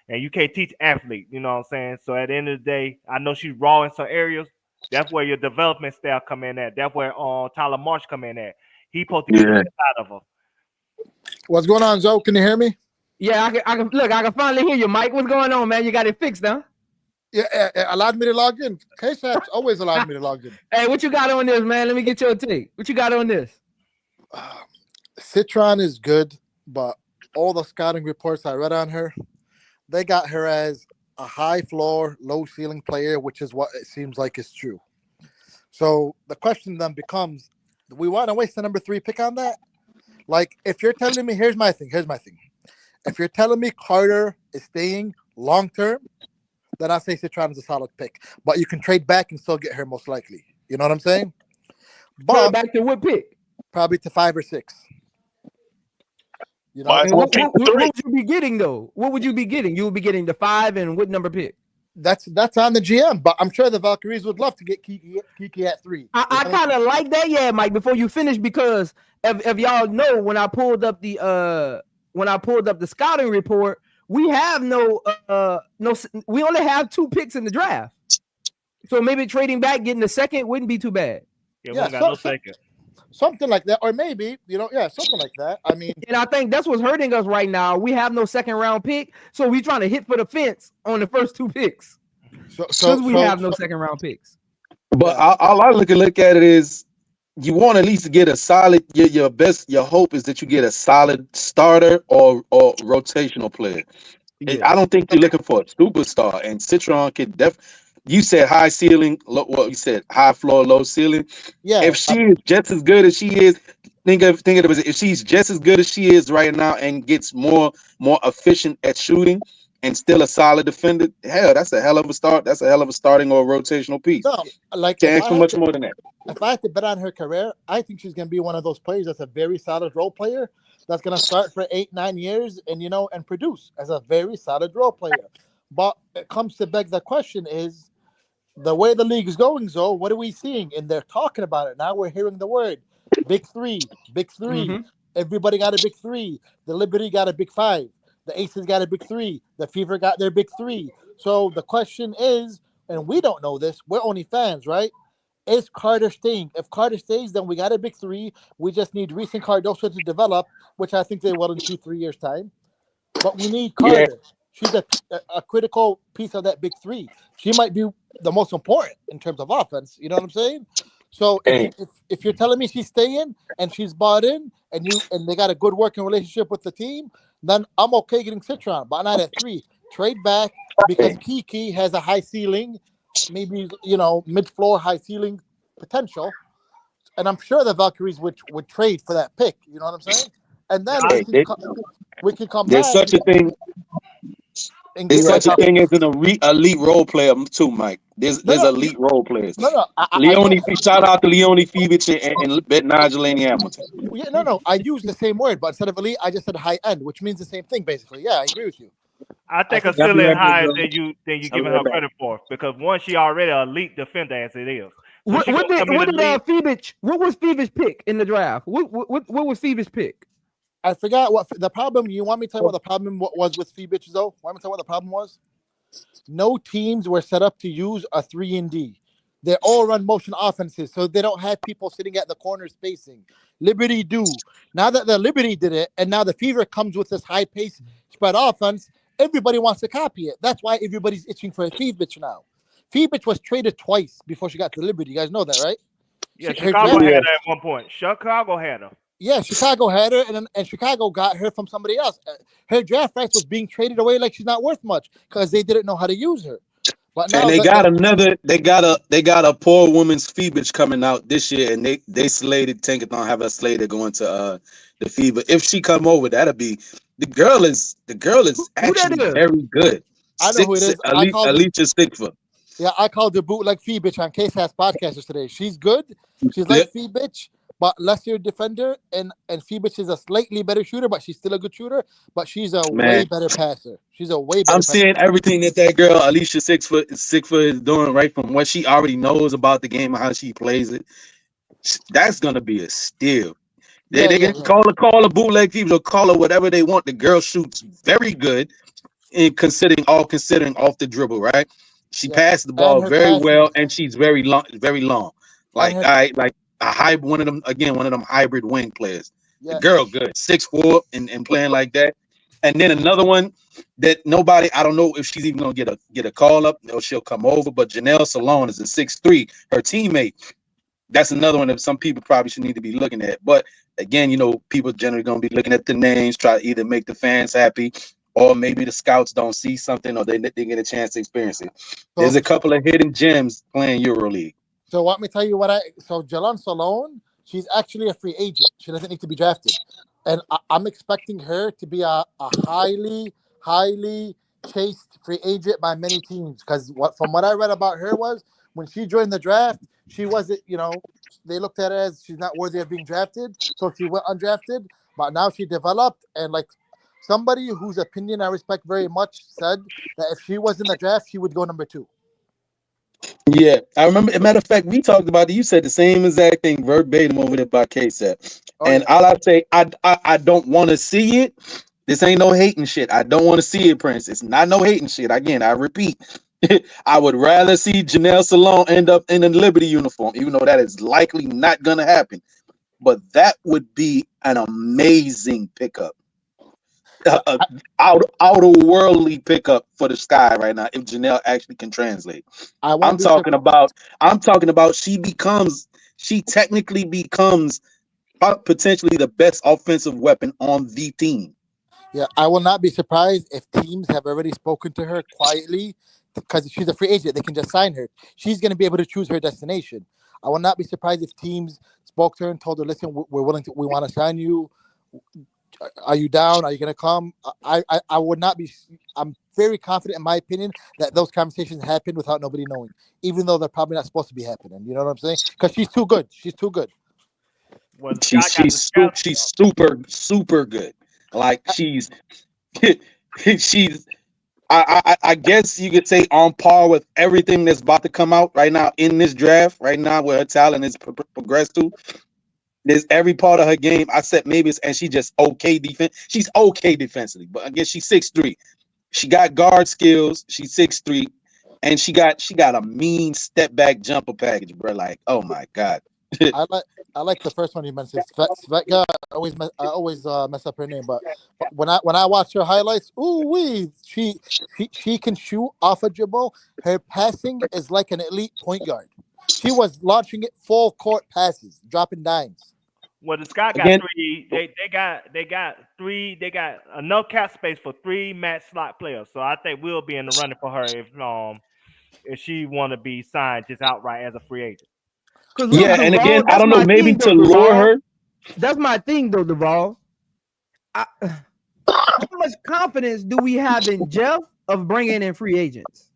and you can't teach athlete. You know what I'm saying? So at the end of the day, I know she's raw in some areas. That's where your development staff come in at. That's where Tyler Marsh come in at. He supposed to get the Yeah. best out of her. What's going on, Joe? Can you hear me? Yeah, I can look. I can finally hear you, Mike. What's going on, man? You got it fixed, huh? Yeah, allowed me to log in. KSAP's always allowed me to log in. Hey, what you got on this, man? Let me get your take. What you got on this? Citron is good, but all the scouting reports I read on her, they got her as a high floor, low ceiling player, which is what it seems like is true. So the question then becomes, do we want to waste the number 3 pick on that? Like, if you're telling me, here's my thing. If you're telling me Carter is staying long term, then I say Citron is a solid pick. But you can trade back and still get her most likely. You know what I'm saying? But back to what pick? Probably to 5 or 6. You know, Might as well take the 3. What would you be getting though? What would you be getting? You would be getting the 5 and what number pick? that's on the GM, but I'm sure the Valkyries would love to get Kiki at 3. I kind of like that, yeah, Mike. Before you finish, because if y'all know, when I pulled up the scouting report, we have we only have 2 picks in the draft. So maybe trading back, getting the second wouldn't be too bad. Yeah, we got no second. Something like that, or maybe something like that. I mean, and I think that's what's hurting us right now. We have no second round pick, so we trying to hit for the fence on the first 2 picks. So we have no second round picks. But all I look at it is you want at least to get a solid. Your hope is that you get a solid starter or rotational player. Yeah. I don't think you're looking for a superstar. And Citron can you said high ceiling, you said high floor, low ceiling. Yeah. If she is just as good as she is, think of it as if she's just as good as she is right now and gets more efficient at shooting and still a solid defender, hell, that's a hell of a start. That's a hell of a starting or rotational piece. No, like Can't ask for much more than that. If I had to bet on her career, I think she's going to be one of those players that's a very solid role player that's going to start for 8-9 years and produce as a very solid role player. But it comes to beg the question is the way the league is going, Zoe, what are we seeing? And they're talking about it. Now we're hearing the word big three. Mm-hmm. Everybody got a big 3. The Liberty got a big 5. The Aces got a big 3. The Fever got their big 3. So the question is, and we don't know this, we're only fans, right? Is Carter staying? If Carter stays, then we got a big 3. We just need Reese and Cardoso to develop, which I think they will in 2-3 years' time. But we need Carter. Yeah. She's a critical piece of that big 3. She might be the most important in terms of offense. You know what I'm saying? So Hey, if you're telling me she's staying and she's bought in and they got a good working relationship with the team, then I'm okay getting Citron, but not at 3. Trade back because hey, Kiki has a high ceiling, maybe mid floor high ceiling potential, and I'm sure the Valkyries would trade for that pick. You know what I'm saying? And then hey, we can come there's back such a thing. and There's get such like a a thing as an elite role player too, Mike. There's no there's no elite role players. no. I know. Shout out to Leone Fevich and Nigel Hamilton. Yeah, no. I use the same word, but instead of elite, I just said high end, which means the same thing basically. Yeah, I agree with you. I I think her think I'll be ceiling right back, higher bro. than you I'll be giving her right back. credit for, because one, she already an elite defender as it is. So What, she what gonna did come in what the did league. Phoebus? What was Phoebus pick in the draft? What was Phoebus pick? I forgot what the problem. You want me to tell you what the problem was with Fee bitches though? Want me to tell you what the problem was? No teams were set up to use a 3-and-D. They all run motion offenses, so they don't have people sitting at the corner spacing. Liberty do. Now that the Liberty did it, and now the Fever comes with this high pace spread offense, everybody wants to copy it. That's why everybody's itching for a Fee bitch now. Fee bitch was traded twice before she got to Liberty. You guys know that, right? Yeah, Her Chicago draft, had her Yeah. at one point. Chicago had her. yeah, Chicago had her, and Chicago got her from somebody else. Her draft rights was being traded away like she's not worth much because they didn't know how to use her. But And now they got another. They got a poor woman's Fevich coming out this year, and they slated Tankathon have a slated going to the Fever. If she come over, that'll be the girl is Who that actually is? very good. I know who it is. Alicia Stickfoot. Yeah, I called her bootleg Fee bitch on K-Sass podcasters today. She's good. She's Yeah. like Fee bitch, but lesser defender, and Fee bitch is a slightly better shooter, but she's still a good shooter. But she's a way Man, better passer. She's a way better I'm passer. seeing everything that girl Alicia Six Foot is doing right from what she already knows about the game and how she plays it. That's gonna be a steal. They Yeah, they yeah, can yeah. call her bootleg Fever or call her whatever they want. The girl shoots very good in considering off the dribble, right? She Yeah. passed the And ball her very passing. well, and she's very long, very long. And Like her like a hybrid, one of them hybrid wing players. The yeah. girl good, 6'4", and playing like that. And then another one that I don't know if she's even gonna get a call up or she'll come over. But Janelle Salone is a 6'3", her teammate. That's another one that some people probably should need to be looking at. But again, people generally gonna be looking at the names, try to either make the fans happy, or maybe the scouts don't see something, or they get a chance to experience it. There's a couple of hidden gems playing EuroLeague. So let me tell you so Jalan Salone, she's actually a free agent. She doesn't need to be drafted. And I'm expecting her to be a highly, highly chased free agent by many teams. Because from what I read about her was when she joined the draft, she wasn't, they looked at her as she's not worthy of being drafted. So she went undrafted. But now she developed, and like somebody whose opinion I respect very much said that if she was in the draft, she would go number 2. Yeah, I remember. As a matter of fact, we talked about it. You said the same exact thing verbatim over there by K-Set. Oh, And yeah. all I say, I don't want to see it. This ain't no hating shit. I don't want to see it, Prince. It's not no hating shit. Again, I repeat, I would rather see Janelle Salone end up in a Liberty uniform, even though that is likely not gonna happen. But that would be an amazing pickup. Outer worldly pickup for the Sky right now if Janelle actually can translate. I I'm won't be talking about she technically becomes potentially the best offensive weapon on the team. Yeah, I will not be surprised if teams have already spoken to her quietly because she's a free agent. They can just sign her. She's going to be able to choose her destination. I will not be surprised if teams spoke to her and told her, "Listen, we want to sign you. Are you down? Are you going to come?" I would not be. I'm very confident, in my opinion, that those conversations happen without nobody knowing, even though they're probably not supposed to be happening. You know what I'm saying? Because she's too good. She's too good. Well, the She's Sky got the scout. she's super good. Like she's she's I guess you could say on par with everything that's about to come out right now in this draft. Right now, where her talent is progressed to, there's every part of her game. I said maybe and she's just okay defense. She's okay defensively, but I guess she's 6'3". She got guard skills. She's 6'3", and she got a mean step back jumper package, bro. Like, oh my god. I like the first one you mentioned. Svetka. I always mess up her name, but when I watch her highlights, ooh wee, she can shoot off a dribble. Her passing is like an elite point guard. She was launching it full court passes, dropping dimes. Well, the Sky got Again- three. They got three. They got enough cap space for 3 match slot players. So I think we'll be in the running for her if she want to be signed just outright as a free agent. Because Yeah, and again, I that's don't know, my maybe thing, to though, lure Duval. her. That's my thing, though, Duval. How much confidence do we have in Jeff of bringing in free agents?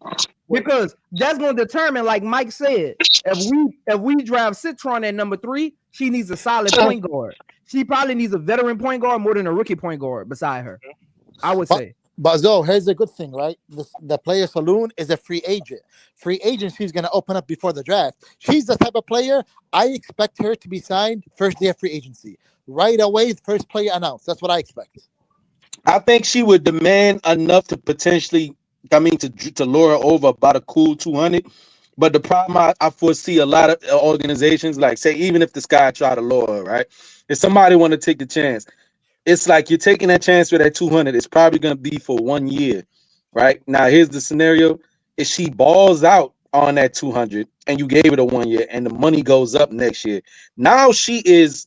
Because that's going to determine, like Mike said, if we draft Citron at number 3, she needs a solid point guard. She probably needs a veteran point guard more than a rookie point guard beside her, I would say. But Zoe, here's the good thing, right? The player saloon is a free agent. Free agency is going to open up before the draft. She's the type of player I expect her to be signed first day of free agency. Right away, the first player announced. That's what I expect. I think she would demand enough to potentially, to lure her over about a cool 200. But the problem I foresee a lot of organizations, like say, even if the Sky try to lure her, right? If somebody want to take the chance, it's like you're taking that chance with that 200. It's probably going to be for 1 year, right? Now, here's the scenario. If she balls out on that 200 and you gave it a 1 year and the money goes up next year, now she is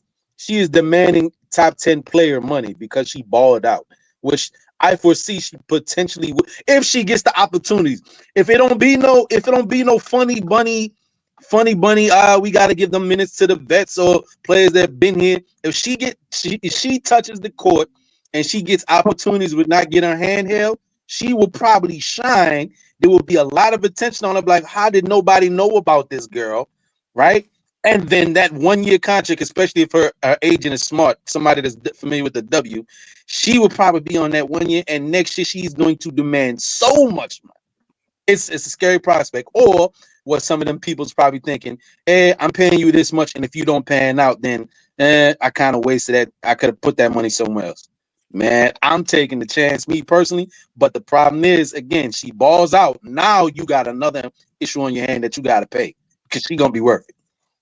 demanding top 10 player money because she balled out, which I foresee she potentially would if she gets the opportunities. If it don't be no funny bunny, we got to give them minutes to the vets or players that have been here. If she touches the court and she gets opportunities with not getting her hand held, she will probably shine. There will be a lot of attention on her. Like, how did nobody know about this girl, right? And then that 1 year contract, especially if her agent is smart, somebody that's familiar with the W, she will probably be on that 1 year. And next year, she's going to demand so much money. It's a scary prospect. Or what some of them people's probably thinking, hey, I'm paying you this much, and if you don't pan out, then I kind of wasted that. I could have put that money somewhere else. Man, I'm taking the chance, me personally. But the problem is, again, she balls out. Now you got another issue on your hand that you got to pay because she's going to be worth it.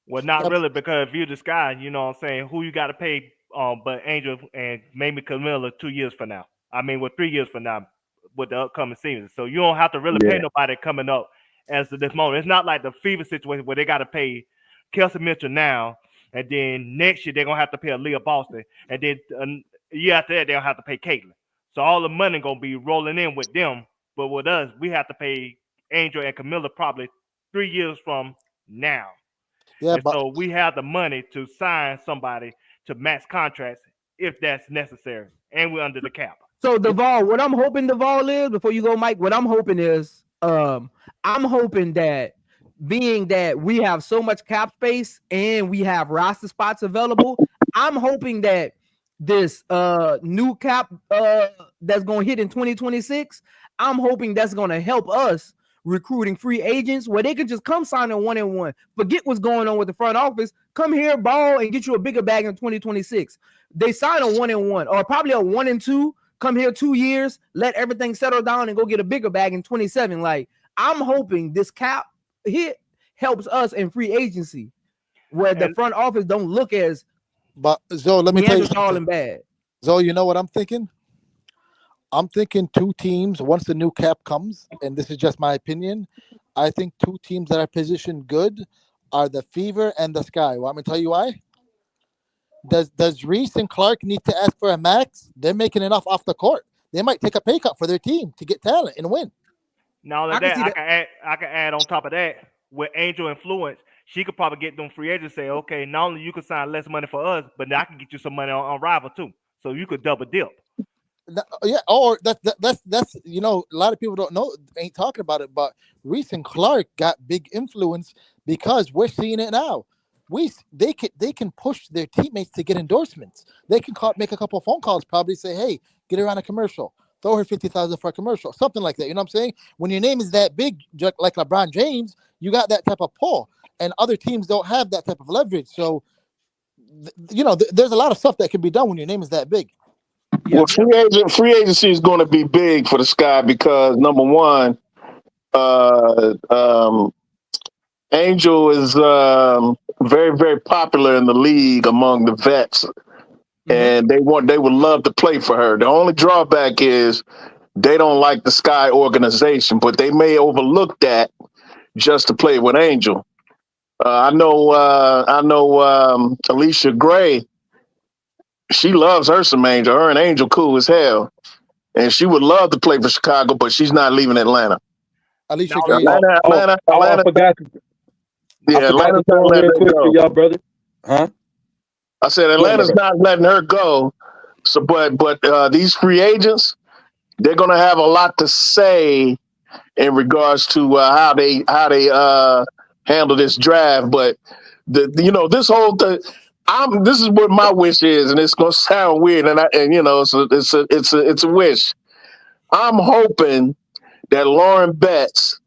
Well, not really, because if you're the Sky, you know what I'm saying, who you got to pay but Angel and maybe Camilla 2 years from now. I mean, 3 years from now with the upcoming season. So you don't have to really pay nobody coming up as of this moment. It's not like the Fever situation where they got to pay Kelsey Mitchell now, and then next year they're going to have to pay Aaliyah Boston, and then a year after that they'll have to pay Caitlin. So all the money going to be rolling in with them, but with us, we have to pay Angel and Camilla probably 3 years from now. Yeah, but so we have the money to sign somebody to match contracts if that's necessary, and we're under the cap. So Duval, what I'm hoping, Duval, is before you go, Mike. What I'm hoping is, I'm hoping that being that we have so much cap space and we have roster spots available, I'm hoping that this new cap that's going to hit in 2026, I'm hoping that's going to help us recruiting free agents where they can just come sign a 1-and-1. Forget what's going on with the front office. Come here, ball, and get you a bigger bag in 2026. They sign a 1-and-1 or probably a 1-and-2. Come here 2 years, let everything settle down, and go get a bigger bag in 27. Like, I'm hoping this cap hit helps us in free agency, where the front office don't look as. But Zoe, let me tell you something bad. Zoe, you know what I'm thinking? I'm thinking 2 teams once the new cap comes, and this is just my opinion. I think 2 teams that are positioned good are the Fever and the Sky. Want me to tell you why? Does Reese and Clark need to ask for a max? They're making enough off the court. They might take a pay cut for their team to get talent and win. Now that I can add on top of that with Angel influence, she could probably get them free agents say, okay, not only you can sign less money for us, but I can get you some money on Rival too, so you could double dip. Yeah, or that's you know, a lot of people don't know, ain't talking about it, but Reese and Clark got big influence because we're seeing it now. They can push their teammates to get endorsements. They can make a couple of phone calls, probably say, hey, get her on a commercial, throw her $50,000 for a commercial, something like that. You know what I'm saying? When your name is that big, like LeBron James, you got that type of pull, and other teams don't have that type of leverage. So, you know, there's a lot of stuff that can be done when your name is that big. Well, free agency is going to be big for the Sky because number one, Angel is very, very popular in the league among the vets, and they would love to play for her. The only drawback is they don't like the Sky organization, but they may overlook that just to play with Angel. I know. Alicia Gray. She loves Ursa Angel. Her and Angel cool as hell, and she would love to play for Chicago, but she's not leaving Atlanta. Alicia Gray. Atlanta. I forgot. Yeah, I forgot Atlanta's to throw not in letting real her quick for go. y'all, brother. Huh? I said Atlanta's not letting her go. So, but these free agents, they're gonna have a lot to say in regards to how they handle this draft. But this whole thing. This is what my wish is, and it's gonna sound weird, and it's a wish. I'm hoping that Lauren Betts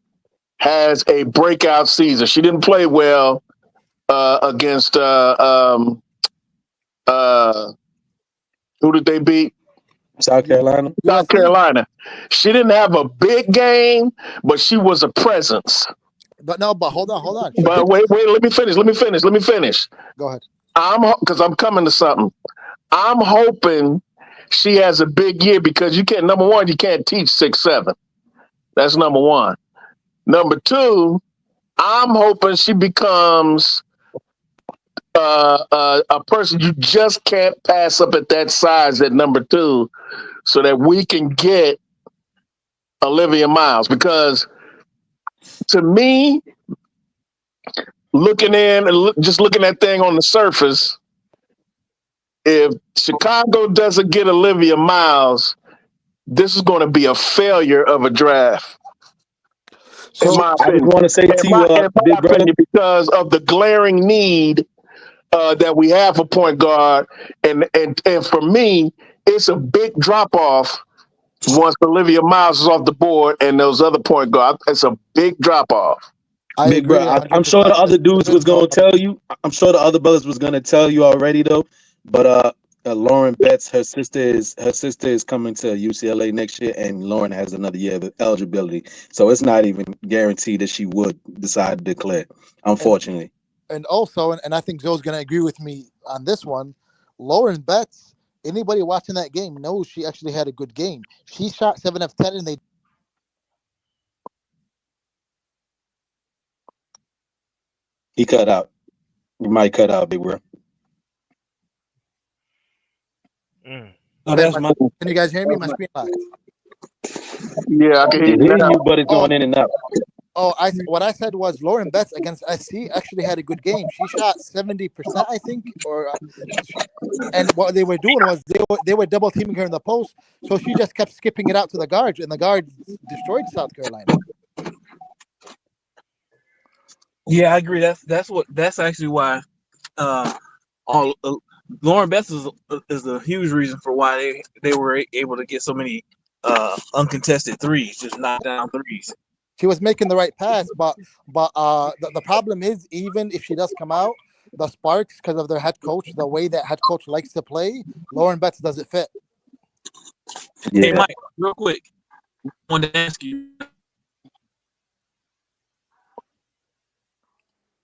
has a breakout season. She didn't play well against who did they beat? South Carolina. South Carolina. She didn't have a big game, but she was a presence. But hold on. But wait, let me finish. Go ahead. Because I'm coming to something. I'm hoping she has a big year because number one, you can't teach 6'7". That's number one. Number two, I'm hoping she becomes a person you just can't pass up at that size at number two, so that we can get Olivia Miles. Because to me, looking at thing on the surface, if Chicago doesn't get Olivia Miles, this is going to be a failure of a draft. So I just want to say to you, big brother, because of the glaring need that we have for point guard, and for me, it's a big drop off once Olivia Miles is off the board and those other point guards. It's a big drop off. Big bro, I'm sure the other dudes was gonna tell you. I'm sure the other brothers was gonna tell you already though. But Lauren Betts, her sister is coming to UCLA next year, and Lauren has another year of eligibility. So it's not even guaranteed that she would decide to declare, unfortunately. And also, and I think Joe's gonna agree with me on this one, Lauren Betts. Anybody watching that game knows she actually had a good game. She shot 7 of 10, and they. He cut out. You might cut out, big bro. Oh, that's my. Can you guys hear me? My screen locked. Yeah, I can hear you, but it's going in and out. Oh, what I said was Lauren Betts against SC actually had a good game. She shot 70%, I think, and what they were doing was they were double teaming her in the post, so she just kept skipping it out to the guards, and the guards destroyed South Carolina. Yeah, I agree. That's actually why Lauren Betts is a huge reason for why they were able to get so many uncontested threes, just knock down threes. She was making the right pass, but the problem is, even if she does come out, the Sparks, because of their head coach, the way that head coach likes to play, Lauren Betts doesn't fit. Yeah. Hey, Mike, real quick, I wanted to ask you.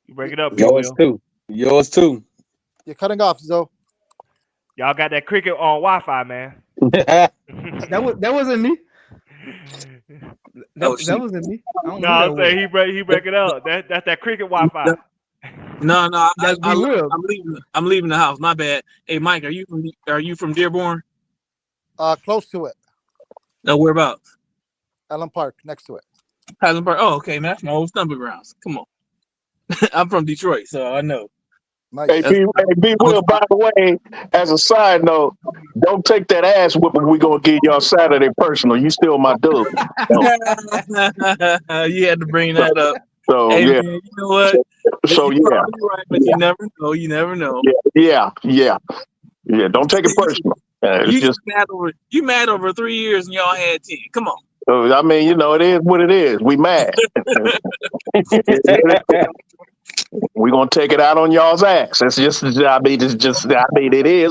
You break it up. Yours too. You're cutting off, Zoe. Y'all got that cricket on Wi-Fi, man. that wasn't me. That wasn't me. No, I'm saying he break it up. That's that cricket Wi-Fi. No, I'm leaving the house. My bad. Hey, Mike, are you from Dearborn? Close to it. No, whereabouts? Allen Park, next to it. Allen Park. Oh, okay, man. That's my old stomping grounds. Come on. I'm from Detroit, so I know. Nice. Hey, B. Will, by the way, as a side note, don't take that ass whipping we're going to give y'all Saturday personal. You still my dude. You had to bring that up. So, hey, yeah. Man, you know what? So, You're yeah. right, but you never know. You never know. Yeah. Don't take it personal. You mad over 3 years and y'all had 10. Come on. I mean, it is what it is. We mad. We're gonna take it out on y'all's ass. It is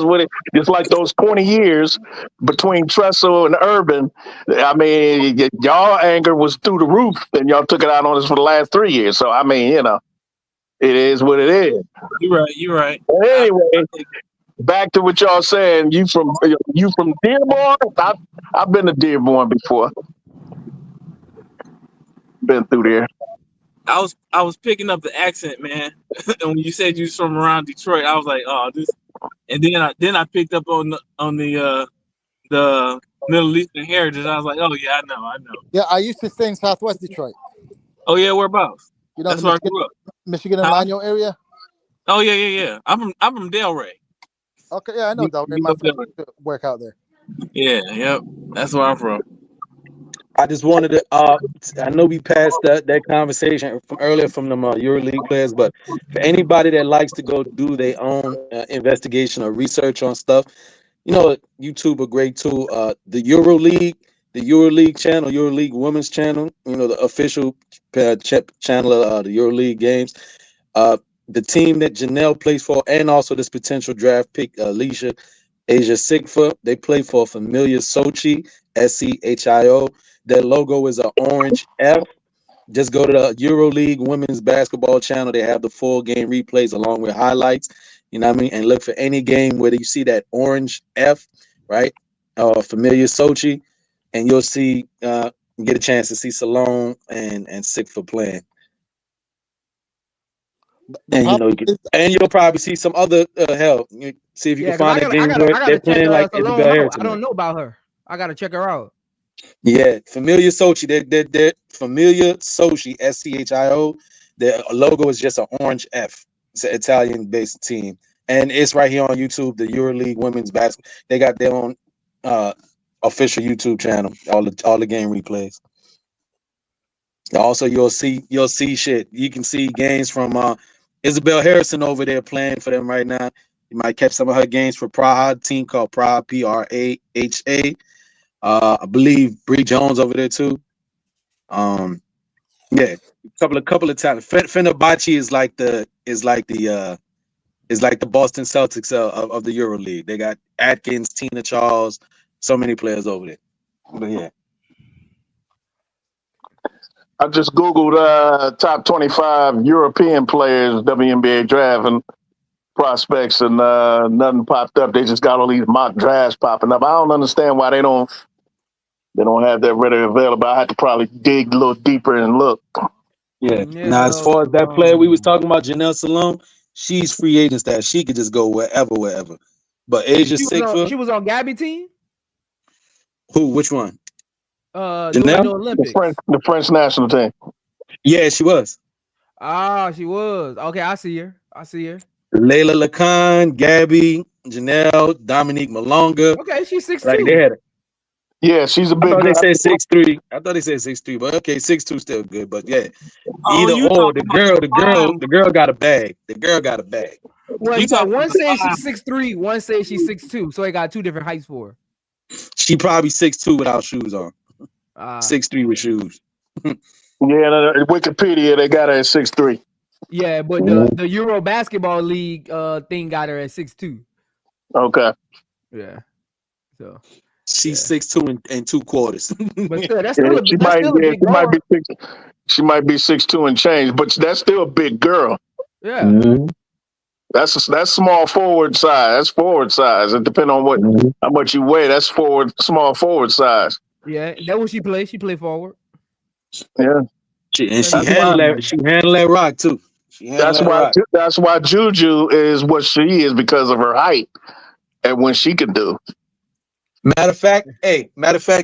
what it. Just like those 20 years between Tressel and Urban. I mean, y'all anger was through the roof, and y'all took it out on us for the last 3 years. So I mean, it is what it is. You're right. But anyway, back to what y'all saying. You from Dearborn? I've been to Dearborn before. Been through there. I was picking up the accent, man. And when you said you was from around Detroit, I was like, oh, this. And then I picked up on the Middle Eastern heritage. I was like, oh yeah, I know. Yeah, I used to stay in Southwest Detroit. Oh yeah, whereabouts? You know, That's the where I grew up. Michigan and Huh? Lanyo area. Oh yeah. I'm from Delray. Okay, yeah, I know Delray. My friend used to work out there. Yeah, yep. That's where I'm from. I just wanted to. I know we passed that conversation from earlier from them EuroLeague players, but for anybody that likes to go do their own investigation or research on stuff, YouTube a great tool. The EuroLeague channel, EuroLeague Women's channel, the official channel of the EuroLeague games. The team that Janelle plays for, and also this potential draft pick, Asia Sigfa, they play for Familia Sochi, SCHIO. Their logo is an orange F. Just go to the EuroLeague Women's Basketball channel. They have the full game replays along with highlights. You know what I mean? And look for any game where you see that orange F, right? Familia Sochi, and you'll see get a chance to see Salone and Sigfa playing. And you'll probably see some other help. See if you can find a game where they're playing like Isabel Harrison. I don't know about her. I gotta check her out. Yeah, Familia Sochi. They're Familia Sochi, SCHIO. Their logo is just an orange F. It's an Italian-based team, and it's right here on YouTube. The EuroLeague Women's Basketball. They got their own official YouTube channel. All the game replays. Also, you'll see shit. You can see games from Isabel Harrison over there playing for them right now. You might catch some of her games for Praha, team called Praha, Praha. I believe Bree Jones over there too. Yeah, couple of times. Fenerbahce is like the Boston Celtics of the EuroLeague. They got Atkins, Tina Charles, so many players over there. But yeah. I just Googled top 25 European players, WNBA draft, and prospects, and nothing popped up. They just got all these mock drafts popping up. I don't understand why they don't have that readily available. I had to probably dig a little deeper and look. Yeah. Now, as far as that player we was talking about, Janelle Salone, she's free agent status. She could just go wherever. But Asia Sigfa, she was on Gabby team. Who? Which one? Janelle? The Olympics. The French national team. Yeah, she was. Ah, she was. Okay, I see her. Layla Lacan, Gabby, Janelle, Dominique Malonga. Okay, she's 6'2". Right, they had it. Yeah, she's a big. I thought they said 6'3". I thought they said 6'3", but okay, 6'2" still good. But yeah, the girl got a bag. The girl got a bag. Well, one says she's 6'3", one says she's 6'2", so they got two different heights for her. She probably 6'2" without shoes on. 6'3" with shoes. Yeah, Wikipedia they got her at 6'3". Yeah, but the Euro Basketball League thing got her at 6'2". Okay. Yeah. So she's 6'2" and 2/4. But still, that's still a big girl. She might be 6'2" and change, but that's still a big girl. Yeah. Mm-hmm. That's small forward size. That's forward size. It depends on how much you weigh. That's small forward size. Yeah, that's what she plays. She play forward. Yeah. She handled that rock too. That's why Juju is what she is, because of her height and what she can do. Matter of fact,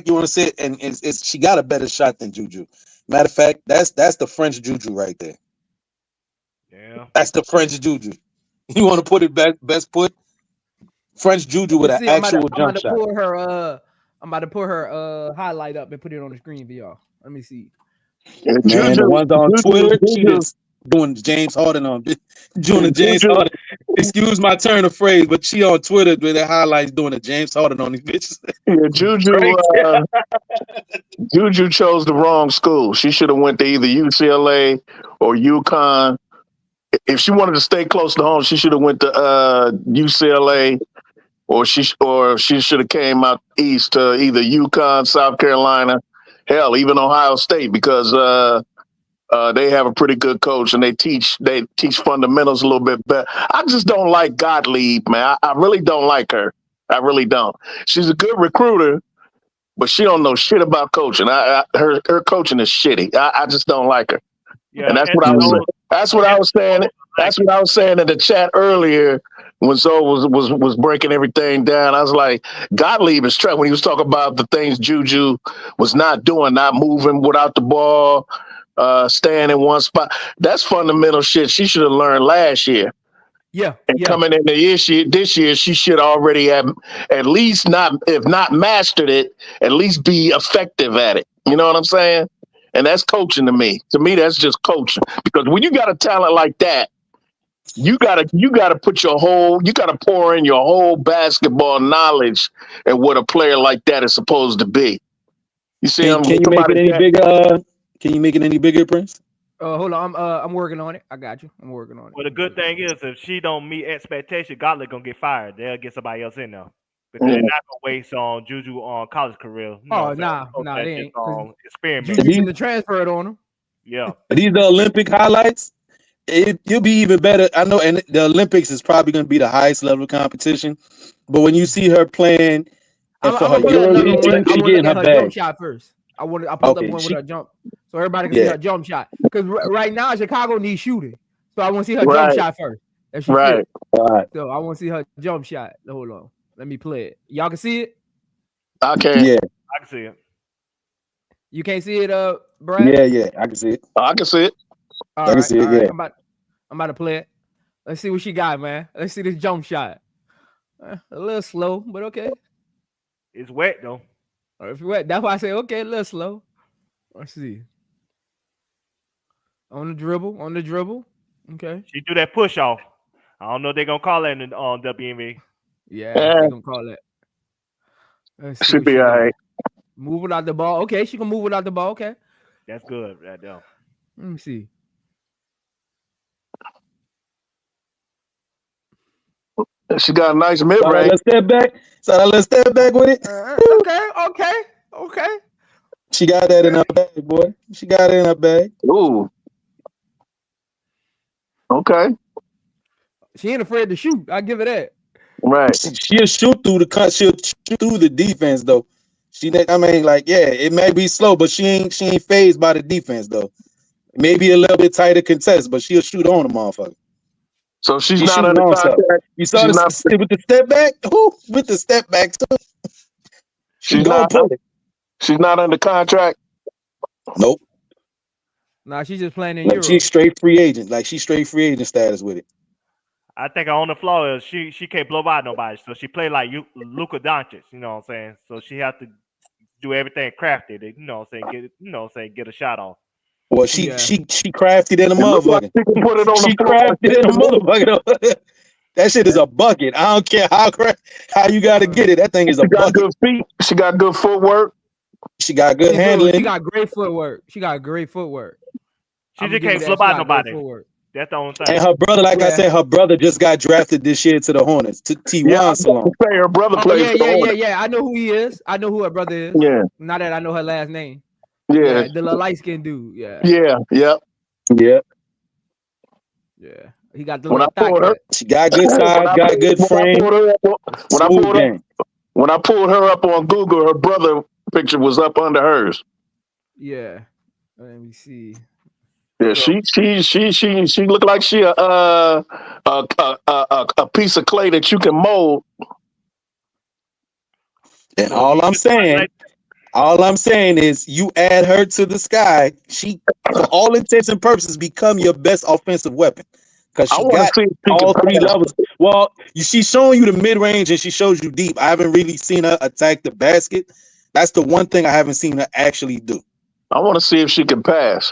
you want to say it, and it's she got a better shot than Juju. Matter of fact, that's the French Juju right there. Yeah, that's the French Juju. You want to put it best put French Juju with an actual jump shot. I'm about to put her highlight up and put it on the screen for y'all. Let me see. Man, the ones on Twitter, she just doing James Harden on doing the James Harden. Excuse my turn of phrase, but she on Twitter with the highlights doing the James Harden on these bitches. Yeah, Juju chose the wrong school. She should have went to either UCLA or UConn. If she wanted to stay close to home, she should have went to UCLA, or she should have came out east to either UConn, South Carolina, hell, even Ohio State, because they have a pretty good coach and they teach fundamentals a little bit better. I just don't like Gottlieb, man. I really don't like her. I really don't. She's a good recruiter, but she don't know shit about coaching. Her coaching is shitty. I just don't like her. Yeah, And that's what I was saying. That's what I was saying. That's what I was saying in the chat earlier when Zoe was breaking everything down. I was like, Gottlieb is trapped when he was talking about the things Juju was not doing, not moving without the ball, staying in one spot. That's fundamental shit she should have learned last year. Yeah. And coming into this year, she should already have at least not, if not mastered it, at least be effective at it. You know what I'm saying? And that's coaching to me. To me, that's just coaching. Because when you got a talent like that, you gotta put your whole, you gotta pour in your whole basketball knowledge and what a player like that is supposed to be. You see, Can you make it any bigger? Can you make it any bigger, Prince? Hold on, I'm working on it. I got you. I'm working on it. Well, the good thing is, if she don't meet expectation, Gottlieb gonna get fired. They'll get somebody else in there because they're not gonna waste on Juju on college career. Nah, they ain't. Experiment. Juju shouldn't have transferred on him. Yeah. These the Olympic highlights. You'll be even better. I know, and the Olympics is probably going to be the highest level of competition. But when you see her playing, and for her Euro team, she getting her bag. Jump shot first. I pulled up one with her jump, so everybody can see her jump shot. Because right now Chicago needs shooting, so I want to see her jump shot first. If she fit. So I want to see her jump shot. Hold on, let me play it. Y'all can see it. I can. Yeah, I can see it. You can't see it, Brad? Yeah, I can see it. I can see it. I can see it. Yeah, I'm about to play it. Let's see what she got, man. Let's see this jump shot. A little slow, but okay. It's wet though. If it's wet, that's why I say okay, a little slow. Let's see. On the dribble. Okay. She do that push off. I don't know if they're gonna call that on WNBA. Yeah, they're gonna call that. Should be all right. Move without the ball. Okay, she can move without the ball. Okay. That's good right there. Let me see. She got a nice mid range. Let's step back. So let's step back with it. Okay. She got that in her bag, boy. She got it in her bag. Ooh. Okay. She ain't afraid to shoot. I give her that. Right. She'll shoot through the she'll shoot through the defense though. It may be slow, but she ain't phased by the defense though. Maybe a little bit tighter contest, but she'll shoot on the motherfucker. So she's not under contract. You saw this with the step back? Who with the step back too? She's not under contract. Nope. Nah, she's just playing in Europe. She's straight free agent. Like she's straight free agent status with it. I think on the floor is she can't blow by nobody, so she play like Luka Doncic. You know what I'm saying? So she have to do everything crafted. You know what I'm saying? Get a shot off. Well, she crafted in a motherfucker. She crafted in a motherfucker. That shit is a bucket. I don't care how you got to get it. That thing is a bucket. Good feet. She got good footwork. She got good handling. She got great footwork. She just can't blow by nobody. That's the only thing. And her brother, I said, her brother just got drafted this year to the Hornets, to T1 Salon. Her brother plays. Yeah. I know who he is. I know who her brother is. Yeah. Now that I know her last name. Yeah. The light skinned dude. Yeah. Yeah. He got the little thigh. She got good size, got good frame. When I pulled her up on Google, her brother picture was up under hers. Yeah. Let me see. Yeah, she looked like she a piece of clay that you can mold. And all I'm saying is you add her to the sky, she for all intents and purposes become your best offensive weapon. Because she got all three levels. Well, she's showing you the mid-range and she shows you deep. I haven't really seen her attack the basket. That's the one thing I haven't seen her actually do. I want to see if she can pass.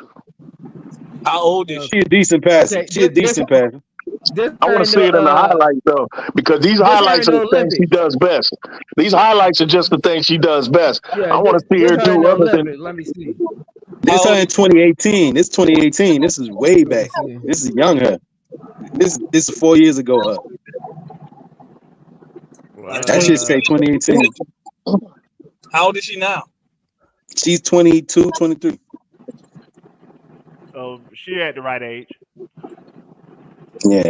How old is she? A decent passer. She a decent passer. I want to see it in the highlights though, because these highlights are the things she does best. These highlights are just the things she does best. I want to see her do other than. Let me see. This her in 2018. This 2018. This is way back. This is young her. This is 4 years ago her. That should say 2018. How old is she now? She's 22, 23. So she at the right age. Yeah.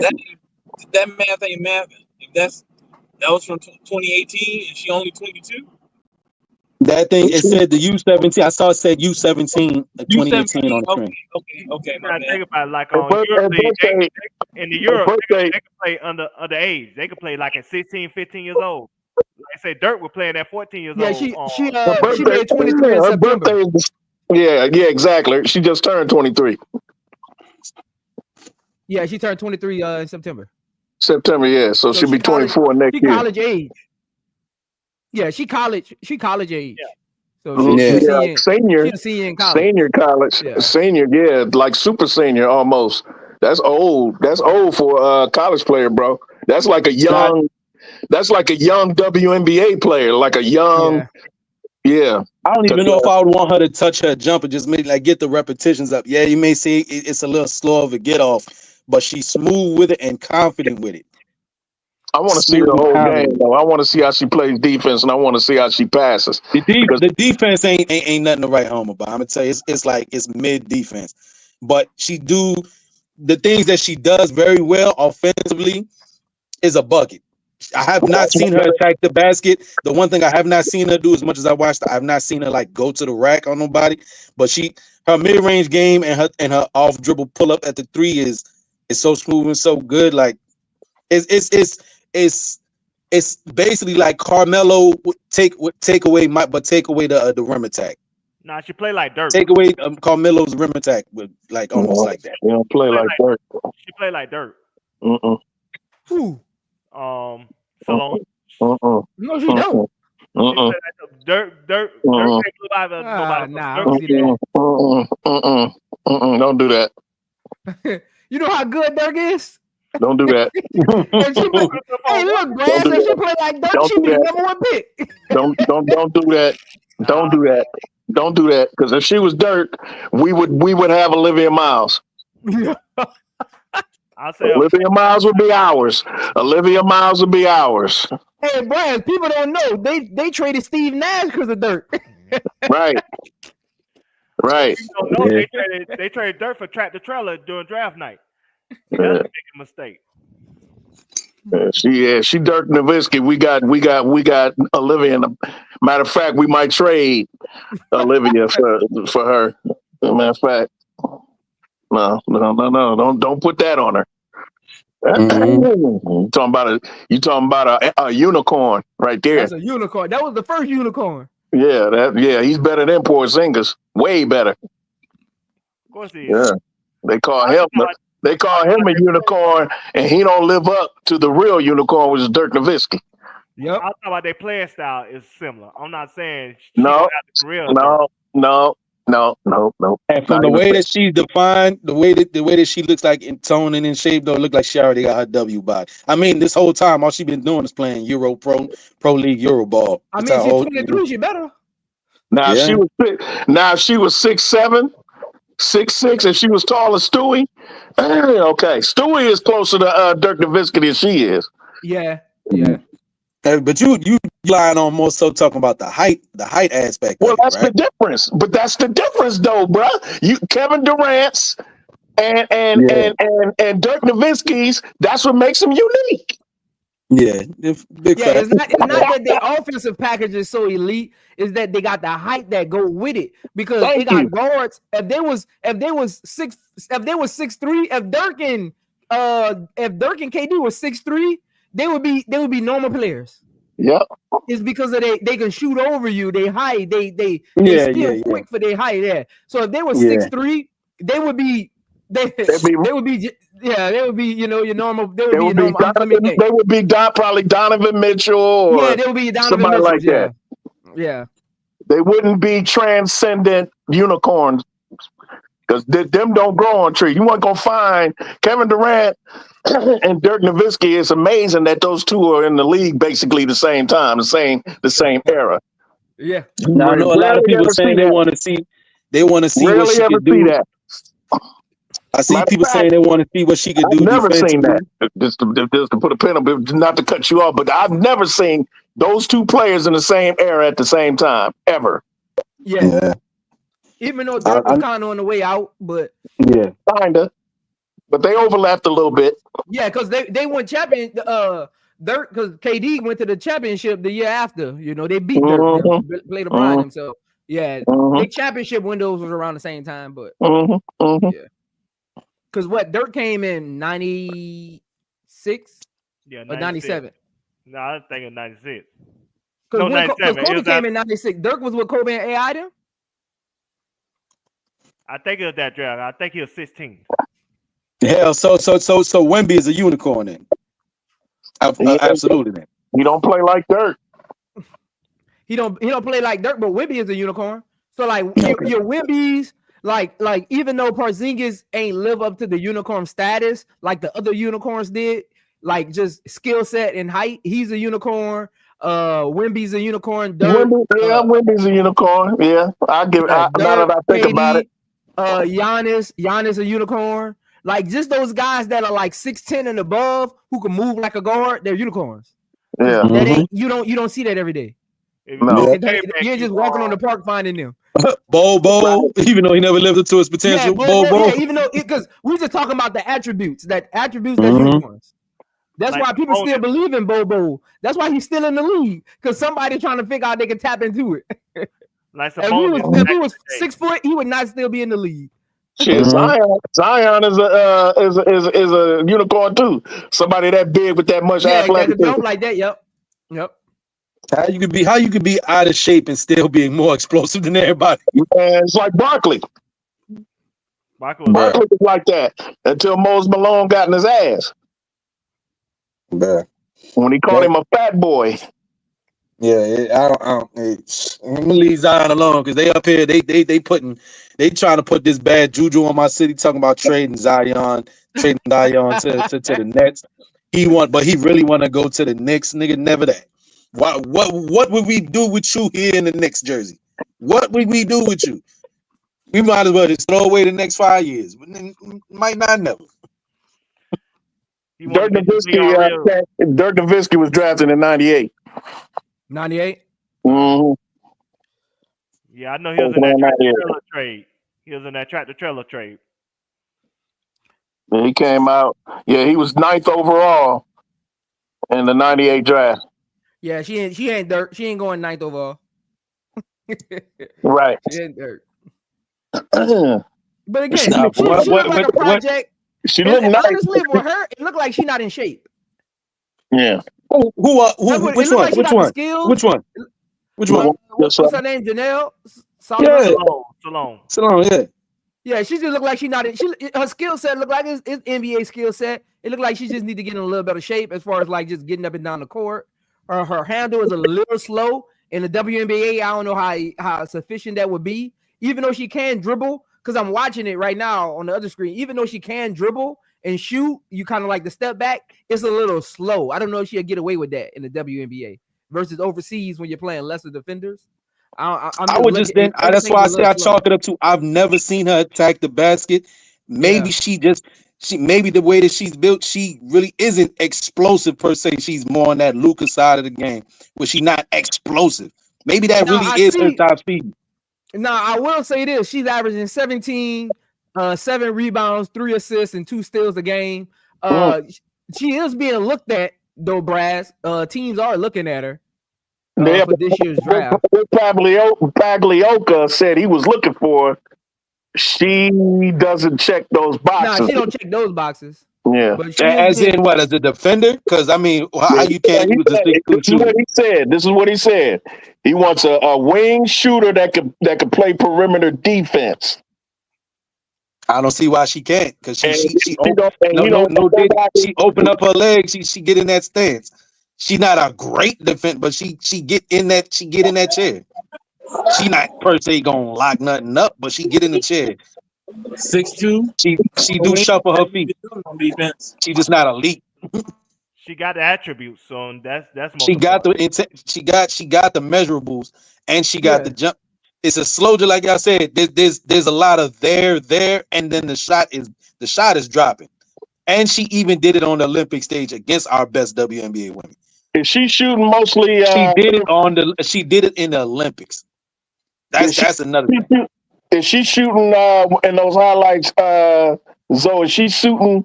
That math ain't math. That was from 2018 and she only 22. That thing, it said the U17. I saw it said U17 2018 on the screen. Okay. You gotta think about it, like Her on birth- her Europe League, birthday- in the her Europe, birthday- they can play under age. They can play like at 16, 15 years old. Like I say, Dirk was playing at 14 years Yeah, old. she made 23 in her September. birthday is- yeah, exactly. She just turned 23. Yeah, she turned 23 in September. September, yeah. So she'll she be 24 next She year. college age. Yeah, she college age. Yeah. So Yeah. Senior. She's a senior in college. Senior college. Yeah. Senior, yeah, like super senior almost. That's old. That's old for a college player, bro. That's like a young WNBA player, like a young yeah. I don't even know if I would want her to touch her jump and just make like get the repetitions up. Yeah, you may say it's a little slow of a get off, but she's smooth with it and confident with it. I want to see the whole game, though. I want to see how she plays defense, and I want to see how she passes. The defense ain't nothing to write home about. I'm gonna tell you, it's like it's mid defense, but she do the things that she does very well offensively is a bucket. I have not seen her attack the basket. The one thing I have not seen her do, as much as I watched, I have not seen her like go to the rack on nobody. But her mid range game and her off dribble pull up at the three is so smooth and so good. Like it's basically like Carmelo would take away the rim attack. Nah, she play like Dirk. Take away Carmelo's rim attack with like almost like that. She don't play like Dirk. She play like Dirk. Who? Salone. No, she don't. Dirk can't play by nobody. Nah, I Dirk- don't see that. Don't do that. You know how good Dirk is? Don't do that. If she play, hey, look, Brad, if she play like Dirk, Don't she do be the that. number one pick. Don't do that. Don't do that. Don't do that. Because if she was Dirk, we would have Olivia Miles. I'll say Olivia Miles would be ours. Olivia Miles would be ours. Hey, Brian, people don't know they traded Steve Nash because of Dirk. Right. Right. No, they traded Dirk for tractor trailer during draft night. That's a big mistake. She Dirk Nowitzki. We got Olivia. Matter of fact, we might trade Olivia for her. Matter of fact, no. Don't put that on her. You talking about a unicorn right there. That's a unicorn. That was the first unicorn. Yeah, he's better than Porzingis. Way better. Of course he is. Yeah, they call him a unicorn, and he don't live up to the real unicorn, which is Dirk Nowitzki. Yep. I'm talking about their playing style is similar. I'm not saying No. And from the way that she's defined, the way that she looks like in tone and in shape, though, look like she already got her W by. I mean, this whole time, all she been doing is playing Euro Pro League Euro ball. I mean, she's 23. She better. Now if she was 6'7", 6'6", and she was tall as Stewie. Okay, Stewie is closer to Dirk Nowitzki than she is. Yeah. But you lying on more so talking about the height aspect. Well, that's right? the difference. But that's the difference, though, bro. Kevin Durant's and Dirk Nowitzki's. That's what makes them unique. Yeah, big fact. It's not that their offensive package is so elite. Is that they got the height that go with it because they got guards. If they was 6'3", if Dirk and KD was 6'3", they would be normal players. Yep. It's because of they can shoot over you. They height. They quick for their height. Yeah. So if they were 6'3", they would be. They would be your normal. They would be probably Donovan Mitchell. Or they would be Donovan somebody Mitchell, like that. Yeah. They wouldn't be transcendent unicorns because them don't grow on trees. You weren't gonna find Kevin Durant and Dirk Nowitzki. It's amazing that those two are in the league basically the same time, the same era. Yeah. Now, I know a lot of people saying they want to see what she could do. That. I see people saying they want to see what she could do. I've never seen that. Just to put a pin on it, not to cut you off, but I've never seen those two players in the same era at the same time, ever. Yeah. Even though Dirk was kind of on the way out, but kinda. But they overlapped a little bit. Yeah, because they won champion. Dirk, because KD went to the championship the year after. You know, they beat Dirk. They played LeBron himself. Yeah, their championship windows was around the same time, but yeah. Because what Dirk came in 96? Yeah, or 97. No, I was thinking 96. Because No, 97. Kobe came in 96. Dirk was with Kobe and AI then? I think it was that draft. I think he was 16. Hell, so Wemby is a unicorn then. Absolutely then. He don't play like Dirk. He don't play like Dirk, but Wemby is a unicorn. So like your Wemby's like even though Porzingis ain't live up to the unicorn status like the other unicorns did, like just skill set and height, he's a unicorn. Wemby's a unicorn. Dirk, Wemby's a unicorn. Yeah, I give it. Now that I think about it, Giannis a unicorn. Like just those guys that are like 6'10" and above who can move like a guard, they're unicorns. Yeah, you don't see that every day. No. You're just walking on the park finding them. Bo, even though he never lived up to his potential. Yeah, even though because we're just talking about the attributes that unicorns. That's why people still believe in Bo. That's why he's still in the league, because somebody trying to figure out they can tap into it. Like if he was 6 foot, he would not still be in the league. Shit, Zion is a unicorn too. Somebody that big with that much athletic. Jump like that. Yep. How you could be out of shape and still being more explosive than everybody? Man, it's like Barkley. Barkley was like that until Mose Malone got in his ass. Bruh. When he called him a fat boy. Yeah, I'm gonna leave Zion alone because they up here, they trying to put this bad juju on my city, talking about trading Zion to the Nets. But he really want to go to the Knicks, nigga. Never that. What would we do with you here in the Knicks jersey? What would we do with you? We might as well just throw away the next 5 years. Might not never. Dirk Nowitzki was drafted in 98. 98? Mm-hmm. Yeah, I know he was in that tractor trade. He was in that tractor trailer trade. And he came out. Yeah, he was 9th overall in the 98 draft. Yeah, she ain't Dirk. She ain't going 9th overall. Right. She ain't Dirk. But again, she looked like a project. She looked nice. Honestly, for her, it looked like she's not in shape. Yeah. Which one? Which one? What's her name? Janelle? Salone. Yeah. Yeah, she just looked like she's not in. Her skill set looked like it's NBA skill set. It looked like she just need to get in a little better shape as far as like just getting up and down the court. Her handle is a little slow in the WNBA. I don't know how sufficient that would be. Even though she can dribble, because I'm watching it right now on the other screen. Even though she can dribble and shoot, you kind of like the step back. It's a little slow. I don't know if she'll get away with that in the WNBA versus overseas when you're playing lesser defenders. That's why I say I chalk it up to I've never seen her attack the basket. Maybe maybe the way that she's built, she really isn't explosive per se. She's more on that Luka side of the game, where she's not explosive. Maybe that is her top speed. Now, I will say this. She's averaging 17, 7 rebounds, 3 assists, and 2 steals a game. She is being looked at, though, Brass. Teams are looking at her for this year's draft. Pagliocca said he was looking for her. She doesn't check those boxes. No, she don't check those boxes. Yeah. As a defender? Because, I mean, how you can't use a 6'2". This is what he said. He wants a wing shooter that could play perimeter defense. I don't see why she can't, because she open up her legs. She get in that stance. She's not a great defender, but she get in that chair. She not per se gonna lock nothing up, but she get in the chair. 6'2". She do shuffle her feet. She just not elite. She got the attributes, so that's she got the the measurables, and she got the jump. It's a slow, like I said. There's a lot of there, and then the shot is dropping. And she even did it on the Olympic stage against our best WNBA women. Is she shooting mostly? She did it in the Olympics. That's another thing. Is she shooting in those highlights? Zoe, is she shooting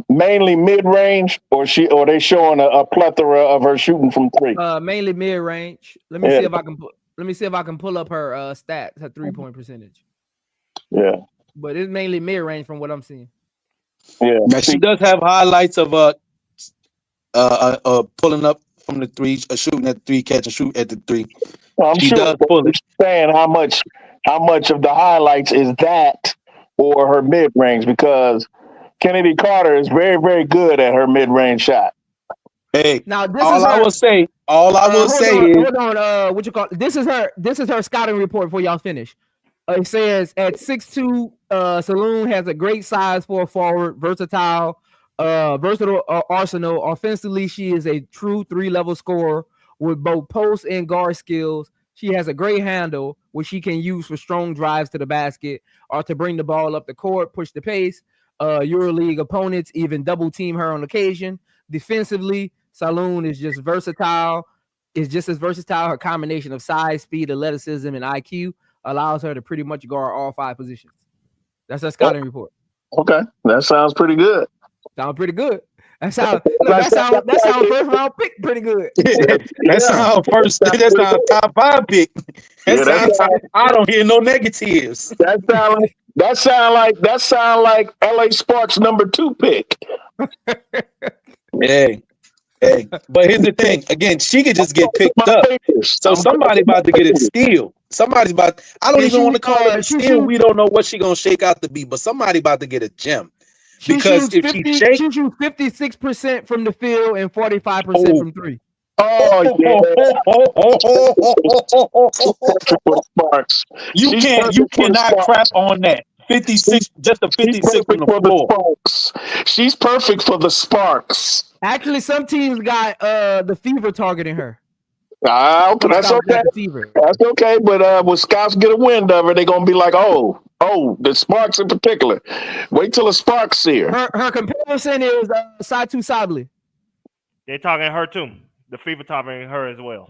mainly mid range, or they showing a plethora of her shooting from three? Mainly mid range. Let me see if I can pull up her stats, her 3-point percentage. Yeah, but it's mainly mid range from what I'm seeing. Yeah, Now she does have highlights of pulling up from the three, shooting at the three, catch and shoot at the three. I'm She sure. does pull it. Saying how much of the highlights is that or her mid range, because Kennedy Carter is very, very good at her mid range shot. Hey, Now this all is I her. will say, hold on. What you call this is her scouting report before y'all finish. It says at 6'2", Saloon has a great size for a forward, versatile arsenal. Offensively, she is a true 3-level scorer with both post and guard skills. She has a great handle, which she can use for strong drives to the basket or to bring the ball up the court, push the pace. EuroLeague opponents even double team her on occasion. Defensively, Saloon is just versatile. Is just as versatile. Her combination of size, speed, athleticism, and IQ allows her to pretty much guard all 5 positions. That's her scouting report. Okay, that sounds pretty good. Sound pretty good. That sound first round pick pretty good. That sound first. That sound top 5 pick. I don't hear no negatives. That sound like LA Sparks #2 pick. Hey, but here's the thing. Again, she could just get picked up. So somebody about to get a steal. Somebody's about. I don't even want to call it a steal. We don't know what she gonna shake out to be, but somebody about to get a gem. Because if she shakes, she shoots 56% from the field and 45% from 3. Oh yeah. You cannot crap on that. 56, just a 56 from the floor. She's perfect for the Sparks. Actually, some teams got the Fever targeting her. That's okay. That's okay. But when scouts get a wind of her, they're gonna be like, oh, the Sparks in particular. Wait till the Sparks see her. Her comparison is Satu Sabli. They're talking her too. The Fever targeting her as well.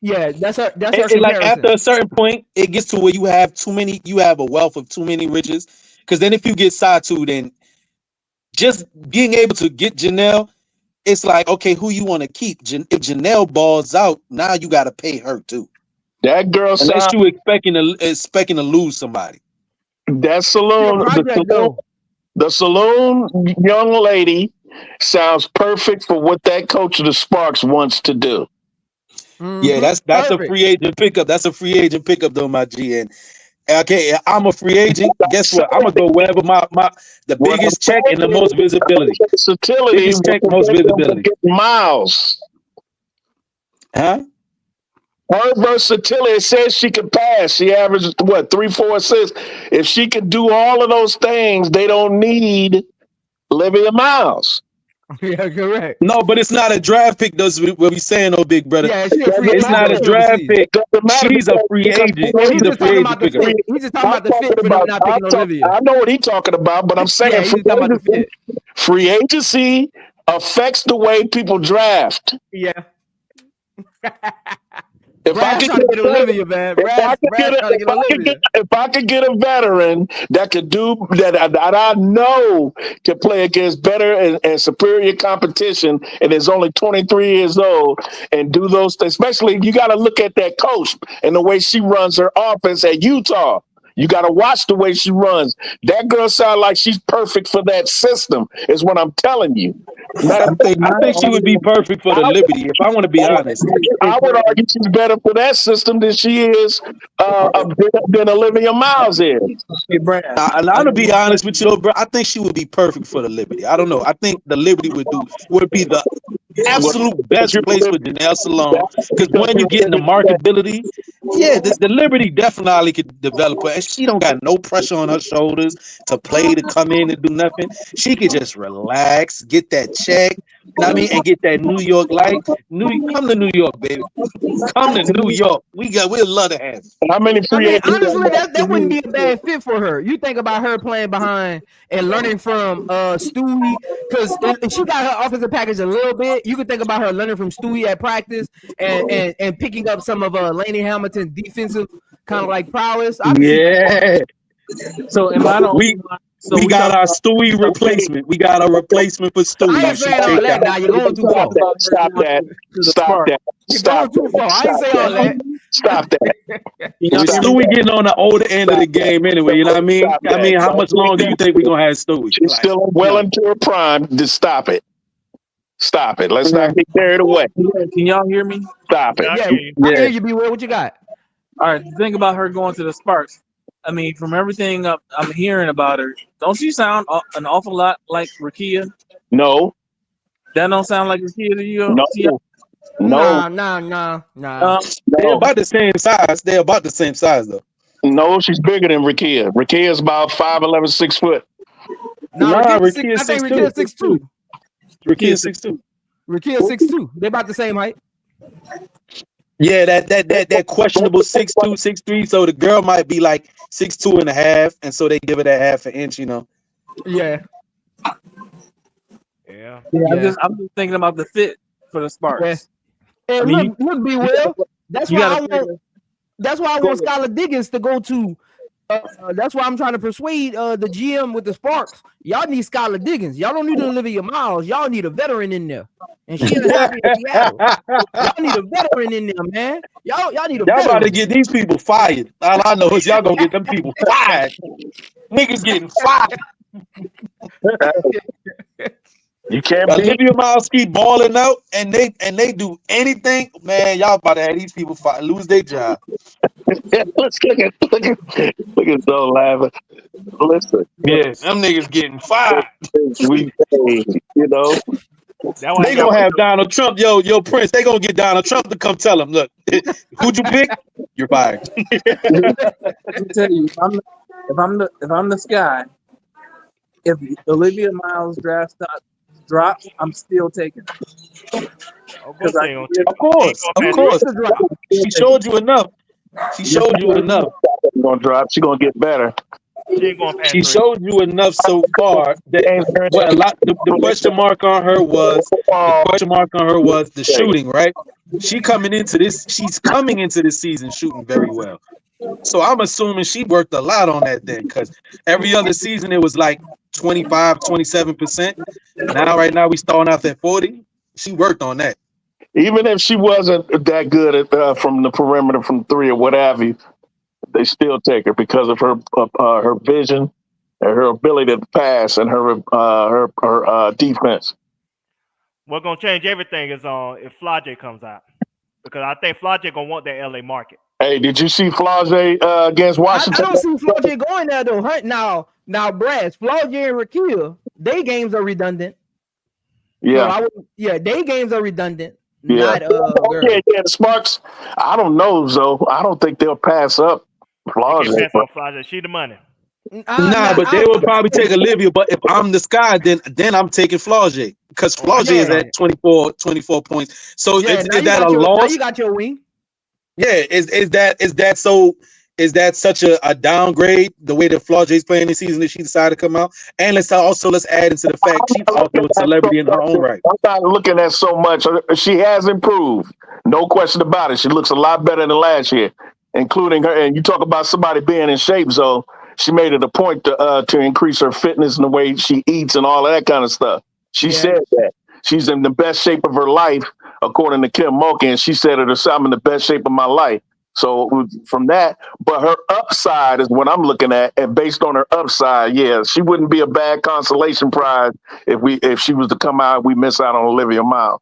Yeah, that's her. That's her. And like after a certain point, it gets to where you have a wealth of too many riches. Because then if you get Satu, then just being able to get Janelle, it's like, okay, who you want to keep? If Janelle balls out, now you got to pay her too. That girl, unless you expecting to lose somebody. That Saloon, the Saloon young lady sounds perfect for what that coach of the Sparks wants to do. Yeah, that's a free agent pickup. That's a free agent pickup, though, my G. And okay, I'm a free agent. Guess what? I'm gonna go wherever the biggest check and the most visibility. Biggest check, most visibility. Miles. Huh? Her versatility says she can pass. She averages 3, 4 assists. If she can do all of those things, they don't need Olivia Miles. Yeah, correct. No, but it's not a draft pick. What we saying, though, big brother? Yeah, it's not a draft pick. She's a free agent. She's a free agent pickup. He's just talking about the fit for them not picking Olivia. I know what he's talking about, but I'm saying free agency affects the way people draft. Yeah. If I could get Olivia, man. If I could get a veteran that could do that I know can play against better and superior competition, and is only 23 years old, and do those things, especially you got to look at that coach and the way she runs her offense at Utah. You got to watch the way she runs. That girl sounds like she's perfect for that system, is what I'm telling you. I think she would be perfect for the Liberty, if I want to be honest. I would argue she's better for that system than she is than Olivia Miles is. I'm to be honest with you, bro. I think she would be perfect for the Liberty. I don't know. I think the Liberty would be the absolute best place for Janelle Salone, because when you get in the marketability, the Liberty definitely could develop her, and she don't got no pressure on her shoulders to play, to come in and do nothing. She could just relax, get that check, and get that New York life. Come to New York, baby. Come to New York. We'd love to have you. How many free agents? Honestly, that wouldn't be a bad fit for her. You think about her playing behind and learning from Stewie, because if she got her offensive package a little bit, you could think about her learning from Stewie at practice and picking up some of Laney Hamilton's defensive kind of like prowess. Yeah. So am I the only one? So we got talking our about- Stewie replacement. We got a replacement for Stewie. I ain't saying all that. Now you're going too far. Stop that. to the Stop Sparks. that. You're Stop going too far. I ain't Stop say all that. Stop that. Can y'all With hear me? Stewie getting on the older end of the game anyway, you know what I mean? Stop I mean, that. how much longer you think we're gonna have Stewie? She's Like, still well into her prime. Just stop it. Stop it. Let's not get carried away. Can y'all hear me? Stop it. Yeah, Okay. I hear you, B. Will. What you got? All right. The thing about her going to the Sparks, I mean, from everything I'm hearing about her, don't she sound an awful lot like Rakia? No. That don't sound like Rakia to you? No. No. Nah. they're No. about the same size. They're about the same size though. No, she's bigger than Rakia. Rakia is about 5'11", 6 foot. Nah, Rakia's Rakia's I think 6'2". Rakia's 6'2". Rakia's 6'2". Rakia's 6'2". They about the same height. Yeah, that questionable 6'2", 6'3". So the girl might be like 6'2" and a half, and so they give her that half an inch, you know. Yeah. Yeah. I'm just thinking about the fit for the Sparks. Yeah. And I mean, look, B. Will. That's you why gotta figure- That's why I want Skylar Diggins to go to. That's why I'm trying to persuade the GM with the Sparks. Y'all need Skylar Diggins. Y'all don't need Olivia Miles. Y'all need a veteran in there. And she ain't happy in Seattle. Y'all need a veteran in there, man. Y'all need a Y'all veteran. about to get these people fired. All I know is y'all gonna get them people fired. Niggas getting fired. You can't beat. Olivia Miles keep balling out, and they do anything, man. Y'all about to have these people lose their job. Look at so laughing. Listen, Yes, them niggas getting fired. we, you know, That why They gonna have Donald Trump, yo Prince. They gonna get Donald Trump to come tell him, look, who'd you pick? You're fired. Let me tell you, if I'm the Sky, if Olivia Miles draft stock drops, I'm still taking it. Of course they gonna Of course. She showed you enough. She showed you enough. she's gonna drop. She's gonna get better. She ain't going past She 3. showed you enough so far that the question mark on her was the shooting, right? She's coming into this season shooting very well. So I'm assuming she worked a lot on that then, because every other season it was like 25, 27%. Right now we starting off at 40. She worked on that. Even if she wasn't that good at from the perimeter from three or what have you, they still take her because of her vision and her ability to pass and her defense. What's gonna change everything is if Flage comes out, because I think Flage gonna want that LA market. Hey, did you see Flage against I Washington? don't see Flage going there though. Now, Brad, Flage and Rakia, their games are redundant. Yeah, So their games are redundant. yeah. Not The Sparks. I don't know, Zoe. I don't think they'll pass up Flage. Can't pass on Flage. She the money. But they will probably take Olivia. But if I'm the Sky, then I'm taking Flage, because Flage is at 24 points. So is that a loss? Now you got your wing. Yeah, is that such a downgrade the way that Flage is playing this season that she decided to come out? And let's add into the fact she's also a celebrity in her own right. I'm not looking at so much. She has improved, no question about it. She looks a lot better than last year, including her. And you talk about somebody being in shape, so she made it a point to increase her fitness and the way she eats and all of that kind of stuff. She said that she's in the best shape of her life, according to Kim Mulkey, and she said it herself, I'm in the best shape of my life. So from that, but her upside is what I'm looking at, and based on her upside, she wouldn't be a bad consolation prize if she was to come out and we miss out on Olivia Miles.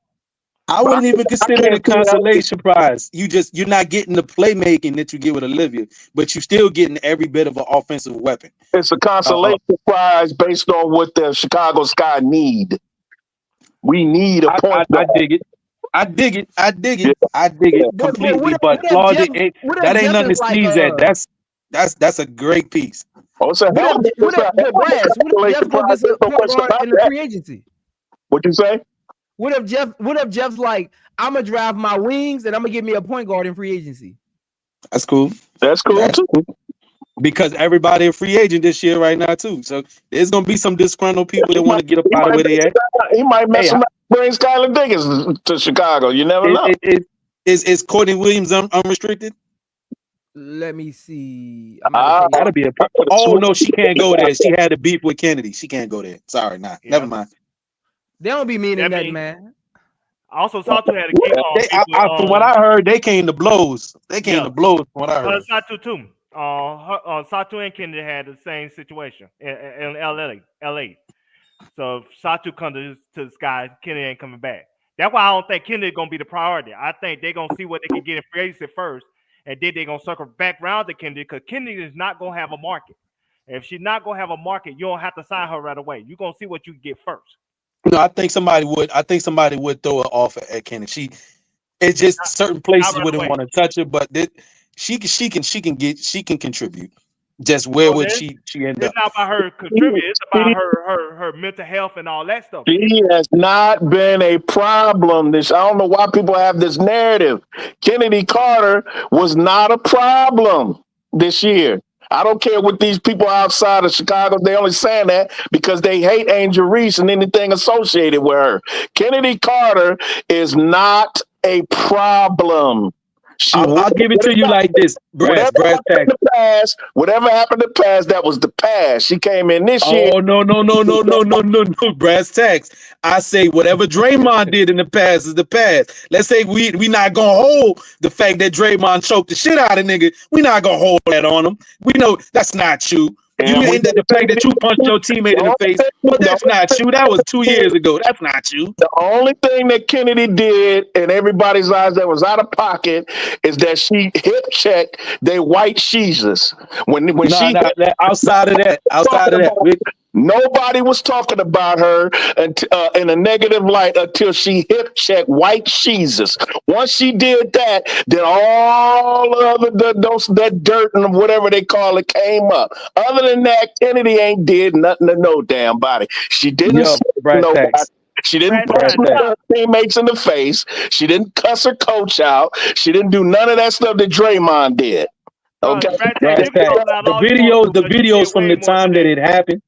I wouldn't even consider it a consolation prize. You're not getting the playmaking that you get with Olivia, but you're still getting every bit of an offensive weapon. It's a consolation prize based on what the Chicago Sky need. We need a point. I dig it completely. But Flage, that ain't nothing to sneeze at. That's a great piece. What if Jeff gets a point guard in the free agency? What'd you say? What if Jeff's like, I'm gonna draft my wings and I'm gonna give me a point guard in free agency? That's cool. That's cool too. Because everybody a free agent this year right now too. So there's gonna be some disgruntled people that want to get up out of where they at. He might mess him up, bring Skylar Diggins to Chicago. You never know. Is Courtney Williams unrestricted? Let me see. I might have taken. That'll be a problem. Oh no, she can't go there. She had a beef with Kennedy. She can't go there. Sorry, nah. Yeah. Never mind. They don't be meaning That nothing, mean- man. Also, Satu had a game on. From what I heard, they came to blows. They came to blows. From what I heard. Satu too. Satu and Kennedy had the same situation in LA. So if Satu comes to the sky, Kennedy ain't coming back. That's why I don't think Kennedy gonna be the priority. I think they're gonna see what they can get in free agency first, and then they're gonna circle back around to Kennedy because Kennedy is not gonna have a market. If she's not gonna have a market, you don't have to sign her right away. You're gonna see what you get first. No, I think somebody would. I think somebody would throw an offer at Kennedy. It's just certain places right wouldn't away. want to touch her, but she can contribute. Just where would she end It's up? not about her contributing. It's about her mental health and all that stuff. She has not been a problem. I don't know why people have this narrative. Kennedy Carter was not a problem this year. I don't care what these people outside of Chicago, they only saying that because they hate Angel Reese and anything associated with her. Kennedy Carter is not a problem. I'll give it to you like this, brass tax. Whatever happened in the past, that was the past. She came in this year. Oh no, brass tax. I say whatever Draymond did in the past is the past. Let's say we not gonna hold the fact that Draymond choked the shit out of nigga. We not gonna hold that on him. We know that's not you. You end up the fact that you punched your teammate in the face, but that's not you. That was 2 years ago. That's not you. The only thing that Kennedy did in everybody's eyes that was out of pocket is that she hip checked they white Jesus. Outside of that. Nobody was talking about her in a negative light until she hip checked white Jesus. Once she did that, then all of that dirt and whatever they call it came up. Other than that, Kennedy ain't did nothing to no damn body. She didn't. She didn't punch her teammates in the face. She didn't cuss her coach out. She didn't do none of that stuff that Draymond did. Okay. The videos from the time that it happened.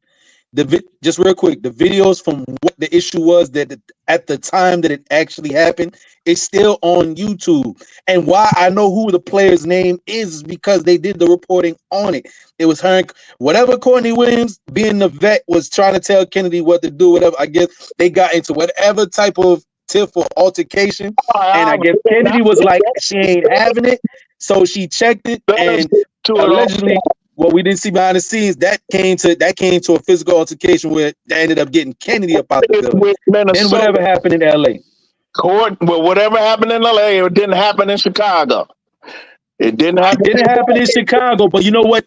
Just real quick, the videos from what the issue was that at the time that it actually happened is still on YouTube. And why I know who the player's name is because they did the reporting on it. It was her, whatever Courtney Williams, being the vet, was trying to tell Kennedy what to do, whatever. I guess they got into whatever type of tiff or altercation. And I guess Kennedy was like, she ain't having it. So she checked it and allegedly. What we didn't see behind the scenes, that came to a physical altercation where they ended up getting Kennedy up out the building. Then whatever happened in LA. Whatever happened in LA, it didn't happen in Chicago. It didn't happen in Chicago, but you know what?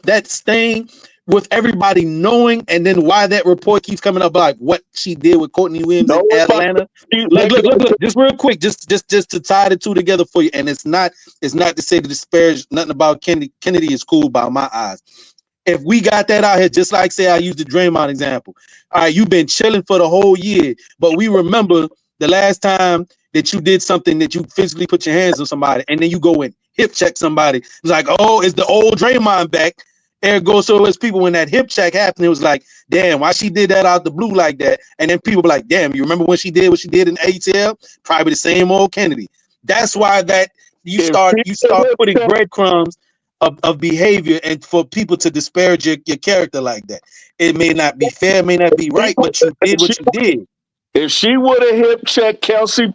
That stain with everybody knowing, and then why that report keeps coming up like what she did with Courtney Williams in Atlanta. Look, just real quick, just to tie the two together for you. And it's not to say to disparage nothing about Kennedy. Kennedy is cool by my eyes. If we got that out here, just like say I used the Draymond example. All right, you've been chilling for the whole year, but we remember the last time that you did something that you physically put your hands on somebody, and then you go and hip check somebody. It's like, oh, it's the old Draymond back. Ergo, so as people, when that hip check happened, it was like, damn, why she did that out the blue like that? And then people were like, damn, you remember when she did what she did in ATL? Probably the same old Kennedy. That's why that you start putting breadcrumbs of behavior and for people to disparage your character like that. It may not be fair, may not be right, but you did what you did. If she would have hip checked Kelsey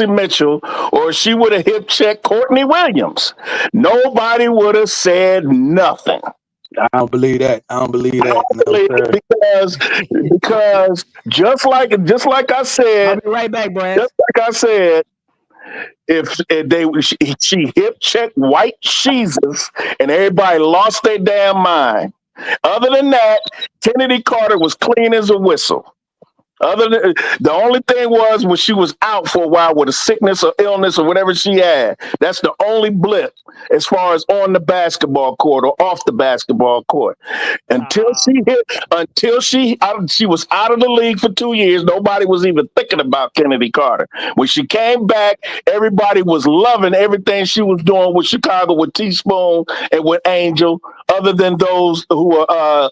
Mitchell, or she would have hip checked Courtney Williams, nobody would have said nothing. I don't believe that. Because just like I said, I'll be right back, Brad. Just like I said, she hip checked white Jesus and everybody lost their damn mind. Other than that, Kennedy Carter was clean as a whistle. The only thing was when she was out for a while with a sickness or illness or whatever she had. That's the only blip as far as on the basketball court or off the basketball court. Until she was out of the league for 2 years, nobody was even thinking about Kennedy Carter. When she came back, everybody was loving everything she was doing with Chicago, with Teaspoon and with Angel. Other than those who are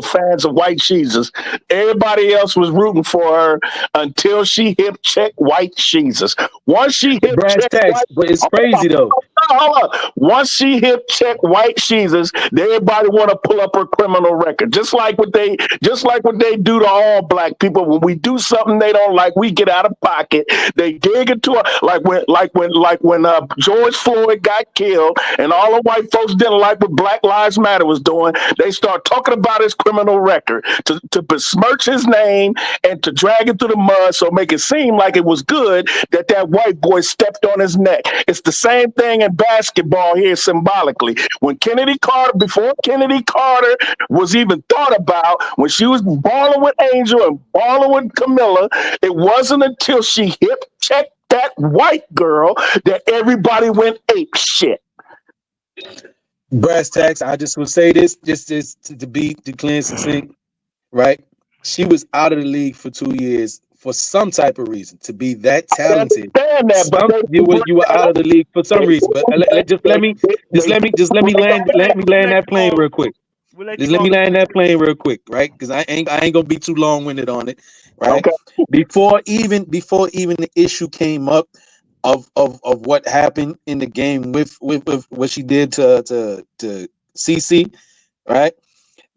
fans of White Jesus, everybody else was rooting for her until she hip checked White Jesus. Once she hip checked, but it's crazy though. hold on. Once she hip check white Jesus, everybody want to pull up her criminal record. Just like what they do to all black people. When we do something they don't like, we get out of pocket. They dig into it. Like when George Floyd got killed, and all the white folks didn't like what Black Lives Matter was doing. They start talking about his criminal record to besmirch his name and to drag it through the mud, so make it seem like it was good that white boy stepped on his neck. It's the same thing in basketball here symbolically. Before Kennedy Carter was even thought about, when she was balling with Angel and balling with Camilla, it wasn't until she hip checked that white girl that everybody went ape shit. Brass tacks. I just will say this, just to be clean and succinct, right? She was out of the league for 2 years for some type of reason. To be that talented, you were out of the league for some reason. But let me land that plane real quick. Just let me land that plane real quick, right? Because I ain't gonna be too long-winded on it, right? Okay. Before even the issue came up of what happened in the game with what she did to CC, right?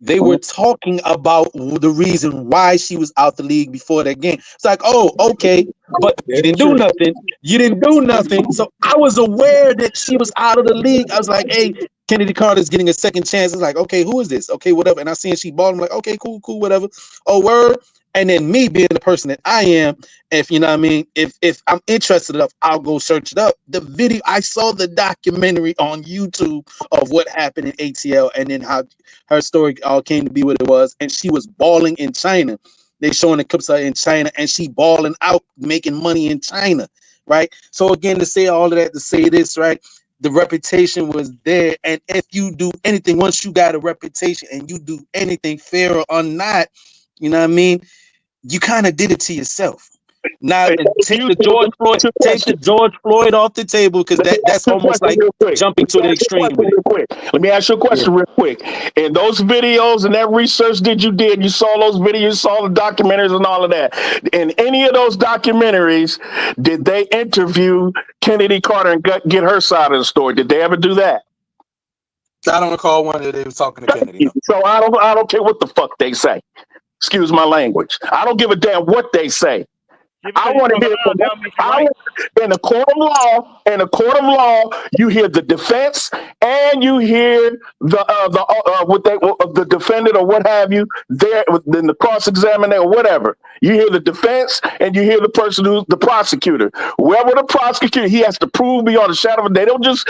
They were talking about the reason why she was out the league before that game. It's like, oh, okay, but you didn't do nothing. You didn't do nothing. So I was aware that she was out of the league. I was like, hey, Kennedy Carter's getting a second chance. It's like, okay, who is this? Okay, whatever. And I seen she balled. I'm like, okay, cool, whatever. Oh, word. And then me being the person that I am, if you know what I mean, if I'm interested enough, I'll go search it up. The video, I saw the documentary on YouTube of what happened in ATL, and then how her story all came to be what it was. And she was balling in China. They showing the clips of her in China, and she balling out, making money in China, right? So again, to say all of that, to say this, right? The reputation was there, and if you do anything, once you got a reputation and you do anything fair or not, you know what I mean, you kind of did it to yourself. Now take the George Floyd off the table, because that's almost like jumping to the extreme. Let me ask you a question real quick. In those videos and that research that you did, you saw those videos, saw the documentaries and all of that. In any of those documentaries, did they interview Kennedy Carter and get her side of the story? Did they ever do that? I don't recall one that they was talking to Kennedy. No. So I don't care what the fuck they say. Excuse my language. I don't give a damn what they say. I want to hear in the court of law. In the court of law, you hear the defense and you hear the defendant or what have you there in the cross-examiner or whatever. You hear the defense and you hear the person who's the prosecutor. Whoever the prosecutor, he has to prove beyond a shadow of a. They don't just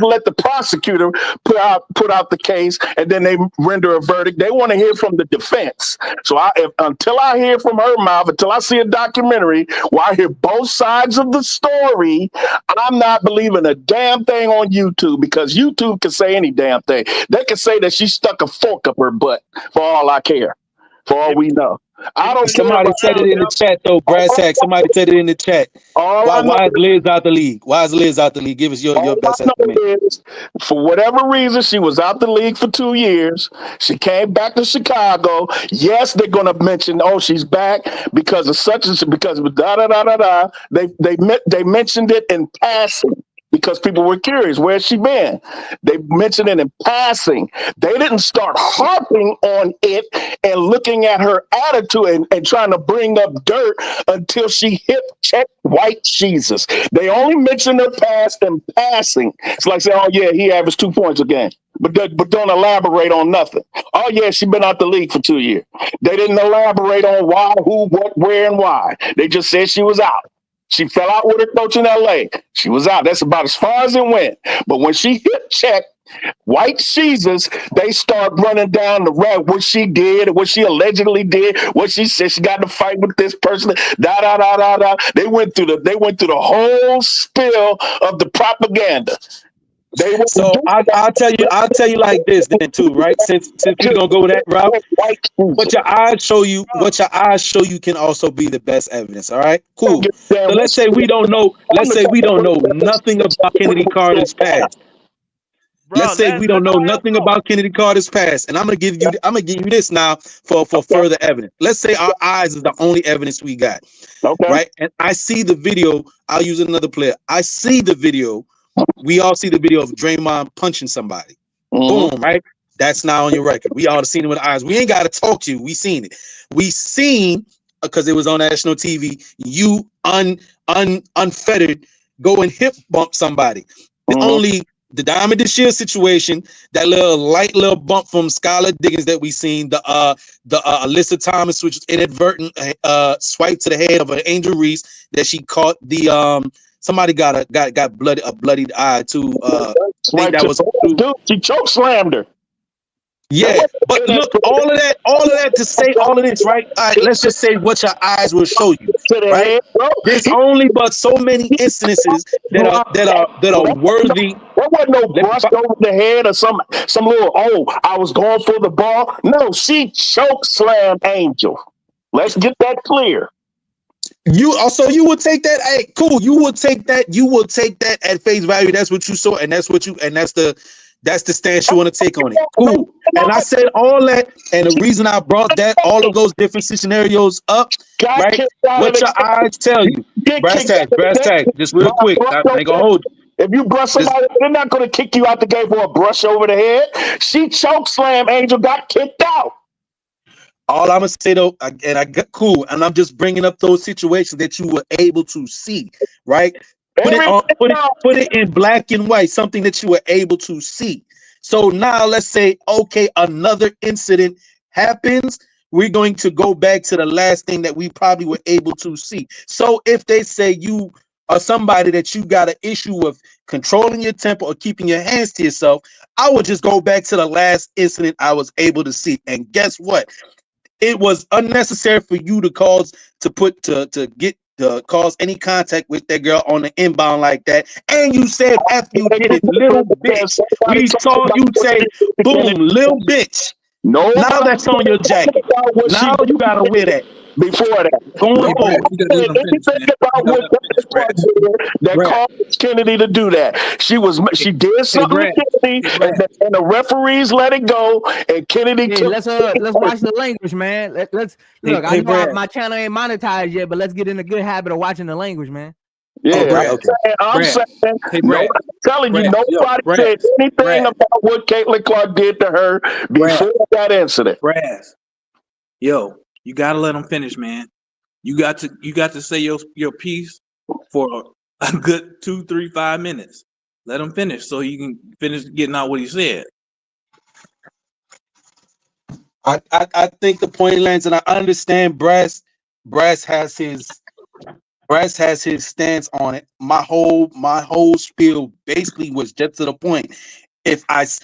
let the prosecutor put out the case and then they render a verdict. They want to hear from the defense. So until I hear from her mouth, until I see a documentary where I hear both sides of the story, I'm not believing a damn thing on YouTube, because YouTube can say any damn thing. They can say that she stuck a fork up her butt for all I care, for all we know. I don't. Somebody said it in the chat though, Brass Tack. Somebody said it in the chat. Why is Liz out the league? Why is Liz out the league? Give us your best estimate. For whatever reason, she was out the league for 2 years. She came back to Chicago. Yes, they're gonna mention, oh, she's back because of such and because of da da da da da. They mentioned it in passing, because people were curious, where's she been? They mentioned it in passing. They didn't start harping on it and looking at her attitude and trying to bring up dirt until she hip checked white Jesus. They only mentioned her past in passing. It's like saying, oh yeah, he averaged 2 points a game. But don't elaborate on nothing. Oh yeah, she been out the league for 2 years. They didn't elaborate on why, who, what, where, and why. They just said she was out. She fell out with her coach in LA. She was out. That's about as far as it went. But when she hip checked white Jesus, they start running down the road, what she did, what she allegedly did, what she said she got in a fight with this person, da da da da da. They went through the whole spill of the propaganda. So I'll tell you like this then too, right? Since we're gonna go that route, what your eyes show you can also be the best evidence. All right, cool. So let's say we don't know nothing about Kennedy Carter's past. Let's say we don't know nothing about Kennedy Carter's past, and I'm gonna give you this now for further evidence. Let's say our eyes is the only evidence we got, right? And I see the video. I'll use another player. I see the video We all see the video of Draymond punching somebody. Boom, right? That's not on your record. We all have seen it with our eyes. We ain't got to talk to you. We seen it. We seen, because it was on national TV, you unfettered go and hip bump somebody. The Diamond DeShield situation, that light little bump from Skylar Diggins that we seen, the Alyssa Thomas, which was inadvertent swipe to the head of an Angel Reese that she caught. The somebody got a bloodied eye too. I think that was dude. She choke slammed her. Yeah, but look, all of that to say all of this, right? All right, let's just say what your eyes will show you, right? There's only but so many incidences that are worthy. There wasn't no brush over the head or some little, I was going for the ball. No, she choke slammed Angel. Let's get that clear. You would take that. Hey, cool. You will take that at face value. That's what you saw, and that's the stance you want to take on it. Cool. And I said all that, and the reason I brought all of those different scenarios up, right? What your eyes tell you. Brass tag. Just real quick. I ain't gonna hold you. If you brush somebody, they're not gonna kick you out the game for a brush over the head. She choke slam Angel, got kicked out. All I'm gonna say though, and I got cool, and I'm just bringing up those situations that you were able to see, right? Put it in black and white, something that you were able to see. So now let's say, okay, another incident happens. We're going to go back to the last thing that we probably were able to see. So if they say you are somebody that you got an issue with controlling your temper or keeping your hands to yourself, I would just go back to the last incident I was able to see. And guess what? It was unnecessary for you to cause any contact with that girl on the inbound like that. And you said after you did it, little bitch. We saw you say, boom, little bitch. No, now that's on your jacket. Now you gotta wear that. Before that, anything about what that caused Kennedy to do that. She did something to Kennedy, and the referees let it go. And Kennedy, let's watch the language, man. Let's look. I know my channel ain't monetized yet, but let's get in a good habit of watching the language, man. Yeah, I'm saying, telling you, nobody said anything about what Caitlin Clark did to her before that incident. Yo, you gotta let them finish, man. You got to say your piece for a good 2, 3, 5 minutes. Let him finish so you can finish getting out what he said. I think the point lands, and I understand Brass has his stance on it. My whole spiel basically was just to the point. Besides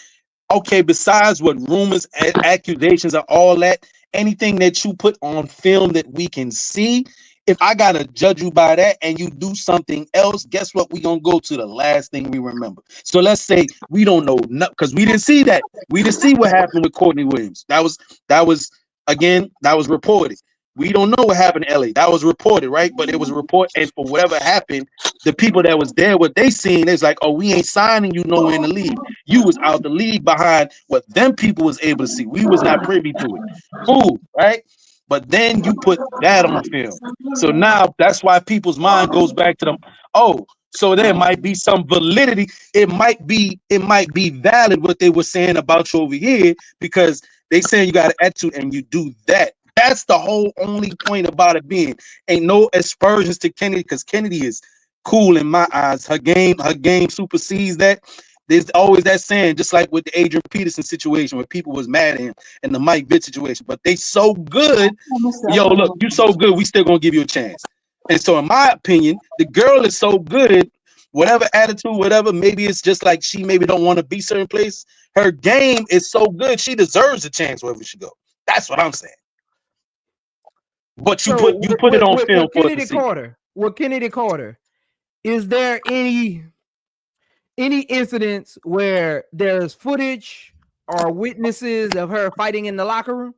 what rumors, accusations, and all that, anything that you put on film that we can see, if I gotta judge you by that and you do something else, guess what? We're gonna go to the last thing we remember. So let's say we don't know, because we didn't see that. We didn't see what happened with Courtney Williams. That was reported. We don't know what happened in LA. That was reported, right? But it was a report, and for whatever happened, the people that was there, what they seen, it's like, oh, we ain't signing you nowhere in the league. You was out the league behind what them people was able to see. We was not privy to it. Cool, right? But then you put that on film. So now that's why people's mind goes back to them. Oh, so there might be some validity. It might be valid what they were saying about you over here, because they saying you got an attitude and you do that. That's the whole only point about it being. Ain't no aspersions to Kennedy, because Kennedy is cool in my eyes. Her game supersedes that. There's always that saying, just like with the Adrian Peterson situation where people was mad at him, and the Mike Vick situation. But they so good. Yo, look, you so good, we still gonna give you a chance. And so in my opinion, the girl is so good, whatever attitude, whatever, maybe it's just like she maybe don't want to be certain place. Her game is so good, she deserves a chance wherever she go. That's what I'm saying. But you put it on film for Kennedy Carter. With Kennedy Carter, is there any incidents where there's footage or witnesses of her fighting in the locker room?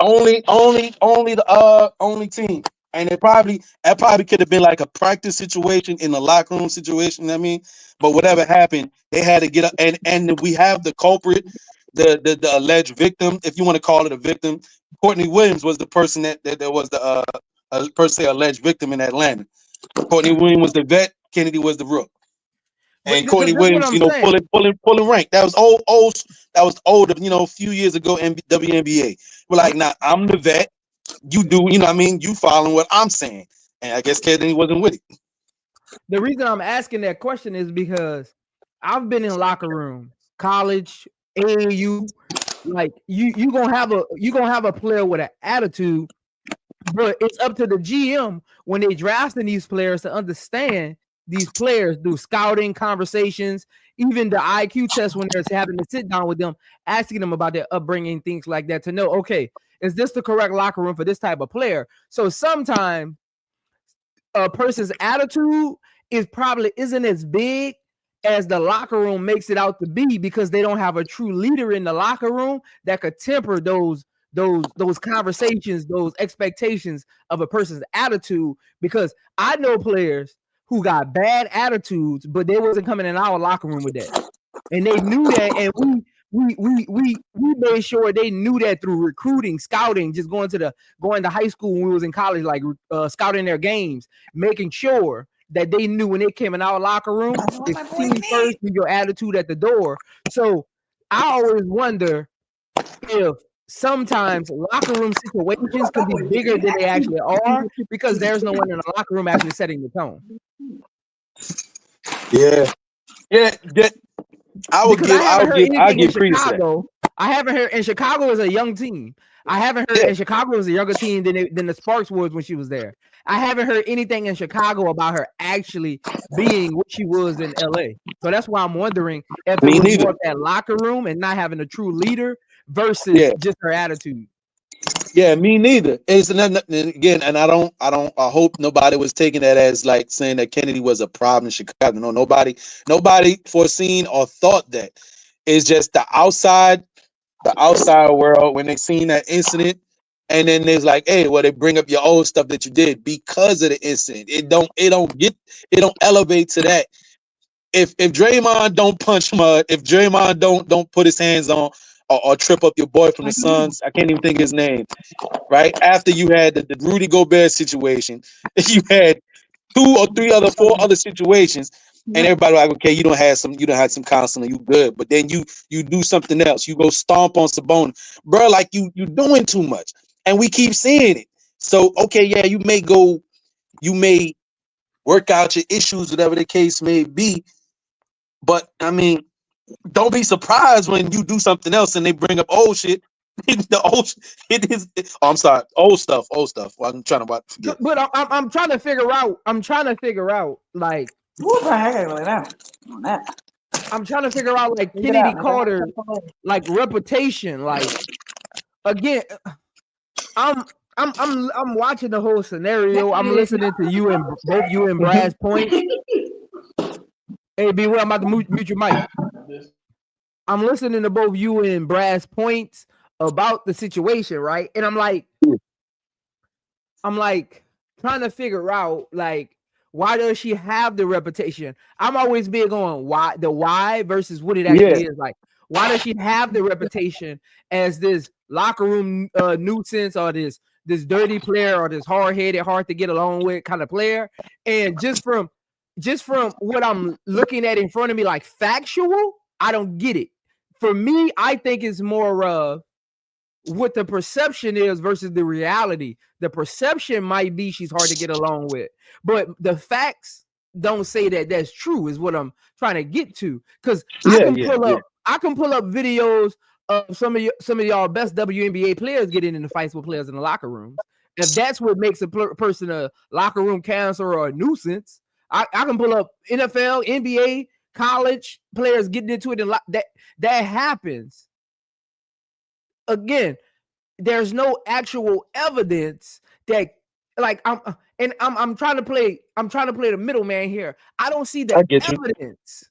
Only the team. And it probably could have been like a practice situation in the locker room situation. You know what I mean, but whatever happened, they had to get up, and we have the culprit, the alleged victim, if you want to call it a victim. Courtney Williams was the person that was the per se alleged victim in Atlanta. Courtney Williams was the vet. Kennedy was the rook. And because Courtney this is what Williams, I'm saying. pulling rank. That was old. That was older, a few years ago in WNBA. We're like, nah, I'm the vet. You do, what I mean? You following what I'm saying. And I guess Kennedy wasn't with it. The reason I'm asking that question is because I've been in locker rooms, college, AAU. Like you gonna have a player with an attitude, but it's up to the GM when they drafting these players to understand these players, do scouting conversations, even the IQ test when they're having to sit down with them, asking them about their upbringing, things like that, to know, okay, is this the correct locker room for this type of player? So sometimes a person's attitude isn't as big as the locker room makes it out to be, because they don't have a true leader in the locker room that could temper those conversations, those expectations of a person's attitude. Because I know players who got bad attitudes, but they wasn't coming in our locker room with that, and they knew that, and we made sure they knew that through recruiting, scouting, just going to high school when we was in college, like scouting their games, making sure that they knew when they came in our locker room, it's team first with your attitude at the door. So I always wonder if sometimes locker room situations can be bigger than they actually are, because there's no one in the locker room actually setting the tone. Yeah. I give credit to that. I haven't heard, and Chicago is a young team. I haven't heard, and Chicago is a younger team than the Sparks was when she was there. I haven't heard anything in Chicago about her actually being what she was in LA. So that's why I'm wondering if it was more of that locker room and not having a true leader versus just her attitude. Yeah, me neither. It's again, and I hope nobody was taking that as like saying that Kennedy was a problem in Chicago. No, nobody foreseen or thought that. It's just the outside world, when they seen that incident, and then there's like, hey, well, they bring up your old stuff that you did because of the incident. It don't elevate to that. If Draymond don't punch mud, if Draymond don't put his hands on or trip up your boy from the Suns, I can't even think of his name, right? After you had the Rudy Gobert situation, you had 4 other situations, and everybody like, okay, you don't have some counseling, you good, but then you do something else, you go stomp on Sabonis, bro, like you doing too much, and we keep seeing it. So okay, yeah, you may work out your issues, whatever the case may be, but I mean, don't be surprised when you do something else and they bring up old shit. I'm sorry, old stuff. Well, I'm trying to forget. But I'm trying to figure out. I'm trying to figure out like Kennedy Carter, like reputation. Like again, I'm watching the whole scenario. I'm listening to both you and Brad's points. Hey, B, I'm about to mute your mic. I'm listening to both you and Brad's points about the situation, right? And I'm like trying to figure out, like, why does she have the reputation? I'm always big on why versus what it actually is. Like, why does she have the reputation as this locker room nuisance, or this dirty player, or this hard-headed, hard to get along with kind of player? And just from what I'm looking at in front of me, like factual, I don't get it. For me, I think it's more of what the perception is versus the reality. The perception might be she's hard to get along with, but the facts don't say that that's true, is what I'm trying to get to. Because I can pull up videos of some of y'all best WNBA players getting into fights with players in the locker rooms. If that's what makes a person a locker room cancer or a nuisance, I can pull up NFL, NBA, college players getting into it, and that happens. Again, there's no actual evidence that, like, I'm trying to play the middleman here. I don't see the evidence.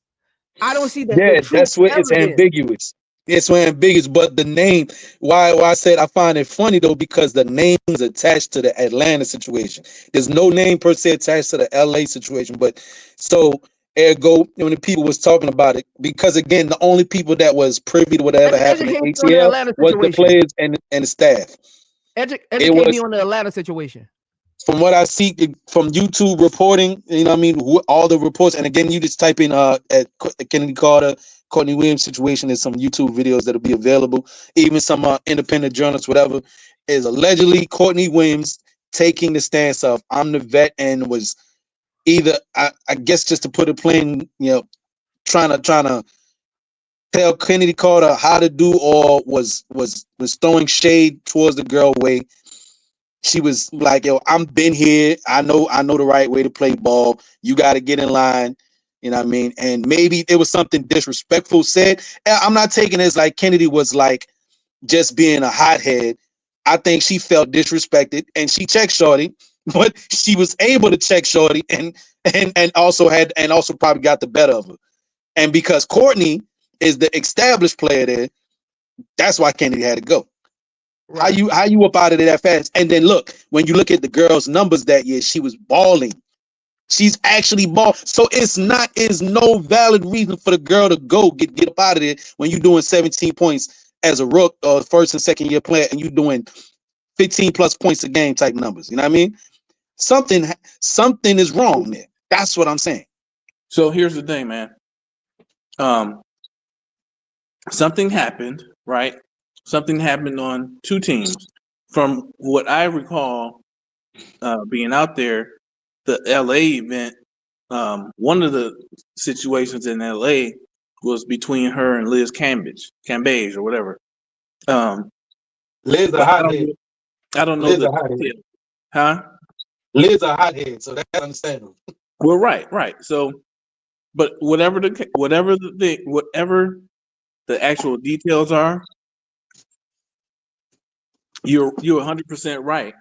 I don't see that. Yeah, that's what it's ambiguous. It's ambiguous, but the name, why I said I find it funny though, because the name is attached to the Atlanta situation. There's no name per se attached to the LA situation, but so ergo, when the people was talking about it, because again, the only people that was privy to whatever happened in ATL was the players and the staff. Educate me on the Atlanta situation. from what I see from YouTube reporting, you know what I mean, all the reports, and again, you just type in at Kennedy Carter, Courtney Williams situation. There's some YouTube videos that'll be available, even some independent journalists, whatever, is allegedly Courtney Williams taking the stance of I'm the vet, and was either I guess just to put it plain, you know, trying to tell Kennedy Carter how to do, or was throwing shade towards the girl way. She was like, yo, I'm been here. I know the right way to play ball. You got to get in line. You know what I mean? And maybe it was something disrespectful said. I'm not taking it as like Kennedy was like just being a hothead. I think she felt disrespected and she checked Shorty, but she was able to check Shorty and also probably got the better of her. And because Courtney is the established player there, that's why Kennedy had to go. Right. How you up out of there that fast? And then look, when you look at the girl's numbers that year, she was balling. She's actually ball. So it's no valid reason for the girl to go get up out of there when you're doing 17 points as a rook or first and second year player, and you're doing 15 plus points a game type numbers. You know what I mean? Something is wrong there. That's what I'm saying. So here's the thing, man. Something happened, right? Something happened on two teams. From what I recall being out there, the LA event, one of the situations in LA was between her and Liz Cambage or whatever. Liz a hothead. I don't know the huh? Liz a hothead, so that's understandable. Well, right. So, but whatever the actual details are, you're 100% right.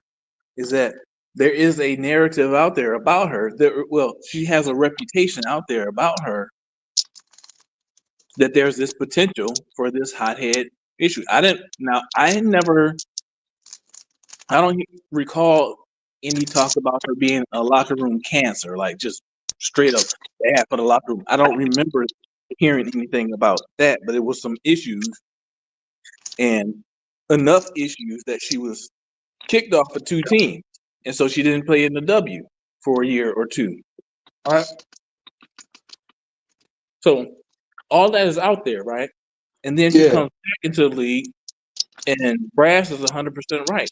Is that there is a narrative out there about her? She has a reputation out there about her that there's this potential for this hothead issue. I don't recall any talk about her being a locker room cancer, like just straight up bad for the locker room. I don't remember hearing anything about that, but it was some issues, and enough issues that she was kicked off for two teams, and so she didn't play in the W for a year or two. All right. So all that is out there, right? And then she comes back into the league, and Brass is 100% right.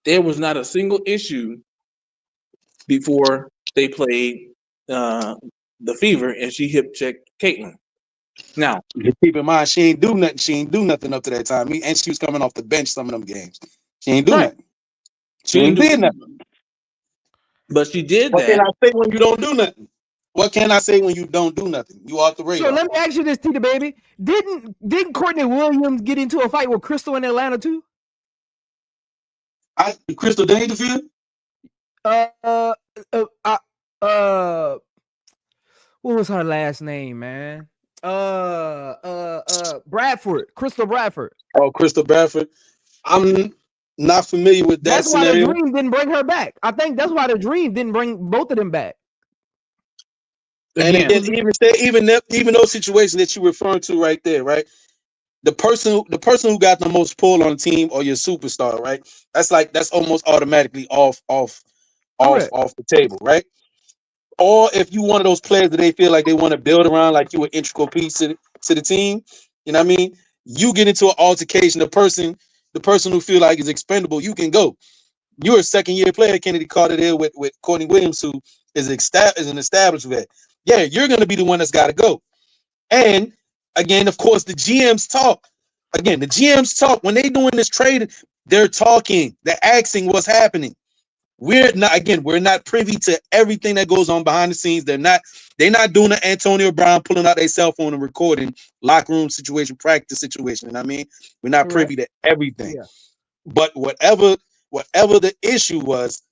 There was not a single issue before they played the Fever, and she hip checked Caitlin. Now, keep in mind, she ain't do nothing. She ain't do nothing up to that time. And she was coming off the bench some of them games. She ain't do nothing. She ain't did nothing. But she did that. What can I say when you don't do nothing? What can I say when you don't do nothing? You off the radar. So let me ask you this, Tita baby. Didn't Courtney Williams get into a fight with Crystal in Atlanta too? Crystal Dangerfield? What was her last name, man? Bradford, Crystal Bradford. Oh, Crystal Bradford. I'm not familiar with that. That's scenario. why the Dream didn't bring her back. I think that's why the Dream didn't bring both of them back. And again, even those situations that you're referring to right there, right? The person who got the most pull on the team or your superstar, right? That's almost automatically off the table, right? Or if you one of those players that they feel like they want to build around, like you an integral piece to the team, you know what I mean? You get into an altercation, the person who feel like is expendable, you can go. You're a second year player, Kennedy Carter there with Courtney Williams, who is an established vet. Yeah, you're gonna be the one that's gotta go. And again, of course, the GMs talk. Again, the GMs talk when they doing this trade, they're talking, they're asking what's happening. We're not privy to everything that goes on behind the scenes. They're not doing the Antonio Brown pulling out their cell phone and recording locker room situation, practice situation. You know what I mean? We're not privy to everything. Yeah. But whatever the issue was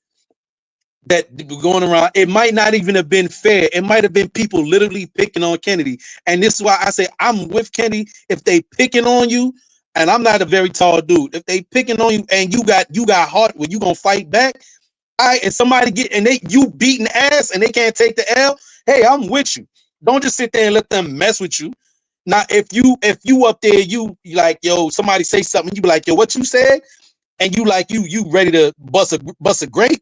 that going around, it might not even have been fair. It might have been people literally picking on Kennedy. And this is why I say I'm with Kennedy. If they picking on you, and I'm not a very tall dude, if they picking on you and you got heart where you gonna fight back, and somebody you beating ass and they can't take the L, hey, I'm with you. Don't just sit there and let them mess with you. Now, if you up there, you like, yo, somebody say something, you be like, yo, what you said? and you ready to bust a grape,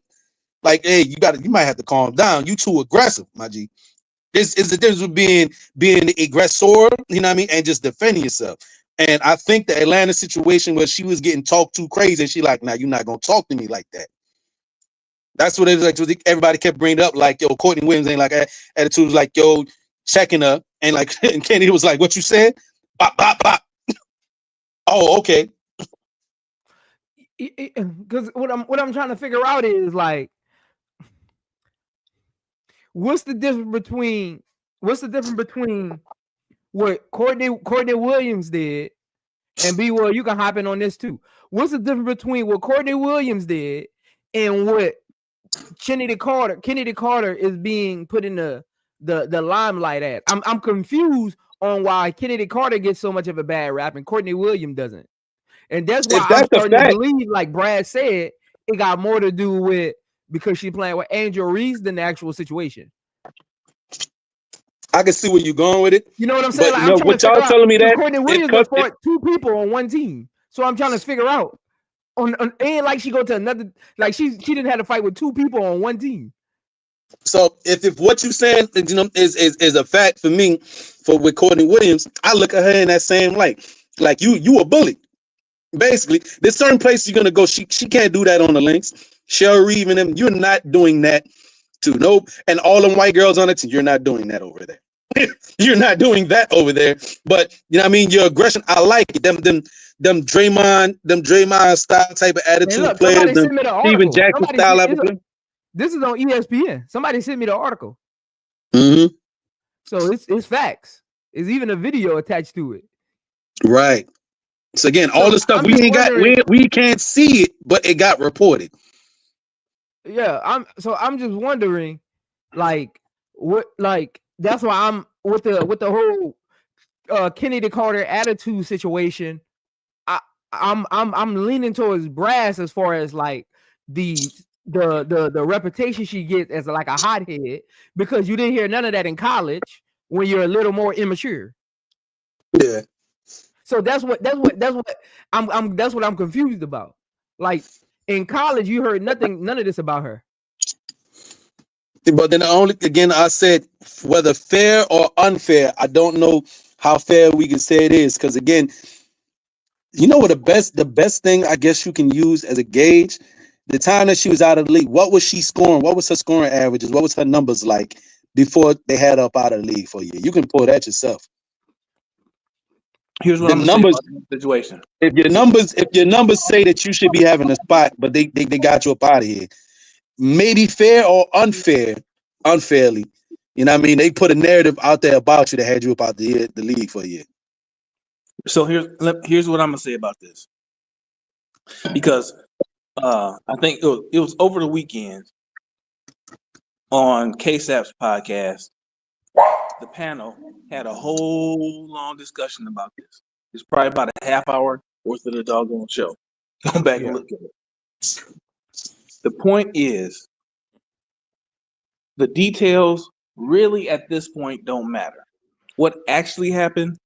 like, hey, you might have to calm down. You too aggressive, my G. This is the difference with being the aggressor, you know what I mean, and just defending yourself. And I think the Atlanta situation where she was getting talked too crazy, and she like, nah, you're not gonna talk to me like that. That's what it was like. Everybody kept bringing up, like, yo, Courtney Williams ain't like attitude was like, yo, checking her, and like, and Kennedy was like, what you said? Bop, bop, bop. Oh, okay. Because what I'm trying to figure out is like, what's the difference between what Courtney Williams did, and B, well, you can hop in on this too. What's the difference between what Courtney Williams did and what Kennedy Carter is being put in the limelight at? I'm confused on why Kennedy Carter gets so much of a bad rap and Courtney Williams doesn't. And that's why I'm starting to believe, like Brad said, it got more to do with because she's playing with Angel Reese than the actual situation. I can see where you're going with it. You know what I'm saying? But, like, I'm trying what to y'all telling me that Courtney Williams has fought two people on one team. So I'm trying to figure out and like she go to another, like she didn't have to fight with two people on one team. So if what you saying, you know, is a fact for me, with Courtney Williams, I look at her in that same light. Like you a bully. Basically, there's certain places you're gonna go. She can't do that on the links. Cheryl Reeve and them, you're not doing that too. Nope. And all them white girls on it, you're not doing that over there. You're not doing that over there. But you know what I mean? Your aggression, I like it. Them Draymond style type of attitude look, players, them Steven Jackson style of play. This is on ESPN. Somebody sent me the article. Mm-hmm. So it's facts. There's even a video attached to it. Right. So again, all the stuff we ain't got, we can't see it, but it got reported. Yeah, I'm just wondering, like, what, like, that's why I'm with the whole Kennedy Carter attitude situation. I'm leaning towards Brass as far as like the reputation she gets as like a hothead, because you didn't hear none of that in college when you're a little more immature. Yeah. So that's what I'm confused about. Like in college, you heard none of this about her. But then I said, whether fair or unfair, I don't know how fair we can say it is. Because again, you know what the best thing I guess you can use as a gauge, the time that she was out of the league, what was she scoring? What was her scoring averages? What was her numbers like before they had her up out of the league for you? You can pull that yourself. Here's what I'm saying about the situation. If your numbers say that you should be having a spot, but they got you up out of here, maybe fair or unfairly, you know what I mean? They put a narrative out there about you that had you up out the league for a year. So here's what I'm gonna say about this, because I think it was over the weekend on KSAP's podcast. The panel had a whole long discussion about this. It's probably about a half hour worth of the doggone show. Go back and look at it. The point is, the details really at this point don't matter. What actually happened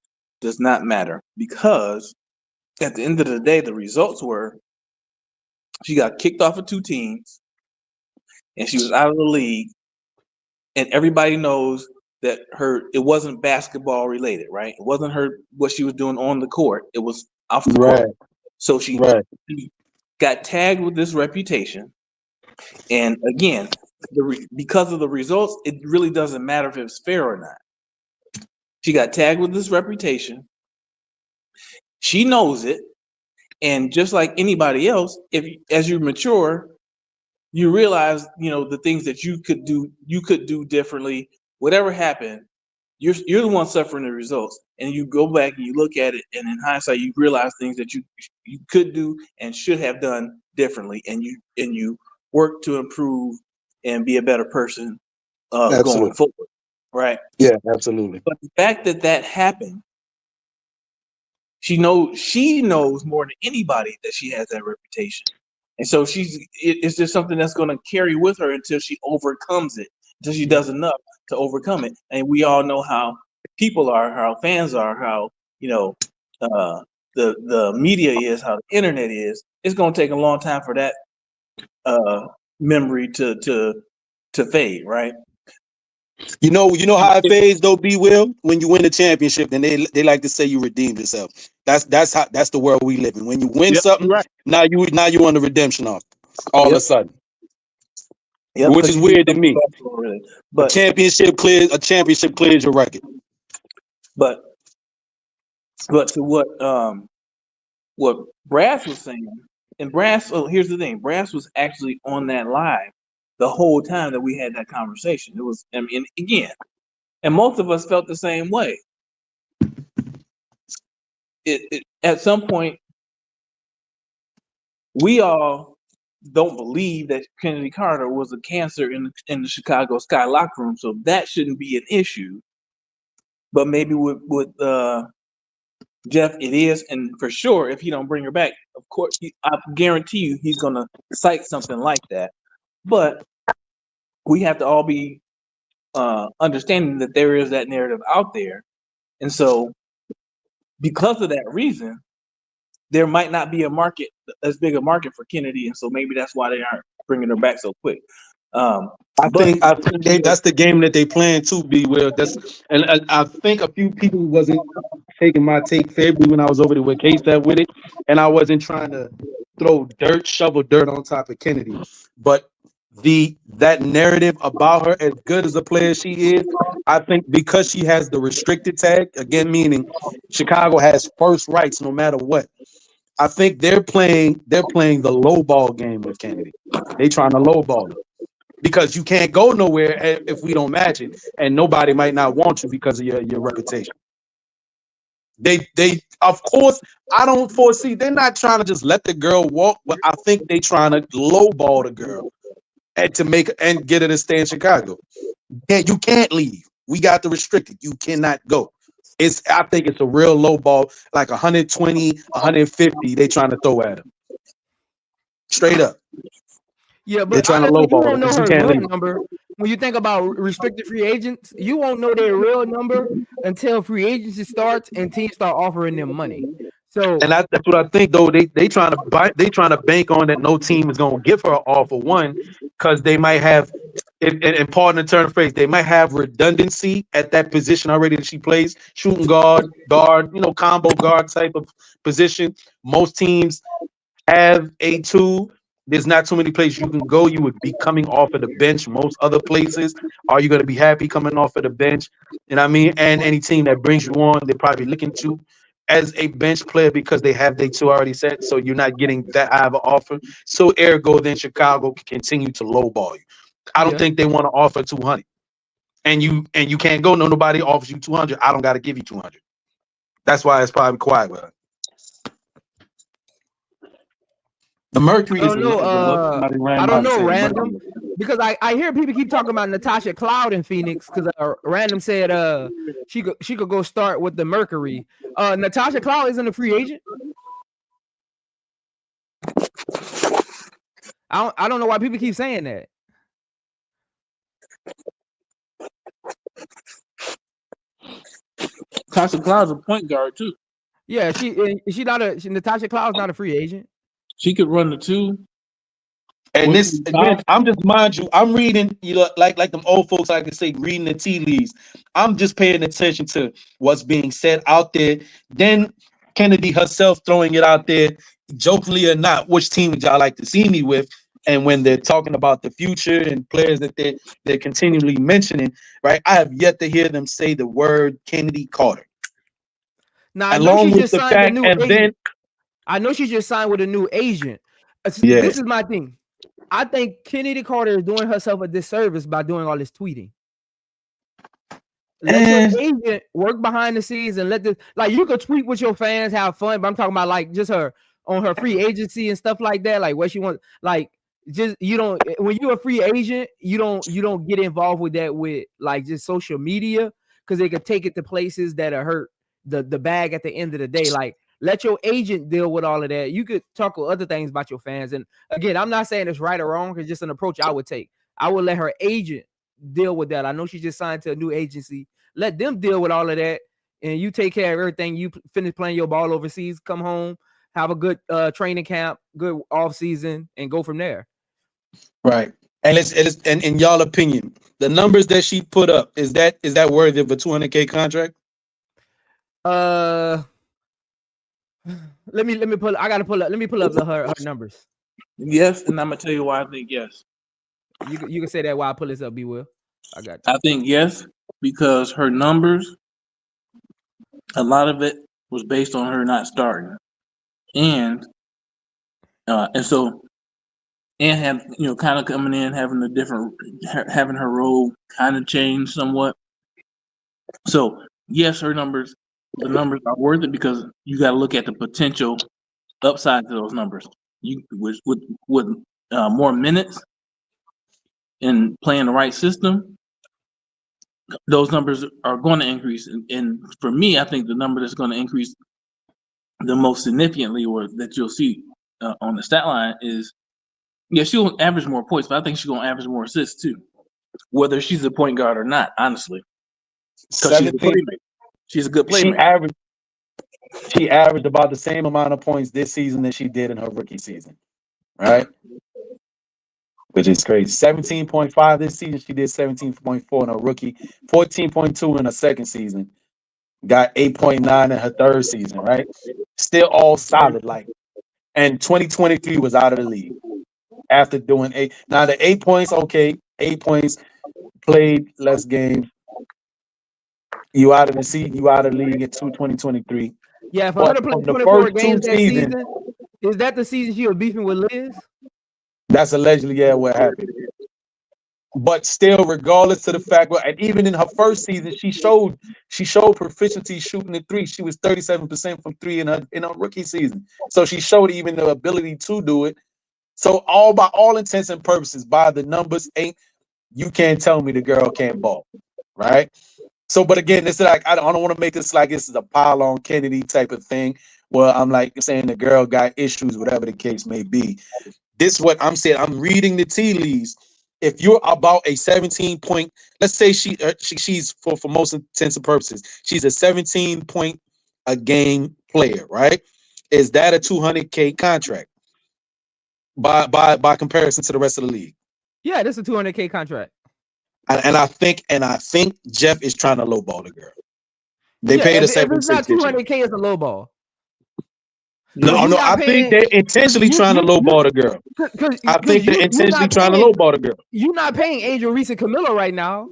does not matter, because at the end of the day, the results were she got kicked off of two teams and she was out of the league, and everybody knows that it wasn't basketball related, right? It wasn't what she was doing on the court. It was off the court. So she got tagged with this reputation. And again, because of the results, it really doesn't matter if it's fair or not. She got tagged with this reputation. She knows it. And just like anybody else, as you mature, you realize, the things that you could do differently. Whatever happened, you're the one suffering the results. And you go back and you look at it, and in hindsight, you realize things that you could do and should have done differently, and you work to improve and be a better person going forward, right? Yeah, absolutely. But the fact that happened, she knows more than anybody that she has that reputation. And so it's just something that's going to carry with her until she overcomes it, until she does enough to overcome it. And we all know how people are, how fans are, how, the media is, how the internet is, it's gonna take a long time for that memory to fade, right? You know how it fades though, B Will? When you win the championship, then they like to say you redeemed yourself. That's the world we live in. When you win Yep, something, you're right. now you on the redemption arc all of a sudden. Yep, Which is weird to me. But a championship clears your record. But to what Brass was saying, and Brass, here's the thing, Brass was actually on that live the whole time that we had that conversation. It was, I mean, again, and most of us felt the same way. It at some point, we all don't believe that Kennedy Carter was a cancer in the Chicago Sky locker room, so that shouldn't be an issue. But maybe with Jeff, it is, and for sure, if he don't bring her back, of course, I guarantee you he's gonna cite something like that. But we have to all be understanding that there is that narrative out there, and so because of that reason, there might not be as big a market for Kennedy, and so maybe that's why they aren't bringing her back so quick. I think that's the game that they playing too, B Will. And I think a few people wasn't taking my take favorably when I was over there with K-Stat with it, and I wasn't trying to shovel dirt on top of Kennedy. But that narrative about her, as good as a player she is, I think because she has the restricted tag, again meaning Chicago has first rights no matter what. I think they're playing the low ball game with Kennedy. They trying to low ball her. Because you can't go nowhere if we don't match it, and nobody might not want you because of your reputation. They of course, I don't foresee, they're not trying to just let the girl walk, but I think they trying to lowball the girl and get her to stay in Chicago. You can't leave. We got the restricted. You cannot go. I think it's a real low ball, like 120, 150 they trying to throw at him. Straight up. Yeah, but honestly, you won't know her real number. When you think about restricted free agents, you won't know their real number until free agency starts and teams start offering them money. So, and that's what I think though. They trying to bank on that no team is gonna give her an offer, one, because they might have, and pardon the turn of phrase, they might have redundancy at that position already that she plays, shooting guard, combo guard type of position. Most teams have a two. There's not too many places you can go. You would be coming off of the bench. Most other places, are you going to be happy coming off of the bench? And I mean, and any team that brings you on, they're probably looking to as a bench player because they have their two already set. So you're not getting that high of an offer. So ergo, then Chicago can continue to lowball you. I don't think they want to offer 200, and you can't go. Nobody offers you 200. I don't got to give you 200. That's why it's probably quiet with her. The Mercury is I don't know, random, because I hear people keep talking about Natasha Cloud in Phoenix because random said she could go start with the Mercury. Natasha Cloud isn't a free agent. I don't know why people keep saying that. Natasha Cloud's a point guard too. Yeah, Natasha Cloud's not a free agent. She could run the two. And this again, I'm just, mind you, I'm reading, like them old folks like to say, reading the tea leaves. I'm just paying attention to what's being said out there. Then Kennedy herself throwing it out there, jokingly or not, which team would y'all like to see me with? And when they're talking about the future and players that they're continually mentioning, right? I have yet to hear them say the word Kennedy Carter. Now I know she just signed a new agent. I know she just signed with a new agent. Yeah. This is my thing. I think Kennedy Carter is doing herself a disservice by doing all this tweeting. Let your agent work behind the scenes and you could tweet with your fans, have fun, but I'm talking about like just her on her free agency and stuff like that, like what she wants, like just when you're a free agent, you don't get involved with that with like just social media because they could take it to places that are hurt the bag at the end of the day. Like, let your agent deal with all of that. You could talk with other things about your fans. And again, I'm not saying it's right or wrong. It's just an approach I would take. I would let her agent deal with that. I know she just signed to a new agency. Let them deal with all of that. and you take care of everything. You finish playing your ball overseas, come home, have a good training camp, good off season, and go from there. Right. And and in y'all opinion, the numbers that she put up, is that worthy of a $200K contract? Let me pull. I gotta pull up. Let me pull up her numbers. Yes, and I'm gonna tell you why I think yes. You can say that while I pull this up, B. Will. I got you. I think yes because her numbers, a lot of it was based on her not starting, and so have kind of coming in having having her role kind of changed somewhat. So yes, the numbers are worth it because you got to look at the potential upside to those numbers. You with more minutes and playing the right system, those numbers are going to increase. And for me, I think the number that's going to increase the most significantly, or that you'll see on the stat line, is she'll average more points, but I think she's going to average more assists too, whether she's a point guard or not. Honestly, because she's a good playmaker. She averaged about the same amount of points this season that she did in her rookie season, right? Which is crazy. 17.5 this season. She did 17.4 in her rookie, 14.2 in her second season. Got 8.9 in her third season, right? Still all solid, like. And 2023 was out of the league after doing 8. Now the 8 points, okay, 8 points, played less games. You out of the league in 2023. Yeah, for her to play 24 games that season, is that the season she was beefing with Liz? That's allegedly what happened. But still, regardless of the fact, and even in her first season, she showed proficiency shooting the three. She was 37% from three in her rookie season. So she showed even the ability to do it. So by all intents and purposes, by the numbers, you can't tell me the girl can't ball, right? So, but again, it's like I don't want to make this like this is a pile on Kennedy type of thing. Well, I'm like saying the girl got issues, whatever the case may be. This is what I'm saying. I'm reading the tea leaves. If you're about a 17 point, let's say she's for most intents and purposes, she's a 17 point a game player, right? Is that a $200K contract by comparison to the rest of the league? Yeah, that's a $200K contract. And I think Jeff is trying to lowball the girl. They paid a 7. If it's not $200K, it's a lowball. No, I think they're intentionally trying to lowball the girl. I think they're intentionally trying to lowball the girl. You're not paying Angel Reese and Camilla right now.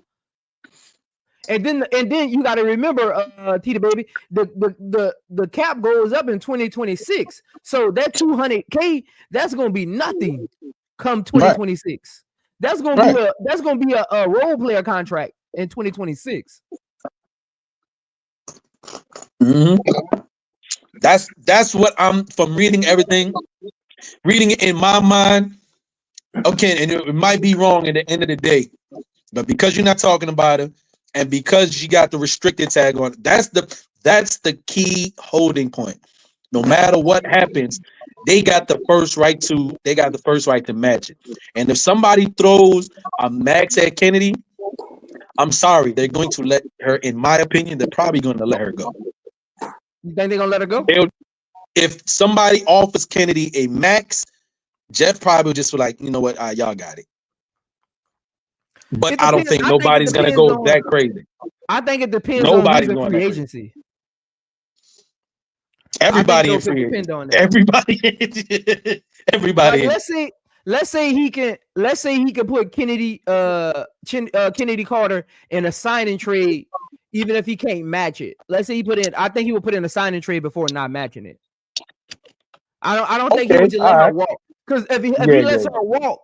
And then you got to remember, Tita baby, the cap goes up in 2026. So that $200K, that's gonna be nothing come 2026. Right. That's gonna be a role player contract in 2026. Mm-hmm. That's what I'm from reading everything, reading it in my mind. Okay, and it might be wrong at the end of the day, but because you're not talking about it, and because you got the restricted tag on it, that's the key holding point. No matter what happens, they got the first right to match it. And if somebody throws a max at Kennedy, I'm sorry, they're going to let her. In my opinion, they're probably going to let her go. You think they're gonna let her go? If somebody offers Kennedy a max, Jeff probably just be like, you know what, y'all got it. But I don't think nobody's gonna go that crazy. I think it depends on free agency. Everybody in free agency. Everybody. Like, let's say he can put Kennedy Carter in a signing trade, even if he can't match it. Let's say I think he would put in a signing trade before not matching it. I don't think he would just let her walk. Because if he lets her walk,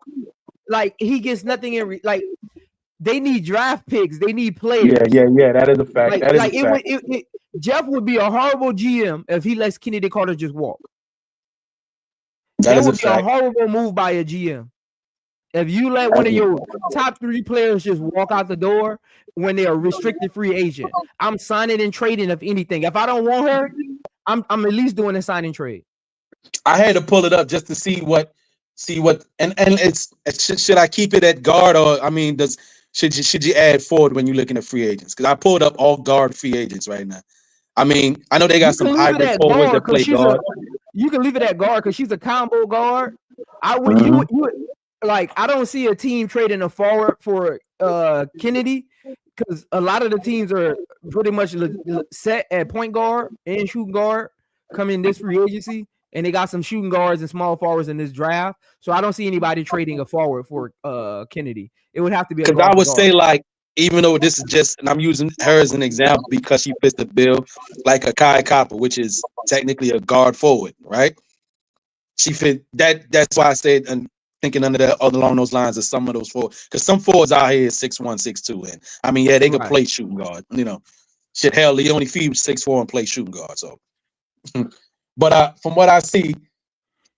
like he gets nothing in like they need draft picks, they need players. Yeah, that is a fact. Jeff would be a horrible GM if he lets Kennedy Carter just walk. That would be a horrible move by a GM. If you let one of your top 3 players just walk out the door when they're a restricted free agent, I'm signing and trading if anything. If I don't want her, I'm at least doing a signing trade. I had to pull it up just to see what and it's should I keep it at guard, or I mean should you add forward when you're looking at free agents? Because I pulled up all guard free agents right now. I mean, I know they got some hybrid forwards that play guard. You can leave it at guard because she's a combo guard. I would like. I don't see a team trading a forward for Kennedy because a lot of the teams are pretty much set at point guard and shooting guard coming this free agency, and they got some shooting guards and small forwards in this draft. So I don't see anybody trading a forward for Kennedy. It would have to be because I would say like. Even though this is just, and I'm using her as an example because she fits the bill, like a Kai Copper, which is technically a guard forward, right? She fit that. That's why I said, and thinking under that, along those lines of some of those forwards, because some forwards out here is 6'1", 6'2", and I mean, yeah, they can play shooting guard. You know, shit, hell, Leone Feed 6'4" and play shooting guard. So, but from what I see,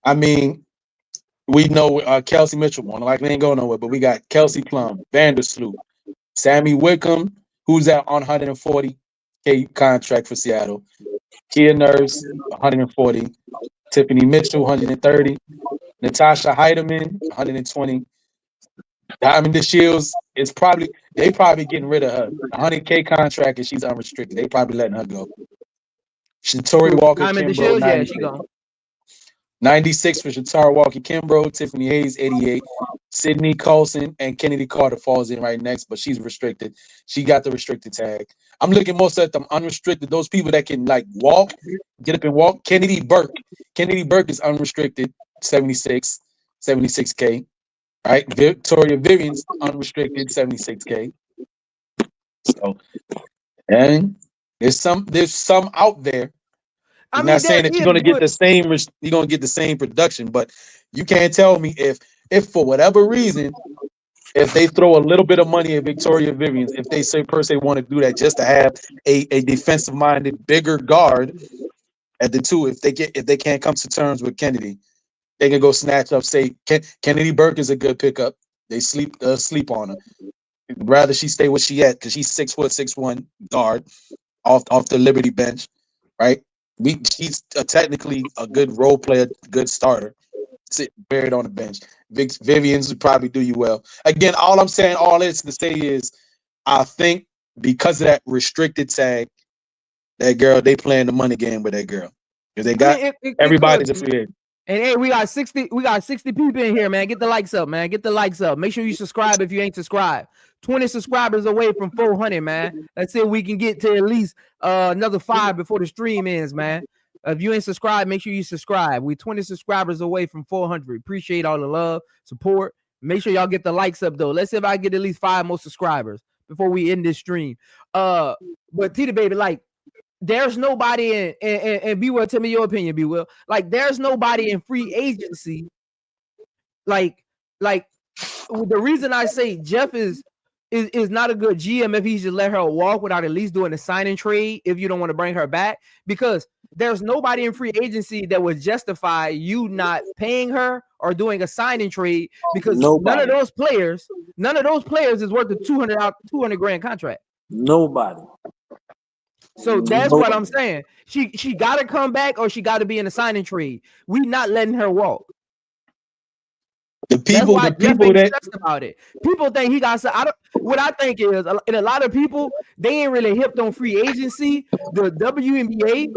I mean, we know Kelsey Mitchell won. Like, they ain't going nowhere, but we got Kelsey Plum, Vandersloot, Sammy Wickham, who's at on 140K contract for Seattle. Kia Nurse, 140. Tiffany Mitchell, 130. Natasha Heidemann, 120. Diamond DeShields is probably getting rid of her. 100K contract and she's unrestricted. They probably letting her go. Shatori Walker, Diamond DeShields, yeah, she gone. 96 for Shatara Walker Kimbrough, Tiffany Hayes, 88. Sydney Colson and Kennedy Carter falls in right next, but she's restricted. She got the restricted tag. I'm looking most at them unrestricted, those people that can like walk, get up and walk. Kennedy Burke. Kennedy Burke is unrestricted, 76K. Right? Victoria Vivian's unrestricted, 76K. So, and there's some out there. I'm not saying that you're gonna get the same production, but you can't tell me if for whatever reason, if they throw a little bit of money at Victoria Vivian's, if they say per se want to do that just to have a defensive minded bigger guard at the two, if they can't come to terms with Kennedy, they can go snatch up. Say Kennedy Burke is a good pickup. They sleep on her. Rather she stay where she at because she's 6'6" guard off the Liberty bench, right? She's technically a good role player, good starter. Sit buried on the bench. Vivian's would probably do you well. Again, all I'm saying, all this to say is, I think because of that restricted tag, that girl, they playing the money game with that girl because they got everybody's a free agent. And hey, we got 60 people in here, man. Get the likes up, man. Get the likes up. Make sure you subscribe if you ain't subscribed. 20 subscribers away from 400, man. Let's see if we can get to at least another 5 before the stream ends, man. If you ain't subscribed, make sure you subscribe. We 20 subscribers away from 400. Appreciate all the love, support. Make sure y'all get the likes up, though. Let's see if I get at least 5 more subscribers before we end this stream. But Tita Baby, like, there's nobody and B Will, tell me your opinion, B Will. Like, there's nobody in free agency. Like the reason I say Jeff is not a good GM if he's just let her walk without at least doing a sign-in trade if you don't want to bring her back, because there's nobody in free agency that would justify you not paying her or doing a sign-in trade, because none of those players is worth a $200 grand contract. Nobody. So that's what I'm saying. She got to come back or she got to be in a signing trade. We not letting her walk. The people that about it. People think he got. What I think is, and a lot of people, they ain't really hipped on free agency. The WNBA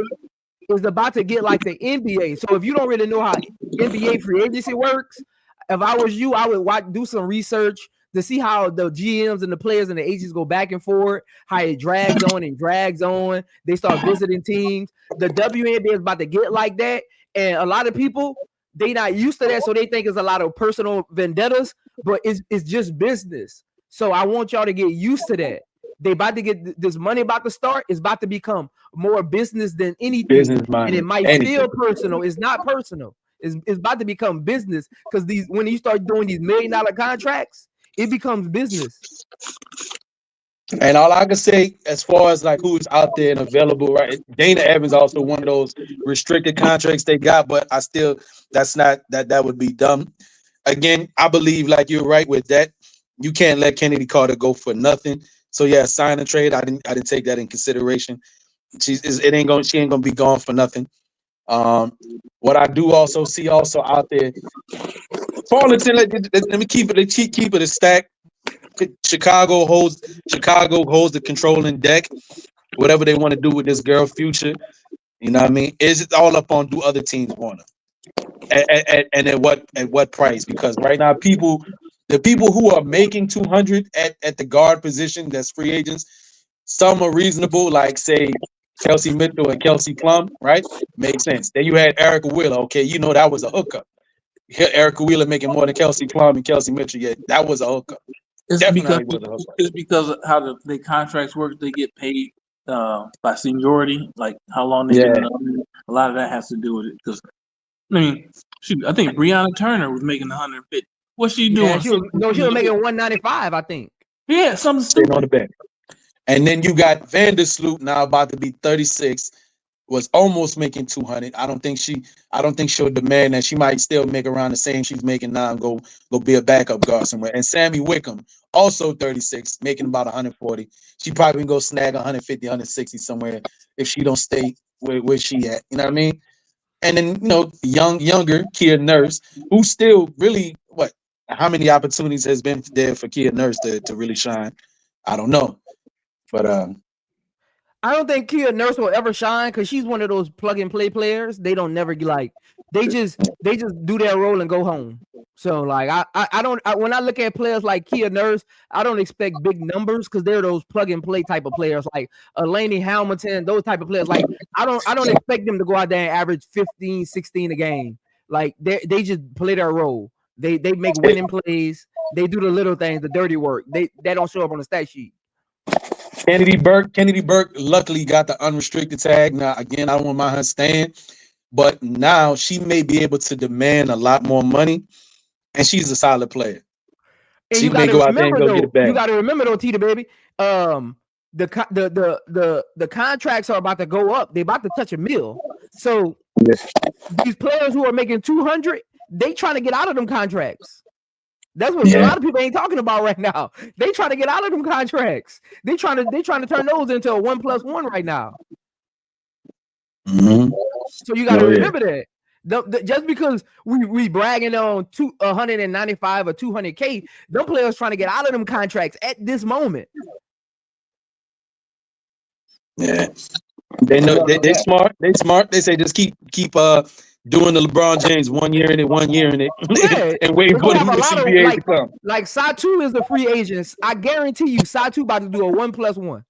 is about to get like the NBA. So if you don't really know how NBA free agency works, if I was you, I would do some research to see how the GMs and the players and the agents go back and forth, how it drags on and drags on. They start visiting teams. The WNBA is about to get like that. And a lot of people, they not used to that, so they think it's a lot of personal vendettas, but it's just business. So I want y'all to get used to that. They about to get this money about to start. It's about to become more business than anything. And it might feel personal. It's not personal. It's about to become business, because when you start doing these $1 million contracts, it becomes business. And all I can say, as far as like who's out there and available, right? Dana Evans also one of those restricted contracts they got, but that would be dumb. Again, I believe like you're right with that. You can't let Kennedy Carter go for nothing. So yeah, sign and trade. I didn't take that in consideration. She ain't gonna be gone for nothing. What I do also see out there, Farlington. Let me keep it a stack. Chicago holds the controlling deck. whatever they want to do with this girl future. You know what I mean? Is it all up on do other teams want her? And at what price? Because right now, the people who are making 200 at the guard position, that's free agents, some are reasonable, like say Kelsey Mitchell and Kelsey Plum, right? Makes sense. Then you had Erica Wheeler. Okay, you know that was a hookup. Erica Wheeler making more than Kelsey Plum and Kelsey Mitchell. Yeah, that was a hookup. It's Definitely was a hookup. it's because of how the contracts work. They get paid by seniority, like how long they've been. A lot of that has to do with it. Because I mean, I think Breonna Turner was making 150. What's she doing? Yeah, she was making 195, I think. Yeah, something Staying stupid. on the bench. And then you got Vandersloot now about to be 36. Was almost making 200. I don't think she'll demand that. She might still make around the same she's making now and go be a backup guard somewhere. And Sammy Wickham, also 36, making about 140. She probably can go snag 150, 160 somewhere if she don't stay where she at. You know what I mean? And then, you know, younger Kia Nurse, who still really, how many opportunities has been there for Kia Nurse to really shine? I don't know. But I don't think Kia Nurse will ever shine because she's one of those plug and play players. They don't never they just do their role and go home. So like when I look at players like Kia Nurse, I don't expect big numbers because they're those plug and play type of players like Laney Hamilton, those type of players. Like I don't expect them to go out there and average 15, 16 a game. Like they just play their role. They make winning plays. They do the little things, the dirty work. They don't show up on the stat sheet. Kennedy Burke luckily got the unrestricted tag. Now, again, I don't want her staying, but now she may be able to demand a lot more money, and she's a solid player. And she may go out there and go get it back. You got to remember, though, Tita, baby, the contracts are about to go up. They're about to touch $1 million. So these players who are making 200, they trying to get out of them contracts. That's what a lot of people ain't talking about right now. They trying to get out of them contracts. They trying to turn those into a 1+1 right now. Mm-hmm. So you got to remember that. Just because we bragging on 195 or 200K, them players trying to get out of them contracts at this moment. Yeah, they know they smart. They smart. They say just keep doing the LeBron James 1 year in it, Yeah. and waiting for the CBA to come. Like Satu is the free agent. I guarantee you, Satu about to do a 1+1.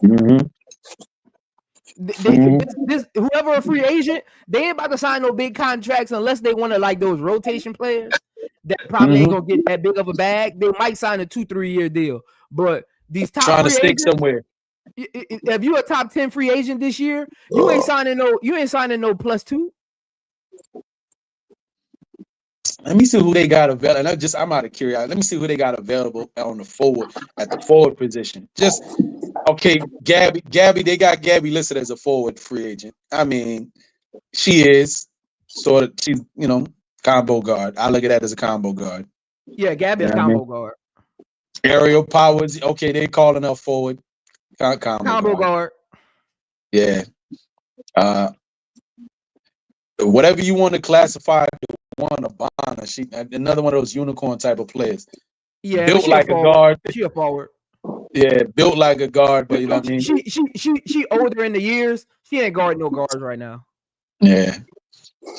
Mm-hmm. Whoever a free agent, they ain't about to sign no big contracts unless they want to like those rotation players that probably ain't gonna get that big of a bag. They might sign a 2-3 year deal, but these top trying to free stick agents, somewhere. If you a top 10 free agent this year, you ain't signing no +2. Let me see who they got available. And I'm out of curiosity. Let me see who they got available on the forward at the forward position. Just okay, Gabby. They got Gabby listed as a forward free agent. I mean, she is sort of she's combo guard. I look at that as a combo guard. Yeah, Gabby is combo guard. Aerial Powers. Okay, they calling her forward. Combo guard. Yeah. Whatever you want to classify. Bonner, she another one of those unicorn type of players. Yeah, built like a guard. She a forward. Yeah, built like a guard, but you know what I mean. She older in the years. She ain't guarding no guards right now. Yeah,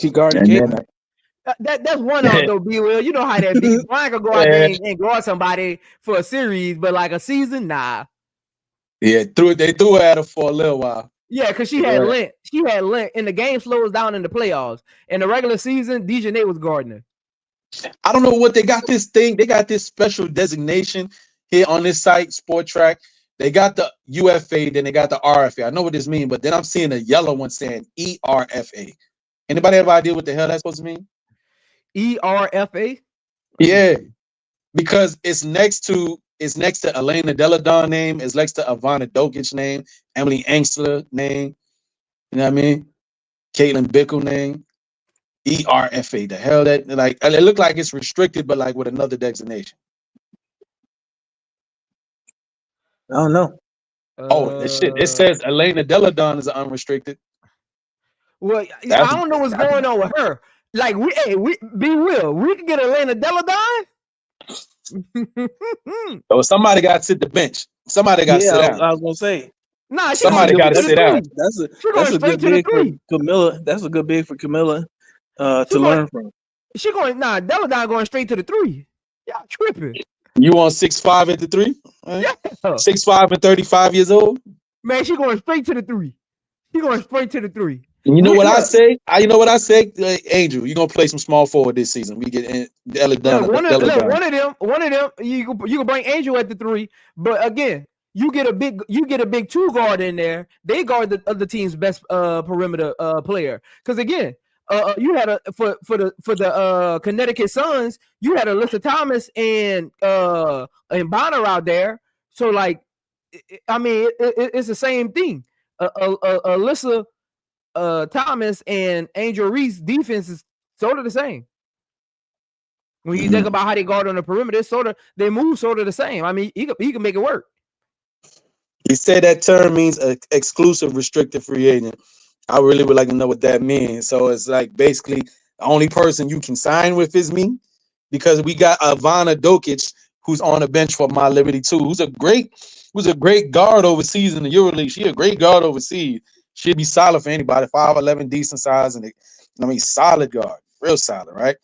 she guarding Jalen. That's one of though, B. Will. You know how that be. Brian could go out there and guard somebody for a series, but like a season, nah. Yeah, they threw her at her for a little while. Yeah, because she had length. She had length, and the game slows down in the playoffs. In the regular season, Dejanay was guarding her. I don't know what they got this thing. They got this special designation here on this site, Sport Track. They got the UFA, then they got the RFA. I know what this means, but then I'm seeing a yellow one saying ERFA. Anybody have an idea what the hell that's supposed to mean? ERFA? Yeah, because it's next to Elena Deladon name, it's next to Ivana Dokic name, Emily Angstler name, you know what I mean? Caitlin Bickle name, ERFA. The hell that like it looked like it's restricted, but like with another designation. I don't know. Shit! It says Elena Deladon is unrestricted. Well, I don't know what's going on with her. Like we be real. We can get Elena Deladon. Oh, somebody got to sit the bench. Somebody got to sit down. I was gonna say Nah, she going Somebody got straight to to the sit down. three. That's She that's going a straight good to the big for three. Camilla. That's a good big for Camilla to She going. learn from. She going. Nah, Deladon going straight to the three. Y'all tripping. You on 6'5" at the three? Yeah, 6'5" and 35 years old. man, she going straight to the three. She going straight to the three. And you know what I Look, say? You know what I say? Angel, you're gonna play some small forward this season. We get Della look, one of Dunn. one of them, you can bring Angel at the three, but again, you get a big two guard in there. They guard the other team's best perimeter player. Because again, you had for the Connecticut Suns, you had Alyssa Thomas and Bonner out there. So like, I mean, it's the same thing. Alyssa Thomas and Angel Reese defense is sort of the same. When you think about how they guard on the perimeter, they move sort of the same. I mean, he can make it work. You said that term means exclusive restricted free agent. I really would like to know what that means. So it's like basically the only person you can sign with is me, because we got Ivana Dokic, who's on the bench for My Liberty too, who's a great guard overseas in the EuroLeague. She a great guard overseas. She'd be solid for anybody. 5'11", decent size, and solid guard, real solid, right?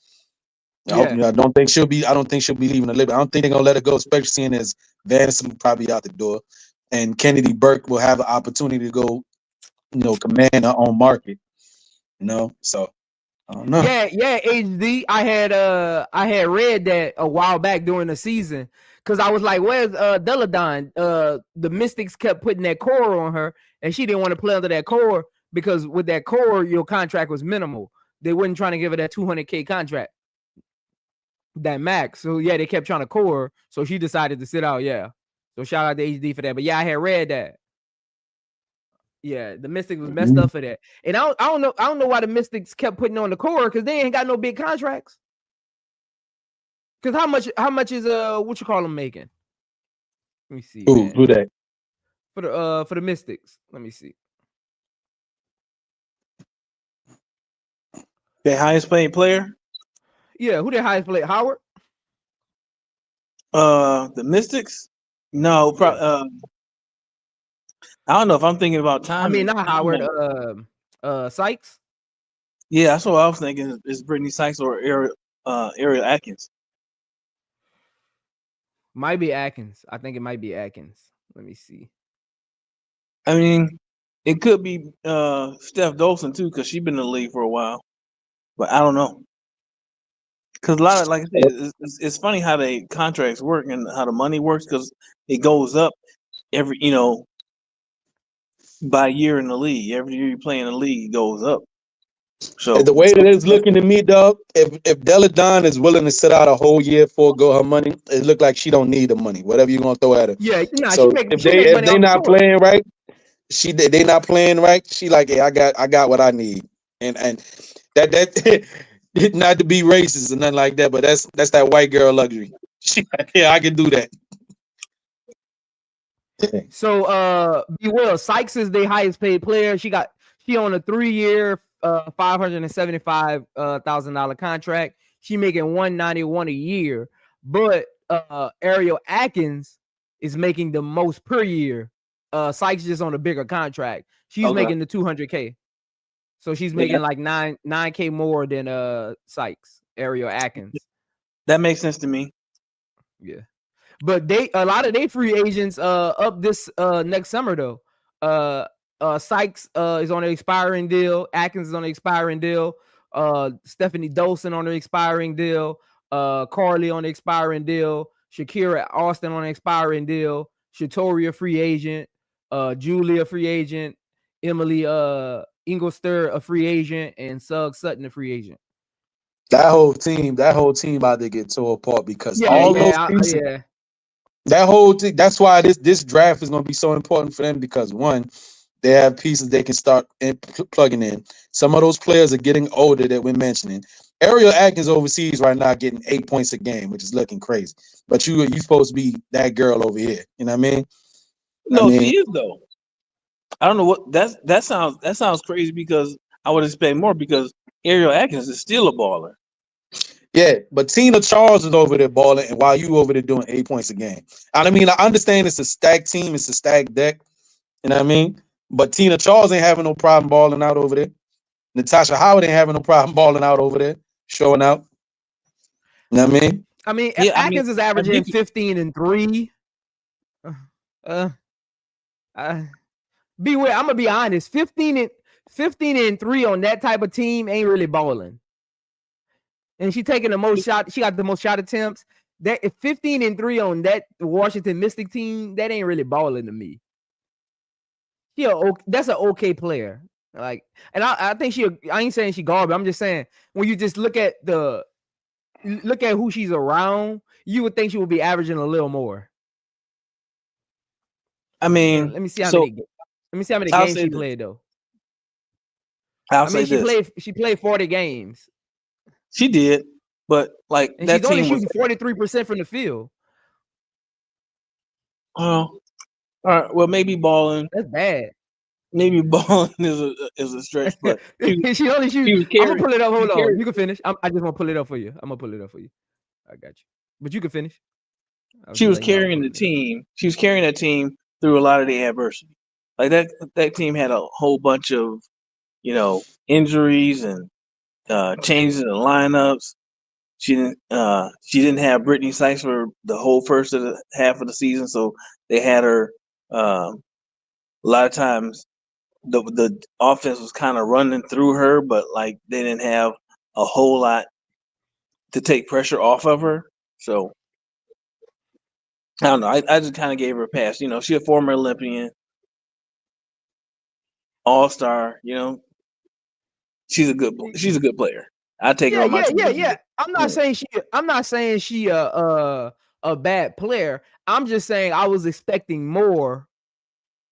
I don't think she'll be leaving the Liberty. I don't think they're gonna let her go, especially seeing as Vanessa will probably out the door, and Kennedy Burke will have an opportunity to go, command her own market. So I don't know. Yeah, HD. I had read that a while back during the season because I was like, "Where's Deladon?" The Mystics kept putting that core on her, and she didn't want to play under that core because with that core, your contract was minimal. They weren't trying to give her that $200K contract, that max. So yeah, they kept trying to core. So she decided to sit out. Yeah. So shout out to HD for that. But yeah, I had read that. Yeah, the Mystics was messed up for that. And I don't know why the Mystics kept putting on the core, because they ain't got no big contracts. Because how much is what you call them making? Let me see. Who that? For the Mystics. Let me see. The highest paid player? Yeah, who the highest paid? Howard? The Mystics? No, I don't know if I'm thinking about time. I mean, not Howard. Sykes. Yeah, that's what I was thinking. Is Brittany Sykes or Ariel Atkins? Might be Atkins. I think it might be Atkins. Let me see. I mean, it could be Steph Dolson too, because she's been in the league for a while. But I don't know. Because a lot of, like I said, it's funny how the contracts work and how the money works, because it goes up every, by year in the league. Every year you play in the league, it goes up. So the way that it's looking to me, dog, if Deladon is willing to sit out a whole year forego her money, it look like she don't need the money. Whatever you're gonna throw at her. Yeah, so if they not playing right, they not playing right. She like, hey, I got what I need, and that not to be racist or nothing like that, but that's that white girl luxury. She like, yeah, I can do that. So B Will Sykes is the highest paid player. She on a 3-year $575,000 contract. She making $191 a year, but Ariel Atkins is making the most per year. Sykes just on a bigger contract. She's making the $200K. So she's making like 9K more than Sykes, Ariel Atkins. That makes sense to me. Yeah. But a lot of their free agents up this next summer though. Sykes is on an expiring deal. Atkins is on an expiring deal. Stephanie Dolson on an expiring deal. Carly on an expiring deal. Shakira Austin on an expiring deal. Shatoria free agent. Julia free agent. Emily Ingolster a free agent, and Sugg Sutton a free agent. That whole team about to get tore apart because those pieces. That whole thing. That's why this draft is going to be so important for them, because one, they have pieces they can start plugging in. Some of those players are getting older that we're mentioning. Ariel Atkins overseas right now getting 8 points a game, which is looking crazy. But you supposed to be that girl over here. You know what I mean? No, she is though. I don't know what that sounds crazy, because I would expect more, because Ariel Atkins is still a baller. Yeah, but Tina Charles is over there balling, and while you over there doing 8 points a game. I mean, I understand it's a stacked team, it's a stacked deck, You know what I mean? But Tina Charles ain't having no problem balling out over there. Natasha Howard ain't having no problem balling out over there, showing out. You know what I mean? If Yeah, I mean, Atkins is I averaging think 15 and 3, beware. I'm gonna be honest. 15 and 3 on that type of team ain't really balling. And she taking the most shot. She got the most shot attempts. That 15 and 3 on that Washington Mystic team, that ain't really balling to me. That's an okay player. Like, and I think I ain't saying she garbage. I'm just saying when you just look at who she's around, you would think she would be averaging a little more. I mean, let me see how many games she played though. She played 40 games. She did, but like and that she's only team was shooting 43% from the field. Oh, all right. Well, maybe balling. That's bad. Maybe balling is a stretch, but she only shoots. I'm gonna pull it up. Hold on, you can finish. I just want to pull it up for you. I'm gonna pull it up for you. I got you, but you can finish. She was carrying the team. She was carrying that team through a lot of the adversity. Like that team had a whole bunch of, injuries and changes in the lineups. She didn't have Brittany Sykes for the whole first of the half of the season, so they had her. A lot of times, the offense was kind of running through her, but like they didn't have a whole lot to take pressure off of her. So I don't know. I just kind of gave her a pass. She's a former Olympian, All-Star. She's a good player. I take her on my team. Yeah. I'm not saying she a bad player. I'm just saying I was expecting more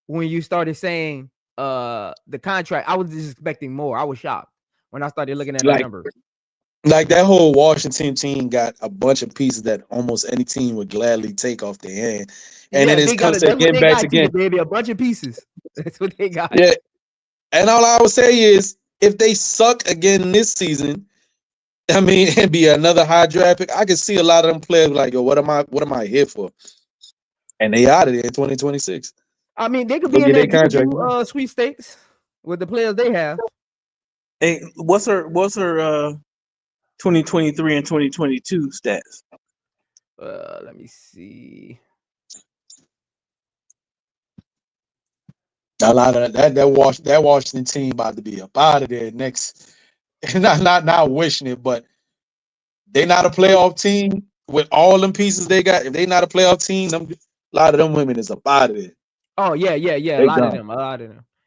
when you started saying the contract. I was just expecting more. I was shocked when I started looking at the numbers. Like that whole Washington team got a bunch of pieces that almost any team would gladly take off their hand. And then it comes to getting back again. Baby, a bunch of pieces. That's what they got. Yeah. And all I would say is if they suck again this season, I mean, and be another high draft pick, I can see a lot of them players like, yo, what am I here for? And they out of there in 2026. I mean, they could be in that sweepstakes with the players they have. Hey, what's her 2023 and 2022 stats? Let me see. A lot of that Washington team about to be up out of there next. Not wishing it, but they not a playoff team with all them pieces they got. If they not a playoff team, a lot of them women is up out of there. Oh yeah. A lot of them.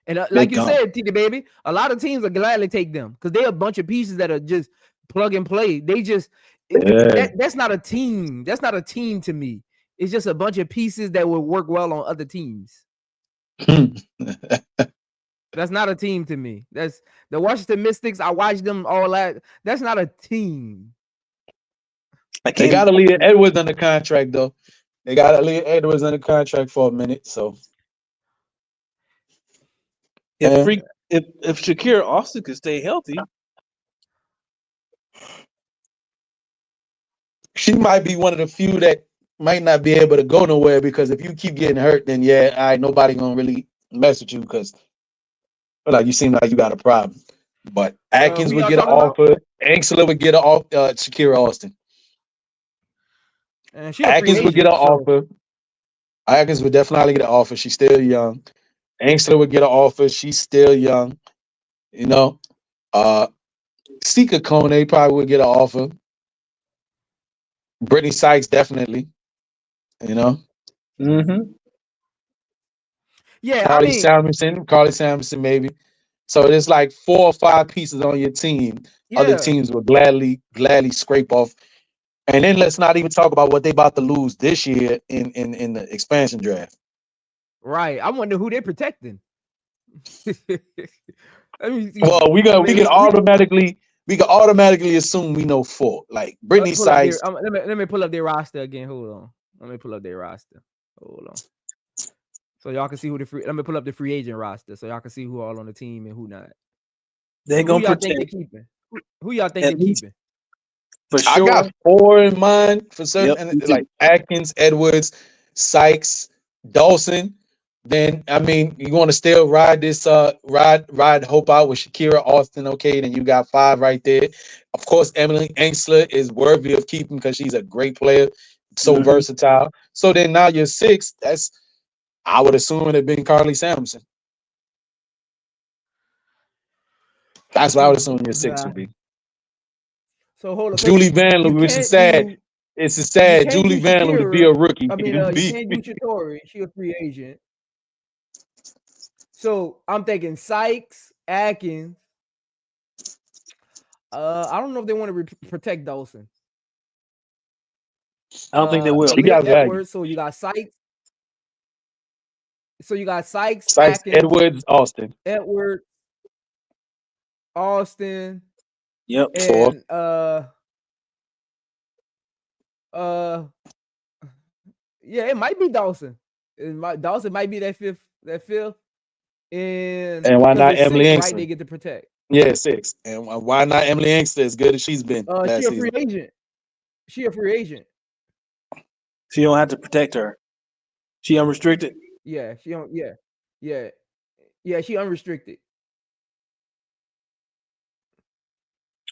And like you said, TD baby, a lot of teams will gladly take them because they're a bunch of pieces that are just plug and play. They just that's not a team. That's not a team to me. It's just a bunch of pieces that will work well on other teams. That's not a team to me. That's the Washington Mystics. I watched them all that. That's not a team. They got to leave Edwards under contract though. They got to leave Edwards under contract for a minute. So if Shakira Austin could stay healthy, she might be one of the few that might not be able to go nowhere because if you keep getting hurt, then nobody gonna really mess with you because like you seem like you got a problem. But Atkins would get an offer. Angela would get an offer. Shakira Austin. Atkins would get an offer. Atkins would definitely get an offer. She's still young. Angela would get an offer. She's still young. Sika Kone probably would get an offer. Brittany Sykes definitely. Yeah, Carly Samuelson maybe. So there's like 4 or 5 pieces on your team. Yeah. Other teams will gladly scrape off. And then let's not even talk about what they about to lose this year in the expansion draft. Right. I wonder who they're protecting. Well, we can automatically assume we know 4. Like Brittany Sykes. Let me pull up their roster again. Hold on. Let me pull up their roster. Hold on. So y'all can see let me pull up the free agent roster so y'all can see who all on the team and who not. They're gonna think they're keeping? Who y'all think they're keeping? For sure. I got 4 in mind for certain, like Atkins, Edwards, Sykes, Dawson, then I mean, you want to still ride this ride hope out with Shakira Austin, okay? Then you got 5 right there. Of course, Emily Ainsley is worthy of keeping because she's a great player, so versatile. So then now you're 6. That's I would assume it had been Carly Sampson. That's what I would assume your 6 would be. So hold on. Julie Vandler, which is sad. It's sad. Julie Vandler to be a rookie. I mean, you can't do Chitori. She a free agent. So I'm thinking Sykes, Atkins. I don't know if they want to protect Dawson. I don't think they will. She got Edwards, so you got Sykes. Sykes, Atkins, Edwards, Austin. Yep. And yeah, it might be Dawson. Dawson might be that fifth. And why not Emily 6, Inkster? right? They get to protect. Yeah, 6. And why not Emily Inkster as good as she's been? She a free agent. She a free agent. So you don't have to protect her. She unrestricted. Yeah, she don't. Yeah. She unrestricted.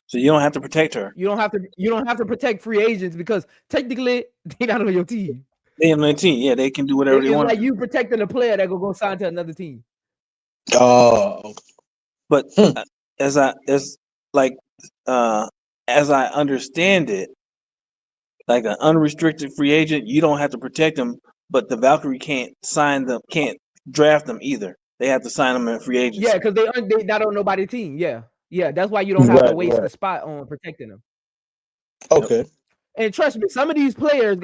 So you don't have to protect her. You don't have to protect free agents because technically they're not on your team. They on their team. Yeah, they can do whatever they want. It's like you protecting a player that go sign to another team. Oh, but as I understand it, like an unrestricted free agent, you don't have to protect them, but the Valkyrie can't draft them either. They have to sign them in free agency. Yeah, because they not on nobody's team. Yeah, that's why you don't have to waste the spot on protecting them. Okay. And trust me, some of these players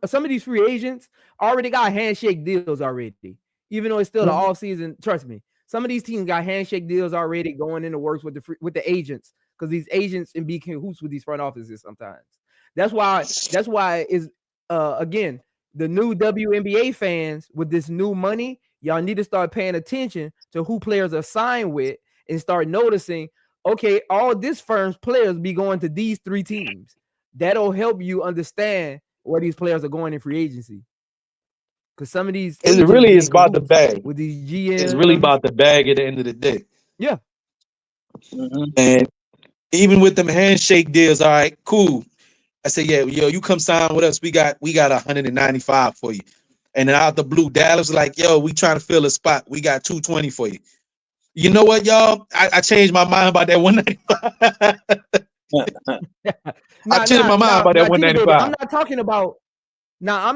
some of these free agents already got handshake deals already. Even though it's still the off season, trust me, some of these teams got handshake deals already going into works with the agents because these agents and be cahoots with these front offices sometimes. That's why is again the new WNBA fans with this new money, y'all need to start paying attention to who players are signed with and start noticing. Okay, all this firm's players be going to these 3 teams. That'll help you understand where these players are going in free agency. Because some of these it really is about the bag. With these GMs. It's really about the bag at the end of the day. Yeah. And even with them handshake deals, all right, cool. I said, yeah, yo, you come sign with us. We got 195 for you. And then out the blue, Dallas was like, yo, we trying to fill a spot. We got 220 for you. You know what, y'all? I changed my mind about that 195. I changed my mind about that 195. I'm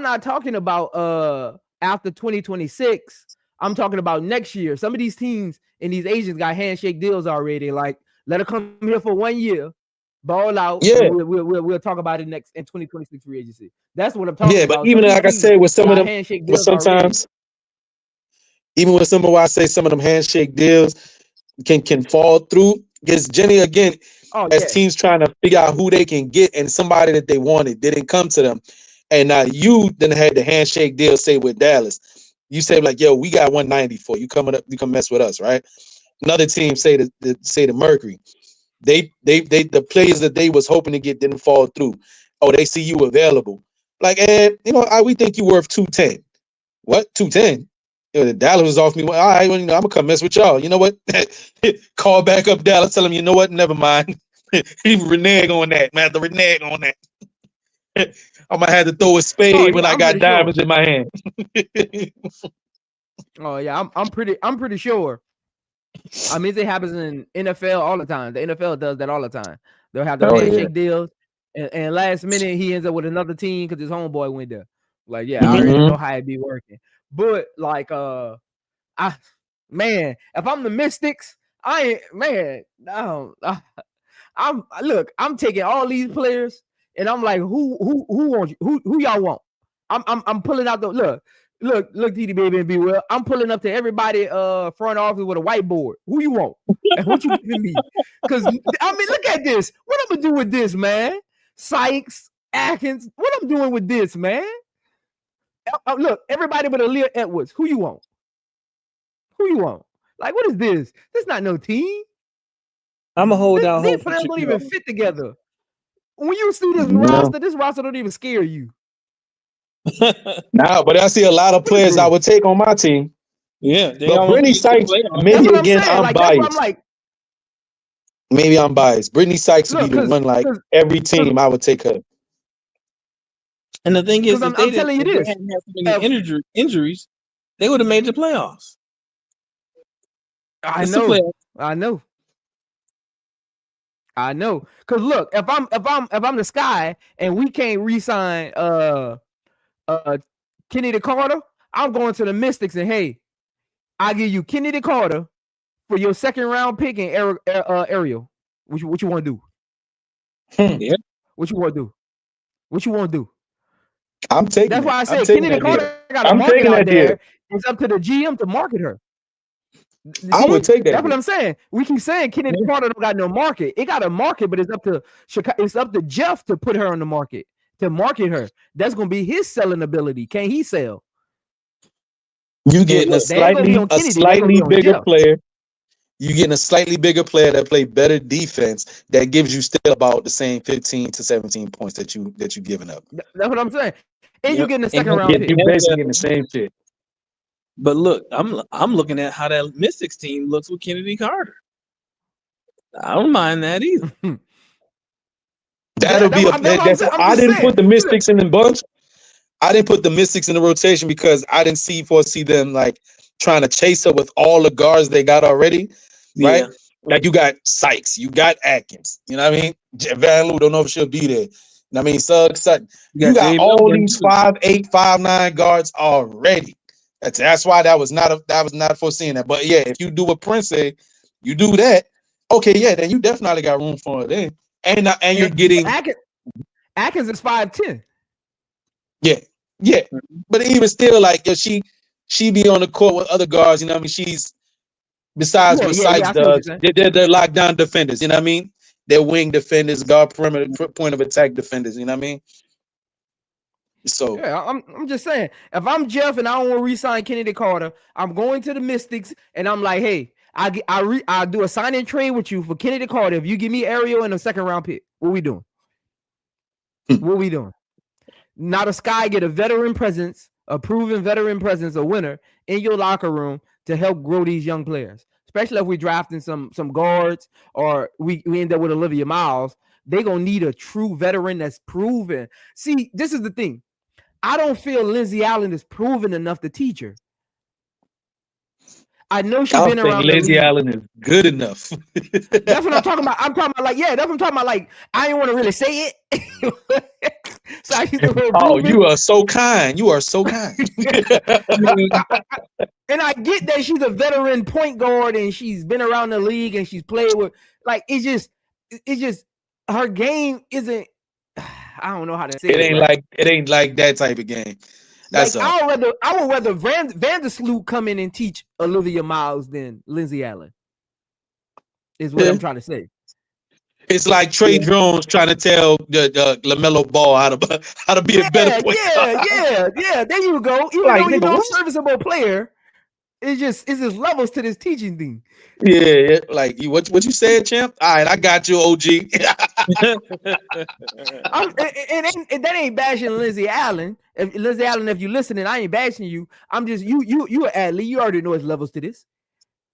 not talking about after 2026. I'm talking about next year. Some of these teams and these agents got handshake deals already. Like, let her come here for 1 year, ball out. Yeah, we'll talk about it next in 2026 free agency. That's what I'm talking about. Yeah, but even like I said, with some of them, but sometimes even with some of what I say, some of them handshake deals can fall through. Because Jenny, again, as teams trying to figure out who they can get and somebody that they wanted didn't come to them. And you then had the handshake deal, say with Dallas. You say like, yo, we got 190 for you. Coming up, you come mess with us, right? Another team say the Mercury. The players that they was hoping to get didn't fall through. Oh, they see you available. Like, we think you worth 210. What? 210? The Dallas was off me. Well, all right, well, I'm gonna come mess with y'all. You know what? Call back up Dallas. Tell them, you know what? Never mind. He renege on that, man. The renege on that. I might have to throw a spade when I got diamonds in my hand. Oh yeah, I'm pretty sure. I mean, it happens in NFL all the time. The NFL does that all the time. They'll have the handshake deals, and last minute he ends up with another team because his homeboy went there. Like, I already know how it be working. But like, if I'm the Mystics, I'm taking all these players, and I'm like, who wants you? Who y'all want? I'm pulling out the look, TD baby and be well. I'm pulling up to everybody front office with a whiteboard. Who you want? And what you giving me? Because I mean, look at this. What I'm gonna do with this, man? Sykes, Atkins. What I'm doing with this, man? Look, everybody but Aaliyah Edwards. Who you want? Who you want? Like, what is this? This not no team. I'm gonna hold out hope. These players don't even fit together. When you see this roster don't even scare you. Nah, but I see a lot of players I would take on my team. Yeah, they But almost Brittany made the Sykes, playoffs. That's maybe what I'm again, saying. I'm Like that's what I'm biased. like. Maybe I'm biased. Brittany Sykes would be Look, the one. Like every team, I would take her. And the thing is, I'm if telling you they this. hadn't had so many injuries, they would have made the playoffs. I It's the know. playoffs. I know. Cause look, if I'm the Sky and we can't re-sign Kennedy Carter, I'm going to the Mystics and hey, I give you Kennedy Carter for your second round pick and Ariel. What you want to do? Yeah. What you want to do? What you want to do? I'm taking. That's that. why I I'm say taking Kennedy that deal. Carter got a I'm market taking out that there. deal. It's up to the GM to market her. I would take that That's what deal. I'm saying. We keep saying Kennedy Carter don't got no market. It got a market, but it's up to Chicago. It's up to Jeff to put her on the market, to market her. That's gonna be his selling ability. Can he sell? You getting a They ain't gonna be on Kennedy, they gonna be on bigger Jeff. player. You getting a slightly bigger player that play better defense that gives you still about the same 15 to 17 points that you giving up. That's what I'm saying. And you Yep. getting a And second round Yeah, pick. you basically getting the same shit. But look, I'm looking at how that Mystics team looks with Kennedy Carter. I don't mind that either. That'll be I didn't put the Mystics in the bunch. I didn't put the Mystics in the rotation because I didn't foresee them like trying to chase her with all the guards they got already. Right? Yeah. Like you got Sykes, you got Atkins, you know what I mean? Van Loo, don't know if she'll be there. You know what I mean? Sutton. You got Dave all Milburn, these too. 5'8", 5'9" guards already. That's why that was not foreseeing that. But yeah, if you do what Prince said, you do that. Okay, yeah, then you definitely got room for it then. And you're getting Atkins is 5'10". Yeah. But even still, like she be on the court with other guards, you know what I mean? She's besides what Sykes does, they're lockdown defenders, you know what I mean? They're wing defenders, guard perimeter, point of attack defenders, you know what I mean? So yeah, I'm just saying, if I'm Jeff and I don't want to re-sign Kennedy Carter, I'm going to the Mystics and I'm like, hey, I'll do a sign and trade with you for Kennedy Carter if you give me Ariel and a second round pick. What we doing? What we doing? Now the Sky get a veteran presence, a proven veteran presence, a winner in your locker room to help grow these young players. Especially if we're drafting some guards or we end up with Olivia Miles, they're gonna need a true veteran that's proven. See, this is the thing. I don't feel Lindsay Allen is proven enough to teach her. I know she's been around. Lindsay Allen is good enough. That's what I'm talking about. I'm talking about like, yeah, that's what I'm talking about. Like, I didn't want to really say it. So I used to oh, you are so kind. You are so kind. And I get that she's a veteran point guard and she's been around the league and she's played with, like, it's just her game isn't. I don't know how to say it. It ain't like that type of game. That's like I would rather Vandersloot come in and teach Olivia Miles than Lindsay Allen. Is what I'm trying to say. It's like Trey Jones trying to tell the LaMelo Ball how to be a better player. Yeah. There you go. Even though he's a serviceable player, it's just levels to this teaching thing. Yeah, like what you said, champ. All right, I got you, OG. And that ain't bashing Lindsay Allen. If you're listening, I ain't bashing you. I'm just you an athlete. You already know it's levels to this.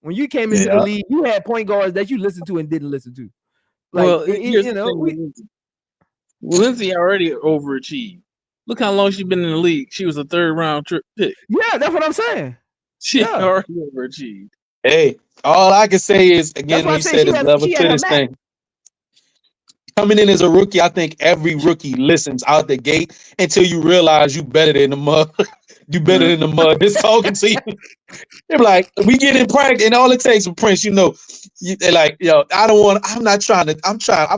When you came into the league, you had point guards that you listened to and didn't listen to. Like, well, Lindsay already overachieved. Look how long she's been in the league. She was a third round pick. Yeah, that's what I'm saying. She already overachieved. Hey, all I can say is, again, when you said it's level to this thing. Coming in as a rookie, I think every rookie listens out the gate until you realize you better than the mud. You better than the mud. Just talking to you. They're like, we get in practice, and all it takes for Prince, they're like, I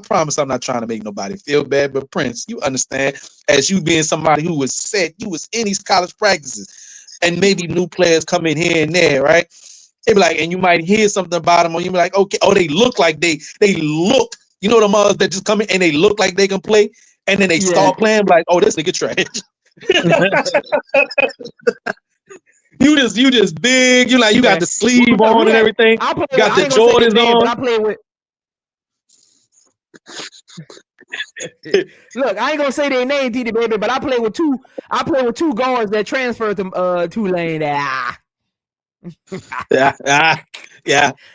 promise I'm not trying to make nobody feel bad, but Prince, you understand, as you being somebody who was set, you was in these college practices, and maybe new players come in here and there, right? They be like, and you might hear something about them, or you be like, okay, they look like they look, the mothers that just come in and they look like they can play, and then they start playing like, oh, this nigga trash. You just big. You got the sleeve on and everything. Got the Jordans on. I play with. Look, I ain't gonna say their name, TD baby, but I play with two guards that transferred to Tulane. Yeah.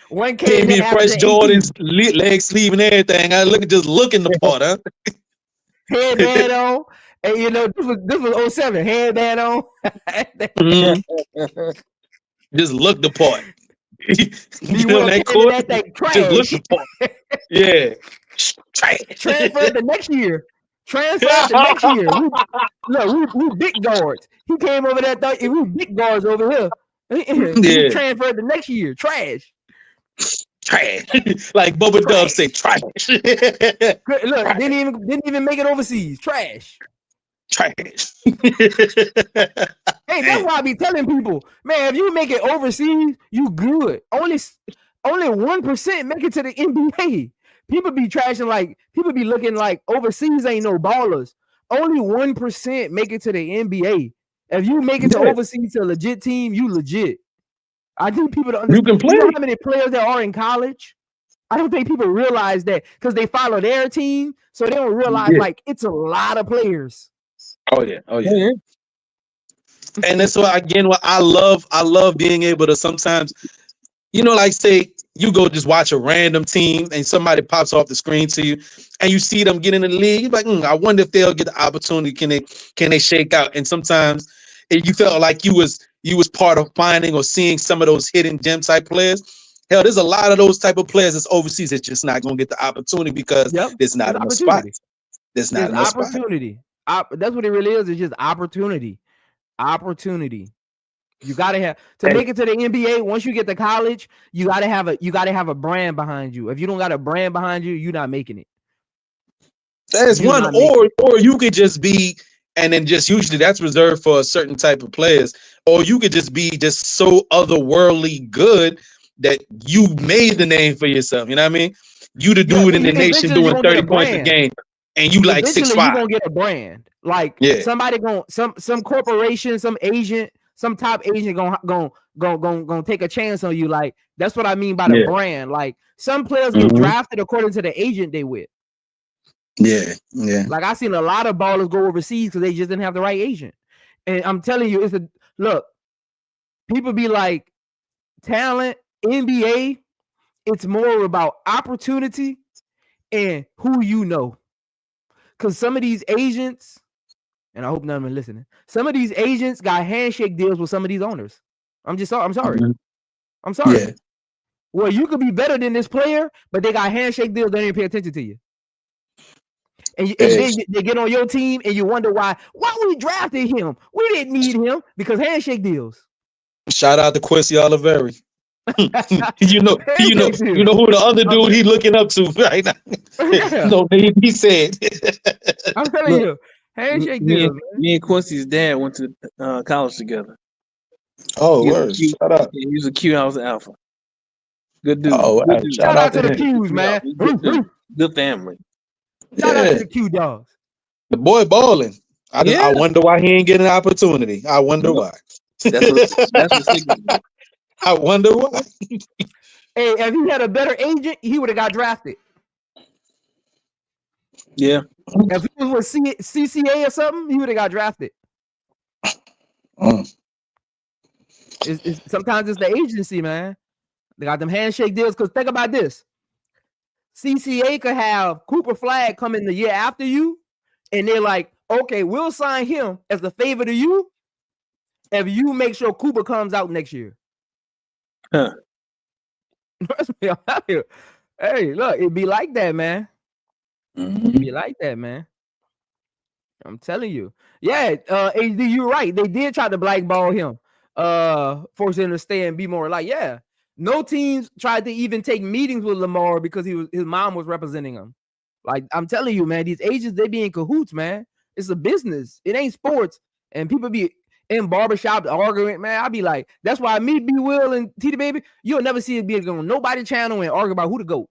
One Came came in in fresh averaging 18. Jordans, leg sleeve and everything. I looking the part, huh? Headband on. And you know, this was 07. Headband on. Just look the part. You know that court? That thing trash. Just look the part. Yeah. Trash. Transferred the next year. We big guards. He came over there, we big guards over here. He transferred the next year. Trash. Like Bubba Dub say, trash. Look, didn't even make it overseas. Trash. Hey, that's why I be telling people, man, if you make it overseas, you good. Only 1% make it to the NBA. People be trashing like people be looking like overseas ain't no ballers. Only 1% make it to the NBA. If you make it to overseas to a legit team, you legit. I think people don't understand. You can play. You know how many players there are in college? I don't think people realize that because they follow their team, so they don't realize like it's a lot of players. Oh yeah. And that's why what I love being able to sometimes, like say you go just watch a random team and somebody pops off the screen to you and you see them get in the league. You're like, I wonder if they'll get the opportunity. Can they shake out? And sometimes you felt like you was part of finding or seeing some of those hidden gem type players. Hell, there's a lot of those type of players that's overseas that's just not going to get the opportunity because there's not enough spots. There's not enough opportunity. That's what it really is. It's just opportunity. You gotta have to make it to the NBA. Once you get to college, you gotta have a brand behind you. If you don't got a brand behind you, you're not making it. That's one, or you could just be, and then just usually that's reserved for a certain type of players, or you could just be just so otherworldly good that you made the name for yourself. You know what I mean? You the dude in the nation doing 30 points a game, and you like 6'5". You're gonna get a brand. Like somebody some corporation, some agent, some top agent gonna take a chance on you. Like that's what I mean by the brand. Like some players get drafted according to the agent they with. Yeah. Like I seen a lot of ballers go overseas because they just didn't have the right agent. And I'm telling you, look. People be like, talent, NBA. It's more about opportunity and who you know. Because some of these agents, and I hope none of them are listening, some of these agents got handshake deals with some of these owners. I'm sorry. I'm sorry. Yeah. Well, you could be better than this player, but they got handshake deals. They didn't pay attention to you. And then they get on your team and you wonder why we drafted him. We didn't need him because handshake deals. Shout out to Quincy Oliveri. you know who the other dude he looking up to right now. No, he said. I'm telling you, handshake deal. Me and Quincy's dad went to college together. Oh, word! Shout out. He was a Q. I was an alpha. Good dude. Oh, good dude. Shout out to the Qs, man. Good family. Shout out to the Q dogs. The boy balling. I wonder why he ain't getting an opportunity. I wonder why. That's what I wonder why. Hey, if he had a better agent, he would have got drafted. Yeah. If he was with CCA or something, he would have got drafted. Sometimes it's the agency, man. They got them handshake deals. Because think about this. CCA could have Cooper Flagg come in the year after you, and they're like, okay, we'll sign him as a favor to you if you make sure Cooper comes out next year. Huh. Hey, look, it'd be like that, man. It'd be like that, man. I'm telling you. Yeah, AD, you're right. They did try to blackball him, force him to stay and be more like, no teams tried to even take meetings with Lamar because his mom was representing him. Like, I'm telling you, man, these agents, they be in cahoots, man. It's a business. It ain't sports. And people be in barbershops arguing, man. I be like, that's why me, B Will, and T the Baby, you'll never see it be on nobody channel and argue about who to go.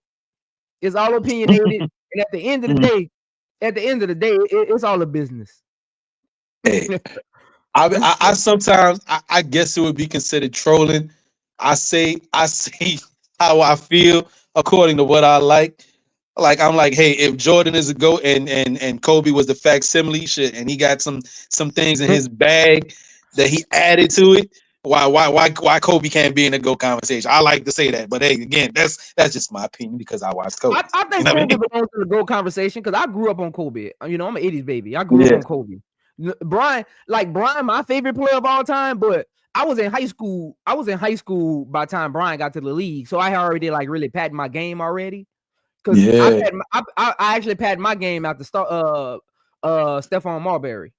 It's all opinionated. And at the end of the day, it's all a business. Hey, I sometimes I guess it would be considered trolling. I say how I feel according to what I like. Like I'm like, hey, if Jordan is a GOAT and Kobe was the facsimile shit, and he got some things in his bag that he added to it, why Kobe can't be in the GOAT conversation? I like to say that, but hey, again, that's just my opinion because I watched Kobe. I think You know what I Kobe mean? belongs to the GOAT conversation because I grew up on Kobe. You know, I'm an 80s baby. I grew up Yeah. on Kobe. Brian, my favorite player of all time, but I was in high school. I was in high school by the time Brian got to the league. So I already like really patted my game already. Because Yeah. I actually patted my game after Stephon Marbury.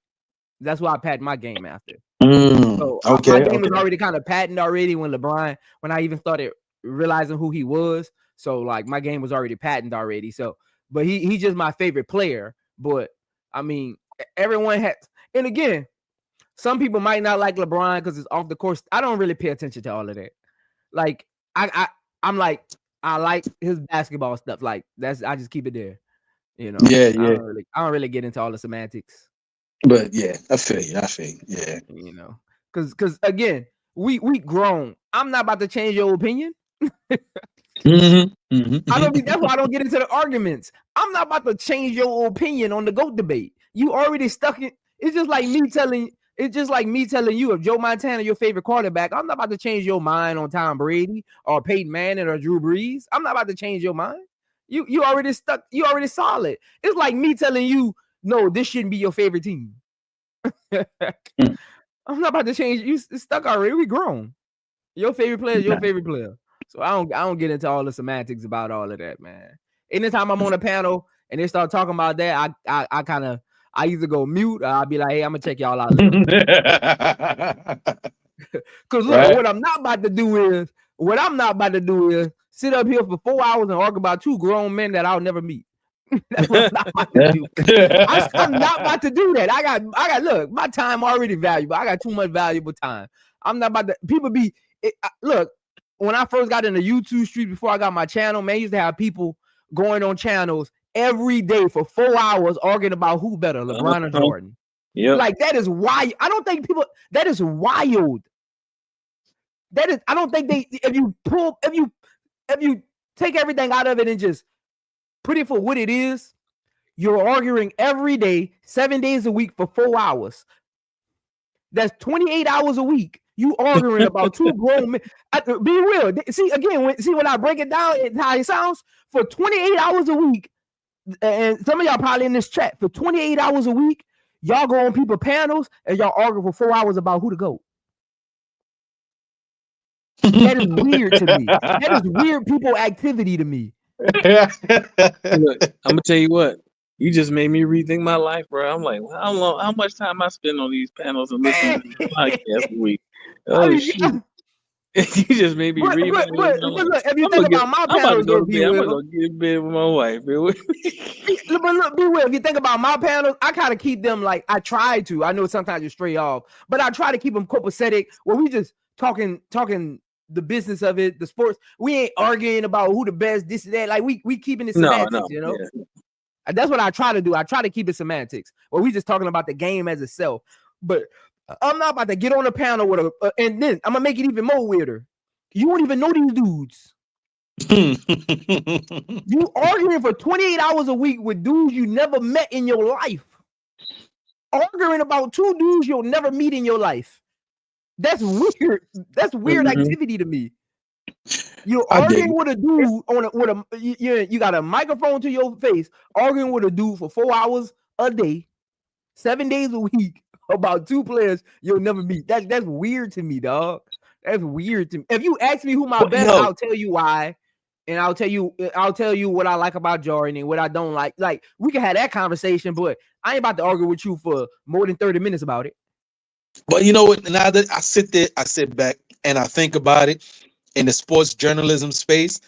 That's why I patted my game after. So my game was already kind of patented already when I even started realizing who he was. So like my game was already patented already. So, but he's just my favorite player. But I mean, everyone has, and again, some people might not like LeBron because it's off the course. I don't really pay attention to all of that. Like I'm like, I like his basketball stuff. Like I just keep it there. You know. Yeah. I don't really get into all the semantics. But yeah, I feel you. Yeah. You know, because again, we grown. I'm not about to change your opinion. That's why I don't get into the arguments. I'm not about to change your opinion on the GOAT debate. You already stuck in. It's just like me telling you if Joe Montana your favorite quarterback. I'm not about to change your mind on Tom Brady or Peyton Manning or Drew Brees. I'm not about to change your mind. You already stuck. You already solid. It's like me telling you, no, this shouldn't be your favorite team. I'm not about to change. You stuck already. We grown. Your favorite player is your favorite player. So I don't get into all the semantics about all of that, man. Anytime I'm on a panel and they start talking about that, I either go mute or I'll be like, hey, I'm gonna check y'all out later. Because look, what I'm not about to do is sit up here for 4 hours and argue about two grown men that I'll never meet. That's what I'm not about to do. I'm not about to do that. I got look, my time already valuable. I got too much valuable time. I'm not about to look, when I first got into YouTube street before I got my channel, man, I used to have people going on channels every day for 4 hours arguing about who better, LeBron or Jordan. Yeah. Like that is why I don't think people that is wild. I don't think if you take everything out of it and just put it for what it is, you're arguing every day, 7 days a week for 4 hours. That's 28 hours a week. You arguing about two grown men. Be real. See, again, when I break it down, how it sounds, for 28 hours a week, and some of y'all probably in this chat, for 28 hours a week, y'all go on people panels and y'all argue for 4 hours about who to go. That is weird to me. That is weird people activity to me. Look, I'm gonna tell you what. You just made me rethink my life, bro. I'm like, how much time I spend on these panels and listening to these podcasts a week? Oh shit! You just made me read. But look, if you think about my panels, I'm gonna go get in bed with my wife. But look, be real. If you think about my panels, I kind of keep them like I try to. I know sometimes you stray off, but I try to keep them copacetic. Where we just talking the business of it, the sports. We ain't arguing about who the best, this and that. Like we keeping it semantics, you know. Yeah. That's what I try to do. I try to keep it semantics. Or we just talking about the game as itself. But I'm not about to get on a panel with and then I'm gonna make it even more weirder. You won't even know these dudes. You arguing for 28 hours a week with dudes you never met in your life. Arguing about two dudes you'll never meet in your life. That's weird. That's weird activity to me. You're arguing with a dude you got a microphone to your face, arguing with a dude for 4 hours a day, 7 days a week about two players you'll never meet. That's weird to me, dog. That's weird to me. If you ask me who my best, I'll tell you why, and I'll tell you what I like about Jordan and what I don't like. Like we can have that conversation, but I ain't about to argue with you for more than 30 minutes about it. But you know what? Now that I sit back and I think about it in the sports journalism space,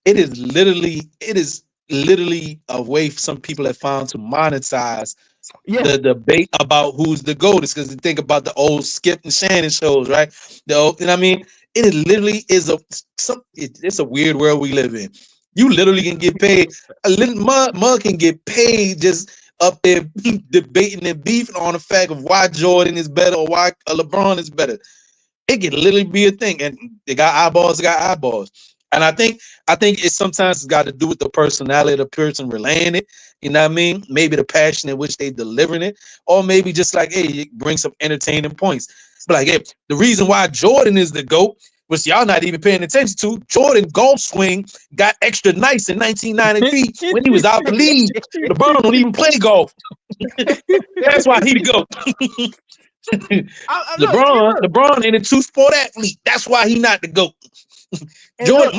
it is literally a way some people have found to monetize the debate about who's the GOAT. Because you think about the old Skip and Shannon shows, right? You know what I mean? It literally is it's a weird world we live in. You literally can get paid. A little mug can get paid just up there debating and beefing on the fact of why Jordan is better or why LeBron is better. It can literally be a thing, and they got eyeballs. And I think it sometimes got to do with the personality of the person relaying it. You know what I mean? Maybe the passion in which they delivering it, or maybe just like, hey, it brings some entertaining points. But like, hey, the reason why Jordan is the GOAT, which y'all not even paying attention to, Jordan golf swing got extra nice in 1993 when he was out the league. LeBron don't even play golf. That's why he the GOAT. LeBron ain't a two-sport athlete. That's why he not the GOAT. Jordan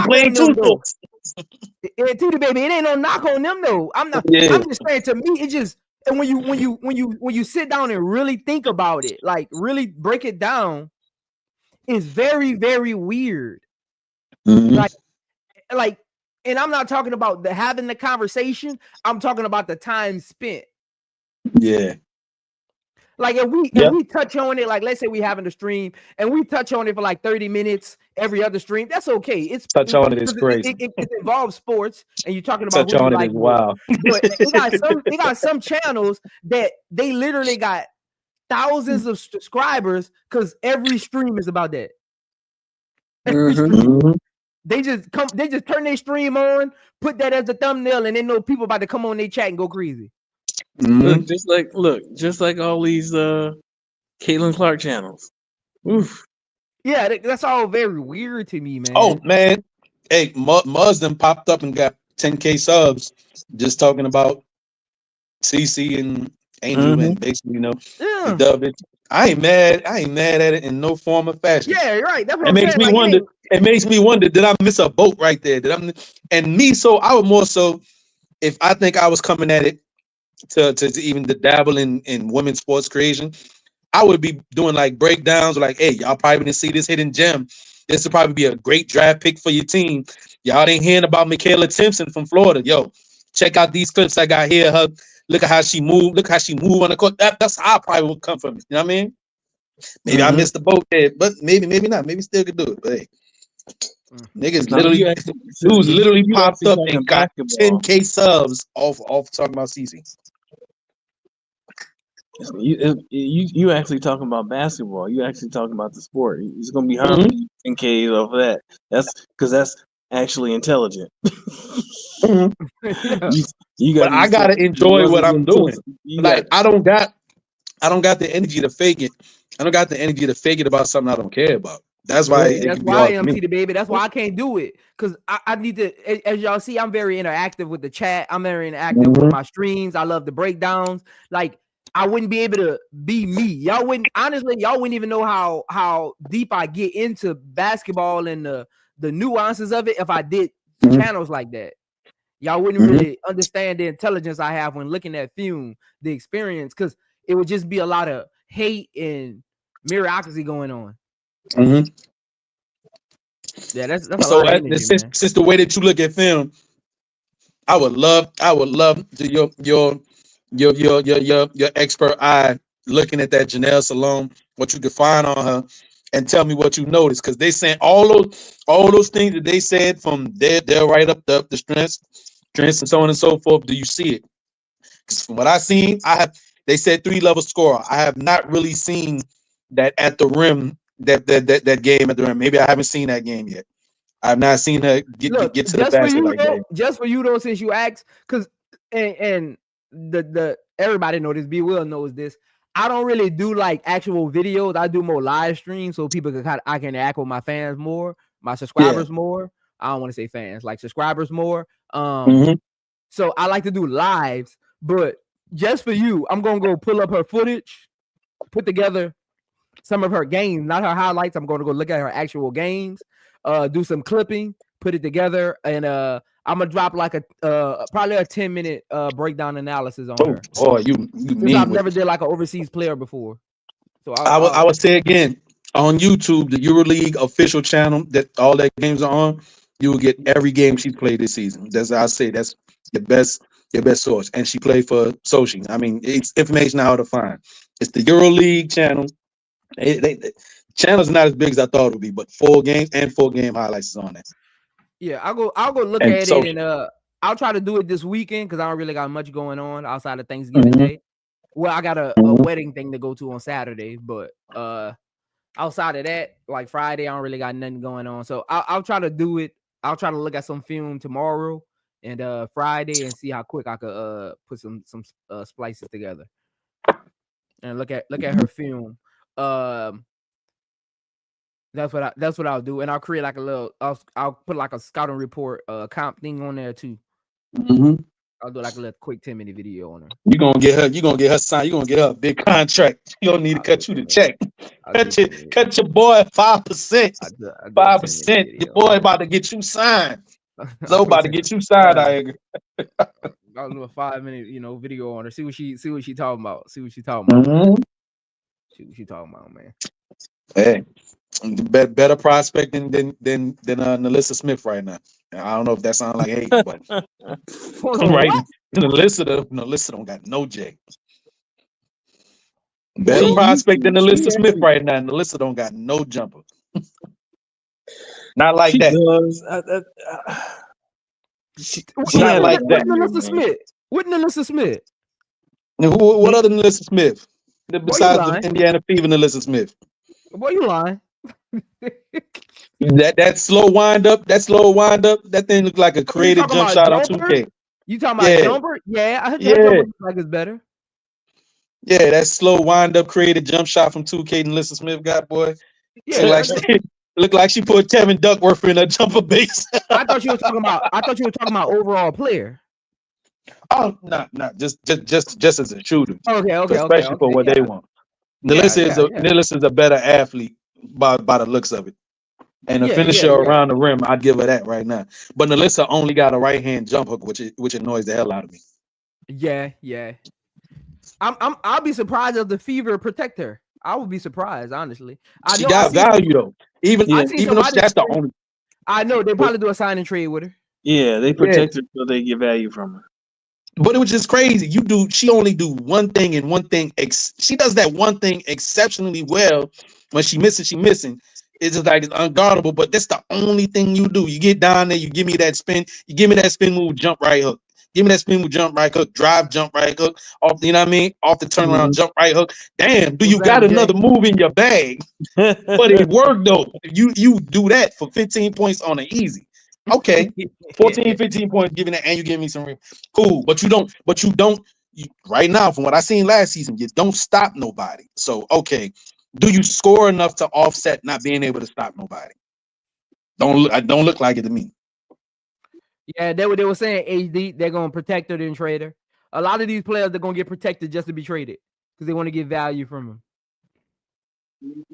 playing two sports. Tootie baby, it ain't no knock on them though. I'm just saying, to me, it just, and when you sit down and really think about it, like really break it down, it's very, very weird. Mm-hmm. Like, and I'm not talking about having the conversation. I'm talking about the time spent. Yeah. Like if we touch on it, like let's say we having a stream and we touch on it for like 30 minutes every other stream, that's okay. It's touch on it is crazy. It involves sports, and you're talking about touch on it is wow. But they got some channels that they literally got thousands of subscribers because every stream is about that. Mm-hmm. They just turn their stream on, put that as the thumbnail, and they know people about to come on their chat and go crazy. Mm-hmm. Just like all these Caitlin Clark channels. Oof. Yeah, that's all very weird to me, man. Oh man, hey, Muslim popped up and got 10K subs just talking about CC and Angel and basically, the dub it. I ain't mad at it in no form or fashion. Yeah, right. That's what it makes me wonder. It makes me wonder, did I miss a boat right there? So I would more so, if I think I was coming at it to even to dabble in women's sports creation, I would be doing like breakdowns, like, hey, y'all probably didn't see this hidden gem. This would probably be a great draft pick for your team. Y'all ain't hearing about Michaela Timpson from Florida. Yo, check out these clips I got here. Look at how she moved. Look how she moved on the court. That's how I probably would come from it. You know what I mean? Maybe I missed the boat there, but maybe not. Maybe still could do it. But hey, niggas literally popped up and got 10K subs off talking about CC. You actually talking about basketball. You actually talking about the sport. It's gonna be hard 10K off of that. That's because that's actually intelligent. But I gotta enjoy what I'm doing. Like I don't got the energy to fake it. I don't got the energy to fake it about something I don't care about. That's why. That's why I am the baby. That's why I can't do it, because I need to. As y'all see, I'm very interactive with the chat. I'm very interactive with my streams. I love the breakdowns. Like I wouldn't be able to be me. Y'all wouldn't even know how deep I get into basketball and the nuances of it if I did channels like that. Y'all wouldn't really understand the intelligence I have when looking at film, the experience, because it would just be a lot of hate and meritocracy going on. Yeah, that's a lot of energy, since the way that you look at film, I would love your expert eye looking at that Janelle Salome, what you could find on her, and tell me what you noticed, because they saying all those things that they said from they'll write up the strengths and so on and so forth. Do you see it? Because from what I seen, they said 3-level scorer. I have not really seen that at the rim, that game at the rim. Maybe I haven't seen that game yet. I've not seen her get to the basket like that. Just for you though, since you asked, because and the everybody knows this, B Will knows this. I don't really do like actual videos. I do more live streams so people I can interact with my fans more, my subscribers more. I don't want to say fans, like subscribers more. So I like to do lives, but just for you, I'm gonna go pull up her footage, put together some of her games, not her highlights. I'm gonna go look at her actual games, do some clipping, put it together, and I'm gonna drop like probably a 10-minute breakdown analysis on her. Oh, you mean I've never did like an overseas player before. So I would say again, on YouTube, the EuroLeague official channel that all their games are on, you will get every game she played this season. That's how I say that's your best source. And she played for Sochi. I mean, it's information how to find. It's the EuroLeague channel. Channel's not as big as I thought it would be, but 4 games and 4 game highlights is on there. Yeah, I'll go look at it, and I'll try to do it this weekend because I don't really got much going on outside of Thanksgiving Day. Well, I got a wedding thing to go to on Saturday, but outside of that, like Friday, I don't really got nothing going on. So I'll try to do it. I'll try to look at some film tomorrow and Friday and see how quick I could put some splices together and look at her film. That's what I'll do, and I'll create like a little. I'll put like a scouting report comp thing on there too. Mm-hmm. I'll do like a little quick 10-minute video on her. You're gonna get her signed. You're gonna get her a big contract. You don't need to cut you the check. Cut your boy 5%. 5%. Your boy about to get you signed. So about to get you signed, I agree. I'll do a 5-minute, video on her. See what she talking about. See what she talking about. Mm-hmm. See what she talking about, man. Hey, better prospect than Nalissa Smith right now. I don't know if that sounds like hate, but right, Nalissa don't got no J. Better prospect than Nalissa Smith right now. Nalissa don't got no jumper. Not like that. She not like that. What Nalissa Smith? What other Nalissa Smith? Besides the Indiana Fever, Nalissa Smith. Boy, you lying. that slow wind up, that thing looked like a creative jump shot on 2K. You talking about jumper? Yeah, I heard that jumper looks like it's better. Yeah, that slow wind up creative jump shot from 2K and Nalissa Smith got, boy. Yeah, look like she put Kevin Duckworth in a jumper base. I thought you were talking about overall player. Oh, no, just as a shooter. Okay. Especially for what they want. Nalissa is a better athlete by the looks of it. And a finisher around the rim, I'd give her that right now. But Nalissa only got a right hand jump hook, which annoys the hell out of me. Yeah. I'll be surprised if the Fever protect her. I would be surprised, honestly. She got value though. Even though that's the only. I know they probably do a sign and trade with her. Yeah, they protect her so they get value from her. But it was just crazy. She only do one thing and one thing. She does that one thing exceptionally well. When she missing. It's just like it's unguardable. But that's the only thing you do. You get down there, you give me that spin. You give me that spin move, jump right hook. Give me that spin move, jump right hook, drive, jump right hook. Off, you know what I mean? Off the turnaround, jump right hook. Damn, do you got another move in your bag? But it worked though. You do that for 15 points on an easy. Okay, 14, 15 points, giving that, and you give me some cool. But you don't. Right now, from what I seen last season, you don't stop nobody. So okay, do you score enough to offset not being able to stop nobody? Don't look like it to me. Yeah, they were saying HD, they're gonna protect her and trade her. A lot of these players they're gonna get protected just to be traded because they want to get value from them.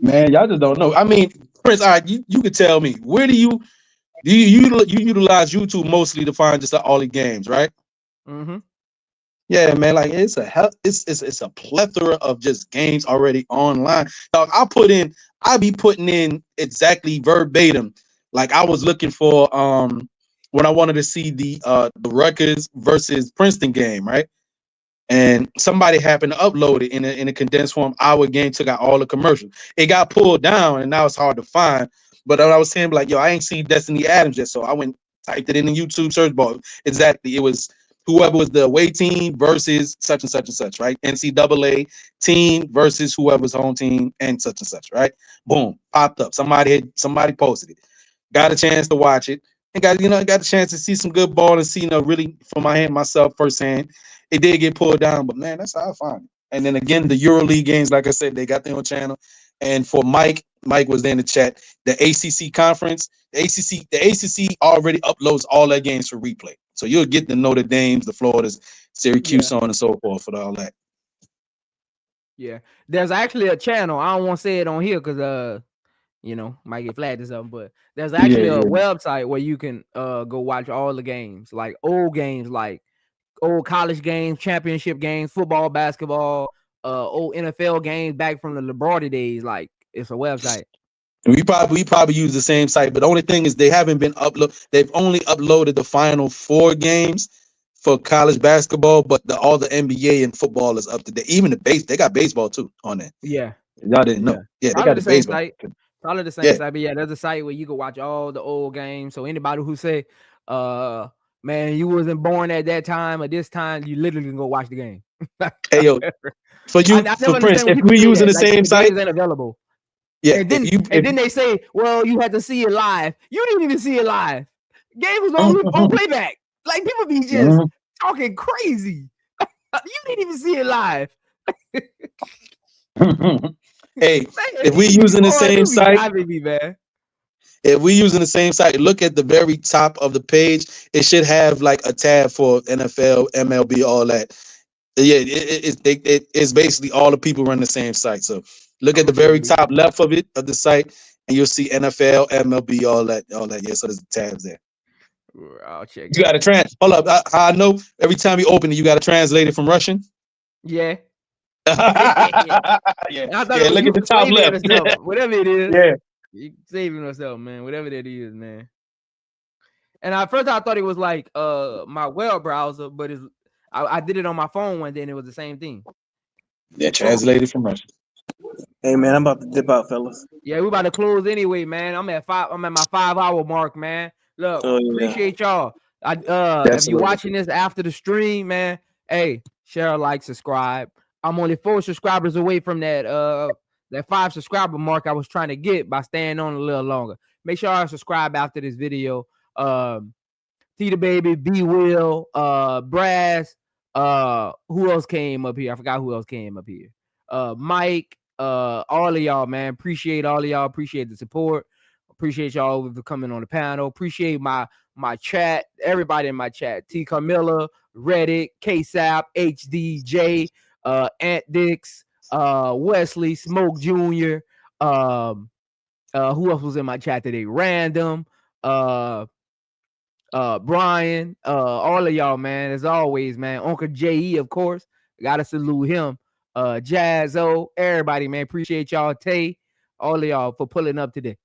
Man, y'all just don't know. I mean, Prince, all right, you could tell me where do you utilize YouTube mostly to find just all the games, right? Mm-hmm. Yeah, man, like it's a plethora of just games already online. Dog, I'll be putting in exactly verbatim. Like I was looking for when I wanted to see the Rutgers versus Princeton game, right? And somebody happened to upload it in a condensed form. Our game took out all the commercials. It got pulled down, and now it's hard to find. But I was saying, like, yo, I ain't seen Destiny Adams yet, so I went typed it in the YouTube search bar. Exactly, it was whoever was the away team versus such and such and such, right? NCAA team versus whoever's home team and such, right? Boom, popped up. Somebody posted it. Got a chance to watch it. And got a chance to see some good ball and see, really from my hand myself firsthand. It did get pulled down, but man, that's how I find it. And then again, the EuroLeague games, like I said, they got their own channel. And for Mike was there in the chat. The ACC conference, the ACC already uploads all their games for replay, so you'll get the Notre Dames, the Floridas, Syracuse, so on and so forth for all that. Yeah, there's actually a channel. I don't want to say it on here because might get flagged or something, but there's actually a website where you can go watch all the games, like old college games, championship games, football, basketball, old NFL games back from the Laboratory days. Like it's a website. We probably use the same site, but the only thing is they haven't been uploaded. They've only uploaded the final 4 games for college basketball, but all the NBA and football is up to date. Even they got baseball too on there. Yeah, y'all didn't know. Yeah, they got the baseball. Site. Probably the same site, but yeah, there's a site where you can watch all the old games. So anybody who say, man, you wasn't born at that time or this time, you literally can go watch the game. Hey yo, for Prince, if we're using the same site, ain't available. Yeah, And then they say, well, you had to see it live. You didn't even see it live. Game was on playback. Like, people be just talking crazy. You didn't even see it live. Hey, Man, if we using the same site, me, man. if we using the same site, look at the very top of the page. It should have like a tab for NFL, MLB, all that. Yeah, it's basically all the people run the same site. So look at the very top left of the site, and you'll see NFL, MLB, all that. Yeah, so there's tabs there. I'll check. You got to hold up. How I know every time you open it, you got to translate it from Russian. Yeah. Yeah. Look at the top left. Yeah. Whatever it is. Yeah. You saving yourself, man. Whatever that is, man. And at first I thought it was like my web browser, but I did it on my phone one day and it was the same thing. Yeah, translated from Russian. Hey man, I'm about to dip out, fellas. Yeah, we about to close anyway, man. I'm at my 5-hour mark, man. Look, appreciate y'all. If you're watching this after the stream, man, hey, share, like, subscribe. I'm only 4 subscribers away from that 5 subscriber mark I was trying to get by staying on a little longer. Make sure y'all subscribe after this video. T the Baby, B Will, Brass, who else came up here? I forgot who else came up here. Mike, all of y'all, man. Appreciate all of y'all. Appreciate the support. Appreciate y'all for coming on the panel. Appreciate my chat, everybody in my chat. T Carmilla, Reddit, KSAP, HDJ, Ant Dix, Wesley, Smoke Jr. Who else was in my chat today? Random, Brian, all of y'all, man. As always, man. Uncle J.E., of course. Gotta salute him. Jazzo, everybody, man. Appreciate y'all. Tay, all of y'all for pulling up today.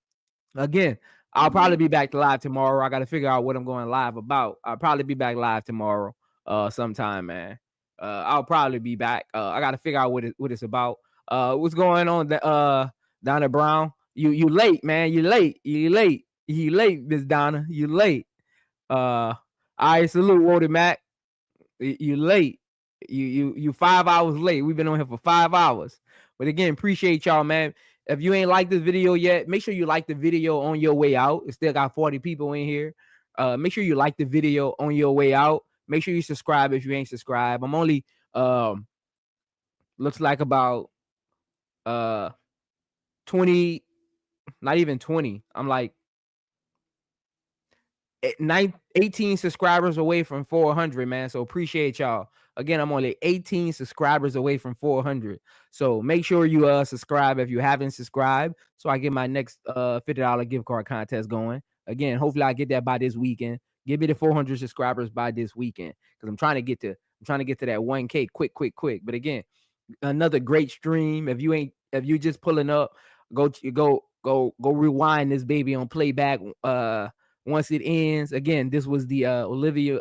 Again, I'll probably be back live tomorrow. I gotta figure out what I'm going live about. I'll probably be back live tomorrow, sometime, man. I'll probably be back. I gotta figure out what it's about. What's going on, Donna Brown? You late, man. You late, Miss Donna. You late. I salute Wody Mac. You late. You 5 hours late. We've been on here for 5 hours. But again, appreciate y'all, man. If you ain't liked this video yet, make sure you like the video on your way out. It still got 40 people in here. Make sure you like the video on your way out. Make sure you subscribe if you ain't subscribed. I'm only looks like about 20, not even 20. I'm like 18 subscribers away from 400, man. So appreciate y'all. Again, I'm only 18 subscribers away from 400. So make sure you subscribe if you haven't subscribed, so I get my next $50 gift card contest going. Again, hopefully I get that by this weekend. Give me the 400 subscribers by this weekend, because I'm trying to get to that 1K quick. But again, another great stream. If you just pulling up, go rewind this baby on playback. Once it ends, again, this was the Olivia,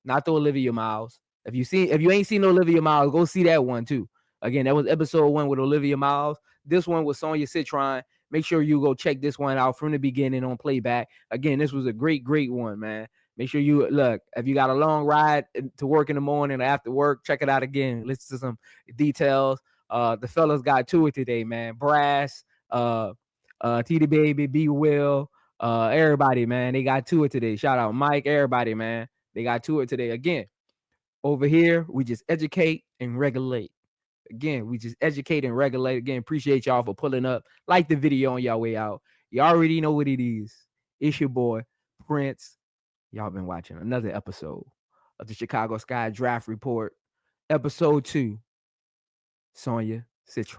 not the Olivia Miles. If you ain't seen Olivia Miles, go see that one too. Again, that was episode 1 with Olivia Miles. This one was Sonia Citron. Make sure you go check this one out from the beginning on playback. Again, this was a great one, man. Make sure you look. If you got a long ride to work in the morning or after work, check it out again. Listen to some details. The fellas got to it today, man. Brass, T the Baby, B Will, everybody, man. They got to it today. Shout out Mike, everybody, man. They got to it today. Again, over here, we just educate and regulate. Again, we just educate and regulate. Again, appreciate y'all for pulling up. Like the video on y'all way out. You already know what it is. It's your boy, Prince. Y'all been watching another episode of the Chicago Sky Draft Report, episode 2, Sonia Citron.